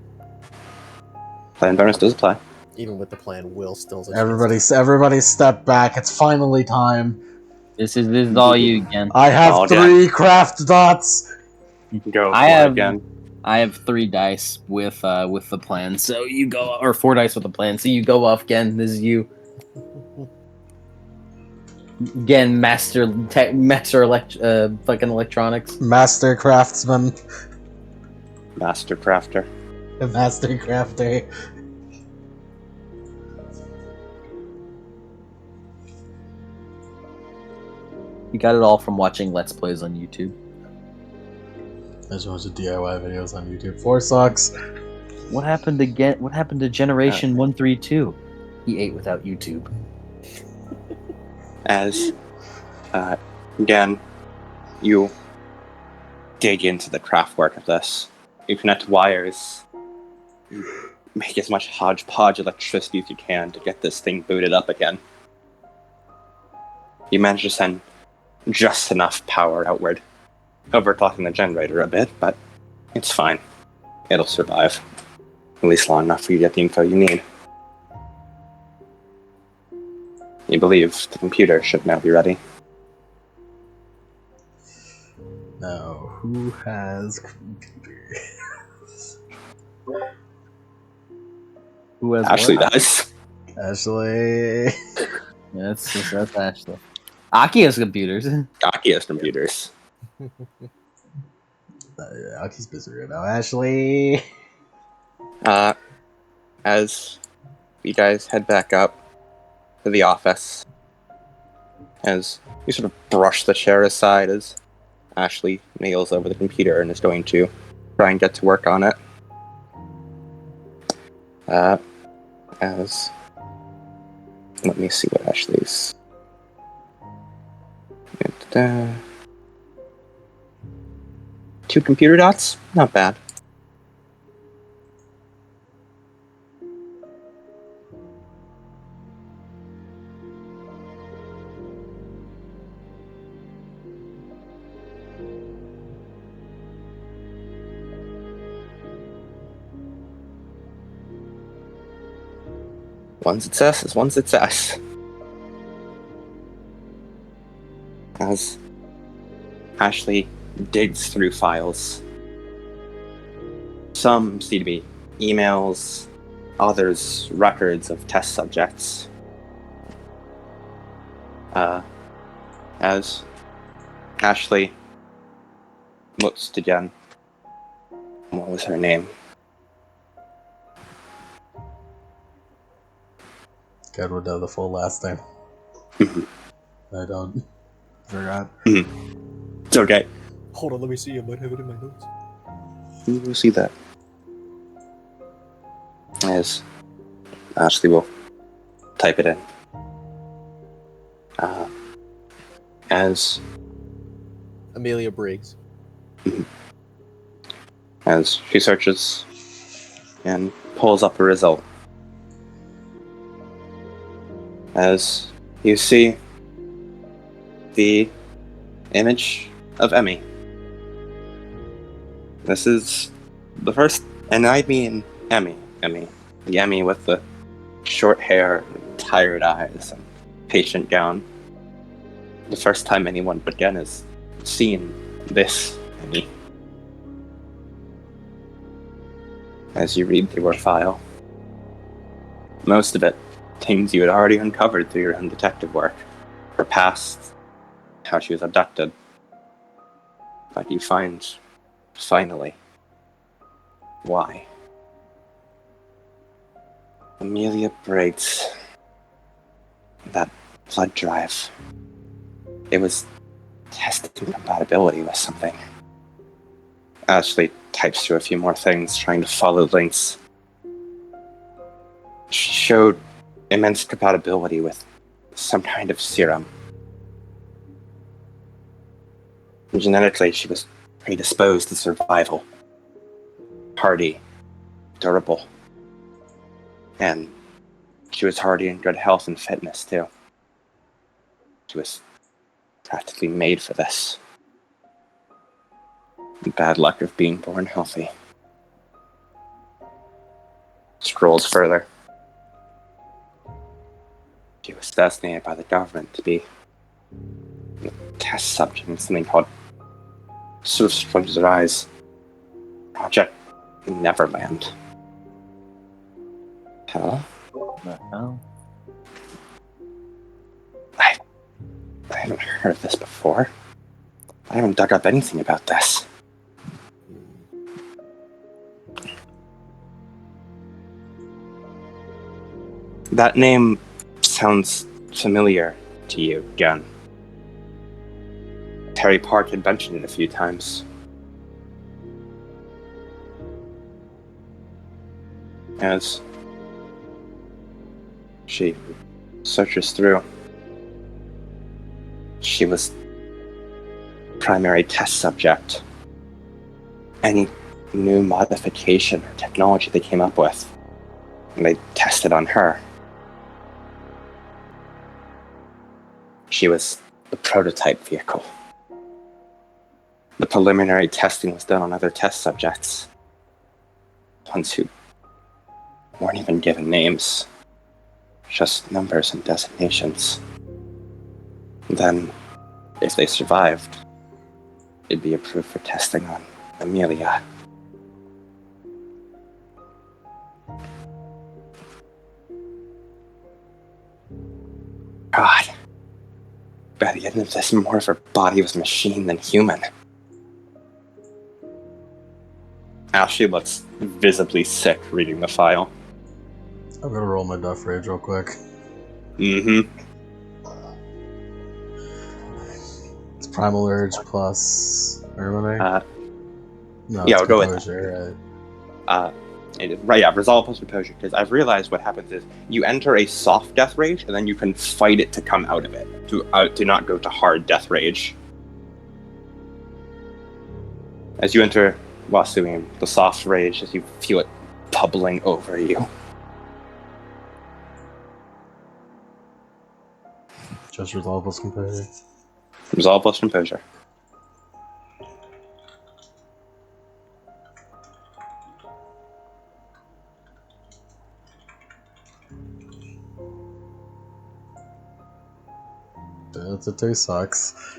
Plan bonus does apply. Even with the plan, Will still's a Everybody step back. It's finally time. This is all you again. I have All 3 craft dots. Go for I it have- again. I have 3 dice with the plan, so you go, or 4 dice with the plan, so you go off again. This is you. Again, fucking electronics. Master craftsman. Master crafter. Master crafter. You got it all from watching Let's Plays on YouTube. I just watched DIY videos on YouTube. 4 sucks. What happened to Generation 132? He ate without YouTube. As, again, you dig into the craft work of this. You connect wires. You make as much hodgepodge electricity as you can to get this thing booted up again. You manage to send just enough power outward. Overclocking the generator a bit, but it's fine. It'll survive. At least long enough for you to get the info you need. You believe the computer should now be ready. Now, who has computers? Who has Ashley what? does. Ashley. Yeah, that's Ashley. Aki has computers. Gaki has computers. Aki's busy right now. Ashley. As you guys head back up to the office, as you sort of brush the chair aside as Ashley nails over the computer and is going to try and get to work on it. As let me see what Ashley's. 2 computer dots? Not bad. One success is one success. As Ashley digs through files, some seem to be emails, others records of test subjects. As Ashley looks to Jen, what was her name? God would know the full last name. I don't. Forgot. It's okay. Hold on, let me see. I might have it in my notes. You will see that. As Ashley will type it in. As Amelia Briggs. as she searches and pulls up a result. As you see the image of Emmy. This is the first, and I mean Emmy. The Emmy with the short hair, tired eyes, and patient gown. The first time anyone but Jen has seen this Emmy. As you read through her file, most of it things you had already uncovered through your own detective work. Her past, how she was abducted. But you find, finally, why. Amelia Briggs. That blood drive. It was testing compatibility with something. Ashley types through a few more things, trying to follow links. She showed immense compatibility with some kind of serum. Genetically, she was predisposed to survival. Hardy, durable. And she was hardy in good health and fitness, too. She was practically made for this. The bad luck of being born healthy. Scrolls further. She was designated by the government to be a test subject in something called, sort of squinted her eyes, Project Neverland. Huh? What the hell? I haven't heard of this before. I haven't dug up anything about this. That name sounds familiar to you, Jen. Terry Park had mentioned it a few times. As she searches through, she was primary test subject. Any new modification or technology they came up with, and they tested on her. She was the prototype vehicle. The preliminary testing was done on other test subjects. Ones who weren't even given names. just numbers and designations. Then, if they survived, it'd be approved for testing on Amelia. God. By the end of this, more of her body was machine than human. Ashley looks visibly sick reading the file. I'm gonna roll my Death Rage real quick. Mm-hmm. It's Primal Urge plus Harmony? No, yeah, it's we'll go with Composure, right? Right, yeah, resolve plus composure, because I've realized what happens is you enter a soft death rage, and then you can fight it to come out of it. To not go to hard death rage. As you enter Wasuim, the soft rage, as you feel it bubbling over you. Just Resolve plus Composure. Resolve plus composure. It 2 sucks.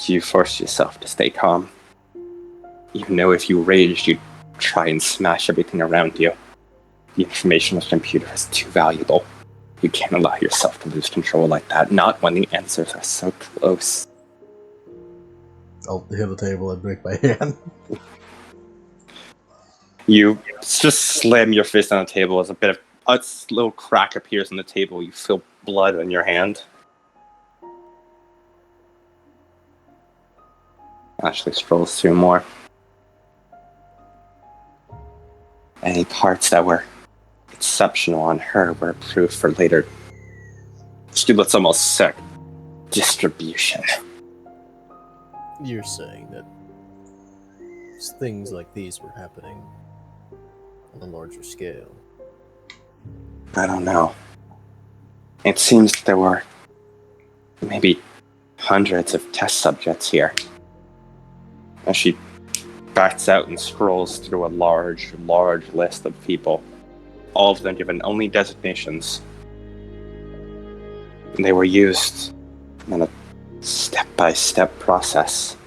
You force yourself to stay calm. You know if you raged, you'd try and smash everything around you. The information of the computer is too valuable. You can't allow yourself to lose control like that, not when the answers are so close. I'll hit the table and break my hand. You just slam your fist on the table as a little crack appears on the table. You feel blood on your hand. Ashley strolls through more. Any parts that were exceptional on her were approved for later. She looks almost sick. Distribution. You're saying that things like these were happening on a larger scale. I don't know. It seems there were maybe hundreds of test subjects here. As she backs out and scrolls through a large list of people, all of them given only designations. And they were used in a step-by-step process.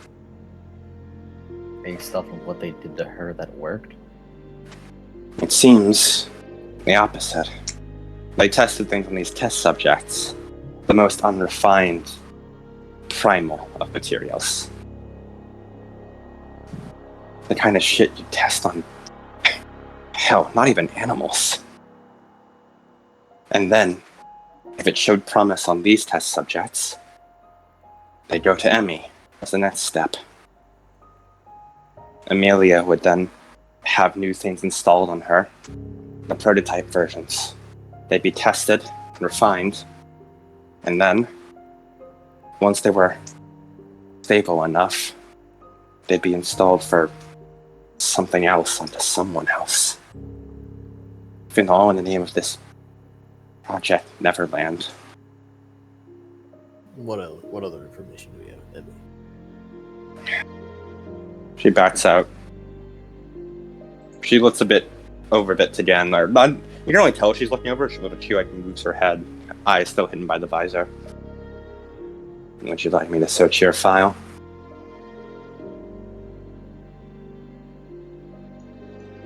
Based off of what they did to her that worked? It seems the opposite. They tested things on these test subjects, the most unrefined, primal of materials. The kind of shit you test on, hell, not even animals. And then, if it showed promise on these test subjects, they'd go to Emmy as the next step. Amelia would then have new things installed on her, the prototype versions. They'd be tested and refined, and then, once they were stable enough, they'd be installed for something else onto someone else. And all in the name of this Project Neverland. What other information do we have, Emmy? She backs out. She looks a bit again. Or not, you can only tell she's looking over. She looks at you, like moves her head, eyes still hidden by the visor. Would you like me to search your file?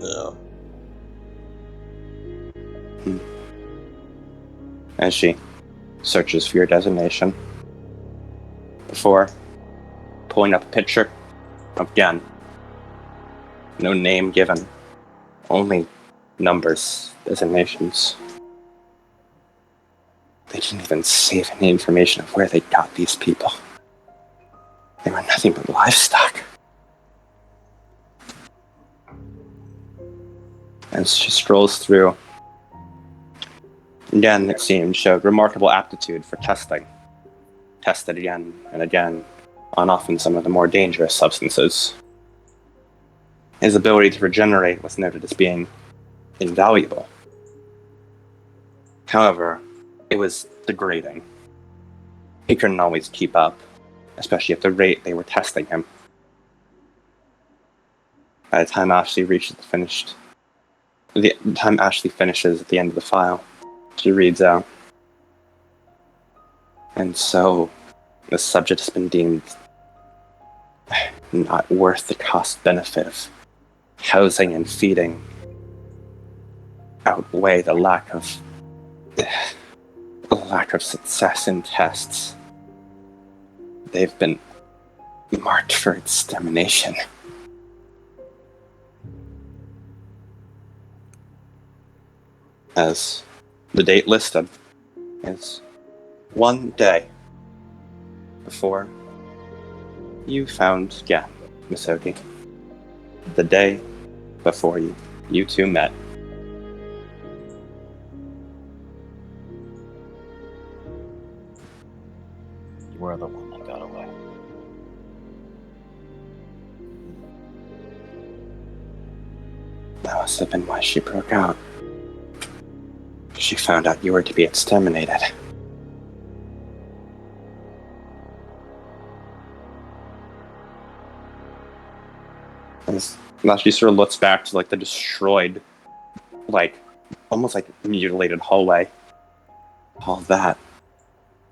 Yeah. As she searches for your designation, before pulling up a picture, again, no name given, only numbers, designations. They didn't even save any information of where they got these people. They were nothing but livestock. As she strolls through, again, it seemed, showed remarkable aptitude for testing. Tested again and again on often some of the more dangerous substances. His ability to regenerate was noted as being invaluable. However, it was degrading. He couldn't always keep up, especially at the rate they were testing him. By the time Ashley finishes at the end of the file, She reads out. And so, the subject has been deemed not worth the cost-benefit of housing and feeding outweigh the lack of success in tests. They've been marked for extermination. As the date listed is one day before you found Misogi. The day before you two met. You were the one that got away. That must have been why she broke out. She found out you were to be exterminated. And now she sort of looks back to the destroyed, almost mutilated hallway. All that.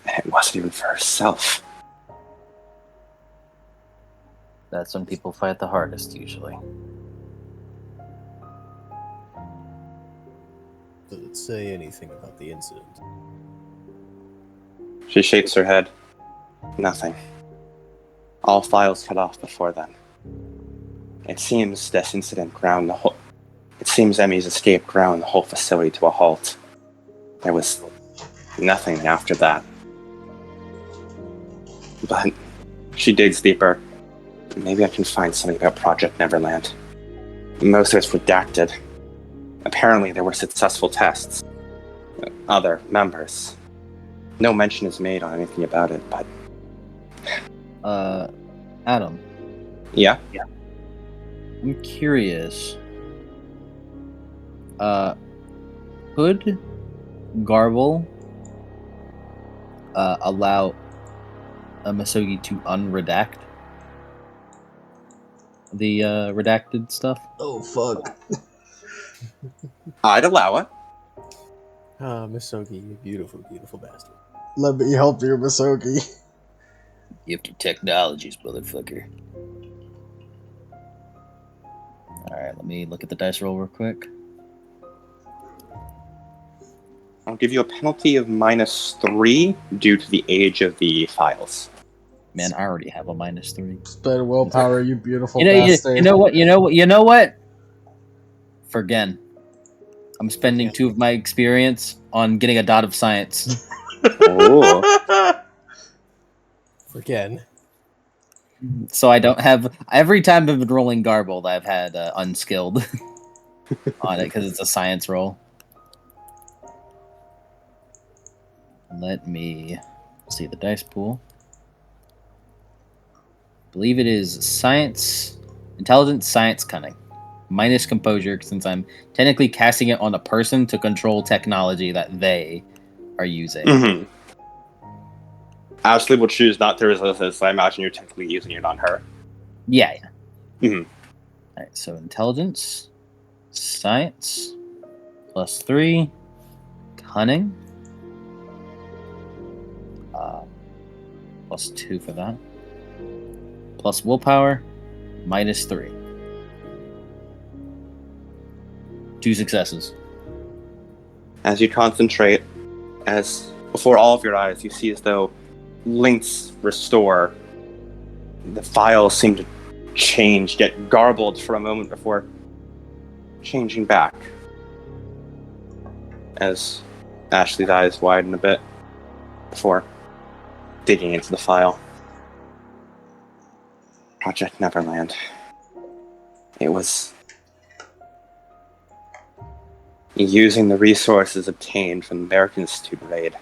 And it wasn't even for herself. That's when people fight the hardest, usually. Does it say anything about the incident? She shakes her head. Nothing. All files cut off before then. It seems this incident ground the whole... It seems Emmy's escape ground the whole facility to a halt. There was nothing after that. But she digs deeper. Maybe I can find something about Project Neverland. Most of it's redacted. Apparently there were successful tests. Other members. No mention is made on anything about it, but... Adam. Yeah? I'm curious. Could Garble allow Misogi to unredact the redacted stuff? Oh fuck. I'd allow it. Ah, Misogi, you beautiful, beautiful bastard. Let me help you, Misogi. Gifted technologies, motherfucker. Alright, let me look at the dice roll real quick. I'll give you a penalty of -3 due to the age of the files. Man, I already have a -3. Spend willpower, you beautiful You bastard. know what? Forget. I'm spending 2 of my experience on getting a dot of science. Oh. Again. So I don't have... Every time I've been rolling Garbled, I've had unskilled on it because it's a science roll. Let me see the dice pool. I believe it is science, intelligence, science, cunning. Minus composure, since I'm technically casting it on a person to control technology that they are using. Mm-hmm. Ashley will choose not to resist this, so I imagine you're technically using it on her. Yeah. Mm-hmm. Alright, so intelligence, science, +3, cunning, +2 for that, plus willpower, -3. 2 successes. As you concentrate, as before all of your eyes, you see as though links restore. The files seem to change, get garbled for a moment before changing back. As Ashley's eyes widen a bit before digging into the file. Project Neverland. It was using the resources obtained from the American Institute raid.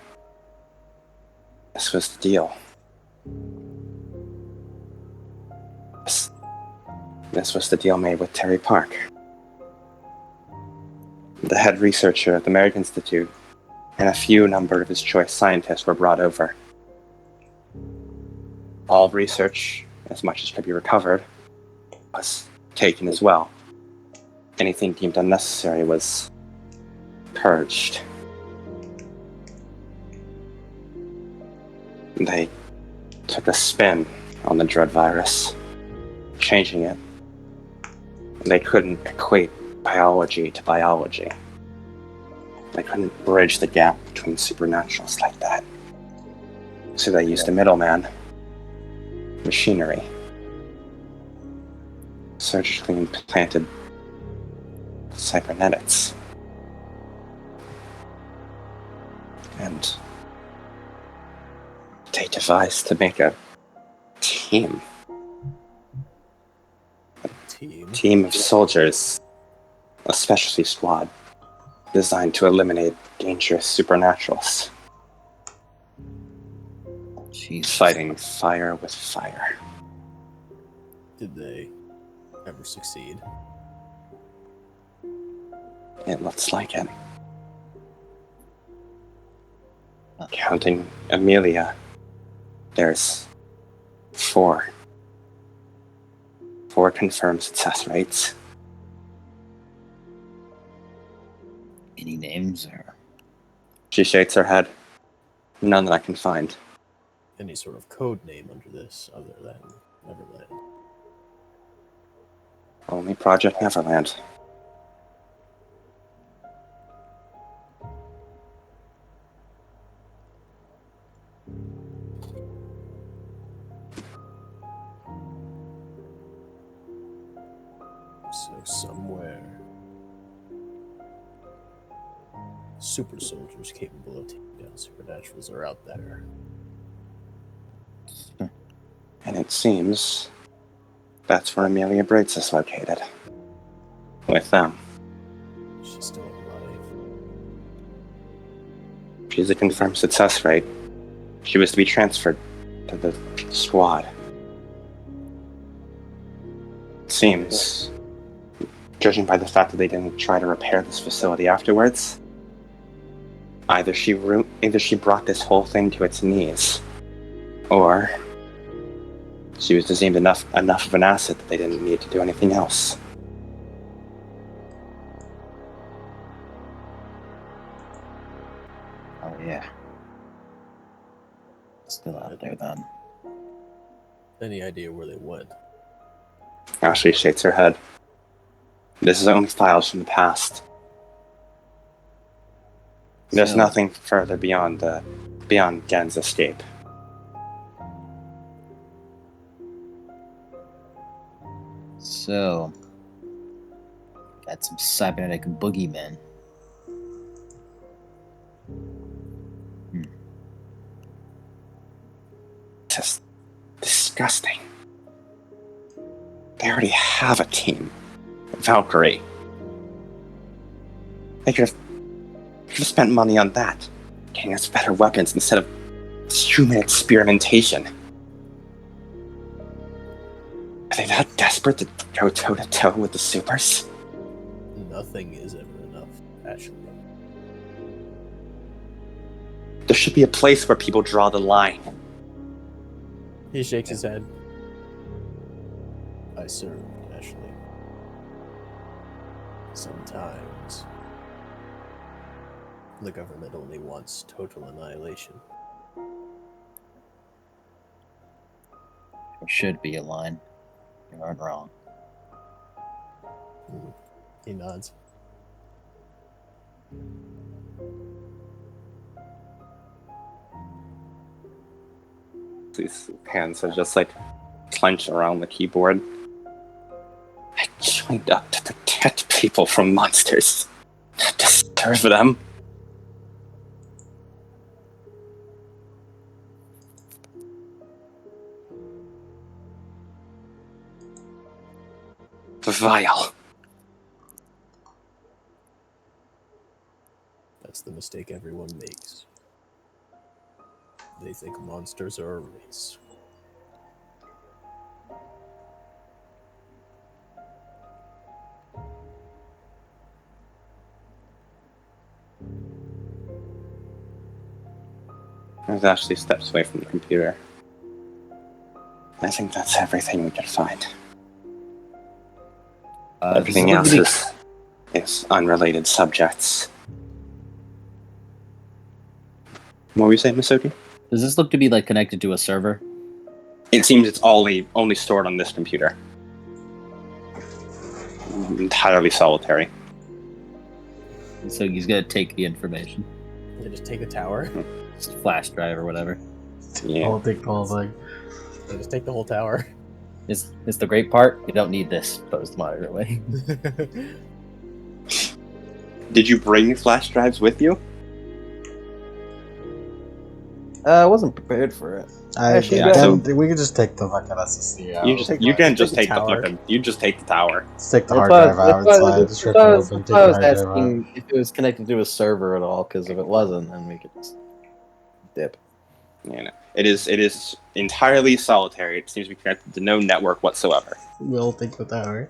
This was the deal. This was the deal made with Terry Park. The head researcher at the Merrick Institute and a few number of his choice scientists were brought over. All research, as much as could be recovered, was taken as well. Anything deemed unnecessary was purged. They took a spin on the dread virus, changing it. They couldn't equate biology to biology. They couldn't bridge the gap between supernaturals like that. So they used a middleman, machinery, surgically implanted cybernetics. And they devised to make a team. Team of soldiers, a specialty squad designed to eliminate dangerous supernaturals. Jesus. Fighting fire with fire. Did they ever succeed? It looks like it. Counting Amelia, there's 4. 4 confirmed success rates. Any names or? She shakes her head. None that I can find. Any sort of code name under this other than Neverland? Only Project Neverland. So somewhere, super soldiers capable of taking down supernaturals are out there. And it seems that's where Amelia Briggs is located. With them. She's still alive. She's a confirmed success rate. She was to be transferred to the squad. Seems, judging by the fact that they didn't try to repair this facility afterwards, either she brought this whole thing to its knees, or she was deemed enough of an asset that they didn't need to do anything else. Oh yeah. Still out there then. Any idea where they went? Ashley shakes her head. This is only files from the past. There's So- nothing further beyond Gen's escape. So, got some cybernetic boogeymen. Just disgusting. They already have a team. Valkyrie. They could have spent money on that. Getting us better weapons instead of human experimentation. Are they that desperate to go toe-to-toe with the supers? Nothing is ever enough, Ashley. There should be a place where people draw the line. He shakes his head. I served, Ashley. Sometimes the government only wants total annihilation. There should be a line. You aren't wrong. He nods. His hands are just like clenched around the keyboard. I joined up to protect people from monsters, not to serve them. Vile. That's the mistake everyone makes. They think monsters are a race. As Ashley steps away from the computer. I think that's everything we can find. Everything else is unrelated subjects. What were you saying, Miss Oki? Does this look to be like connected to a server? It seems it's only stored on this computer. Entirely solitary. So he's gonna take the information. Yeah, just take the tower. Just flash drive or whatever. Yeah. I'll take the whole thing. Yeah, just take the whole tower. Is the great part? You don't need this post monitor away. Did you bring flash drives with you? I wasn't prepared for it. Actually, We could just take the fucking SSD out. You can Take just the take the tower. fucking. You just take the tower. Let's take the hard drive out outside. Just rip it open, take the I was hard drive out. asking if it was connected to a server at all, because if it wasn't, then we could just dip. You know, it is entirely solitary. It seems to be connected to no network whatsoever. We'll take the tower.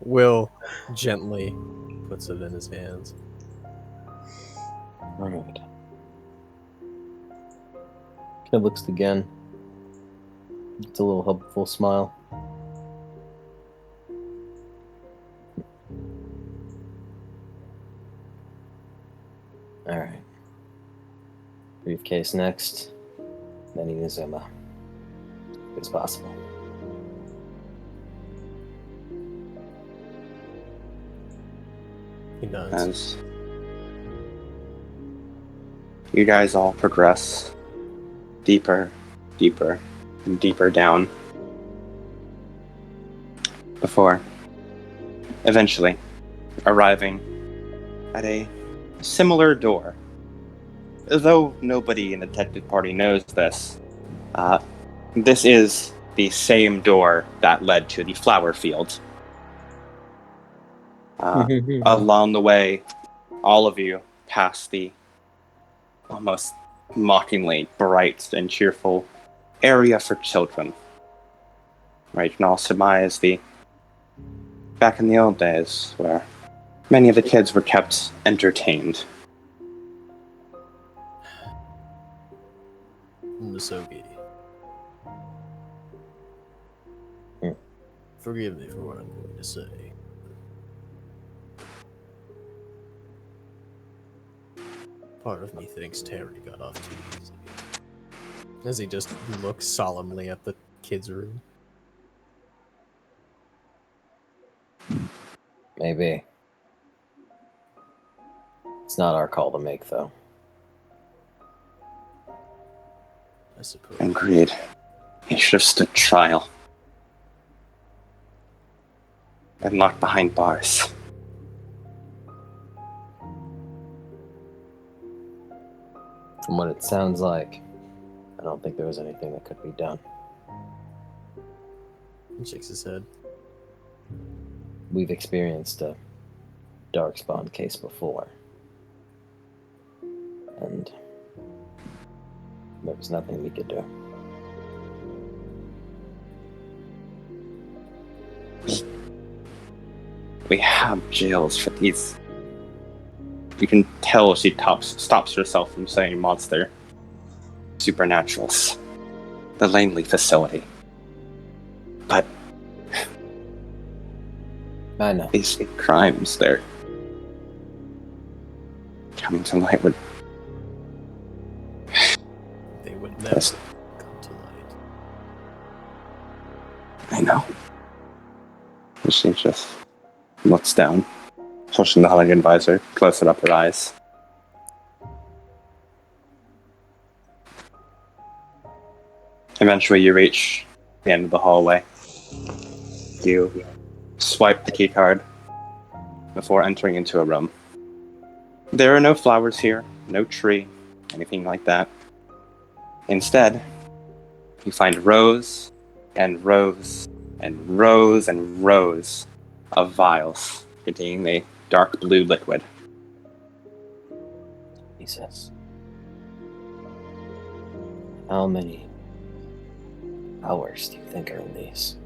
Will gently puts it in his hands. Alright. Kid looks again. It's a little hopeful smile. Alright. Briefcase next. Then Inazuma. As possible. He does. As you guys all progress deeper, deeper, and deeper down before eventually arriving at a similar door. Though nobody in the detective party knows this, this is the same door that led to the flower field. Along the way, all of you pass the almost mockingly bright and cheerful area for children. Right, you can all surmise back in the old days where many of the kids were kept entertained. Misogi. Forgive me for what I'm going to say. Part of me thinks Terry got off too easily. As he just looks solemnly at the kids' room. Maybe. It's not our call to make, though. I suppose. Agreed. He should have stood trial. And locked behind bars. From what it sounds like, I don't think there was anything that could be done. He shakes his head. We've experienced a Darkspawn case before. And there was nothing we could do. We have jails for these. You can tell she stops herself from saying monster. Supernaturals. The Langley facility. But I know. these crimes, they're coming to light would They would never Yes. come to light. I know. And she just looks down, pushing the hunting advisor closer up her eyes. Eventually, you reach the end of the hallway. You swipe the key card before entering into a room. There are no flowers here, no tree, anything like that. Instead, you find rows and rows and rows and rows of vials containing a dark blue liquid. He says. How many hours do you think are in these?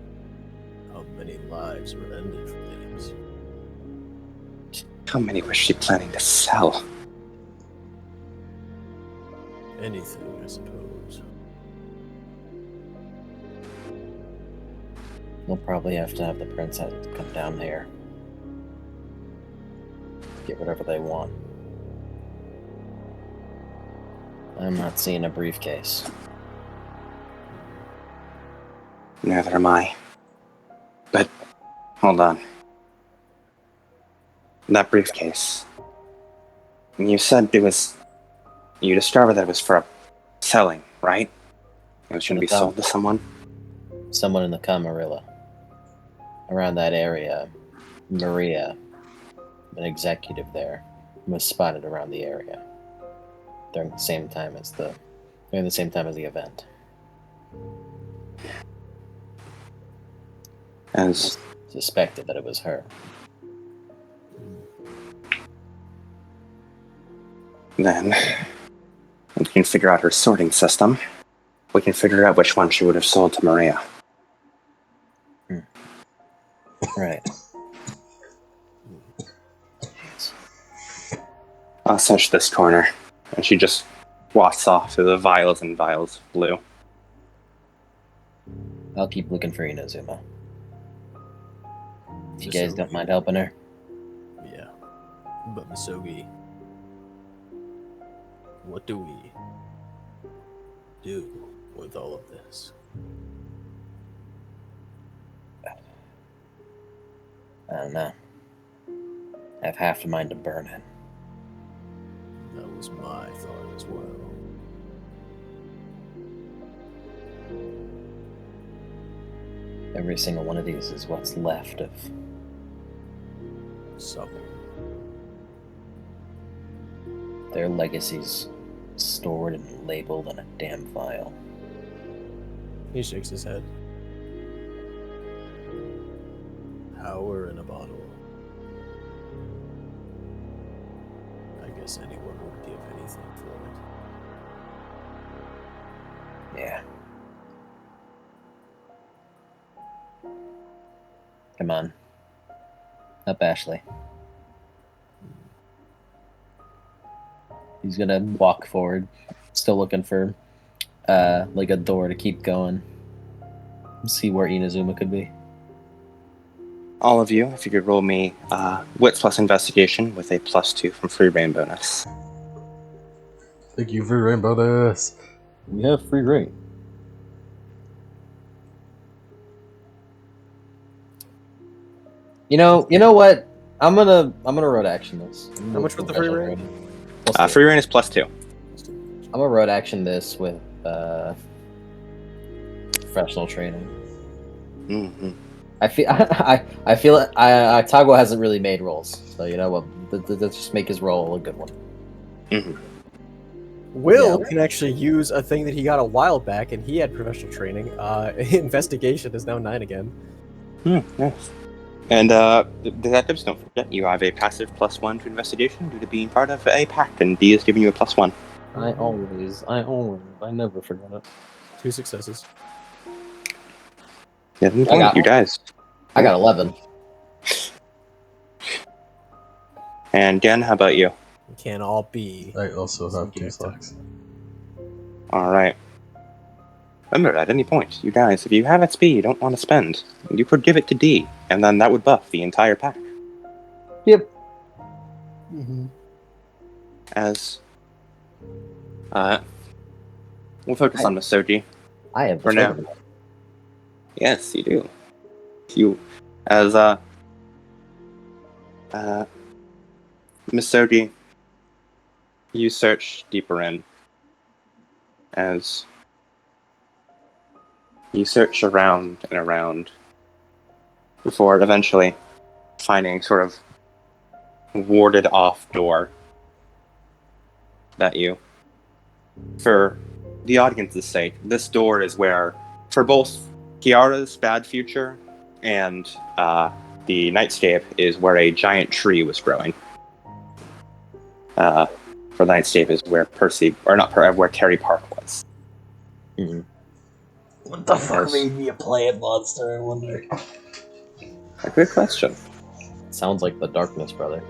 How many lives were ended for these? How many was she planning to sell? Anything, I suppose. We'll probably have to have the princess come down here. Get whatever they want. I'm not seeing a briefcase. Neither am I. But, hold on. That briefcase. You said it was... You discovered that it was for selling, right? It was going to be sold to someone? Someone in the Camarilla. Around that area, Maria, an executive there, was spotted around the area during the same time as the event. As Suspected that it was her. then, we can figure out her sorting system. We can figure out which one she would have sold to Maria. Right. I'll search this corner. And she just walks off to the vials and vials of blue. I'll keep looking for Inazuma. If you guys don't mind helping her. Yeah. But Misogi, what do we do with all of this? I don't know. I have half a mind to burn it. That was my thought as well. Every single one of these is what's left of Something. their legacies stored and labeled in a damn file. He shakes his head. Power in a bottle. I guess anyone would give anything for it. Yeah. Come on. Up, Ashley. He's gonna walk forward, still looking for like a door to keep going. See where Inazuma could be. All of you, if you could roll me Wits plus Investigation with a +2 from free reign bonus. Thank you for Rainbow Dash. We have free reign. You know what? I'm gonna road action this. How much was the free reign? Free reign is +2. I'm gonna road action this with professional training. Mm-hmm. I feel Tago hasn't really made rolls, so you know what? Let's just make his roll a good one. Mm-hmm. Will can actually use a thing that he got a while back, and he had professional training. Investigation is now 9 again. Yes. And detectives, don't forget, you have a passive +1 to investigation due to being part of a pack, and D is giving you a +1. I never forget it. 2 successes. Yeah, you guys. I got 11. And Gen, how about you? We can't all be. I also have 2 stocks. Alright. Remember, at any point, you guys, if you have XP you don't want to spend, you could give it to D, and then that would buff the entire pack. Yep. Mm-hmm. As, we'll focus on Misogi. I have For now. Yes, you do. As, Misogi, you search deeper in, as you search around and around before eventually finding sort of warded off door that you, for the audience's sake, this door is where, for both Kiara's bad future and the nightscape, is where a giant tree was growing. For the nightscape is where where Terry Park was. Mm-hmm. What the fuck made me a plant monster, I wonder? A good question. Sounds like the darkness, brother.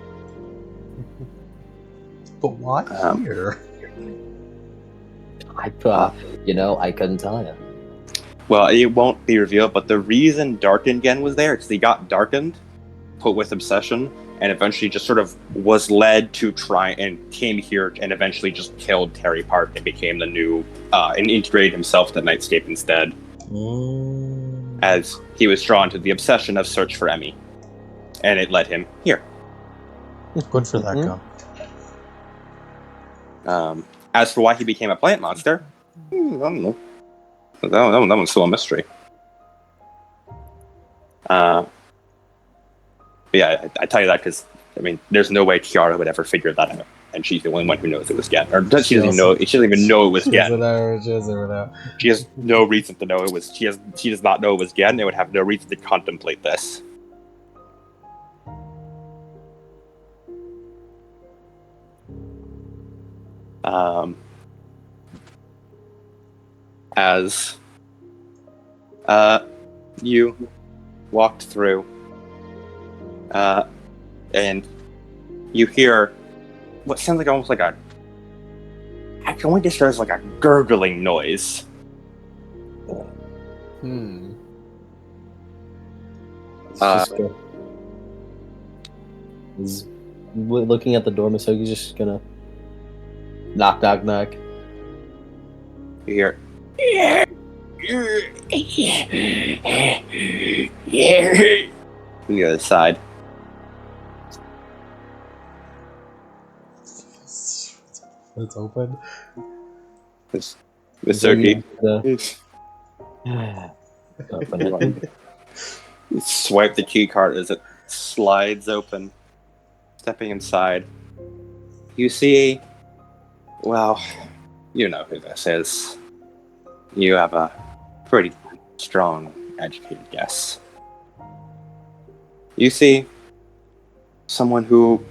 But why here? I couldn't tell you. Well, it won't be revealed, but the reason Darkened Gen was there is he got darkened, put with obsession, and eventually just sort of was led to try and came here and eventually just killed Terry Park and became the new and integrated himself to Nightscape instead, as he was drawn to the obsession of search for Emmy, and it led him here. Good for that guy. As for why he became a plant monster, I don't know. That one's still a mystery. Yeah, I tell you that because I mean, there's no way Tiara would ever figure that out, and she's the only one who knows it was Gen. Or she doesn't even know. She doesn't even know it was Gen. She has no reason to know it was. She does not know it was Gen. They would have no reason to contemplate this. As you walked through, and you hear what sounds like almost like I can only describe it as like a gurgling noise. He's looking at the door. Misogi's just gonna knock, knock, knock. You hear, from the other side. It's open. Misogi. Open it. Swipe the key card as it slides open. Stepping inside, you see, well, you know who this is. You have a pretty strong, educated guess. You see someone who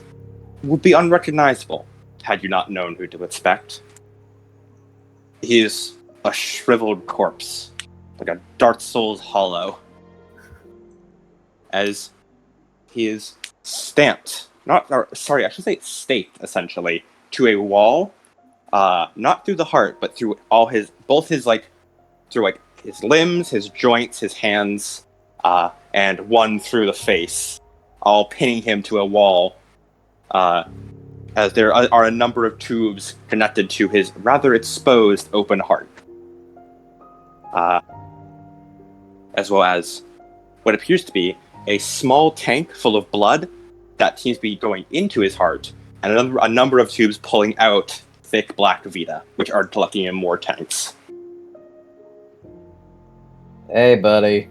would be unrecognizable had you not known who to expect. He is a shriveled corpse, like a Dark Souls hollow, as he is stamped. I should say staked, essentially, to a wall, not through the heart, but through through his limbs, his joints, his hands, and one through the face, all pinning him to a wall, as there are a number of tubes connected to his rather exposed open heart, as well as what appears to be a small tank full of blood that seems to be going into his heart, and a number of tubes pulling out thick black Vita, which are collecting in more tanks. Hey, buddy.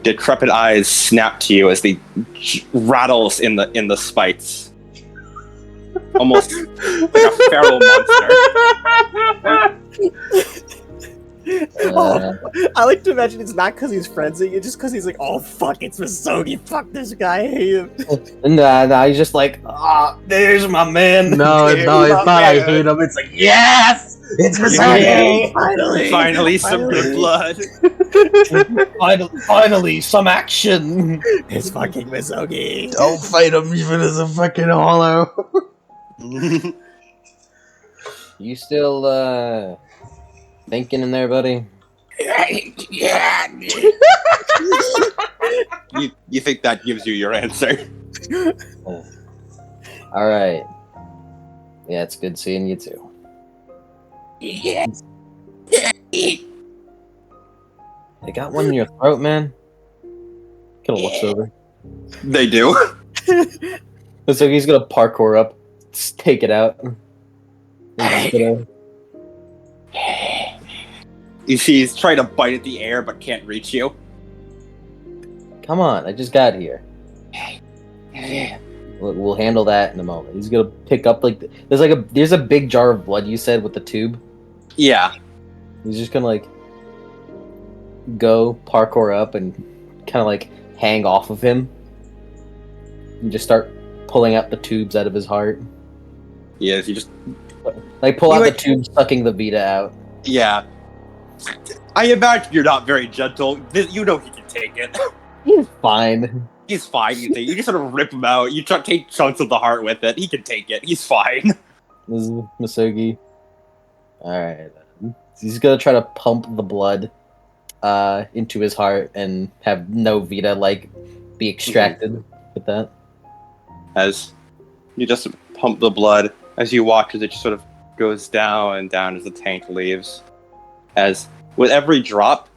Decrepit eyes snap to you as the rattles in the spikes, almost like a feral monster. I like to imagine it's not because he's friendly, it's just because he's like, oh fuck, it's Misogi, fuck this guy, I hate him. Nah, he's just like, there's my man. No, it's not I hate him, it's like, yes! It's Misogi! Finally some good blood. Finally, some action! It's fucking Misogi. Don't fight him even as a fucking hollow. You still, thinking in there, buddy? Yeah. You think that gives you your answer? Alright. Yeah, it's good seeing you too. Yeah. They got one in your throat, man? Kind of looks over. They do. So he's gonna parkour up, just take it out. He's gonna... You see he's trying to bite at the air but can't reach you. Come on, I just got here. We'll handle that in a moment. He's gonna pick up there's a big jar of blood you said with the tube. Yeah. He's just gonna go parkour up and kind of hang off of him and just start pulling out the tubes out of his heart. Yes, you just pull out the tubes, sucking the Vita out. Yeah. I imagine you're not very gentle. You know he can take it. He's fine. He's fine. You just sort of rip him out. You take chunks of the heart with it. He can take it. He's fine. This is Misogi. Alright. He's gonna try to pump the blood into his heart and have no Vita be extracted with that. as you just pump the blood, as you watch as it just sort of goes down and down as the tank leaves. As with every drop,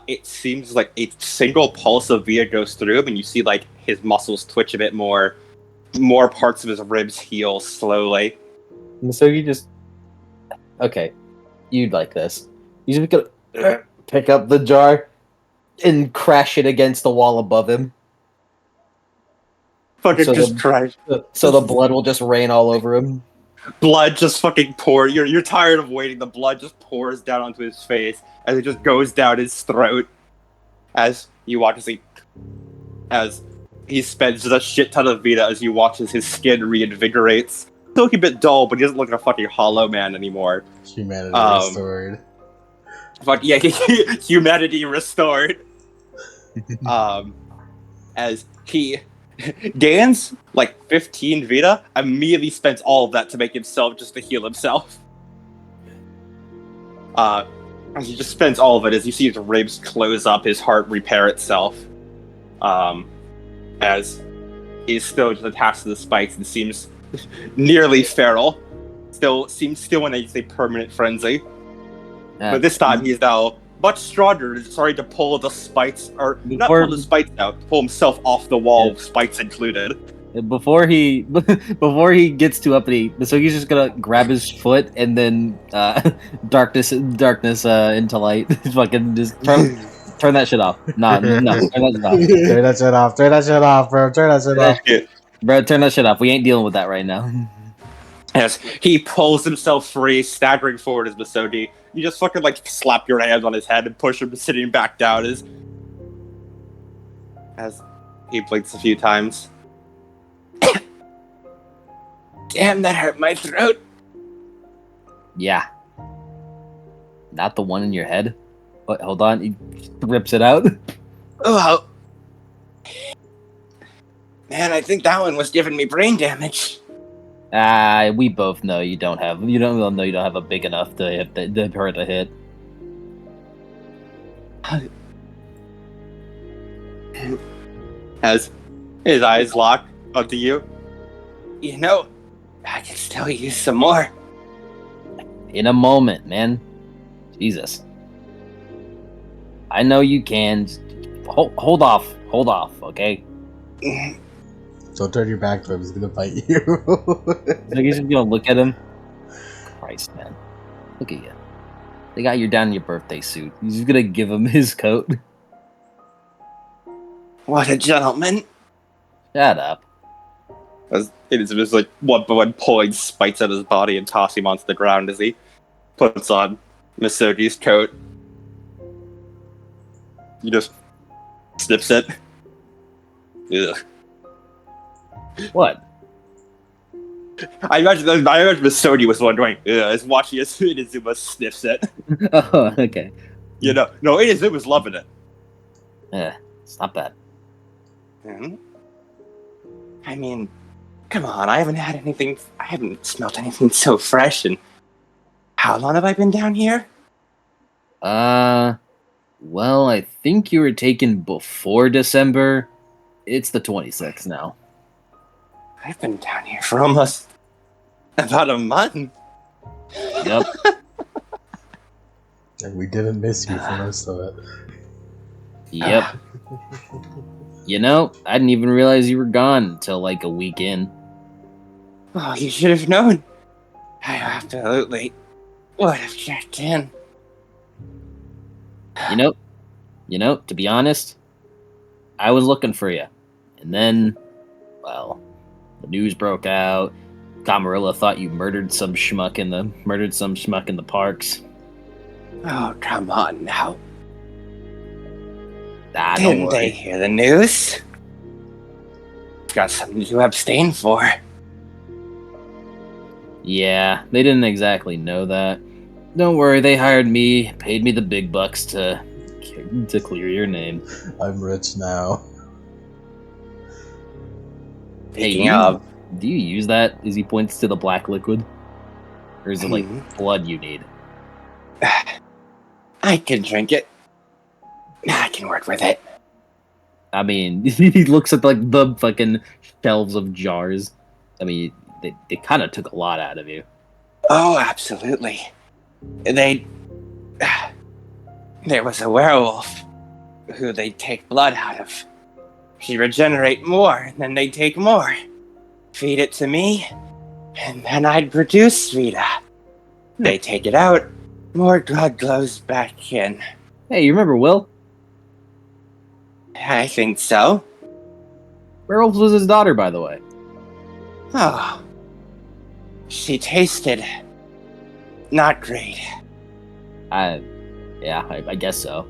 it seems like a single pulse of Vita goes through him, and you see like his muscles twitch a bit more parts of his ribs heal slowly. So you just okay. You'd like this. You just gonna pick up the jar and crash it against the wall above him. Fucking So just the- try. So the blood will just rain all over him. Blood just fucking pour. You're tired of waiting. The blood just pours down onto his face as it just goes down his throat. As you watch as he spends a shit ton of Vita as you watch as his skin reinvigorates. Still looking a bit dull, but he doesn't look like a fucking hollow man anymore. Humanity restored. Fuck yeah, humanity restored. As he gains like 15 Vita, immediately spends all of that to make himself just to heal himself. As he just spends all of it, as you see his ribs close up, his heart repair itself. As he's still just attached to the spikes and seems nearly feral. Still in a permanent frenzy. But this time he's now much stronger, starting to pull the spikes, or not pull the spikes out, pull himself off the wall, spikes included. Before he gets too uppity, so he's just gonna grab his foot and then darkness into light. Fucking just turn that shit off. No, turn that shit off. Turn that shit off, bro. Turn that shit off. Bro, turn that shit off. We ain't dealing with that right now. As he pulls himself free, staggering forward as Misodi, you just fucking like slap your hands on his head and push him sitting back down as he blinks a few times. Damn, that hurt my throat. Yeah. Not the one in your head? What, hold on, he rips it out. Oh. Man, I think that one was giving me brain damage. We both know you don't have a big enough to hurt a hit. As his eyes lock onto you. You know, I can still use some more. In a moment, man. Jesus. I know you can. Hold off, okay? Don't turn your back to him, he's gonna bite you. Like he's just gonna look at him. Christ, man. Look at you. They got you down in your birthday suit. He's just gonna give him his coat. What a gentleman. Shut up. As it is just like one by one pulling spikes out of his body and tossing him onto the ground as he puts on Misogi's coat. He just snips it. Ugh. What? I imagine Misodi was wondering, as watching as Inazuma sniffs it. Oh, okay. You know, no, Inazuma's loving it. Yeah, it's not bad. I mean, come on, I haven't smelled anything so fresh, and how long have I been down here? Well, I think you were taken before December. It's the 26th now. I've been down here for almost about a month. Yep. And we didn't miss you for most of it. Yep. You know, I didn't even realize you were gone until like a week in. Oh, you should have known. I absolutely would have checked in. You know, to be honest, I was looking for you. And then, well, the news broke out. Camarilla thought you murdered some schmuck in the parks. Oh, come on now. Don't Didn't worry. they hear the news? Got something to abstain for. Yeah, they didn't exactly know that. Don't worry, they hired me, paid me the big bucks to clear your name. I'm rich now. Speaking of, do you use that as he points to the black liquid? Or is it like blood you need? I can drink it. I can work with it. I mean, he looks at like the fucking shelves of jars. I mean, they kind of took a lot out of you. Oh, absolutely. They... There was a werewolf who they'd take blood out of. She'd regenerate more, and then they'd take more. Feed it to me, and then I'd produce Vita. They take it out, more blood goes back in. Hey, you remember Will? I think so. Werewolf was his daughter, by the way. Oh. She tasted... not great. I guess so.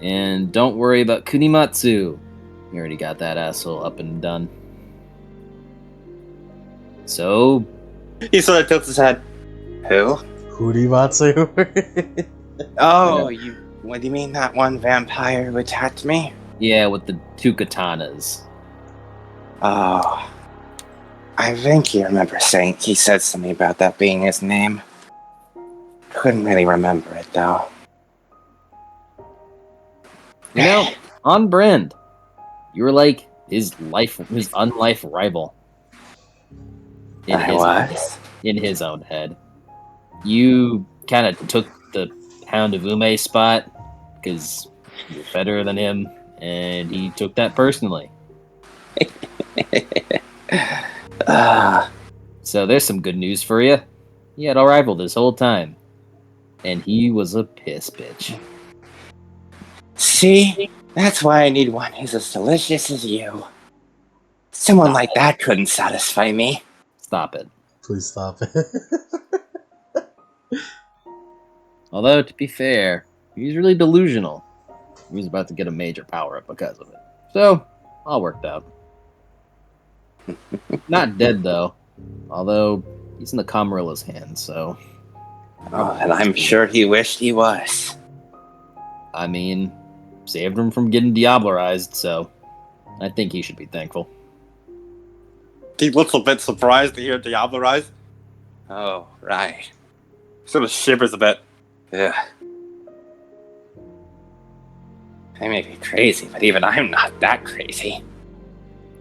And don't worry about Kunimatsu. You already got that asshole up and done. So, He sort of tilts his head. Who? Hurimatsu? Oh, what do you mean that one vampire who attacked me? yeah, with the 2 katanas. Oh. I think he he said something about that being his name. Couldn't really remember it, though. You know, on brand. You were like his unlife rival. In his own head. You kind of took the Hound of Ume spot because you're better than him, and he took that personally. So there's some good news for you. He had a rival this whole time, and he was a piss bitch. See? That's why I need one who's as delicious as you. Someone like that couldn't satisfy me. Stop it. Please stop it. Although, to be fair, he's really delusional. He was about to get a major power-up because of it. So, all worked out. Not dead, though. Although, he's in the Camarilla's hands, so... Oh, and I'm sure he wished he was. I mean, saved him from getting Diablerized, so... I think he should be thankful. He looks a bit surprised to hear Diablerized. Oh, right. Sort of shivers a bit. Ugh. I may be crazy, but even I'm not that crazy.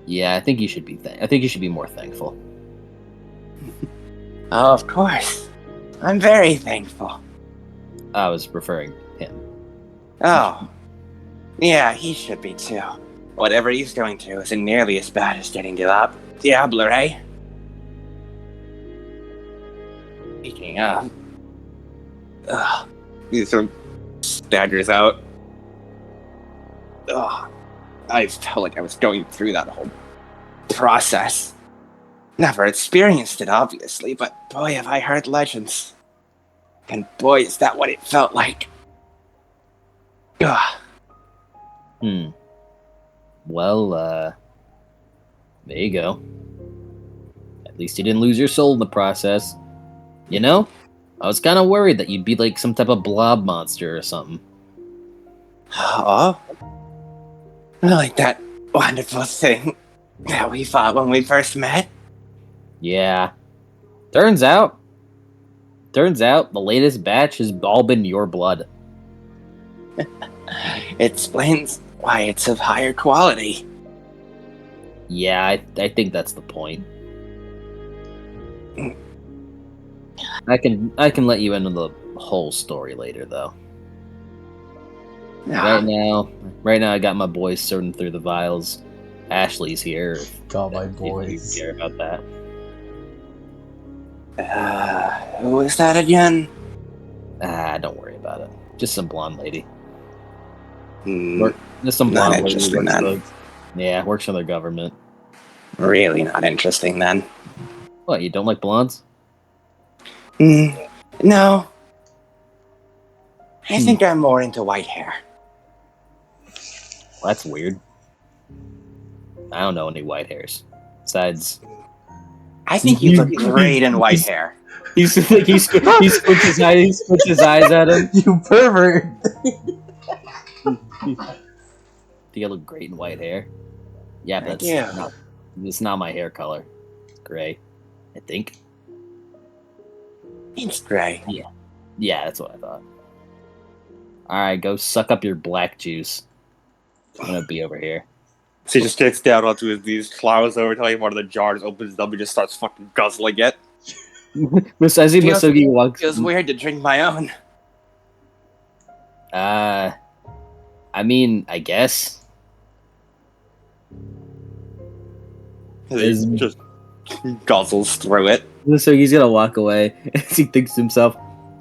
Yeah, I think you should be I think you should be more thankful. Oh, of course. I'm very thankful. I was referring to him. Oh. Yeah, he should be too. Whatever he's going through isn't nearly as bad as getting Diablo, eh? Speaking of... Ugh. He sort of staggers out. Ugh. I felt like I was going through that whole process. Never experienced it, obviously, but boy, have I heard legends. And boy, is that what it felt like. Ugh. Well, there you go. At least you didn't lose your soul in the process. You know? I was kind of worried that you'd be like some type of blob monster or something. Oh? Like that wonderful thing that we fought when we first met? Yeah. Turns out the latest batch has all been your blood. Explains why it's of higher quality. Yeah, I think that's the point. I can let you into the whole story later, though. Right now I got my boys sorting through the vials. Ashley's here. Got my If boys. you care about that. Who is that again? Don't worry about it. Just some blonde lady. Hmm, Just some not blonde lady. interesting then. Works for the government. Really not interesting then. What, you don't like blondes? No. I think I'm more into white hair. Well, that's weird. I don't know any white hairs. Besides, I think you look great in white hair. he squints his eyes at him. You pervert! Do you look great in white hair? Yeah, but it's not my hair color. It's gray, I think. It's gray. Yeah, that's what I thought. Alright, go suck up your black juice. I'm gonna be over here. So he just gets down onto these flowers over till one of the jars opens up and just starts fucking guzzling it. As I see Feels- Masugi walks. Feels weird to drink my own. I mean, I guess. He just guzzles through it. Masugi's gonna walk away as he thinks to himself,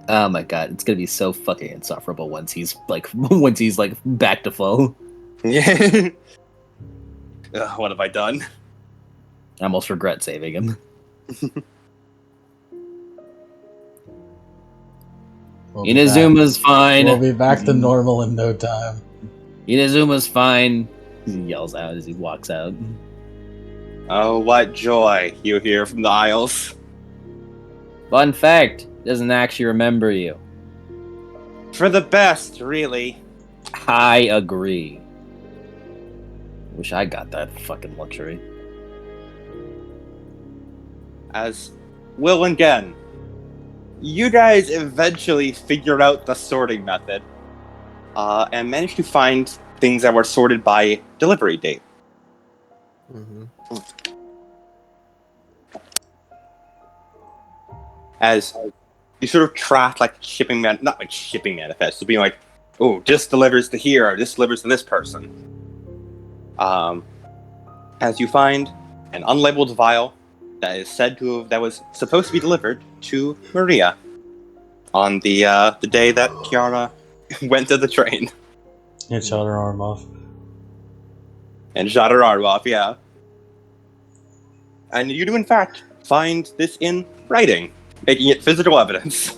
"Oh my god, it's gonna be so fucking insufferable once he's like back to full." Yeah. Ugh, what have I done? I almost regret saving him. We'll be back. Inazuma's fine. We'll be back to normal in no time. Inazuma's fine. He yells out as he walks out. Oh, what joy you hear from the aisles. Fun fact, doesn't actually remember you. For the best, really. I agree. Wish I got that fucking luxury. As Will and Gen, you guys eventually figure out the sorting method and manage to find things that were sorted by delivery date. Mm-hmm. As you sort of track like not like shipping manifests, so being like, oh, this delivers to here, or this delivers to this person. As you find an unlabeled vial that is said to have, that was supposed to be delivered to Maria on the day that Kiara went to the train And shot her arm off. and shot her arm off. Yeah, and you do in fact find this in writing, making it physical evidence.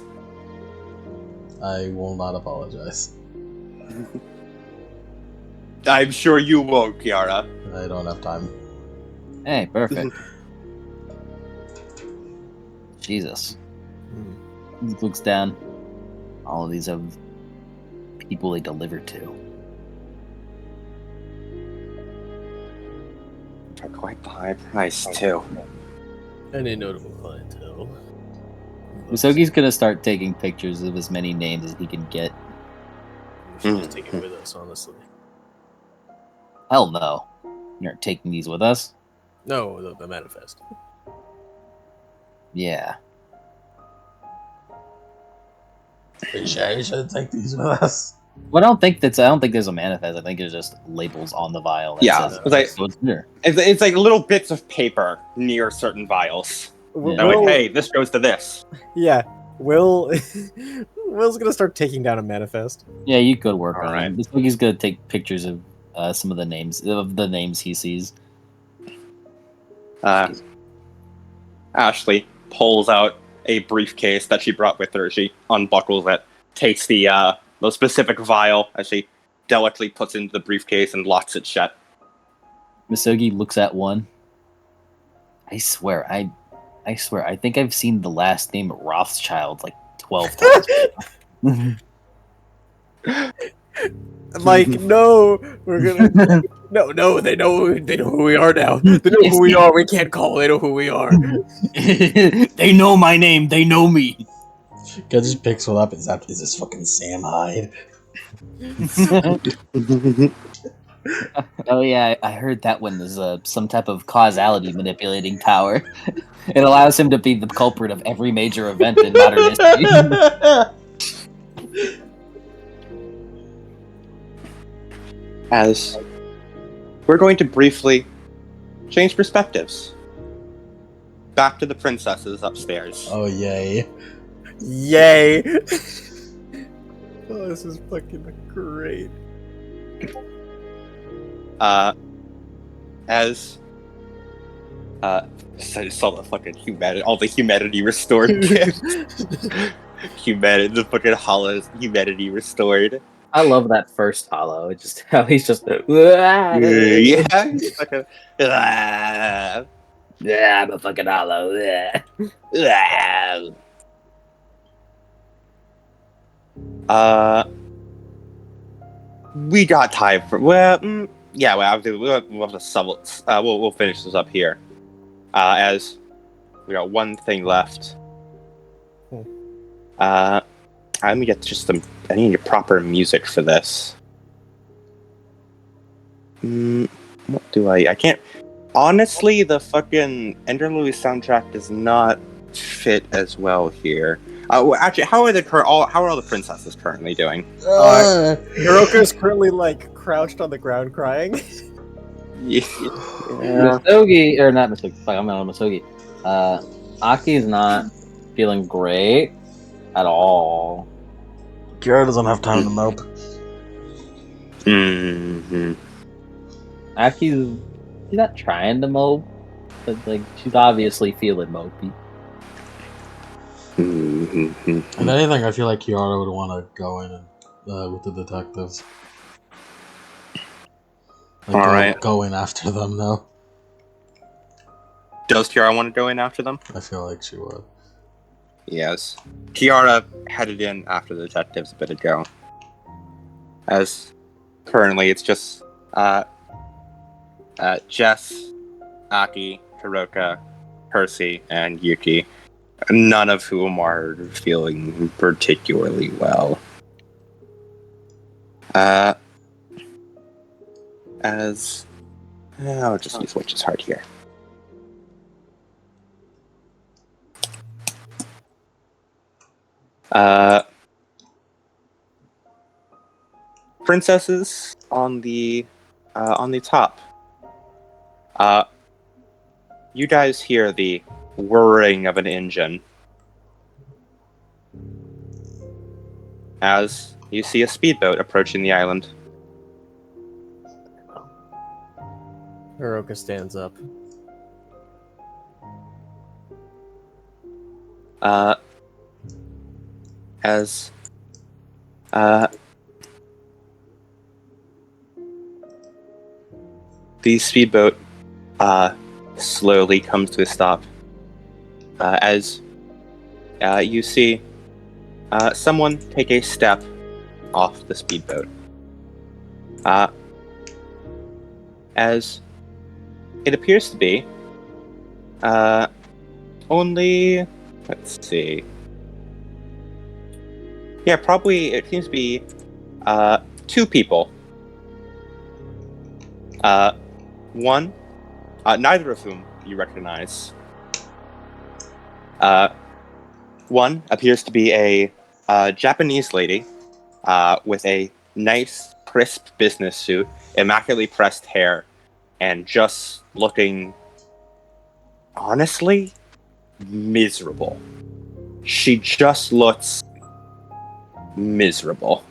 I will not apologize. I'm sure you won't, Kiara. I don't have time. Hey, perfect. Jesus. He looks down. All of these have people they deliver to. For quite the high price too. And a notable clientele. Usogi's gonna start taking pictures of as many names as he can get. We should just take it with us, honestly. Hell no. You aren't taking these with us? No, the manifest. Yeah. Are you sure you should take these with us? Well, I don't think there's a manifest. I think it's just labels on the vial. That Yeah, says, it's like- so it's here. It's like little bits of paper near certain vials. Yeah. They're like, hey, this goes to this. Yeah, Will's gonna start taking down a manifest. Yeah, you could work on Alright. it. Usogi's gonna take pictures of some of the names he sees. Ashley pulls out a briefcase that she brought with her. She unbuckles it, takes the specific vial as she delicately puts it into the briefcase and locks it shut. Misogi looks at one. I swear, I think I've seen the last name Rothschild like 12 times. Like, no, we're gonna. No, they know who we are now. They know who we are. We can't call. They know who we are. They know my name. They know me. Guy just picks one up. Is this fucking Sam Hyde? Oh yeah, I heard that one is some type of causality manipulating power. It allows him to be the culprit of every major event in modern history. As we're going to briefly change perspectives. Back to the princesses upstairs. Oh yay! Yay! Oh, this is fucking great. As so just saw the fucking humanity, all the humanity restored. Humanity, the fucking hollows, humanity restored. I love that first hollow. It's just how he's just Yeah, he's fucking, ah, yeah, I'm a fucking hollow. ah. We got time for yeah. We'll have to sum. We'll finish this up here. As we got one thing left. I need I need proper music for this. What do I can't. Honestly, the fucking Enderlouis soundtrack does not fit as well here. Actually, how are all the princesses currently doing? Hiroka's currently like crouched on the ground crying. Yeah. Misogi, or not Misogi, fuck, I'm not on Misogi. Aki's not feeling great at all. Kiara doesn't have time to mope. Mm-hmm. Aki's she's not trying to mope, but like she's obviously feeling mopey. Mm-hmm. If anything, I feel like Kiara would want to go in and with the detectives. Like, Alright. go in after them now. Does Kiara want to go in after them? I feel like she would. Yes. Kiara headed in after the detectives a bit ago. As currently it's just Jess, Aki, Hiroka, Percy, and Yuki. None of whom are feeling particularly well. I'll just use Witch's Heart here. Princesses on the top. You guys hear the whirring of an engine as you see a speedboat approaching the island. Hiroka stands up. As the speedboat slowly comes to a stop. As you see someone take a step off the speedboat. As it appears to be only, let's see. Yeah, probably it seems to be two people. One, neither of whom you recognize. One appears to be a Japanese lady with a nice, crisp business suit, immaculately pressed hair, and just looking, honestly, miserable. She just looks miserable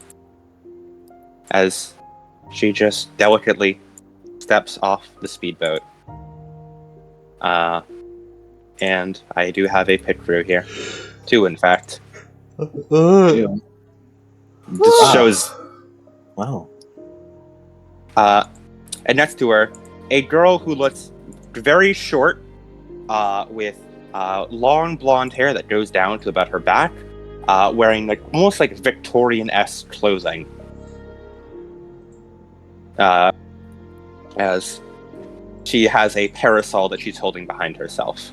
as she just delicately steps off the speedboat. And I do have a pit crew here. Two, in fact. This shows. Wow. And next to her, a girl who looks very short, with long blonde hair that goes down to about her back, wearing like almost like Victorian-esque clothing. As she has a parasol that she's holding behind herself.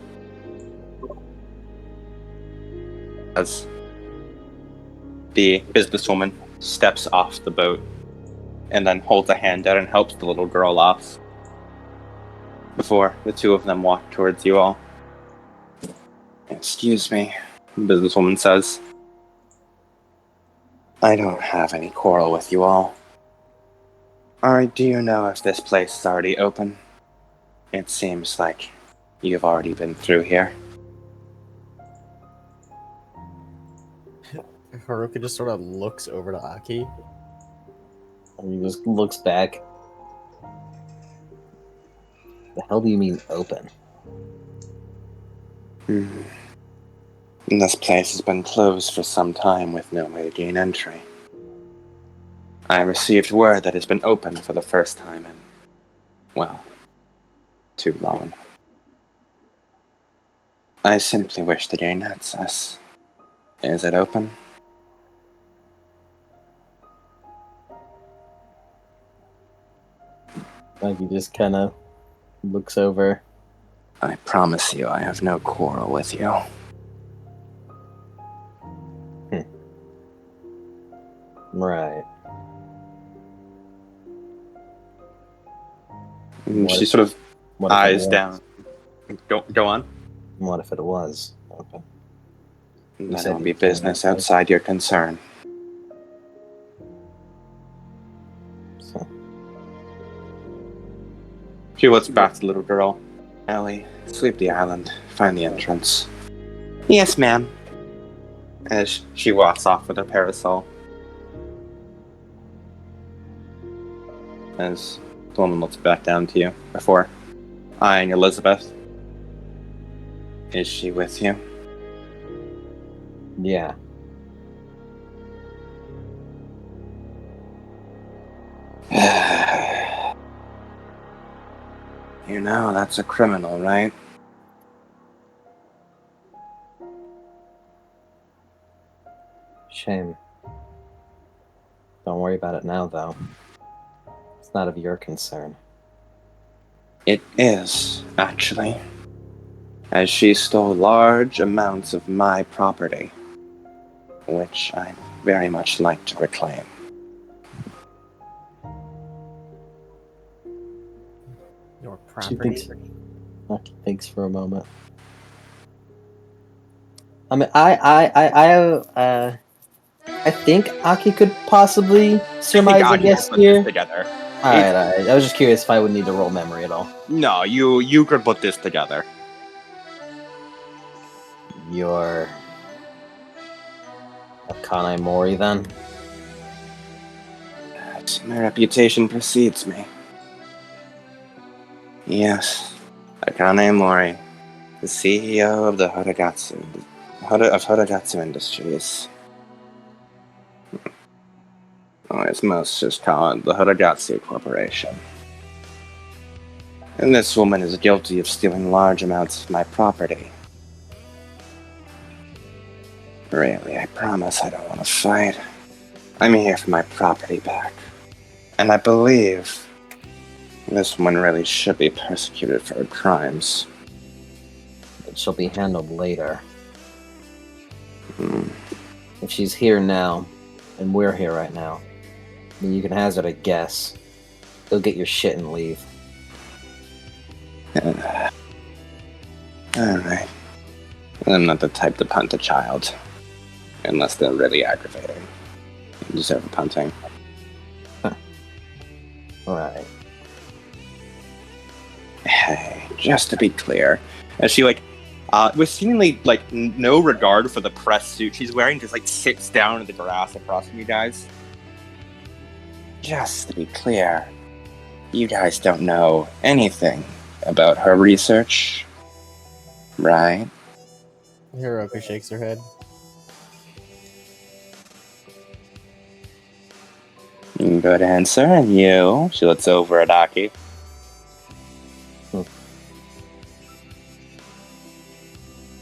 As the businesswoman steps off the boat and then holds a hand out and helps the little girl off before the two of them walk towards you all. Excuse me, the businesswoman says. I don't have any quarrel with you all. Do you know if this place is already open? It seems like you've already been through here. Hiroka just sort of looks over to Aki. And he just looks back. The hell do you mean open? This place has been closed for some time with no way to gain entry. I received word that it's been open for the first time in, well, too long. I simply wish to gain access. Is it open? Like he just kind of looks over. I promise you I have no quarrel with you. And What she if- sort of What if it eyes was? down. Go on. What if it was? Okay. That said would you be can't business advise. outside your concern. So, She looks back to the little girl. Ellie, sweep the island. Find the entrance. Yes, ma'am. As she walks off with her parasol. As the woman looks back down to you before eyeing Elizabeth. Is she with you? yeah. You know, that's a criminal, right? Shame. Don't worry about it now, though. It's not of your concern. It is, actually. As she stole large amounts of my property, which I'd very much like to reclaim. Your She property. thinks, Aki thinks for a moment. I mean, I think Aki could possibly surmise a God, you guess put this here. together. All right. I was just curious if I would need to roll memory at all. No, you could put this together. You're a Kanai Mori, then? My reputation precedes me. Yes, Akane Mori, the CEO of the Hodogatsu Industries. Or as most just call it, the Hodogatsu Corporation. And this woman is guilty of stealing large amounts of my property. Really, I promise I don't want to fight. I'm here for my property back. And I believe this woman really should be persecuted for her crimes. But she'll be handled later. Hmm. If she's here now, and we're here right now, then you can hazard a guess. Go get your shit and leave. Alright. I'm not the type to punt a child. Unless they're really aggravating. You deserve a punting. Alright. Hey, just to be clear, as she with seemingly no regard for the press suit she's wearing, just sits down in the grass across from you guys. Just to be clear, you guys don't know anything about her research, right? Hiroka shakes her head. Good answer, and you? She looks over at Aki.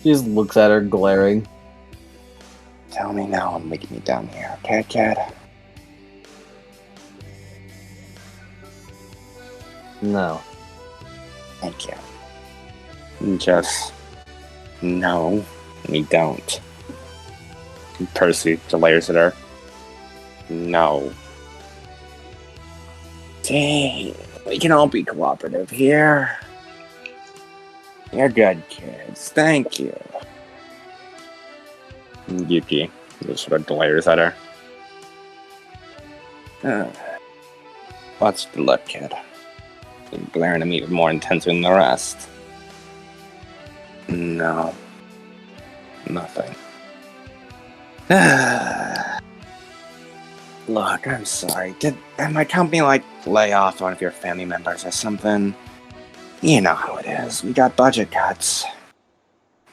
She just looks at her, glaring. Tell me now and meet me down here, okay, kid? No. Thank you. Just no, we don't. Percy glares at her. No. Dang, we can all be cooperative here. You're good kids, thank you. Yuki just sort of glares at her. What's the look, kid? You're glaring at me more intensely than the rest. No. Nothing. Look, I'm sorry. Did my company lay off one of your family members or something? You know how it is. We got budget cuts.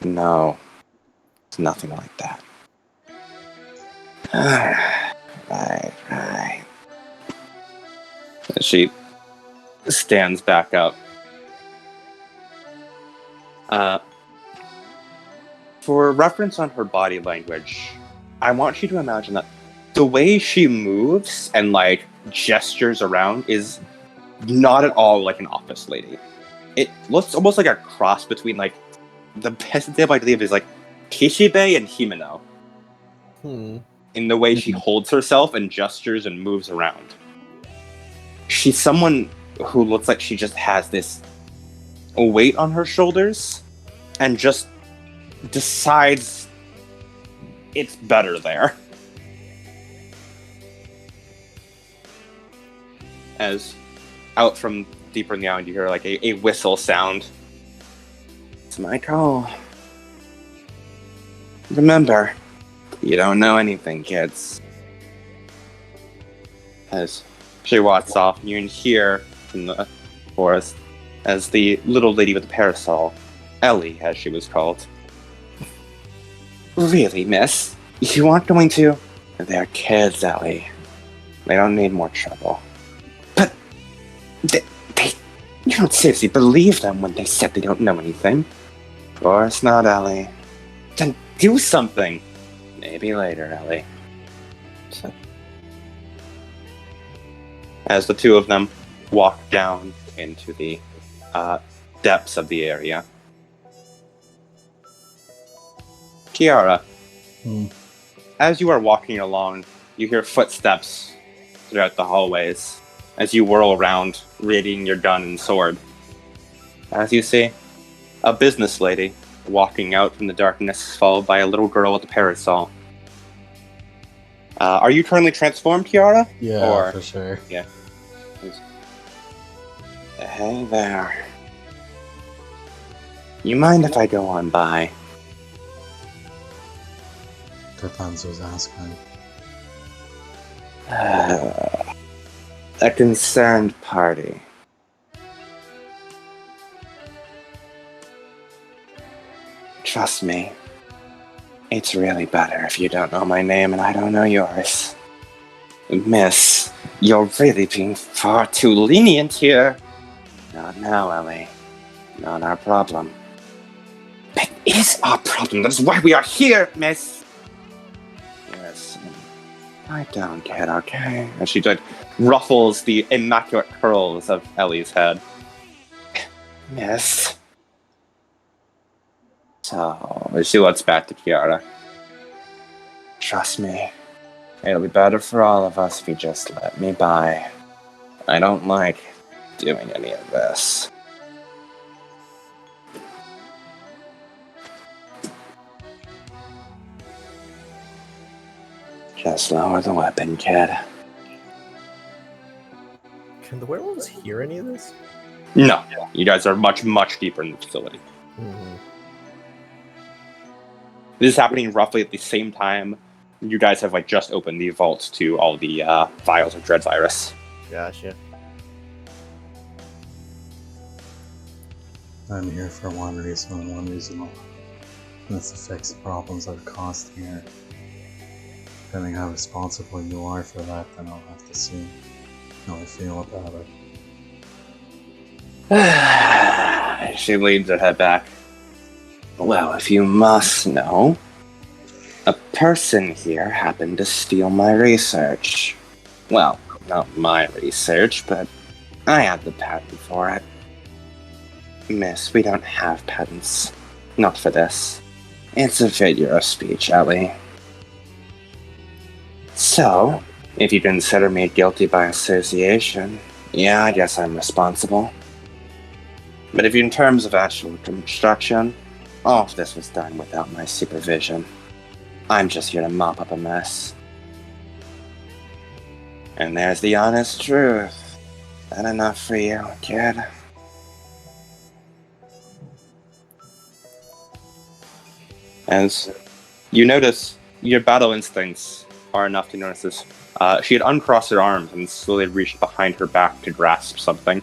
No. It's nothing like that. Right. She stands back up. For reference on her body language, I want you to imagine that the way she moves and gestures around is not at all like an office lady. It looks almost like a cross between the best example I believe is Kishibe and Himeno in the way she holds herself and gestures and moves around. She's someone who looks like she just has this weight on her shoulders and just decides it's better there. As out from deeper in the island, you hear like a whistle sound. It's my call. Remember, you don't know anything, kids. As she walks off, you can hear from the forest as the little lady with the parasol, Ellie, as she was called. Really, miss? You aren't going to? They're kids, Ellie. They don't need more trouble. But they you don't seriously believe them when they said they don't know anything. Of course not, Ellie. Then do something. Maybe later, Ellie. As the two of them walk down into the depths of the area. Kiara, as you are walking along, you hear footsteps throughout the hallways as you whirl around, readying your gun and sword. As you see, a business lady walking out from the darkness, followed by a little girl with a parasol. Are you currently transformed, Kiara? Yeah, for sure. Yeah. Hey there. You mind if I go on by? Depends who's asking. A concerned party. Trust me, it's really better if you don't know my name and I don't know yours. Miss, you're really being far too lenient here. Not now, Ellie. Not our problem. It is our problem. That's why we are here, miss. Yes. Lie down, kid, okay? And she like ruffles the immaculate curls of Ellie's head. Miss. So, she looks back to Kiara. Trust me. It'll be better for all of us if you just let me by. I don't like doing any of this. Just lower the weapon, kid. Can the werewolves hear any of this? No, you guys are much, much deeper in the facility. Mm-hmm. This is happening roughly at the same time you guys have like just opened the vault to all the vials of Dread Virus. Gotcha. I'm here for one reason and one reason only. And that's to fix the problems I've caused here. Depending how responsible you are for that, then I'll have to see how I feel about it. She leans her head back. Well, if you must know, a person here happened to steal my research. Well, not my research, but I had the patent for it. Miss, we don't have patents. Not for this. It's a figure of speech, Ellie. So, if you consider me guilty by association, yeah, I guess I'm responsible. But if in terms of actual construction, all of this was done without my supervision. I'm just here to mop up a mess. And there's the honest truth. That enough for you, kid? As you notice, your battle instincts are enough to notice this. She had uncrossed her arms and slowly reached behind her back to grasp something.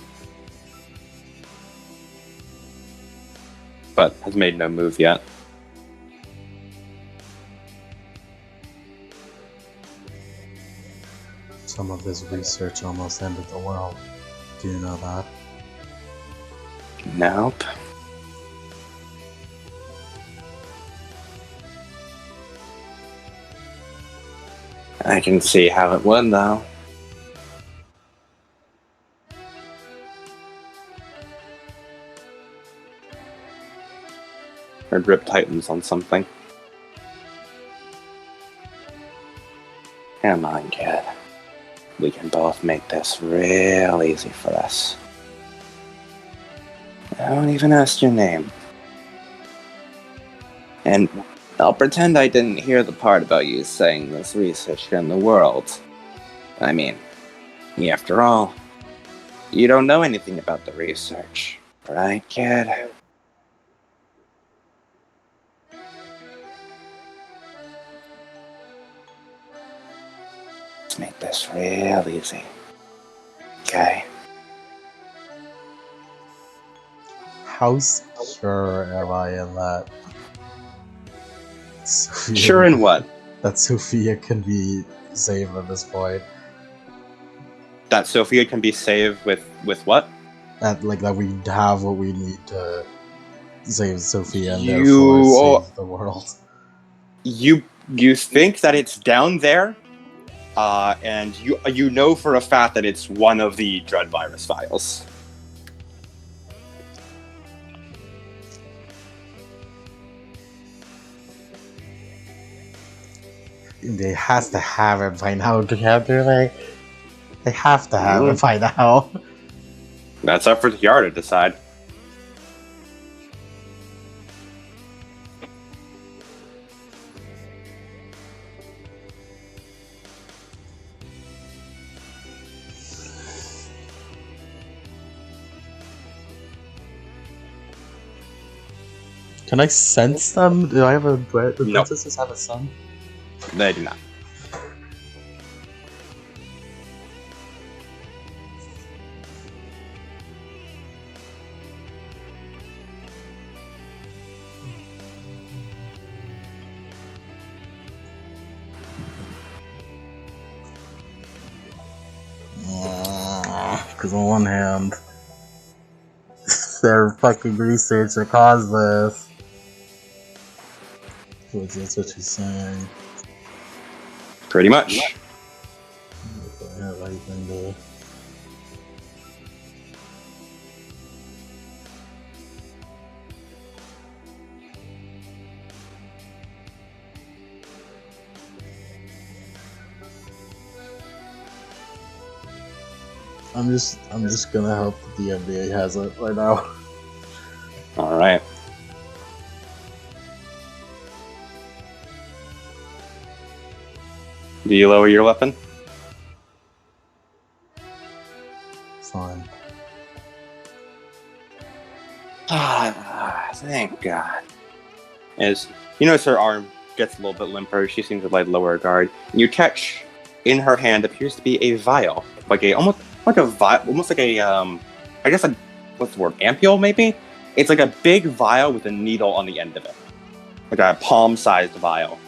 But has made no move yet. Some of this research almost ended the world. Do you know that? Nope. I can see how it would, though. Her grip tightens on something. Come on, kid. We can both make this real easy for us. I won't even ask your name. And I'll pretend I didn't hear the part about you saying this research in the world. I mean, after all, you don't know anything about the research, right, kid? Let's make this real easy. Okay? How sure am I in that? Sophia, Sure in what? that Sophia can be saved at this point. That Sophia can be saved with what? That we have what we need to save Sophia and You- therefore save the world. You think that it's down there, and you know for a fact that it's one of the Dread Virus files. They has to have it by now, together. They have to have it by now. That's up for the Yar to decide. Can I sense them? Do I have a... Do No. princesses have a son? They do not. Because on one hand, their fucking research that caused this. That's what she's saying. Pretty much. If I have anything to... I'm just gonna hope that the NBA has it right now. All right. Do you lower your weapon? Fine. Thank God. As you notice, her arm gets a little bit limper. She seems to lower her guard. And you catch in her hand appears to be a vial, almost like a I guess what's the word? Ampule maybe. It's like a big vial with a needle on the end of it, like a palm-sized vial.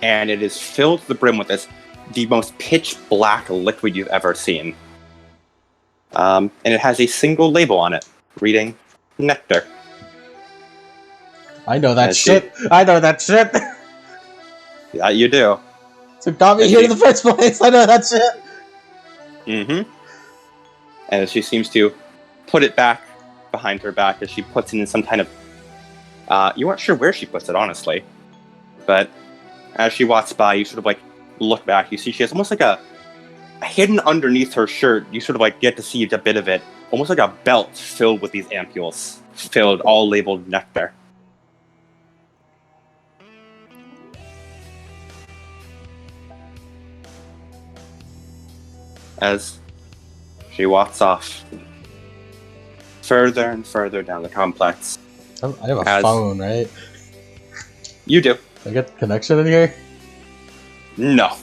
And it is filled to the brim with the most pitch black liquid you've ever seen. And it has a single label on it, reading nectar. I know that shit! I know that shit! Yeah, you do. So got me here in the first place! I know that shit! Mm-hmm. And she seems to put it back behind her back as she puts it in some kind of... you weren't sure where she puts it, honestly. But as she walks by, you sort of look back. You see she has almost like a hidden underneath her shirt. You sort of get to see a bit of it, almost like a belt filled with these ampules, all labeled nectar. As she walks off further and further down the complex. I have a phone, right? You do. I get the connection in here? No.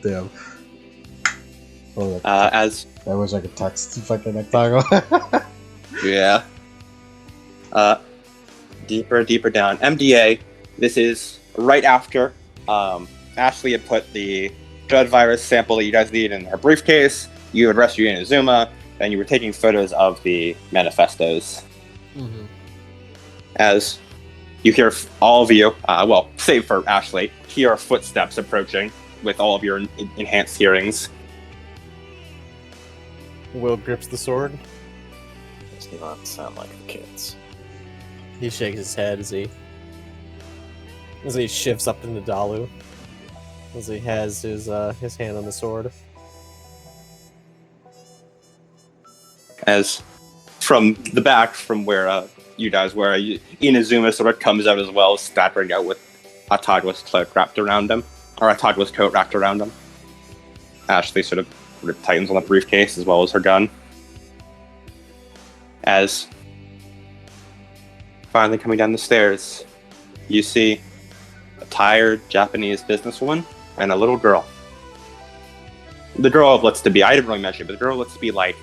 Damn. Oh, I wish I could text fucking Octago. Yeah. Deeper down. MDA, this is right after Ashley had put the Dread Virus sample that you guys needed in her briefcase. You had rescued Inazuma, and you were taking photos of the manifestos. Mm-hmm. As you hear all of you, save for Ashley, hear footsteps approaching with all of your enhanced hearings. Will grips the sword. Does not sound like the kids. He shakes his head as he shifts up into Dalu. As he has his hand on the sword. As from the back, from where you guys were, Inazuma sort of comes out as well, staggering out with Atagawa's cloak wrapped around him, or Atagawa's coat wrapped around him. Ashley sort of tightens on the briefcase as well as her gun. As finally coming down the stairs, you see a tired Japanese businesswoman and a little girl. The girl looks to be, I didn't really mention it, but the girl looks to be like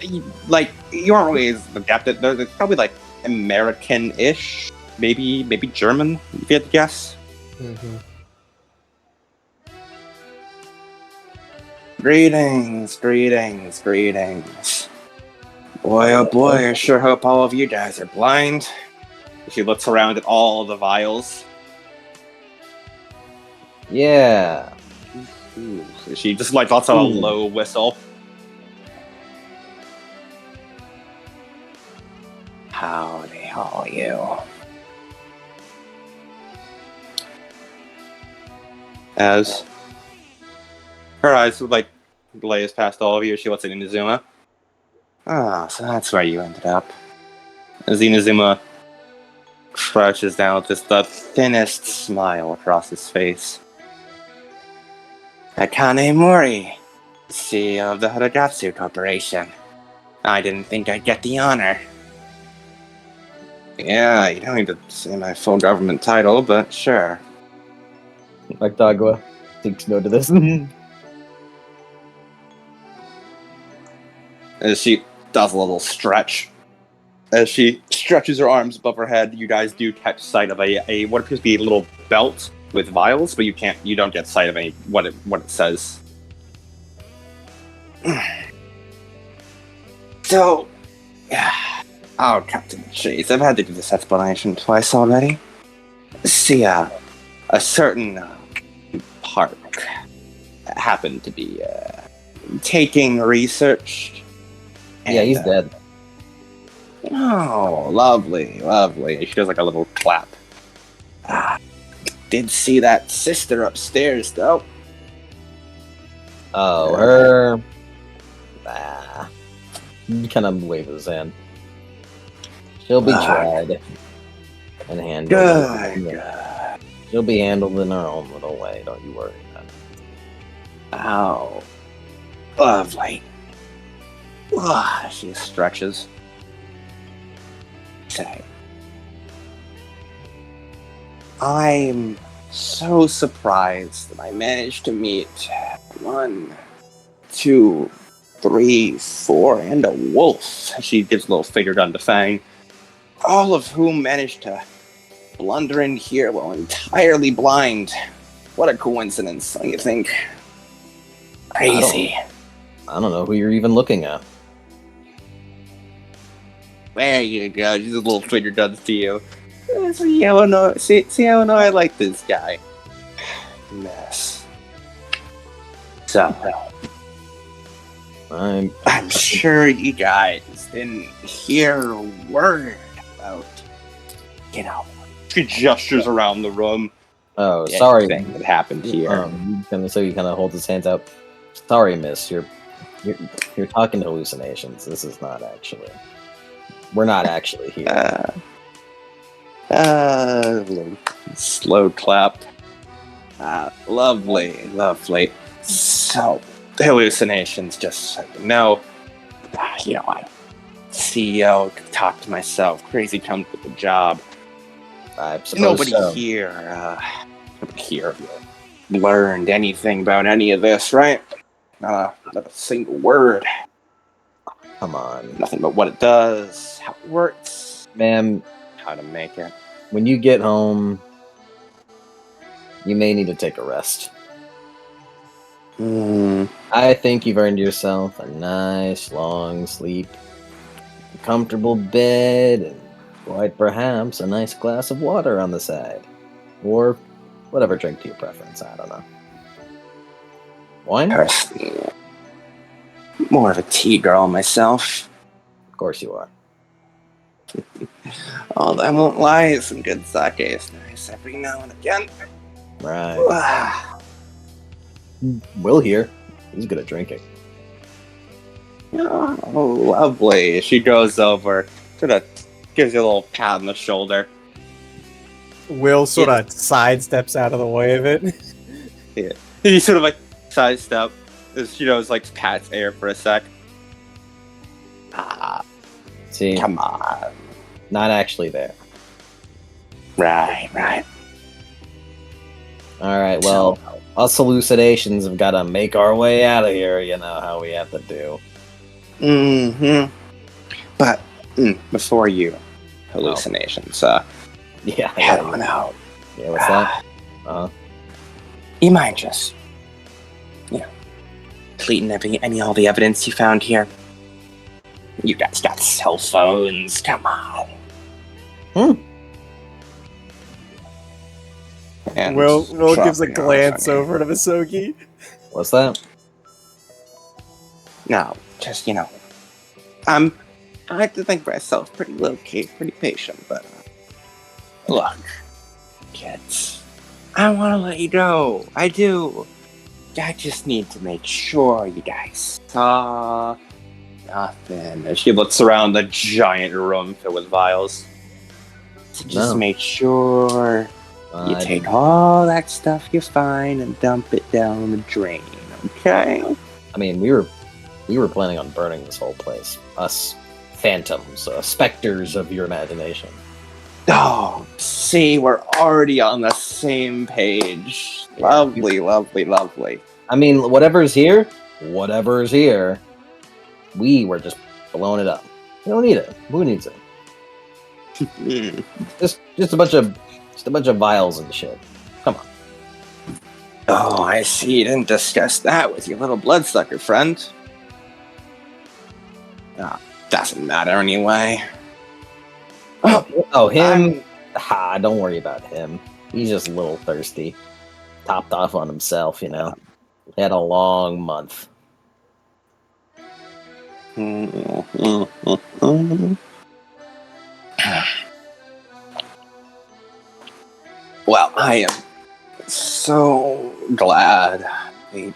you aren't really adapted. They're probably like American-ish, maybe German, if you had to guess. Mm-hmm. Greetings. Boy, oh boy, I sure hope all of you guys are blind. She looks around at all the vials. Yeah. Ooh. She just like lets out a low whistle. Howdy, all you. As her eyes would like glaze past all of you, she looks at Inazuma. Ah, so that's where you ended up. As Inazuma crouches down with just the thinnest smile across his face. Akane Mori, CEO of the Haragatsu Corporation. I didn't think I'd get the honor. Yeah, you don't need to say my full government title, but sure. Atagawa takes note of this. As she does a little stretch. As she stretches her arms above her head, you guys do catch sight of a what appears to be a little belt with vials, but you don't get sight of what it says. So, I'll cut to the chase. I've had to do this explanation twice already. See, a certain park happened to be taking research. Yeah, he's dead. Oh, lovely. She does like a little clap. Did see that sister upstairs, though. Oh, her. He kind of waves his hand. She'll be tried and handled. Good. She'll be handled in her own little way. Don't you worry about it. Oh, lovely. She stretches. Say, I'm so surprised that I managed to meet 1, 2, 3, 4, and a wolf. She gives a little finger gun to Fang. All of whom managed to blunder in here while entirely blind. What a coincidence, don't you think? Crazy. I don't know who you're even looking at. There you go. She's a little finger guns to you. See how I know I like this guy. Mess. So, I'm sure you guys didn't hear a word about, She gestures around the room. Oh, sorry. Thing that happened here. He kind of holds his hands out. Sorry, miss. You're talking hallucinations. This is not actually. We're not actually here. Little slow clap. Lovely. So, the hallucinations, just so you know, I CEO, could talk to myself, crazy comes with the job. I suppose Nobody so. here learned anything about any of this, right? Not a single word. Come on. Nothing but what it does, how it works, Ma'am, how to make it. when you get home, you may need to take a rest. I think you've earned yourself a nice long sleep, a comfortable bed, and quite perhaps a nice glass of water on the side. Or whatever drink to your preference, I don't know. Wine? Personally, more of a tea girl myself. Of course you are. Although I won't lie, some good sake is nice every now and again. Right. Will here. He's good at drinking. Oh, lovely. She goes over, sort of gives you a little pat on the shoulder. Will sort of sidesteps out of the way of it. He sort of like sidestep. She goes like pats air for a sec. See, Come on. not actually there. Right. All right, well, us hallucinations have got to make our way out of here. You know how we have to do. Mm-hmm. But before you, hallucinations. Yeah. Head on out. Yeah, what's that? You mind just, deleting all the evidence you found here? You guys got cell phones. Come on. And Will gives a dropping glance out. over to Misogi. What's that? No, just, I like to think myself pretty low-key, pretty patient, but look, kids, I want to let you go. I do. I just need to make sure you guys saw nothing. As she looks around the giant room filled with vials. So just make sure you take all that stuff you find and dump it down the drain, okay? I mean, we were planning on burning this whole place. Us phantoms, specters of your imagination. Oh, see, we're already on the same page. Lovely. I mean, whatever's here. We were just blowing it up. We don't need it. Who needs it? Just a bunch of vials and shit. Come on. Oh, I see. You didn't discuss that with your little bloodsucker friend. Doesn't matter anyway. Him? Don't worry about him. He's just a little thirsty. Topped off on himself, He had a long month. Well, I am so glad. Hey,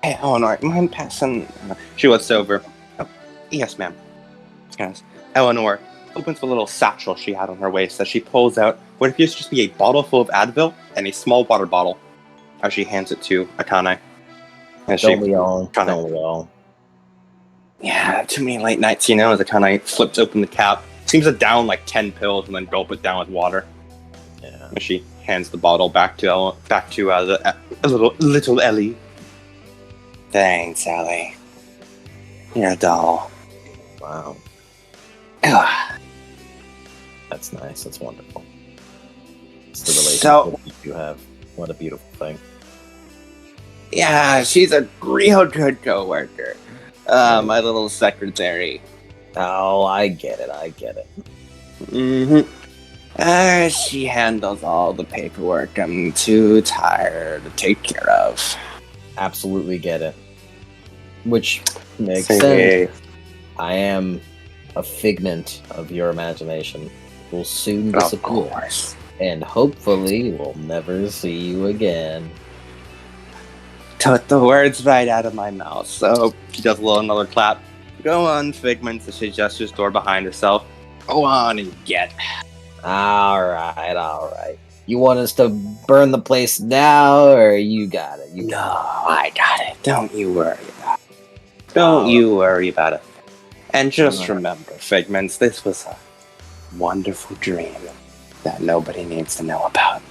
Eleanor, mind passing? She looks over. Oh, yes, ma'am. Yes. Eleanor opens the little satchel she had on her waist as she pulls out what appears to just be a bottle full of Advil and a small water bottle as she hands it to Akane. Don't we all? Yeah, too many late nights, as Akane flips open the cap, seems to down like 10 pills and then gulp it down with water. Yeah. And she hands the bottle back to the little Ellie. Thanks, Ellie. You're a doll. Wow. That's nice. That's wonderful. It's the relationship you have. What a beautiful thing. Yeah, she's a real good coworker. My little secretary. Oh, I get it. Mm-hmm. She handles all the paperwork I'm too tired to take care of. Absolutely get it. Which makes sense. I am a figment of your imagination. Will soon disappear. Of course. And hopefully we'll never see you again. Took the words right out of my mouth. So she does another clap. Go on, Figment, as she gestures door behind herself. Go on and get. All right. You want us to burn the place now, or you got it? No, I got it. Don't you worry about it. And just remember, Figments, this was a wonderful dream that nobody needs to know about.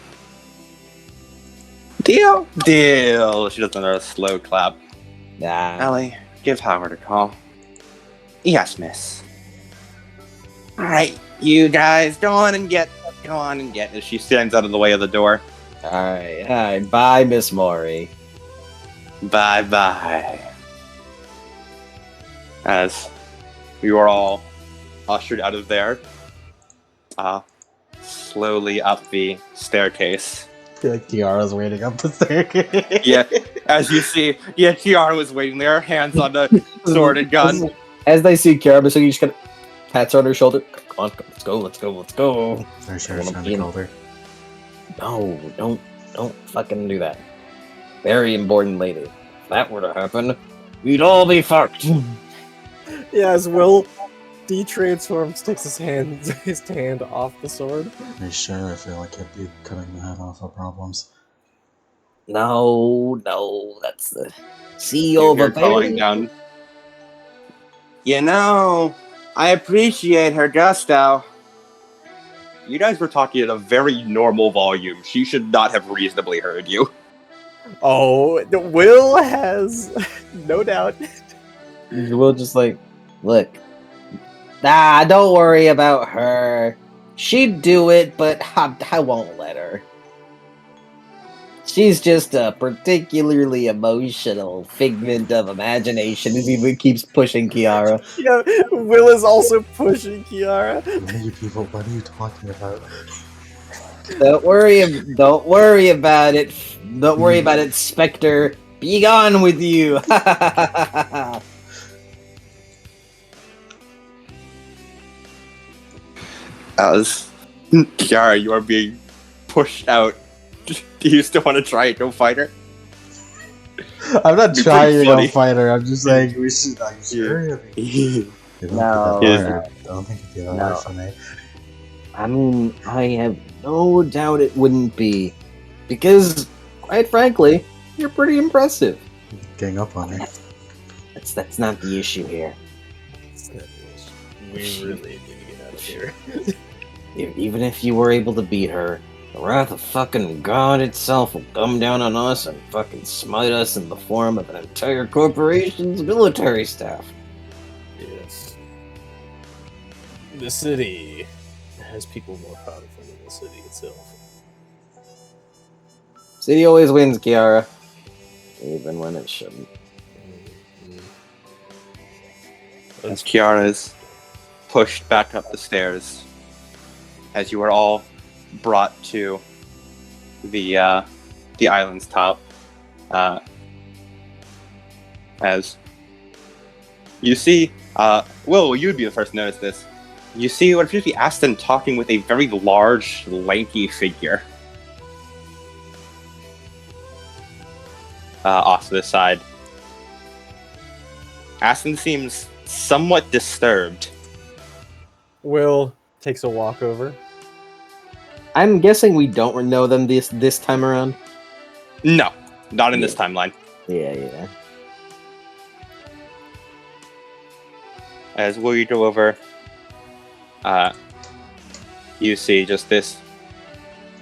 Deal. She does another slow clap. Nah. Ellie, give Howard a call. Yes, miss. Alright, you guys, go on and get. As she stands out of the way of the door. Alright. Bye, Miss Mori. Bye-bye. As you are all ushered out of there, slowly up the staircase. I feel like Kiara's waiting up the staircase. Yeah, as you see, Kiara was waiting there, hands on the sword and gun. As they see Kiara, so you just kind of pats her on her shoulder. Come on, let's go. Are you sure it's not a colder? No, don't fucking do that. Very important lady. If that were to happen, We'd all be fucked. Yeah, as Will de-transforms, takes his hand off the sword. Are you sure? I feel like I'd be cutting the head off of problems. No, that's the CEO You of hear a calling very... down. You know, I appreciate her gusto. You guys were talking at a very normal volume. She should not have reasonably heard you. Oh, Will has no doubt. We'll just like, look, don't worry about her. She'd do it, but I won't let her. She's just a particularly emotional figment of imagination as he keeps pushing Kiara. Yeah, Will is also pushing Kiara. You people, what are you talking about? Don't worry about it. Don't worry about it, Spectre. Be gone with you. As Kiara, you are being pushed out. Do you still want to try it? Go fight her? I'm not Be trying pretty to go funny. fight her. I'm just saying we should. I'm sure. It won't No. be that hard. I don't think it'd be that No. hard for me. I mean, I have no doubt it wouldn't be. Because, quite frankly, you're pretty impressive. Gang up on me. That's not the issue here. We really need to get out of here. Even if you were able to beat her, the wrath of fucking God itself will come down on us and fucking smite us in the form of an entire corporation's military staff. Yes. The city has people more powerful than the city itself. City always wins, Kiara. Even when it shouldn't. As Kiara is pushed back up the stairs, as you are all brought to the island's top, as you see, Will, you'd be the first to notice this. You see what appears to be Aston talking with a very large, lanky figure off to the side. Aston seems somewhat disturbed. Will takes a walk over. I'm guessing we don't know them this time around. No, not in this timeline. Yeah. As Will, you go over, you see just this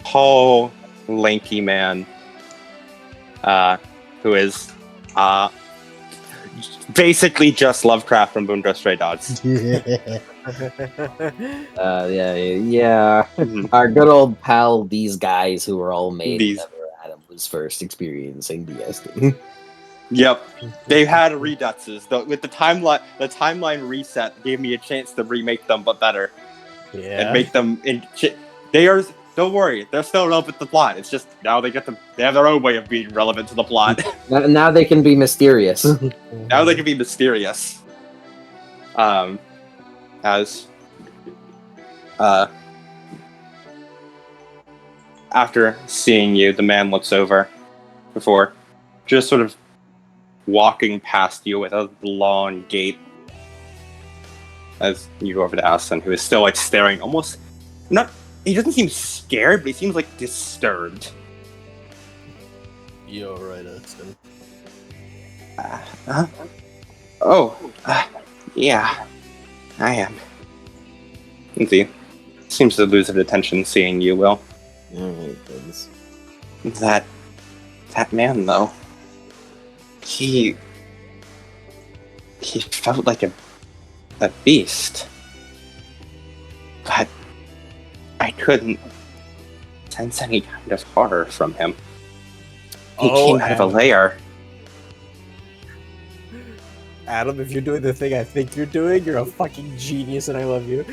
tall, lanky man who is basically just Lovecraft from Boondra Stray Dogs. Yeah. Yeah. Mhm. Our good old pal, these guys who were all made These- whenever Adam was first experiencing DSD. Yep, they've had reduxes. With the timeline reset gave me a chance to remake them, but better, and make them. They are. Don't worry, they're still relevant to the plot. It's just now they have their own way of being relevant to the plot. Now they can be mysterious. Now they can be mysterious. After seeing you, the man looks over before just sort of walking past you with a long gait as you go over to Aston, who is still like staring, almost not. He doesn't seem scared, but he seems like disturbed. You're right, Aston. Yeah, I am. And he seems to lose his attention seeing you, Will. Alright, kids. That man, though, he felt like a beast, but I couldn't sense any kind of horror from him. He came out of a lair. Adam, if you're doing the thing I think you're doing, you're a fucking genius and I love you.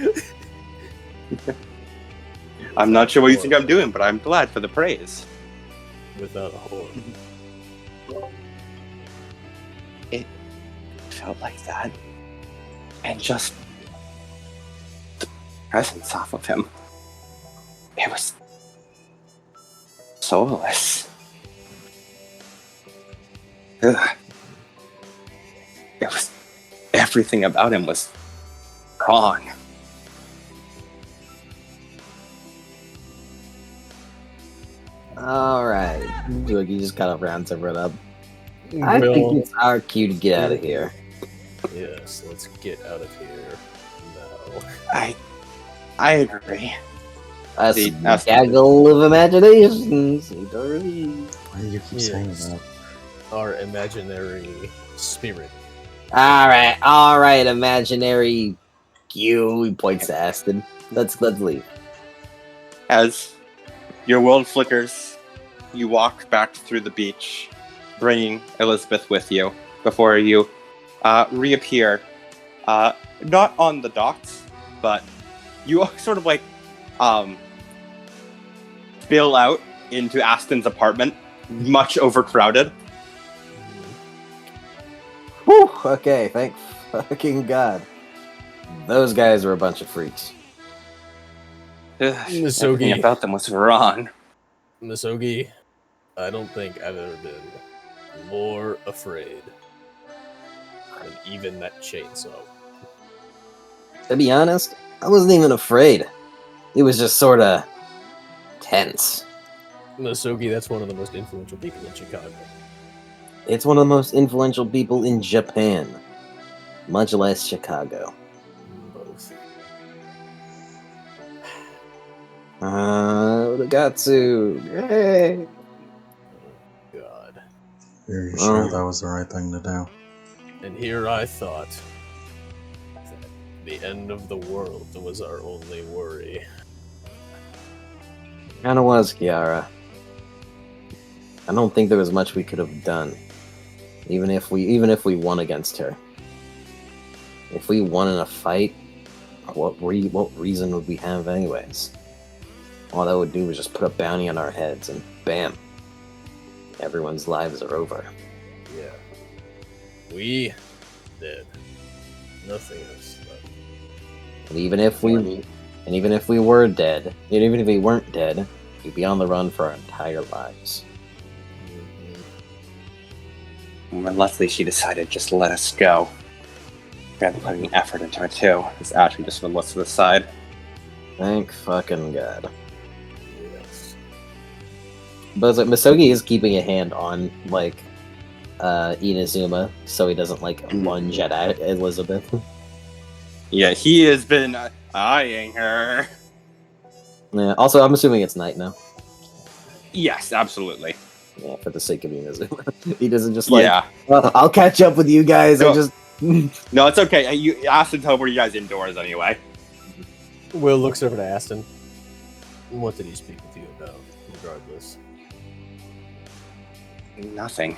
I'm not sure what you think I'm doing, but I'm glad for the praise. Without a horror. It felt like that. And just the presence off of him. It was soulless. Ugh. everything about him was wrong. Alright. You just kind of rounds everyone up. I think it's our cue to get out of here. Yes, let's get out of here now. I agree. A That's- gaggle of imaginations. Why do you keep saying Yes. that? Our imaginary spirit. Alright, imaginary you. He points to Aston. Let's leave. As your world flickers, you walk back through the beach, bringing Elizabeth with you before you reappear, not on the docks, but you sort of like spill out into Aston's apartment, much overcrowded. Whew, okay, thank fucking God. Those guys were a bunch of freaks. Everything Misogi. about them was wrong. Misogi, I don't think I've ever been more afraid than even that chainsaw. To be honest, I wasn't even afraid. It was just sorta tense. Misogi, that's one of the most influential people in Chicago. It's one of the most influential people in Japan, much less Chicago. Both. Urugatsu! Yay! God. Are you sure Oh. that was the right thing to do? And here I thought that the end of the world was our only worry. Kinda was, Kiara. I don't think there was much we could have done. Even if we won against her. If we won in a fight, what reason would we have anyways? All that would do was just put a bounty on our heads and bam. Everyone's lives are over. Yeah. We dead. Nothing else left. And even if we were dead, and even if we weren't dead, we'd be on the run for our entire lives. When Leslie, she decided just to let us go. Rather than putting effort into it too. It's actually just been looks to the side. Thank fucking God. Yes. But it's like, Misogi is keeping a hand on, like, Inazuma, so he doesn't, like, lunge at Elizabeth. Yeah, he has been eyeing her. Yeah, also, I'm assuming it's night now. Yes, absolutely. Yeah, for the sake of Inazuma. He doesn't just, like, Yeah. I'll catch up with you guys, No. I just... No, it's okay. You asked to tell were you guys indoors anyway. Will looks over to Aston. What did he speak with you about, regardless? Nothing.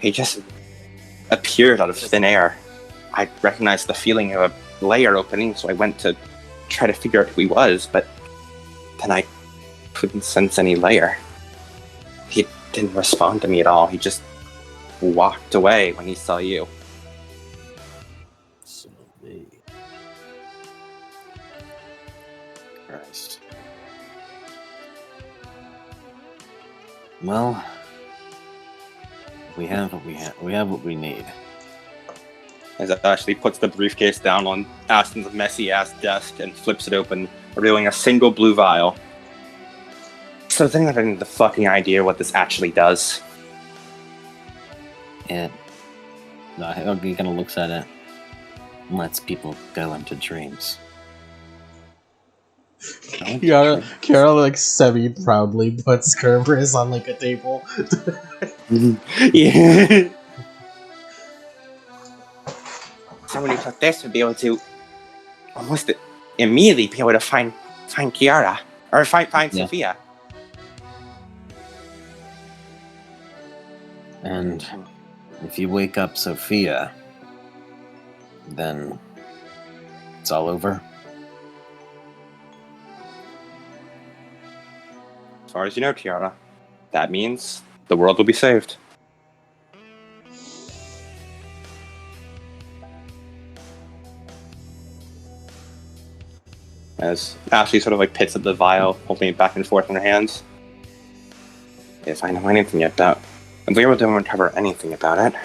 He just appeared out of thin air. I recognized the feeling of a layer opening, so I went to try to figure out who he was, but then I couldn't sense any layer. He didn't respond to me at all. He just walked away when he saw you. So me. Christ. Well, we have what we have. We have what we need. As it actually puts the briefcase down on Aston's messy-ass desk and flips it open, revealing a single blue vial. So then I have the fucking idea what this actually does. It. He kind of looks at it. And lets people go into dreams. Kiara like semi-proudly puts Kerberos on like a table. Yeah. Someone who took this would be able to almost immediately be able to find Kiara. Or find Yeah. Sophia. And if you wake up Sophia, then it's all over. As far as you know, Kiara, that means the world will be saved. As Ashley sort of like pits at the vial, holding it back and forth in her hands. If I know anything about, if we were able to uncover anything about it,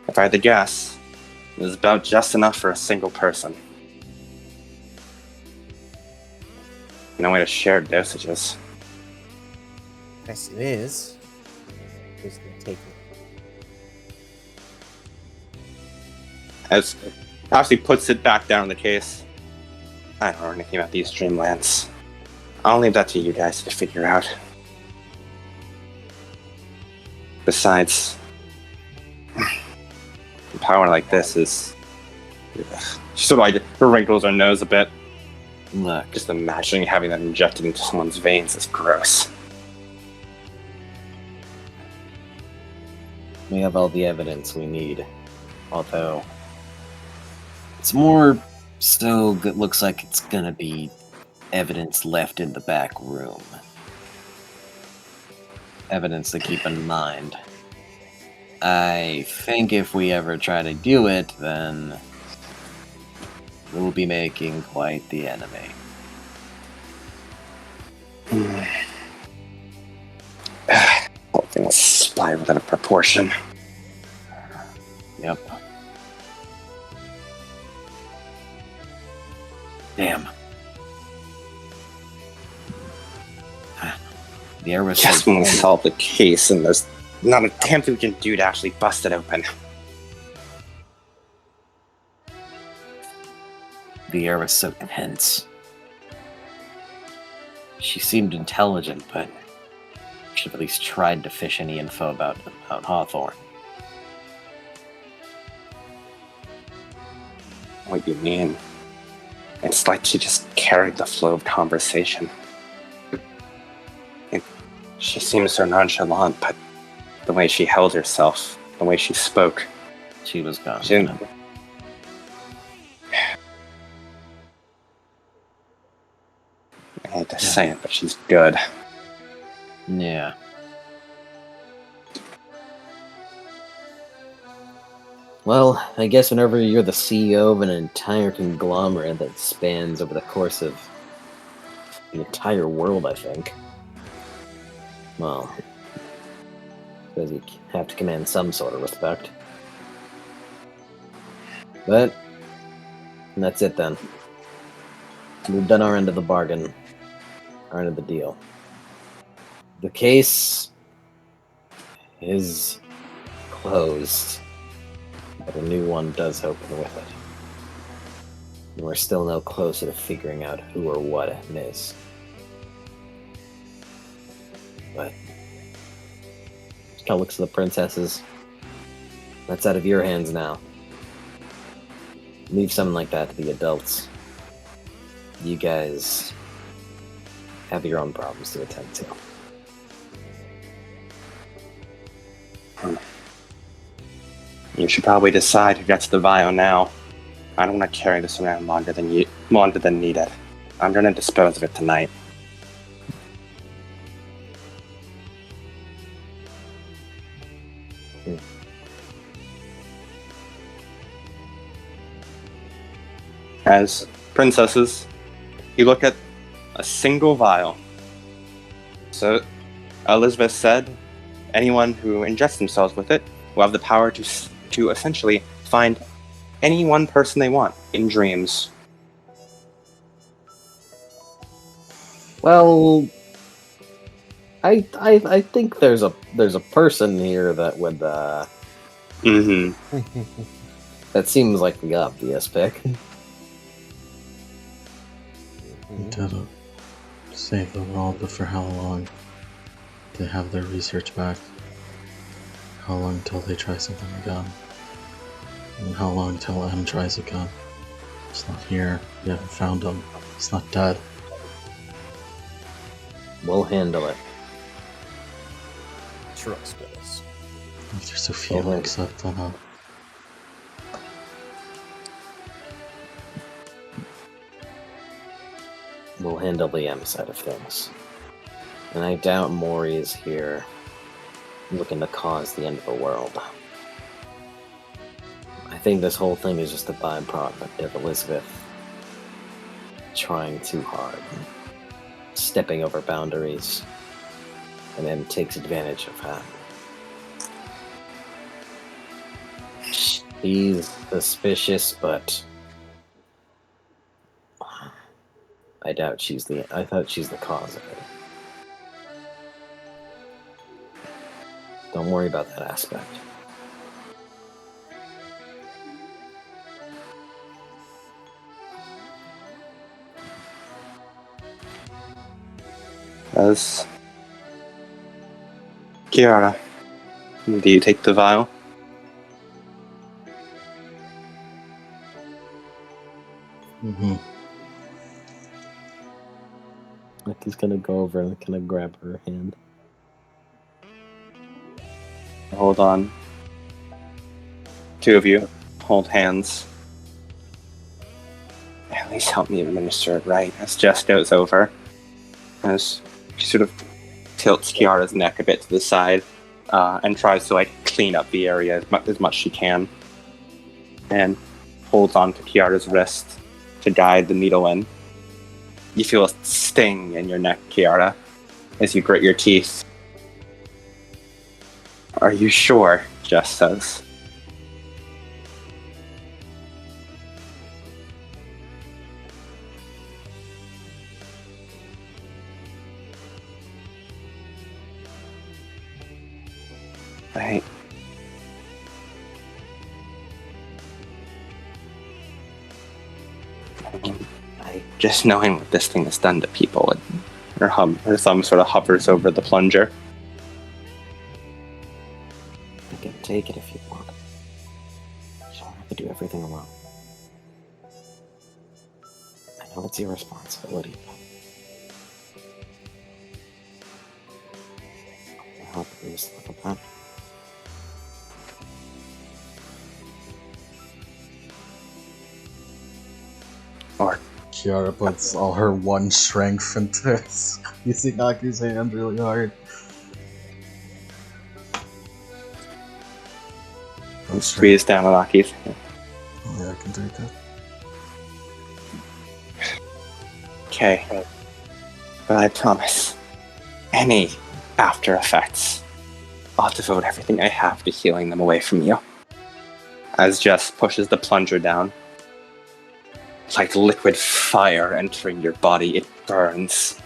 if I had to guess, is about just enough for a single person. No way to share dosages. Yes, it is. Who's gonna take it? As Ashley puts it back down in the case. I don't know anything about these dreamlands. I'll leave that to you guys to figure out. Besides, power like this is... She sort of like wrinkles her nose a bit. Look, Just imagining having that injected into someone's veins is gross. we have all the evidence we need. Although, it's more so it looks like it's gonna be evidence left in the back room. Evidence to keep in mind. I think if we ever try to do it, then we'll be making quite the enemy. Whole thing was spiraled out of proportion. Yep. Damn. The air was Just so when we thin. solve the case and there's not a damn thing we can do to actually bust it open. The air was so tense. She seemed intelligent, but should have at least tried to fish any info about Hawthorne. What do you mean? It's like she just carried the flow of conversation. She seems so nonchalant, but the way she held herself, the way she spoke, She was gone. she didn't... I hate to say it, but she's good. Yeah. Well, I guess whenever you're the CEO of an entire conglomerate that spans over the course of the entire world, I think. Well, because you have to command some sort of respect. But that's it then. We've done our end of the bargain, our end of the deal. The case is closed, but a new one does open with it. And we're still no closer to figuring out who or what it is. But Cal looks at the princesses. That's out of your hands now. Leave something like that to the adults. You guys have your own problems to attend to. You should probably decide who gets the vial now. I don't want to carry this around longer than needed. I'm gonna dispose of it tonight. As princesses, you look at a single vial. So, Elizabeth said, anyone who ingests themselves with it will have the power to essentially find any one person they want in dreams. Well, I think there's a person here that would Mm-hmm. that seems like the obvious pick. We did it. Save the world, but for how long? They have their research back. How long till they try something again? And how long till M tries again? It's not here. We haven't found him. He's not dead. We'll handle it. Trust us. If there's so few Okay. except We'll handle the M side of things. And I doubt Maury is here looking to cause the end of the world. I think this whole thing is just a byproduct of Elizabeth trying too hard, stepping over boundaries, and then takes advantage of that. He's suspicious, but I doubt I thought she's the cause of it. Don't worry about that aspect. As Kiara, do you take the vial? Mm-hmm. Like he's gonna go over and kind of grab her hand. Hold on. Two of you hold hands. At least help me administer it right. As Jess goes over, as she sort of tilts Kiara's neck a bit to the side, and tries to like clean up the area as much as she can, and holds on to Kiara's wrist to guide the needle in. You feel a sting in your neck, Kiara, as you grit your teeth. Are you sure? Jess says. Right. Just knowing what this thing has done to people, her thumb sort of hovers over the plunger. You can take it if you want. You don't have to do everything alone. I know it's your responsibility, but I'll help you just a little bit. Or Kiara puts all her one strength into squeezing Aki's hand really hard. squeeze down on Aki's hand. Yeah, I can take that. Okay. But I promise, any after effects, I'll devote everything I have to healing them away from you. As Jess pushes the plunger down, like liquid fire entering your body, it burns.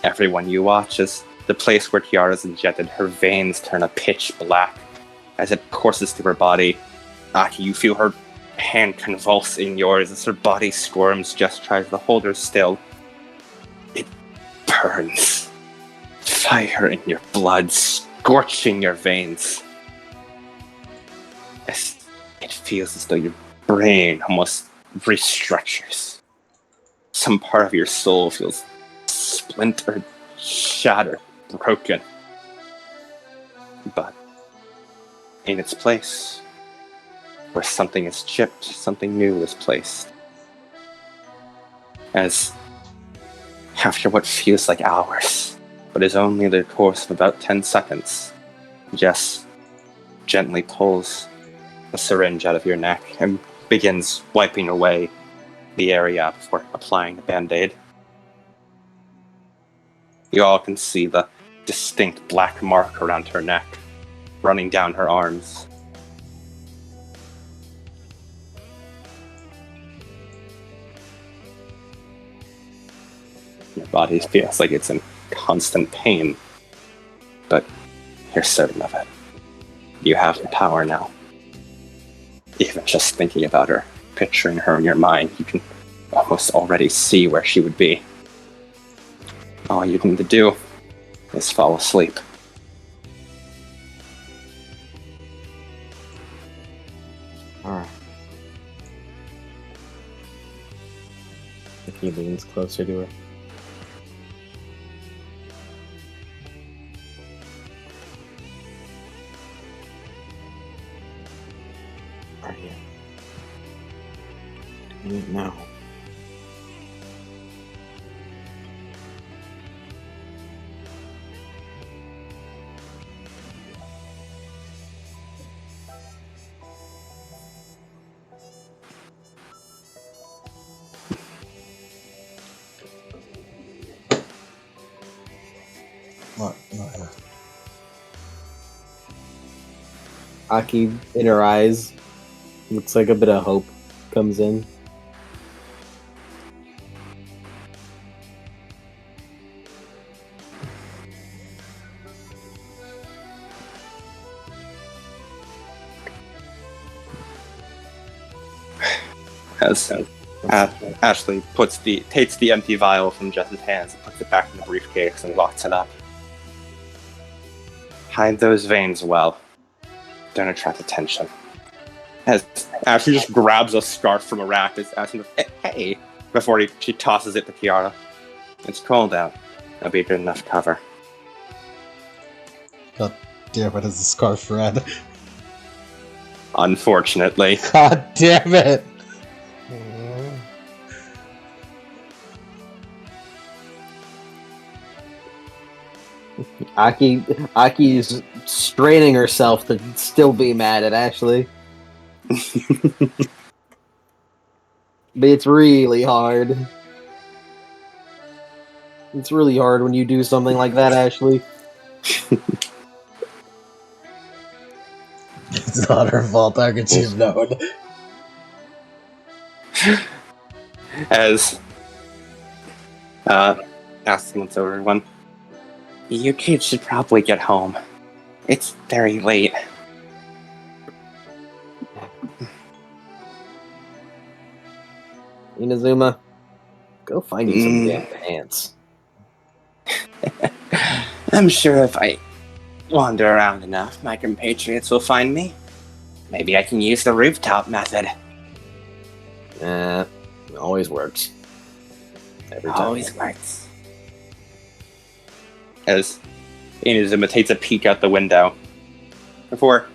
Everyone you watch as the place where Kiara's injected, her veins turn a pitch black as it courses through her body. Aki, you feel her hand convulse in yours as her body squirms. Jess tries to hold her still. It burns. Fire in your blood, scorching your veins. It feels as though your brain almost restructures. Some part of your soul feels splintered, shattered, broken. But in its place, where something is chipped, something new is placed. As after what feels like hours, but is only the course of about 10 seconds, Jess gently pulls a syringe out of your neck and begins wiping away the area before applying a band-aid. You all can see the distinct black mark around her neck, running down her arms. Your body feels like it's in constant pain, but you're certain of it. You have the power now. Even just thinking about her, picturing her in your mind, you can almost already see where she would be. All you need to do is fall asleep. Alright. He leans closer to her. Are you? Do it now. Not yet. Aki, in her eyes, Looks like a bit of hope comes in. As Ashley takes the empty vial from Jess's hands and puts it back in the briefcase and locks it up. Hide those veins well. Don't attract attention. As Ashley just grabs a scarf from a rack, is asking, "Hey!" before she tosses it to Kiara. It's cold out. That'll be a good enough cover. God damn it, is the scarf red? Unfortunately. God damn it! Aki is straining herself to still be mad at Ashley. But it's really hard. It's really hard when you do something like that, Ashley. It's not her fault, how could she have known? As Ashley looks over everyone. You kids should probably get home. It's very late. Inazuma, go find you some damn pants. I'm sure if I wander around enough, my compatriots will find me. Maybe I can use the rooftop method. It always works. Every time. Always works. As Inazuma takes a peek out the window before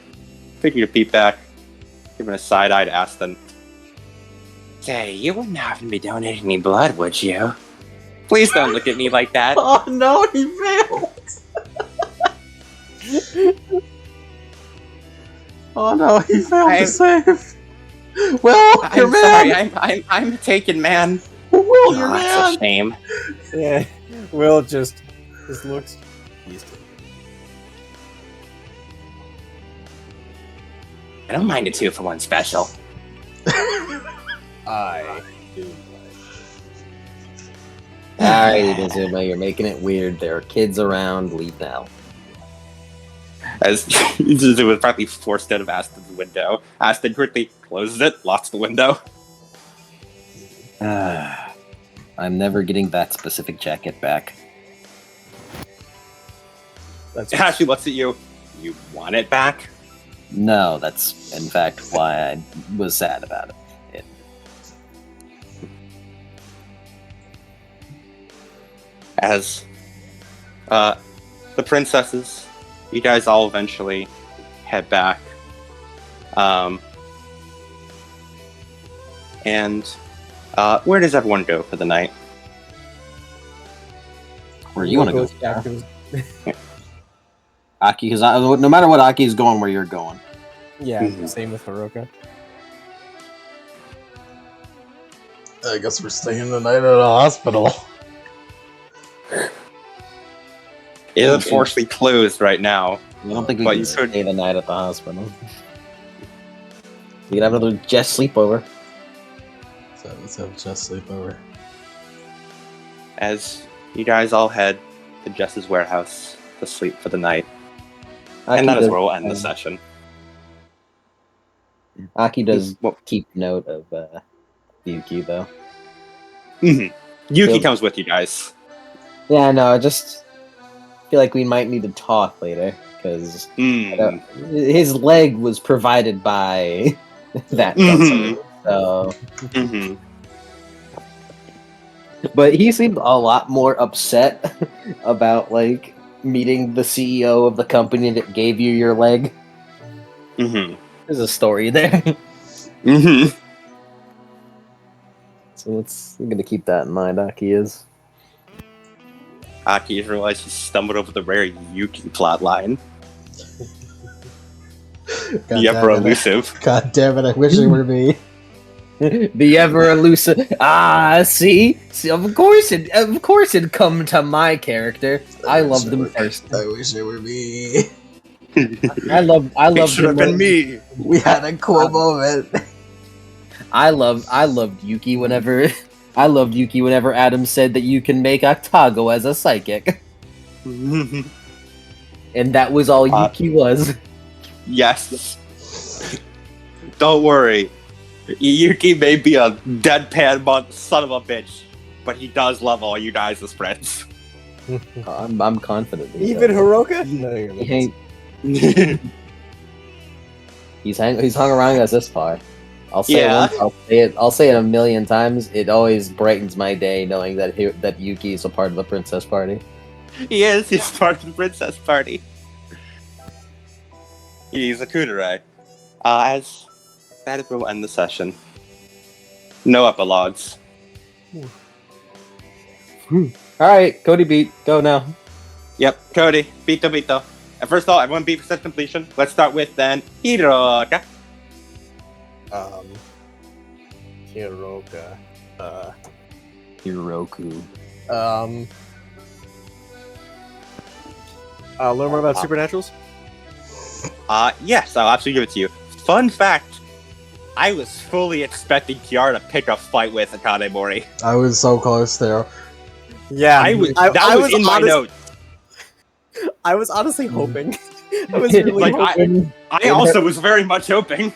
taking a peek back, giving a side eye to Aston. Say, you wouldn't happen to be donating any blood, would you? Please don't look at me like that. Oh no, he failed! Oh no, he failed to save! Will, your I'm man! sorry, I'm a taken man. Will, your That's a man! shame. Yeah, Will just looks used to it. I don't mind a 2-for-1 special. I do. Alright, Inazuma, you're making it weird. There are kids around. Leave now. As Inazuma was practically forced out of Aston's window. Aston quickly closes it, locks the window. I'm never getting that specific jacket back. That's Ashley looks at you. You want it back? No, that's in fact why I was sad about it. As the princesses, you guys all eventually head back. And where does everyone go for the night? Where you want to go? back to- Aki, because no matter what Aki's going, where you're going. Yeah, Mhm. same with Haruka. I guess we're staying the night at a hospital. It is unfortunately closed right now. I don't think we But can you could- stay the night at the hospital. You can have another Jess sleepover. So let's have Jess sleep over. As you guys all head to Jess's warehouse to sleep for the night. Aki And that is does, where we'll end the session. Aki does Well- keep note of Yuki, though. Mhm. Yuki Yep. comes with you guys. Yeah, no, I just feel like we might need to talk later, because Mm. his leg was provided by that Mhm. company, so... Mhm. But he seemed a lot more upset about, like, meeting the CEO of the company that gave you your leg. Mhm. There's a story there. Mhm. So we're gonna keep that in mind, Aki is. Aki realized he stumbled over the rare Yuki plotline. God The ever damn it. elusive. God damn it, I wish it were me. The ever elusive. See, of course it'd come to my character. I loved him first. I wish it were me. I love It should have been me. We had a cool moment. I loved Yuki whenever Adam said that you can make Octago as a psychic, and that was all Yuki was. Yes. Don't worry. Yuki may be a deadpan son of a bitch, but he does love all you guys as friends. I'm confident. he Even does. Hiroka? No, you're He ain't- he's hung around us this far. I'll say Yeah. it once, I'll say it a million times. It always brightens my day knowing that that Yuki is a part of the princess party. He is. He's part of the princess party. He's a kudere. As that is where we'll end the session. No epilogues. All right, Cody beat. Go now. Yep, Cody, Bito. And first of all, everyone beat percent completion. Let's start with then Hiroka. Hiroka. Hiroku. Learn more about supernaturals? Yes, I'll absolutely give it to you. Fun fact, I was fully expecting Kiara to pick a fight with Akane Mori. I was so close there. Yeah, That was in my notes. I was honestly hoping. I was really Like, hoping. I also was very much hoping.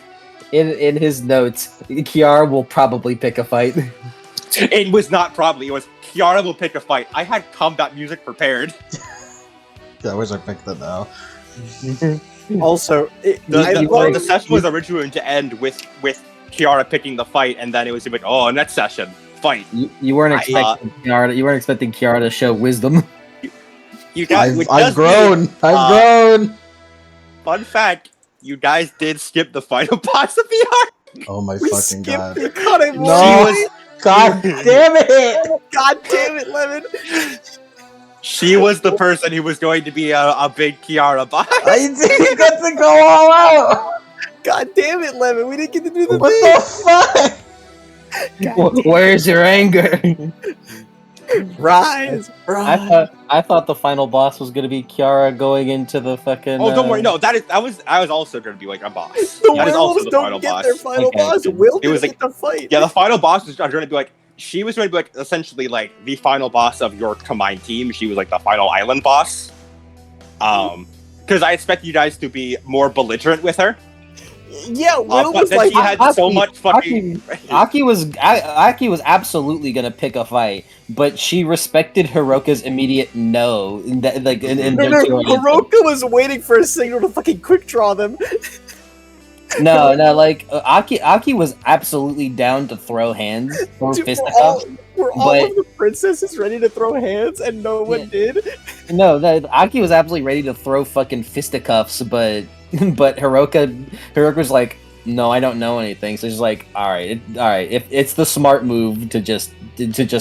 In his notes, Kiara will probably pick a fight. It was not probably, it was Kiara will pick a fight. I had combat music prepared. I wish I picked it now. Also, The session was originally going to end with Kiara picking the fight, and then it was like, oh, next session, fight. You weren't expecting Kiara. You weren't expecting Kiara to show wisdom. You guys, I've grown. I've grown. Fun fact: you guys did skip the final boss of the arc. Oh my we fucking skipped god! the Akane Mori. No. God damn it! God damn it, Lemon! She was the person who was going to be a big Kiara boss. I didn't get to go all out. God damn it, Lemon! We didn't get to do the What thing. the fuck? Where's your anger? Rise! I thought the final boss was gonna be Kiara going into the fucking. Oh, don't worry. No, I was also going to be like a boss. The That is also werewolves the don't final get boss. their final Okay. boss. Will It was didn't get the fight. Yeah, the final boss was going to be like, she was going to be like essentially like the final boss of your combined team. She was like the final island boss. Because I expect you guys to be more belligerent with her. Yeah, Will But was then like, she had so much fucking. Aki was absolutely gonna pick a fight, but she respected Hiroka's immediate no. And Hiroka was waiting for a signal to fucking quick draw them. no, like Aki was absolutely down to throw hands or Dude, fisticuffs. Were all but- of the princesses ready to throw hands and no one did? No, Aki was absolutely ready to throw fucking fisticuffs, but Hiroka's like, no, I don't know anything. So she's like, all right. If it's the smart move to just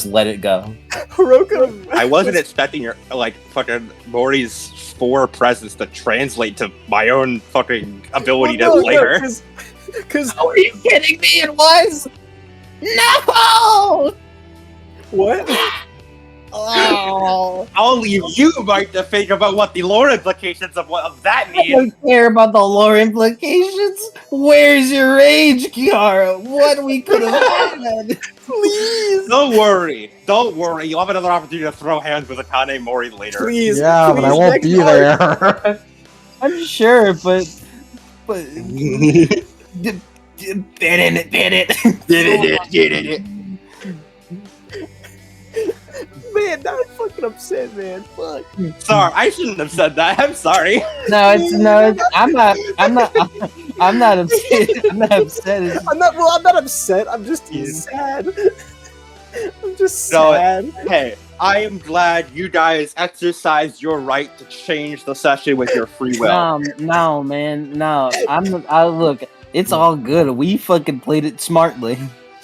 let it go. Hiroka. I wasn't expecting your like fucking Mori's 4 presence to translate to my own fucking ability to play her. Because Are you kidding me? It was no. what? Oh, I'll leave you, Mike, to think about what the lore implications of that I means. don't care about the lore implications. Where's your rage, Kiara? What we could have had? Please, Don't worry. You'll have another opportunity to throw hands with Akane Mori later. please. Yeah, but I please, won't next be arc. there. I'm sure, but did it. Man, now I'm fucking upset, man. Fuck. Sorry, I shouldn't have said that. I'm sorry. I'm not upset. I'm not upset. I'm not upset. I'm just sad. I'm just No, sad. Hey, I am glad you guys exercised your right to change the session with your free will. No, man, no. Look. It's all good. We fucking played it smartly.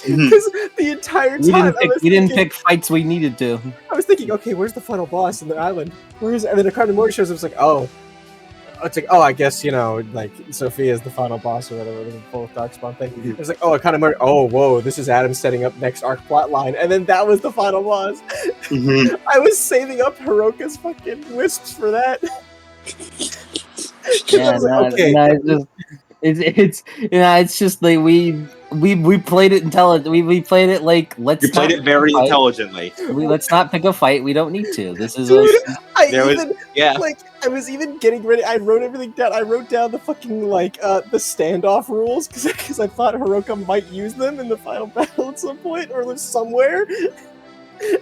Because the entire time We didn't pick fights we needed to. I was thinking, okay, where's the final boss in the island? And then Akane Mori shows up. It's like, oh, I guess like Sophia's the final boss or whatever, the full darkspawn thing. It's like, oh, Akane Mori. Oh, whoa, this is Adam setting up next arc plot line, and then that was the final boss. I was saving up Hiroka's fucking wisps for that. Yeah, was like, okay. it's just like we played it intelligent. We played it like let's You played not it very fight. intelligently. Let's not pick a fight. We don't need to. This is Dude, us. There was- yeah. like I was even getting ready. I wrote everything down. I wrote down the fucking like the standoff rules because I thought Hiroka might use them in the final battle at some point or somewhere.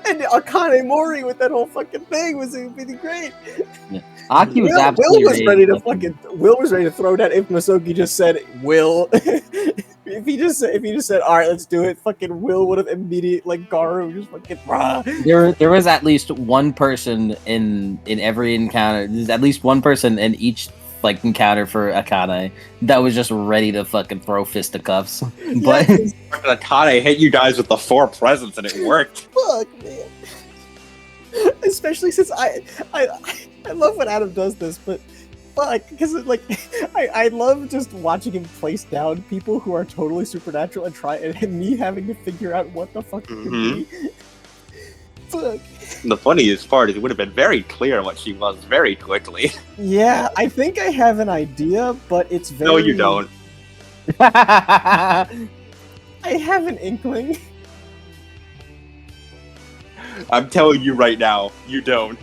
And Akane Mori with that whole fucking thing was really great. Aki was Will absolutely was ready to fucking- Will was ready to throw that if Masoki just said Will. if he just said all right, let's do it. Fucking Will would have immediately like Garu just fucking rah. There was at least one person in every encounter. There's at least one person in each like encounter for Akane that was just ready to fucking throw fisticuffs. But Akane hit you guys with the 4 presents and it worked. Fuck, man. Especially since I love when Adam does this, but fuck, because like I love just watching him place down people who are totally supernatural and me having to figure out what the fuck it could be. Fuck. The funniest part is it would have been very clear what she was very quickly. Yeah, I think I have an idea, but it's very. No, you don't. I have an inkling. I'm telling you right now, you don't.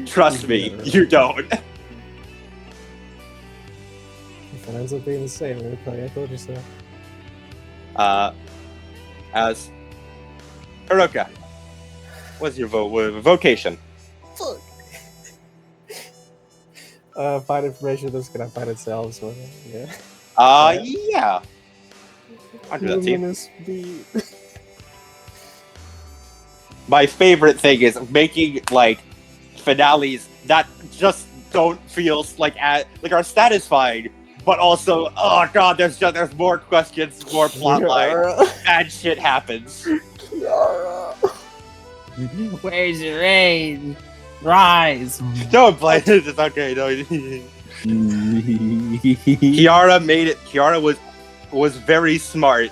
Trust me, you don't. If it ends up being the same, I'm gonna tell you, I told you so. As Hiroka, what's your vocation? Fuck. Find information that's gonna find itself, so yeah. Yeah. I'll do that to you. Luminous beat. My favorite thing is making like finales that just don't feel like are satisfying, but also oh god, there's more questions, more plot line, bad shit happens. Where's your rain? Rise. Don't blame it. It's okay. No. Kiara made it. Kiara was very smart.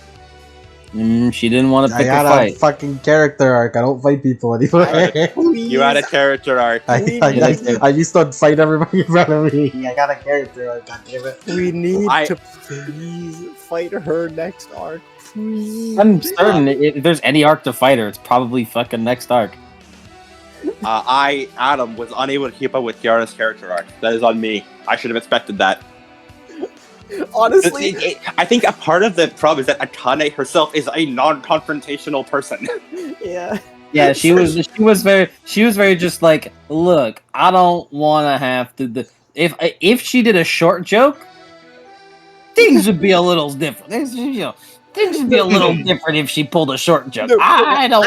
She didn't want to I pick a got a fight. fucking character arc. I don't fight people anyway. You had a character arc. I used to fight everybody in front of me. I got a character arc, goddammit. We need to please fight her next arc. Please. I'm certain if there's any arc to fight her, it's probably fucking next arc. Adam, was unable to keep up with Kiara's character arc. That is on me. I should have expected that. Honestly, I think a part of the problem is that Akane herself is a non-confrontational person. yeah. Yeah, she was very just like, look, I don't want to have to. If she did a short joke, things would be a little different. Things would be a little different if she pulled a short joke. No, I don't.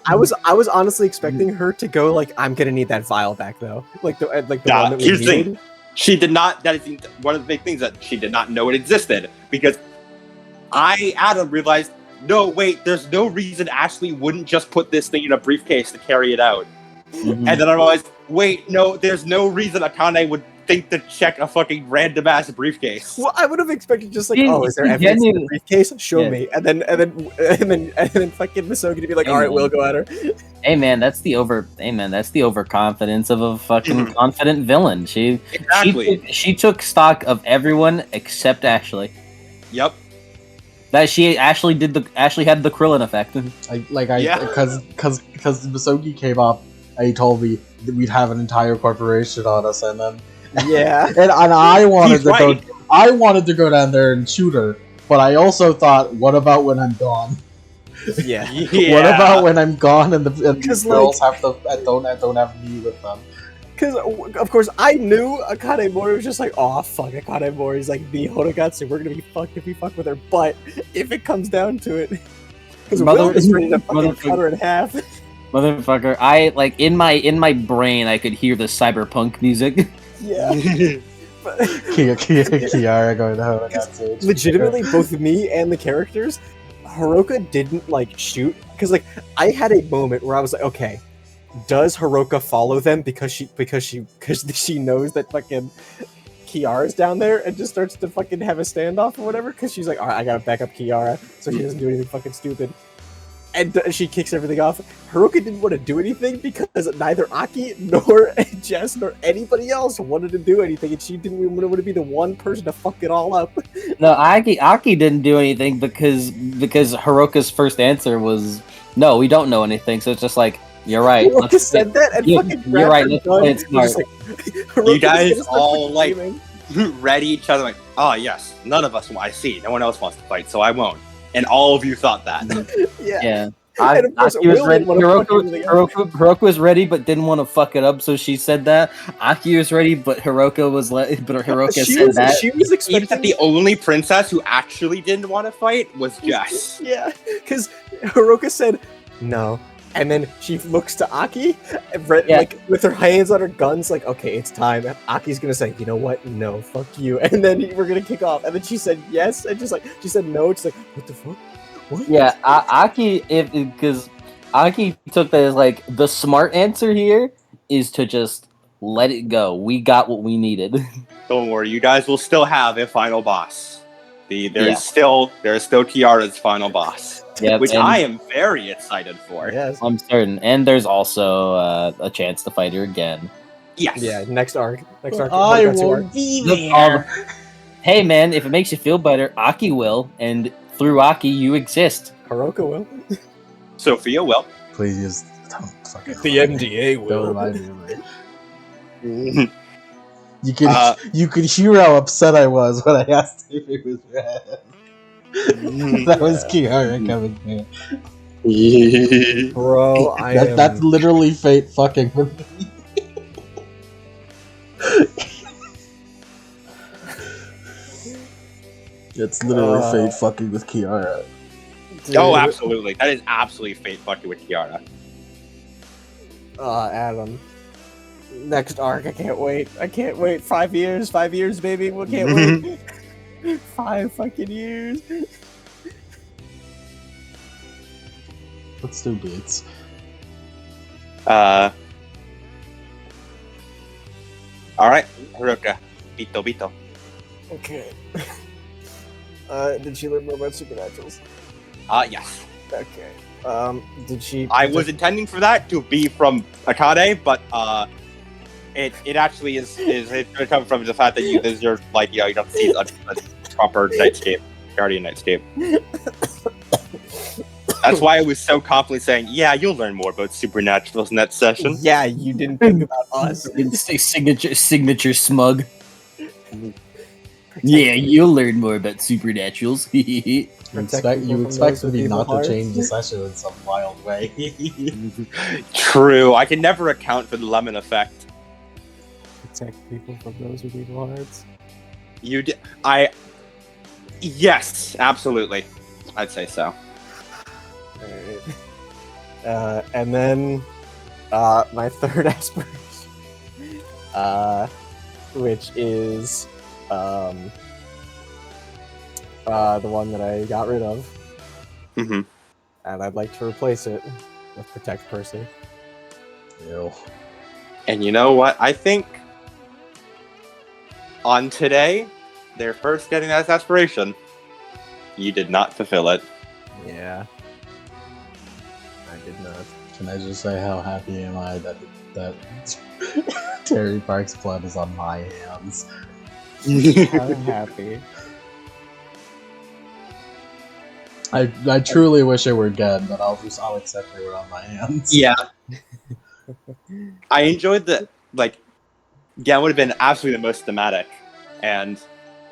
I was honestly expecting her to go like, I'm gonna need that vial back though, like the one that we here's the needed. thing. She did not. That is one of the big things that she did not know it existed because Adam realized. No, wait. There's no reason Ashley wouldn't just put this thing in a briefcase to carry it out. Mhm. And then I realized, wait, no. There's no reason Akane would think to check a fucking random ass briefcase. Well, I would have expected just like, She- oh, is there she evidence in the genuinely- briefcase? Show Yeah. me, and then fucking Misogi to be like, all right, we'll go at her. Hey man, that's the overconfidence of a fucking confident villain. Exactly. She took stock of everyone except Ashley. Yep. That Ashley had the Krillin effect. Because Misogi came up and he told me that we'd have an entire corporation on us, and then Yeah. and I wanted He's to right. go. I wanted to go down there and shoot her, but I also thought, what about when I'm gone? Yeah. What about when I'm gone and the Because, girls have to don't have me with them? Because, of course, I knew Akane Mori was just like, oh, fuck, Akane Mori's like the Hodogatsu. We're gonna be fucked if we fuck with her. But if it comes down to it, because Will is ready to fucking cut her in half. Motherfucker, I like in my brain I could hear the cyberpunk music. Yeah. But, Kiara going to Hodogatsu. legitimately, both me and the characters, Hiroka didn't like shoot because like I had a moment where I was like, okay, does Hiroka follow them because she knows that fucking Kiara's down there and just starts to fucking have a standoff or whatever because she's like, all right, I gotta back up Kiara so she doesn't do anything fucking stupid. And she kicks everything off. Haruka didn't want to do anything because neither Aki nor Jess nor anybody else wanted to do anything, and she didn't want to be the one person to fuck it all up. No, Aki didn't do anything because Haruka's first answer was no, we don't know anything. So it's just like you're right. Haruka said that, and fucking you're right. grabbed Let's her play it gun. smart. Just like, You guys all, like- screaming. read each other like, oh yes, none of us. I see. No one else wants to fight, so I won't. And all of you thought that. Yeah. Yeah. And of course, Aki was Will ready. didn't wanna fuck everything up. Haruka was ready, but didn't want to fuck it up, so she said that. Aki was ready, but Haruka She said was, that. she was Even expecting. the only princess who actually didn't want to fight was Jess. Yeah, because Haruka said no, and then she looks to Aki, and like with her hands on her guns, like, okay, it's time. Aki's gonna say, you know what? No, fuck you, and then we're gonna kick off. And then she said yes, and just like she said no. It's like, what the fuck? What? Yeah, Aki, because Aki took that as like the smart answer here is to just let it go. We got what we needed. Don't worry, you guys will still have a final boss. There Yeah. is still Kiara's final boss, Yep, which and I am very excited for. Yes. I'm certain. And there's also a chance to fight her again. Yes. Yeah. Next arc. Next arc. I Haruka won't arc. be Look, there. Hey man, if it makes you feel better, Aki will, and through Aki you exist. Haruka will. Sophia will. Please, don't fucking. MDA Don't remind me of it. Mhm. You could hear how upset I was when I asked if it was red. That was Kiara coming in. Bro, I am. That's literally fate fucking with me. It's literally fate fucking with Kiara. Oh, absolutely. That is absolutely fate fucking with Kiara. Adam. Next arc, I can't wait. I can't wait. 5 years, baby. We can't wait. 5 fucking years. Let's do beats. All right, Haruka. Bito. Okay. Did she learn more about supernaturals? Yes. Okay. Did she? I was intending for that to be from Akane, but it actually is it's gonna come from the fact that you don't see a proper nightscape, guardian nightscape. That's why I was so confidently saying, yeah, you'll learn more about supernaturals in that session. Yeah, you didn't think about us. Signature smug. Yeah, you'll learn more about supernaturals. You Protect people from expect those with me evil not to hearts. change the session in some wild way. True. I can never account for the lemon effect. Protect people from those with evil hearts. You did. Yes, absolutely. I'd say so. Alright. And then my third aspiration, which is the one that I got rid of, Mm-hmm. and I'd like to replace it with Protect Percy. Ew. And you know what? I think on today, their first getting that aspiration, you did not fulfill it. Yeah, I did not. Can I just say how happy am I that Terry Park's blood is on my hands? I'm happy. I truly wish it were good, but I'll accept they were on my hands. Yeah. I enjoyed the Gen would have been absolutely the most thematic, and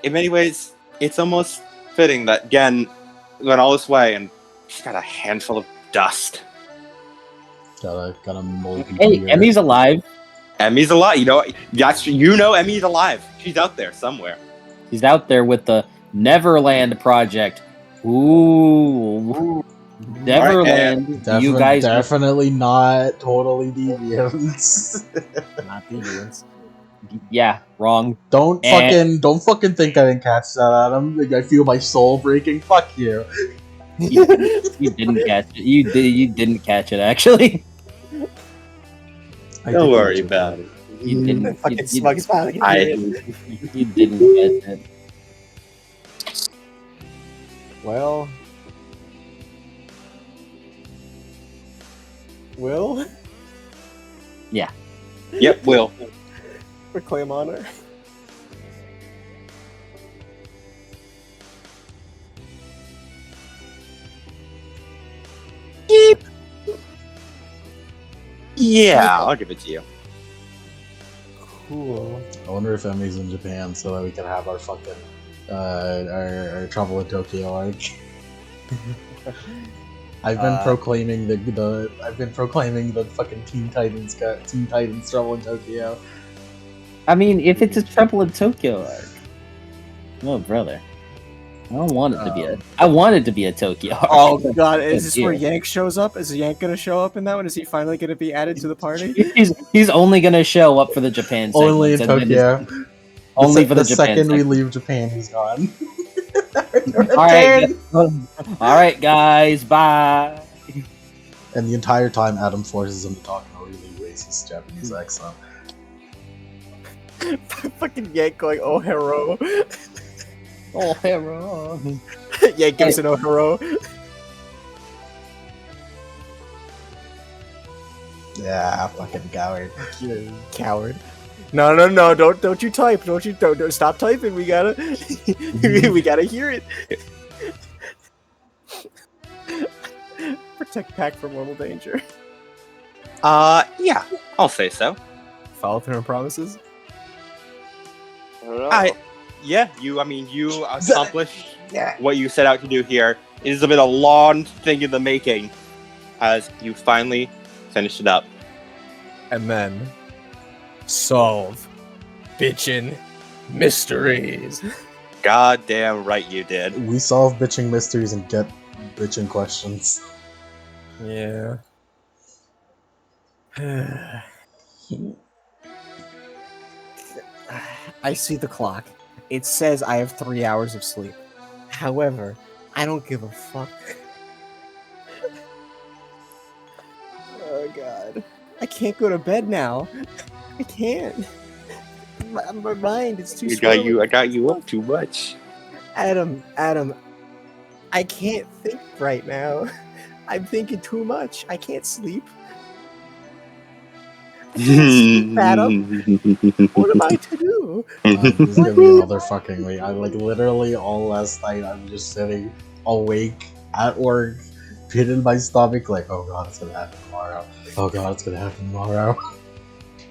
in many ways, it's almost fitting that Gen went all this way and she's got a handful of dust. Got a moldy Hey, beard. Emmy's alive. Emmy's alive. Emmy's alive. She's out there somewhere. He's out there with the Neverland project. Ooh. Neverland. You guys. definitely not totally deviants. Not deviants. Yeah, wrong. Don't fucking think I didn't catch that, Adam. I feel my soul breaking. Fuck you. You didn't catch it. You didn't catch it, actually. I Don't did worry catch it. about it. You didn't. Fucking smug smile. You didn't catch it. Well, Will? Yep, Will. Reclaim honor. Yeah, I'll give it to you. Cool. I wonder if Emmy's in Japan so that we can have our fucking our Trouble in Tokyo arc. I've been proclaiming the fucking Teen Titans Trouble in Tokyo. I mean, if it's a Trouble in Tokyo arc, oh brother, I don't want it to be a. I want it to be a Tokyo arc. Oh god, is this where Yeah. Yank shows up? Is Yank gonna show up in that one? Is he finally gonna be added to the party? He's only gonna show up for the Japan segment. Only in Tokyo. Only for the Japan second we segment. leave Japan, he's gone. All right, guys, bye. And the entire time, Adam forces him to talk in a really racist Japanese accent. Fucking Yank going, oh hero. Oh, hero. Yank gives an oh hero. Yeah, fucking coward. You coward. No, don't you type. Don't stop typing. We gotta we gotta hear it. Protect Pack from mortal danger. Yeah, I'll say so. Follow through on promises. Yeah, you accomplished what you set out to do here. It has been a long thing in the making, as you finally finished it up. And then solve bitchin' mysteries. Goddamn right you did. We solve bitching mysteries and get bitching questions. Yeah. I see the clock. It says I have 3 hours of sleep. However, I don't give a fuck. Oh god. I can't go to bed now. I can't. My mind is too swollen. I got you up too much. Adam, I can't think right now. I'm thinking too much. I can't sleep. Adam, what am I to do? This is gonna be another fucking week. I literally all last night I'm just sitting awake at work, pit in my stomach, like, oh god, it's gonna happen tomorrow. Oh god, it's gonna happen tomorrow.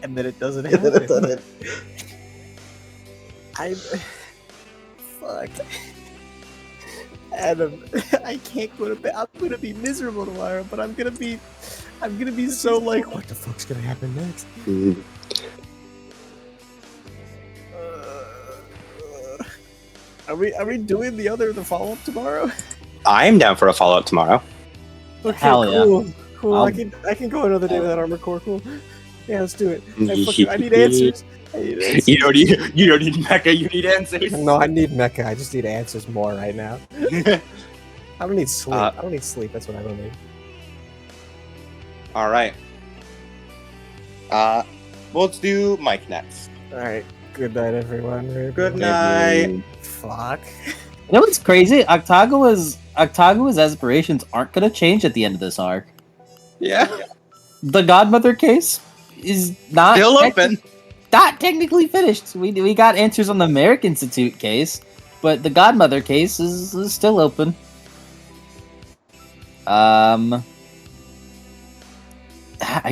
And then it doesn't And then it happen. doesn't. Fuck. Adam, I can't go to bed. I'm gonna be miserable tomorrow, but I'm gonna be so like, what the fuck's gonna happen next? Are we doing the follow up tomorrow? I am down for a follow up tomorrow. Okay, Hell yeah. cool. I can go another day without armor core. Cool. Yeah, let's do it. I need answers. You don't need mecha. You need answers. No, I need mecha. I just need answers more right now. I don't need sleep. I don't need sleep. That's what I don't need. All right. Let's do Mike next. All right. Good night, everyone. Good night. Fuck. You know what's crazy? Octagawa's aspirations aren't gonna change at the end of this arc. Yeah. The Godmother case is not Still open. Not technically finished. We got answers on the Merrick Institute case, but the Godmother case is still open. I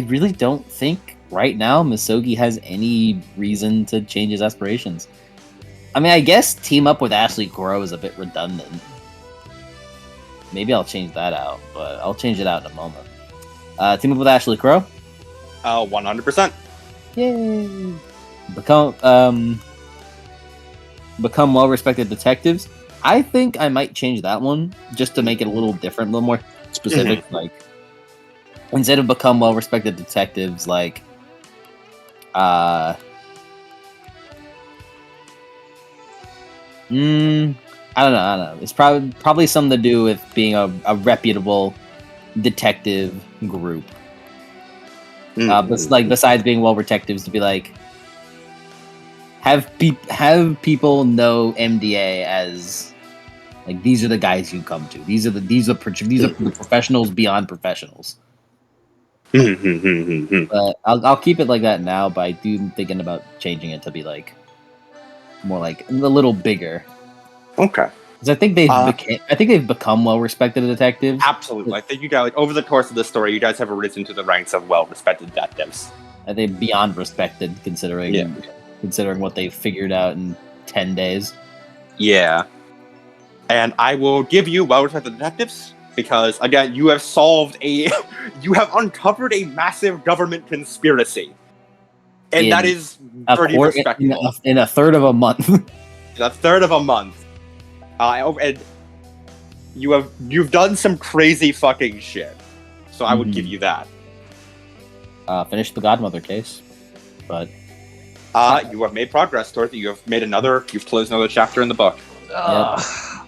really don't think right now Misogi has any reason to change his aspirations. I mean, I guess team up with Ashley Crow is a bit redundant. Maybe I'll change that out, but I'll change it out in a moment. Team up with Ashley Crow. 100%. Yay! Become well-respected detectives. I think I might change that one just to make it a little different, a little more specific. Like, instead of become well-respected detectives, like, I don't know. It's probably something to do with being a reputable detective group. But like, besides being well detectives, to be like, have people know MDA as like, these are the guys you come to. These are the professionals beyond professionals. But I'll keep it like that now. But I do thinking about changing it to be like more like a little bigger. Okay. Because I think they've become well respected detectives. Absolutely. I think you guys, over the course of the story, you guys have risen to the ranks of well-respected detectives. I think beyond respected, considering what they figured out in 10 days. Yeah. And I will give you well-respected detectives because, again, you have uncovered a massive government conspiracy. And that is pretty respectable. In a third of a month. In a third of a month. And you've done some crazy fucking shit. So I would give you that. Finished the Godmother case. But you have made progress towards it. You've closed another chapter in the book. Yep.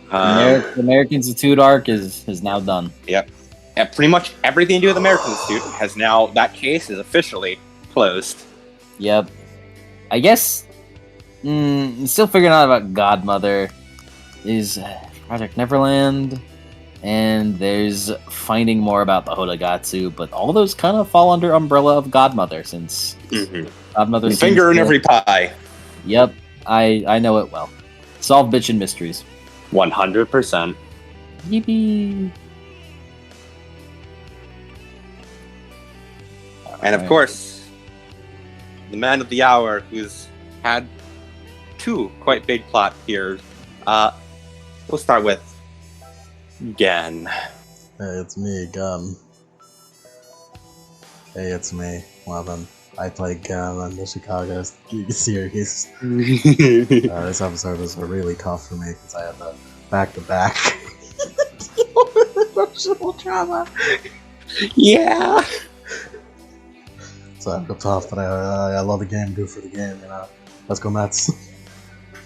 The American Institute arc is now done. Yep. And pretty much everything to do with the American Institute has now, that case is officially closed. Yep. I guess, still figuring out about Godmother. Is Project Neverland, and there's finding more about the Hodagatsu, but all those kind of fall under umbrella of Godmother, since Godmother's finger in every pie. Yep, I know it well. Solve bitchin' mysteries. 100%. Yippee! And of course, the man of the hour, who's had 2 quite big plot here. We'll start with Gen. Hey, it's me again. Hey, it's me, Levin. I played Gen on the Chicago series. This episode was really tough for me because I had the back-to-back emotional trauma. Yeah. So I feel tough, but I love the game. Do for the game, you know. Let's go Mets.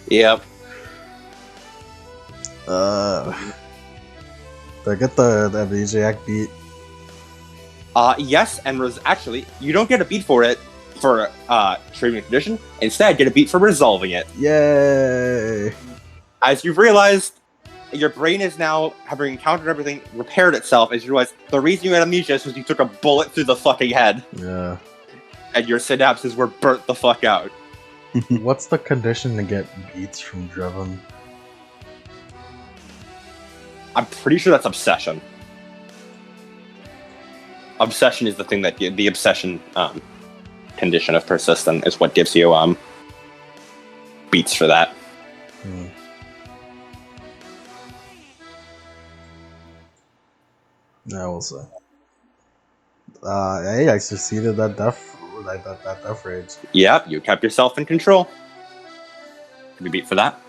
Yep. Did I get the Amnesiac beat? Yes, and actually, you don't get a beat for it for treatment condition. Instead, get a beat for resolving it. Yay! As you've realized, your brain is now, having encountered everything, repaired itself. As you realize, the reason you had amnesia is because you took a bullet through the fucking head. Yeah. And your synapses were burnt the fuck out. What's the condition to get beats from Driven? I'm pretty sure that's obsession. Obsession is the thing that the obsession condition of persistent is what gives you beats for that. Yeah, we'll see. Hey, I succeeded that death rage. Yep, you kept yourself in control. Can you beat for that?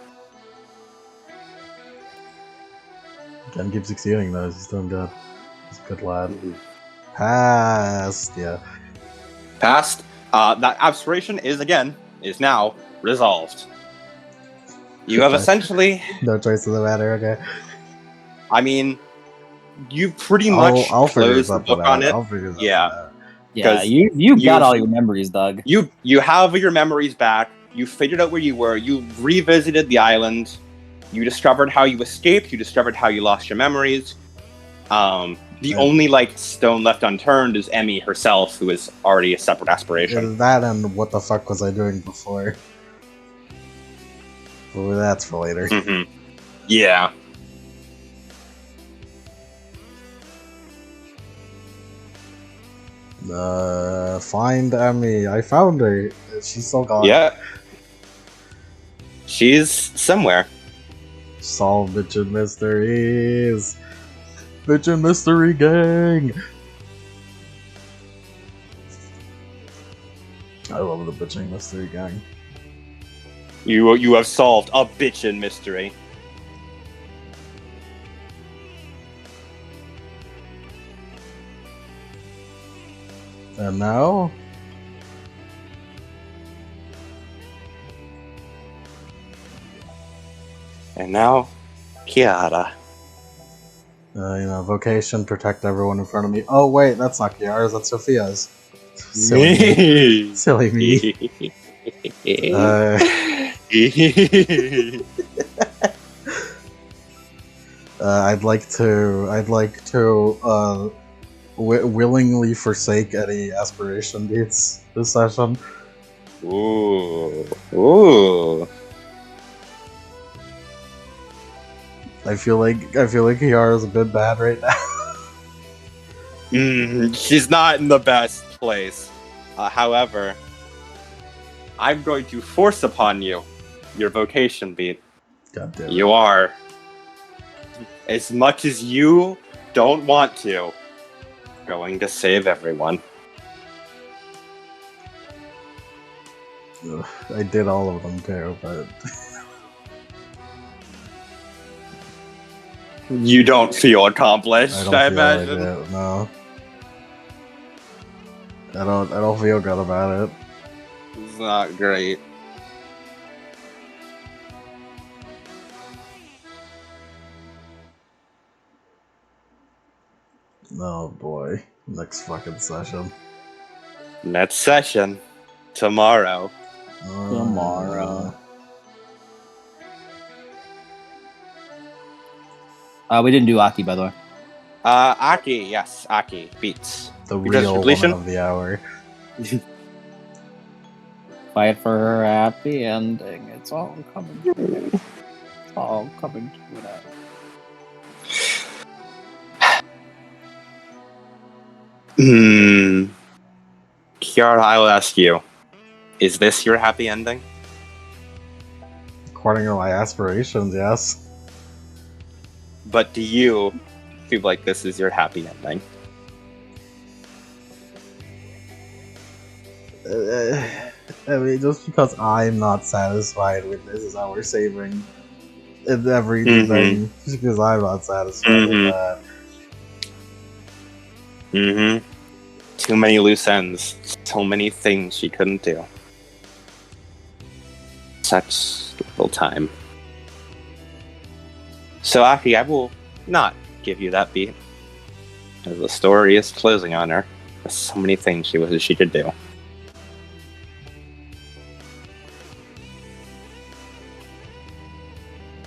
Ken keeps succeeding though, he's doing good. He's a good lad. Passed, yeah. Passed. That aspiration is now resolved. You have essentially... No choice in the matter, okay. I mean, you pretty much I'll closed the book on it. I'll figure that Yeah. Yeah, you got all your memories, Doug. You have your memories back. You figured out where you were. You revisited the island. You discovered how you escaped. You discovered how you lost your memories. The only stone left unturned is Emmy herself, who is already a separate aspiration. That and what the fuck was I doing before? Well, that's for later. Mm-hmm. Yeah. Find Emmy. I found her. She's still gone. Yeah. She's somewhere. Solve bitchin' mysteries. Bitchin' mystery gang. I love the bitchin' mystery gang. You have solved a bitchin' mystery. And now? And now, Kiara. Vocation, protect everyone in front of me. Oh wait, that's not Kiara's, that's Sophia's. Silly me. I'd like to willingly forsake any aspiration beats this session. Ooh. Ooh. I feel like Kiara's a bit bad right now. She's not in the best place. However, I'm going to force upon you your vocation beat. God damn it. You are, as much as you don't want to, going to save everyone. Ugh, I did all of them too, but You don't feel accomplished, I don't I feel like imagine. it. No, I don't feel good about it. It's not great. Oh boy, next fucking session. Next session, tomorrow. Tomorrow. We didn't do Aki, by the way. Aki, yes, Aki beats. The We just real completion? woman of the hour. Fight for her happy ending. It's all coming to an end. It's all coming to an end. Kiara, I will ask you, is this your happy ending? According to my aspirations, yes. But do you feel like this is your happy ending? I mean, just because I'm not satisfied with this is how we're saving everything. Just because I'm not satisfied with that. Too many loose ends. So many things she couldn't do. Such little time. So, Aki, I will not give you that beat. As the story is closing on her. There's so many things she wishes she could do.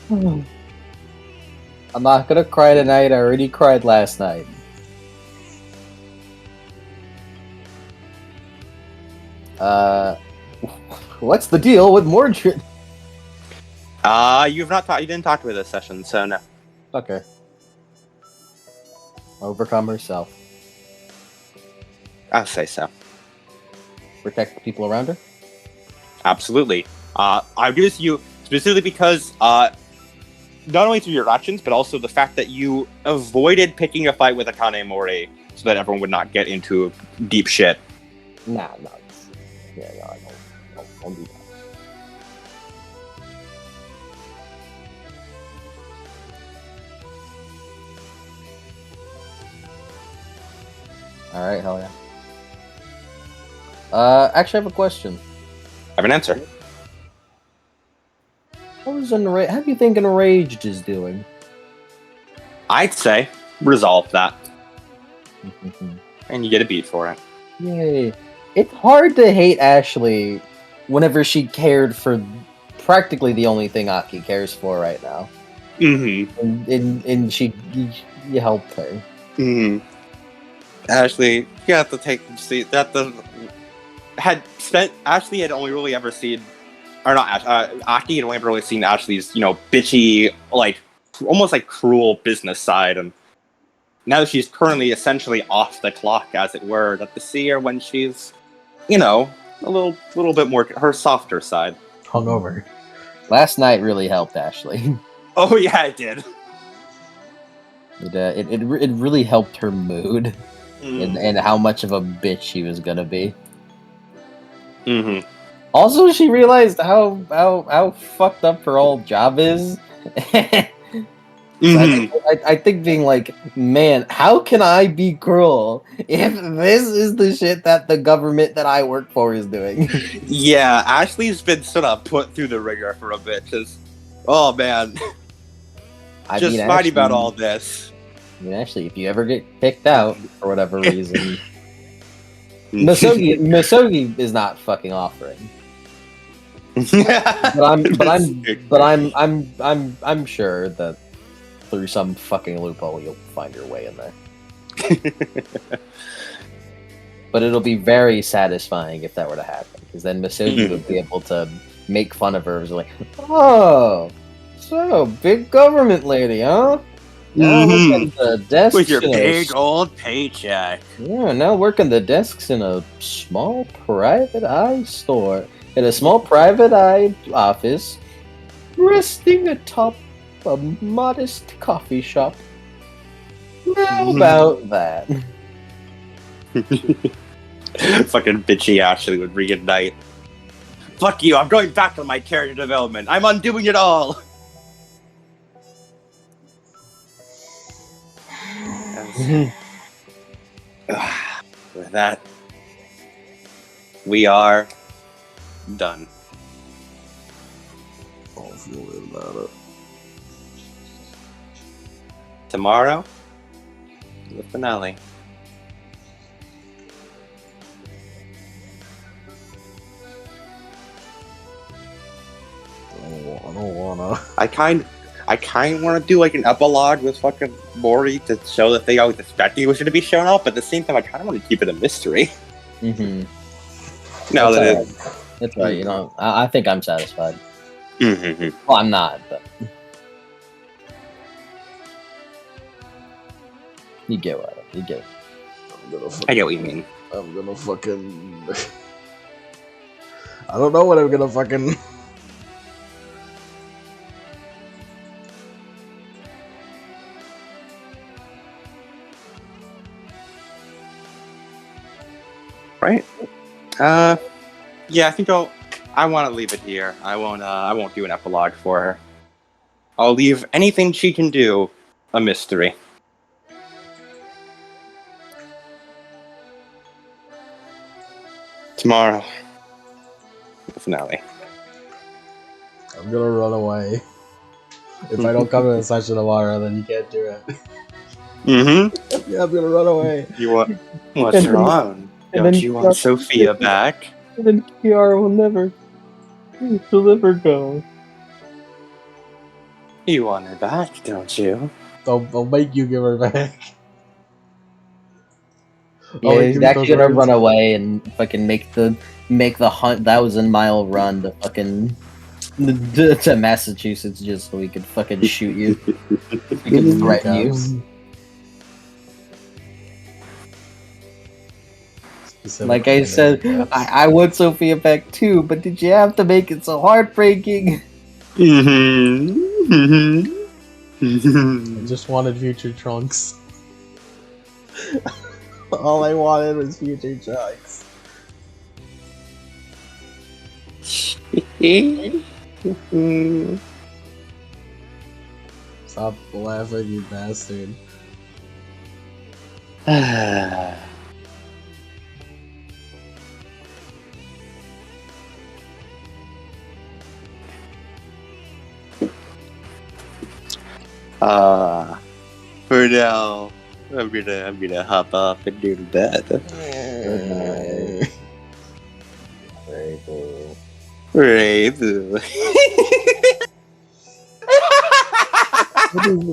I'm not gonna cry tonight. I already cried last night. What's the deal with Mordred? You didn't talk to her this session, so no. Okay. Overcome herself. I'll say so. Protect the people around her? Absolutely. I do this to you specifically because, not only through your actions, but also the fact that you avoided picking a fight with Akane Mori so that everyone would not get into deep shit. Nah, no. Yeah, no, I don't do that. Alright, hell yeah. Actually, I have a question. I have an answer. How do you think Enraged is doing? I'd say resolve that. And you get a beat for it. Yay. It's hard to hate Ashley whenever she cared for practically the only thing Aki cares for right now. Mm-hmm. And you helped her. Mm-hmm. Ashley, you have to see that Ashley had only really ever seen, or not Aki had only ever really seen Ashley's, bitchy, like, almost like cruel business side, and now that she's currently essentially off the clock, as it were, that to see her when she's, a little bit more her softer side. Hungover. Last night really helped Ashley. Oh yeah, it did. It really helped her mood and how much of a bitch she was gonna be. Mm-hmm. Also, she realized how fucked up her old job is. I think being like, man, how can I be cruel if this is the shit that the government that I work for is doing? Yeah, Ashley's been sort of put through the ringer for a bit, because, oh man, fighting about all this. I mean, actually, if you ever get picked out for whatever reason, Misogi is not fucking offering. but I'm sure that through some fucking loophole you'll find your way in there. But it'll be very satisfying if that were to happen, because then Masoji would be able to make fun of her. It was like, oh, so big government lady, huh? Now working the desks With your in big old paycheck. now working the desks in a small private eye store, in a small private eye office, resting atop a modest coffee shop. How about that? Fucking bitchy Ashley would reignite. Fuck you, I'm going back on my character development. I'm undoing it all. With that, we are done. I'll feel it about it. Tomorrow, the finale. I don't wanna. I kind want to do like an epilogue with fucking Mori to show that they always expected he was going to be shown up, but at the same time, I kind of want to keep it a mystery. Mm-hmm. Now that it, That's right. You know, I think I'm satisfied. Mhm. Well, I'm not, but you get what you get. I get what you mean. I'm gonna fucking. I don't know what I'm gonna fucking. Right? Yeah, I think I want to leave it here. I won't do an epilogue for her. I'll leave anything she can do a mystery. Tomorrow, the finale. I'm gonna run away. If I don't come to the session tomorrow, then you can't do it. Mm-hmm. Yeah, I'm gonna run away. You want? What's wrong? Don't you want Sophia back? And then Kiara will never go. You want her back, don't you? I'll make you give her back. Yeah, Oh, he's use actually those gonna words. run away and fucking make the 1,000-mile run to fucking to Massachusetts just so he could fucking shoot you. He could threaten you. Like I said, I want Sophia back too, but did you have to make it so heartbreaking? I just wanted future Trunks. All I wanted was future Trunks. Stop laughing, you bastard. For now, I'm gonna hop off and do that. Right.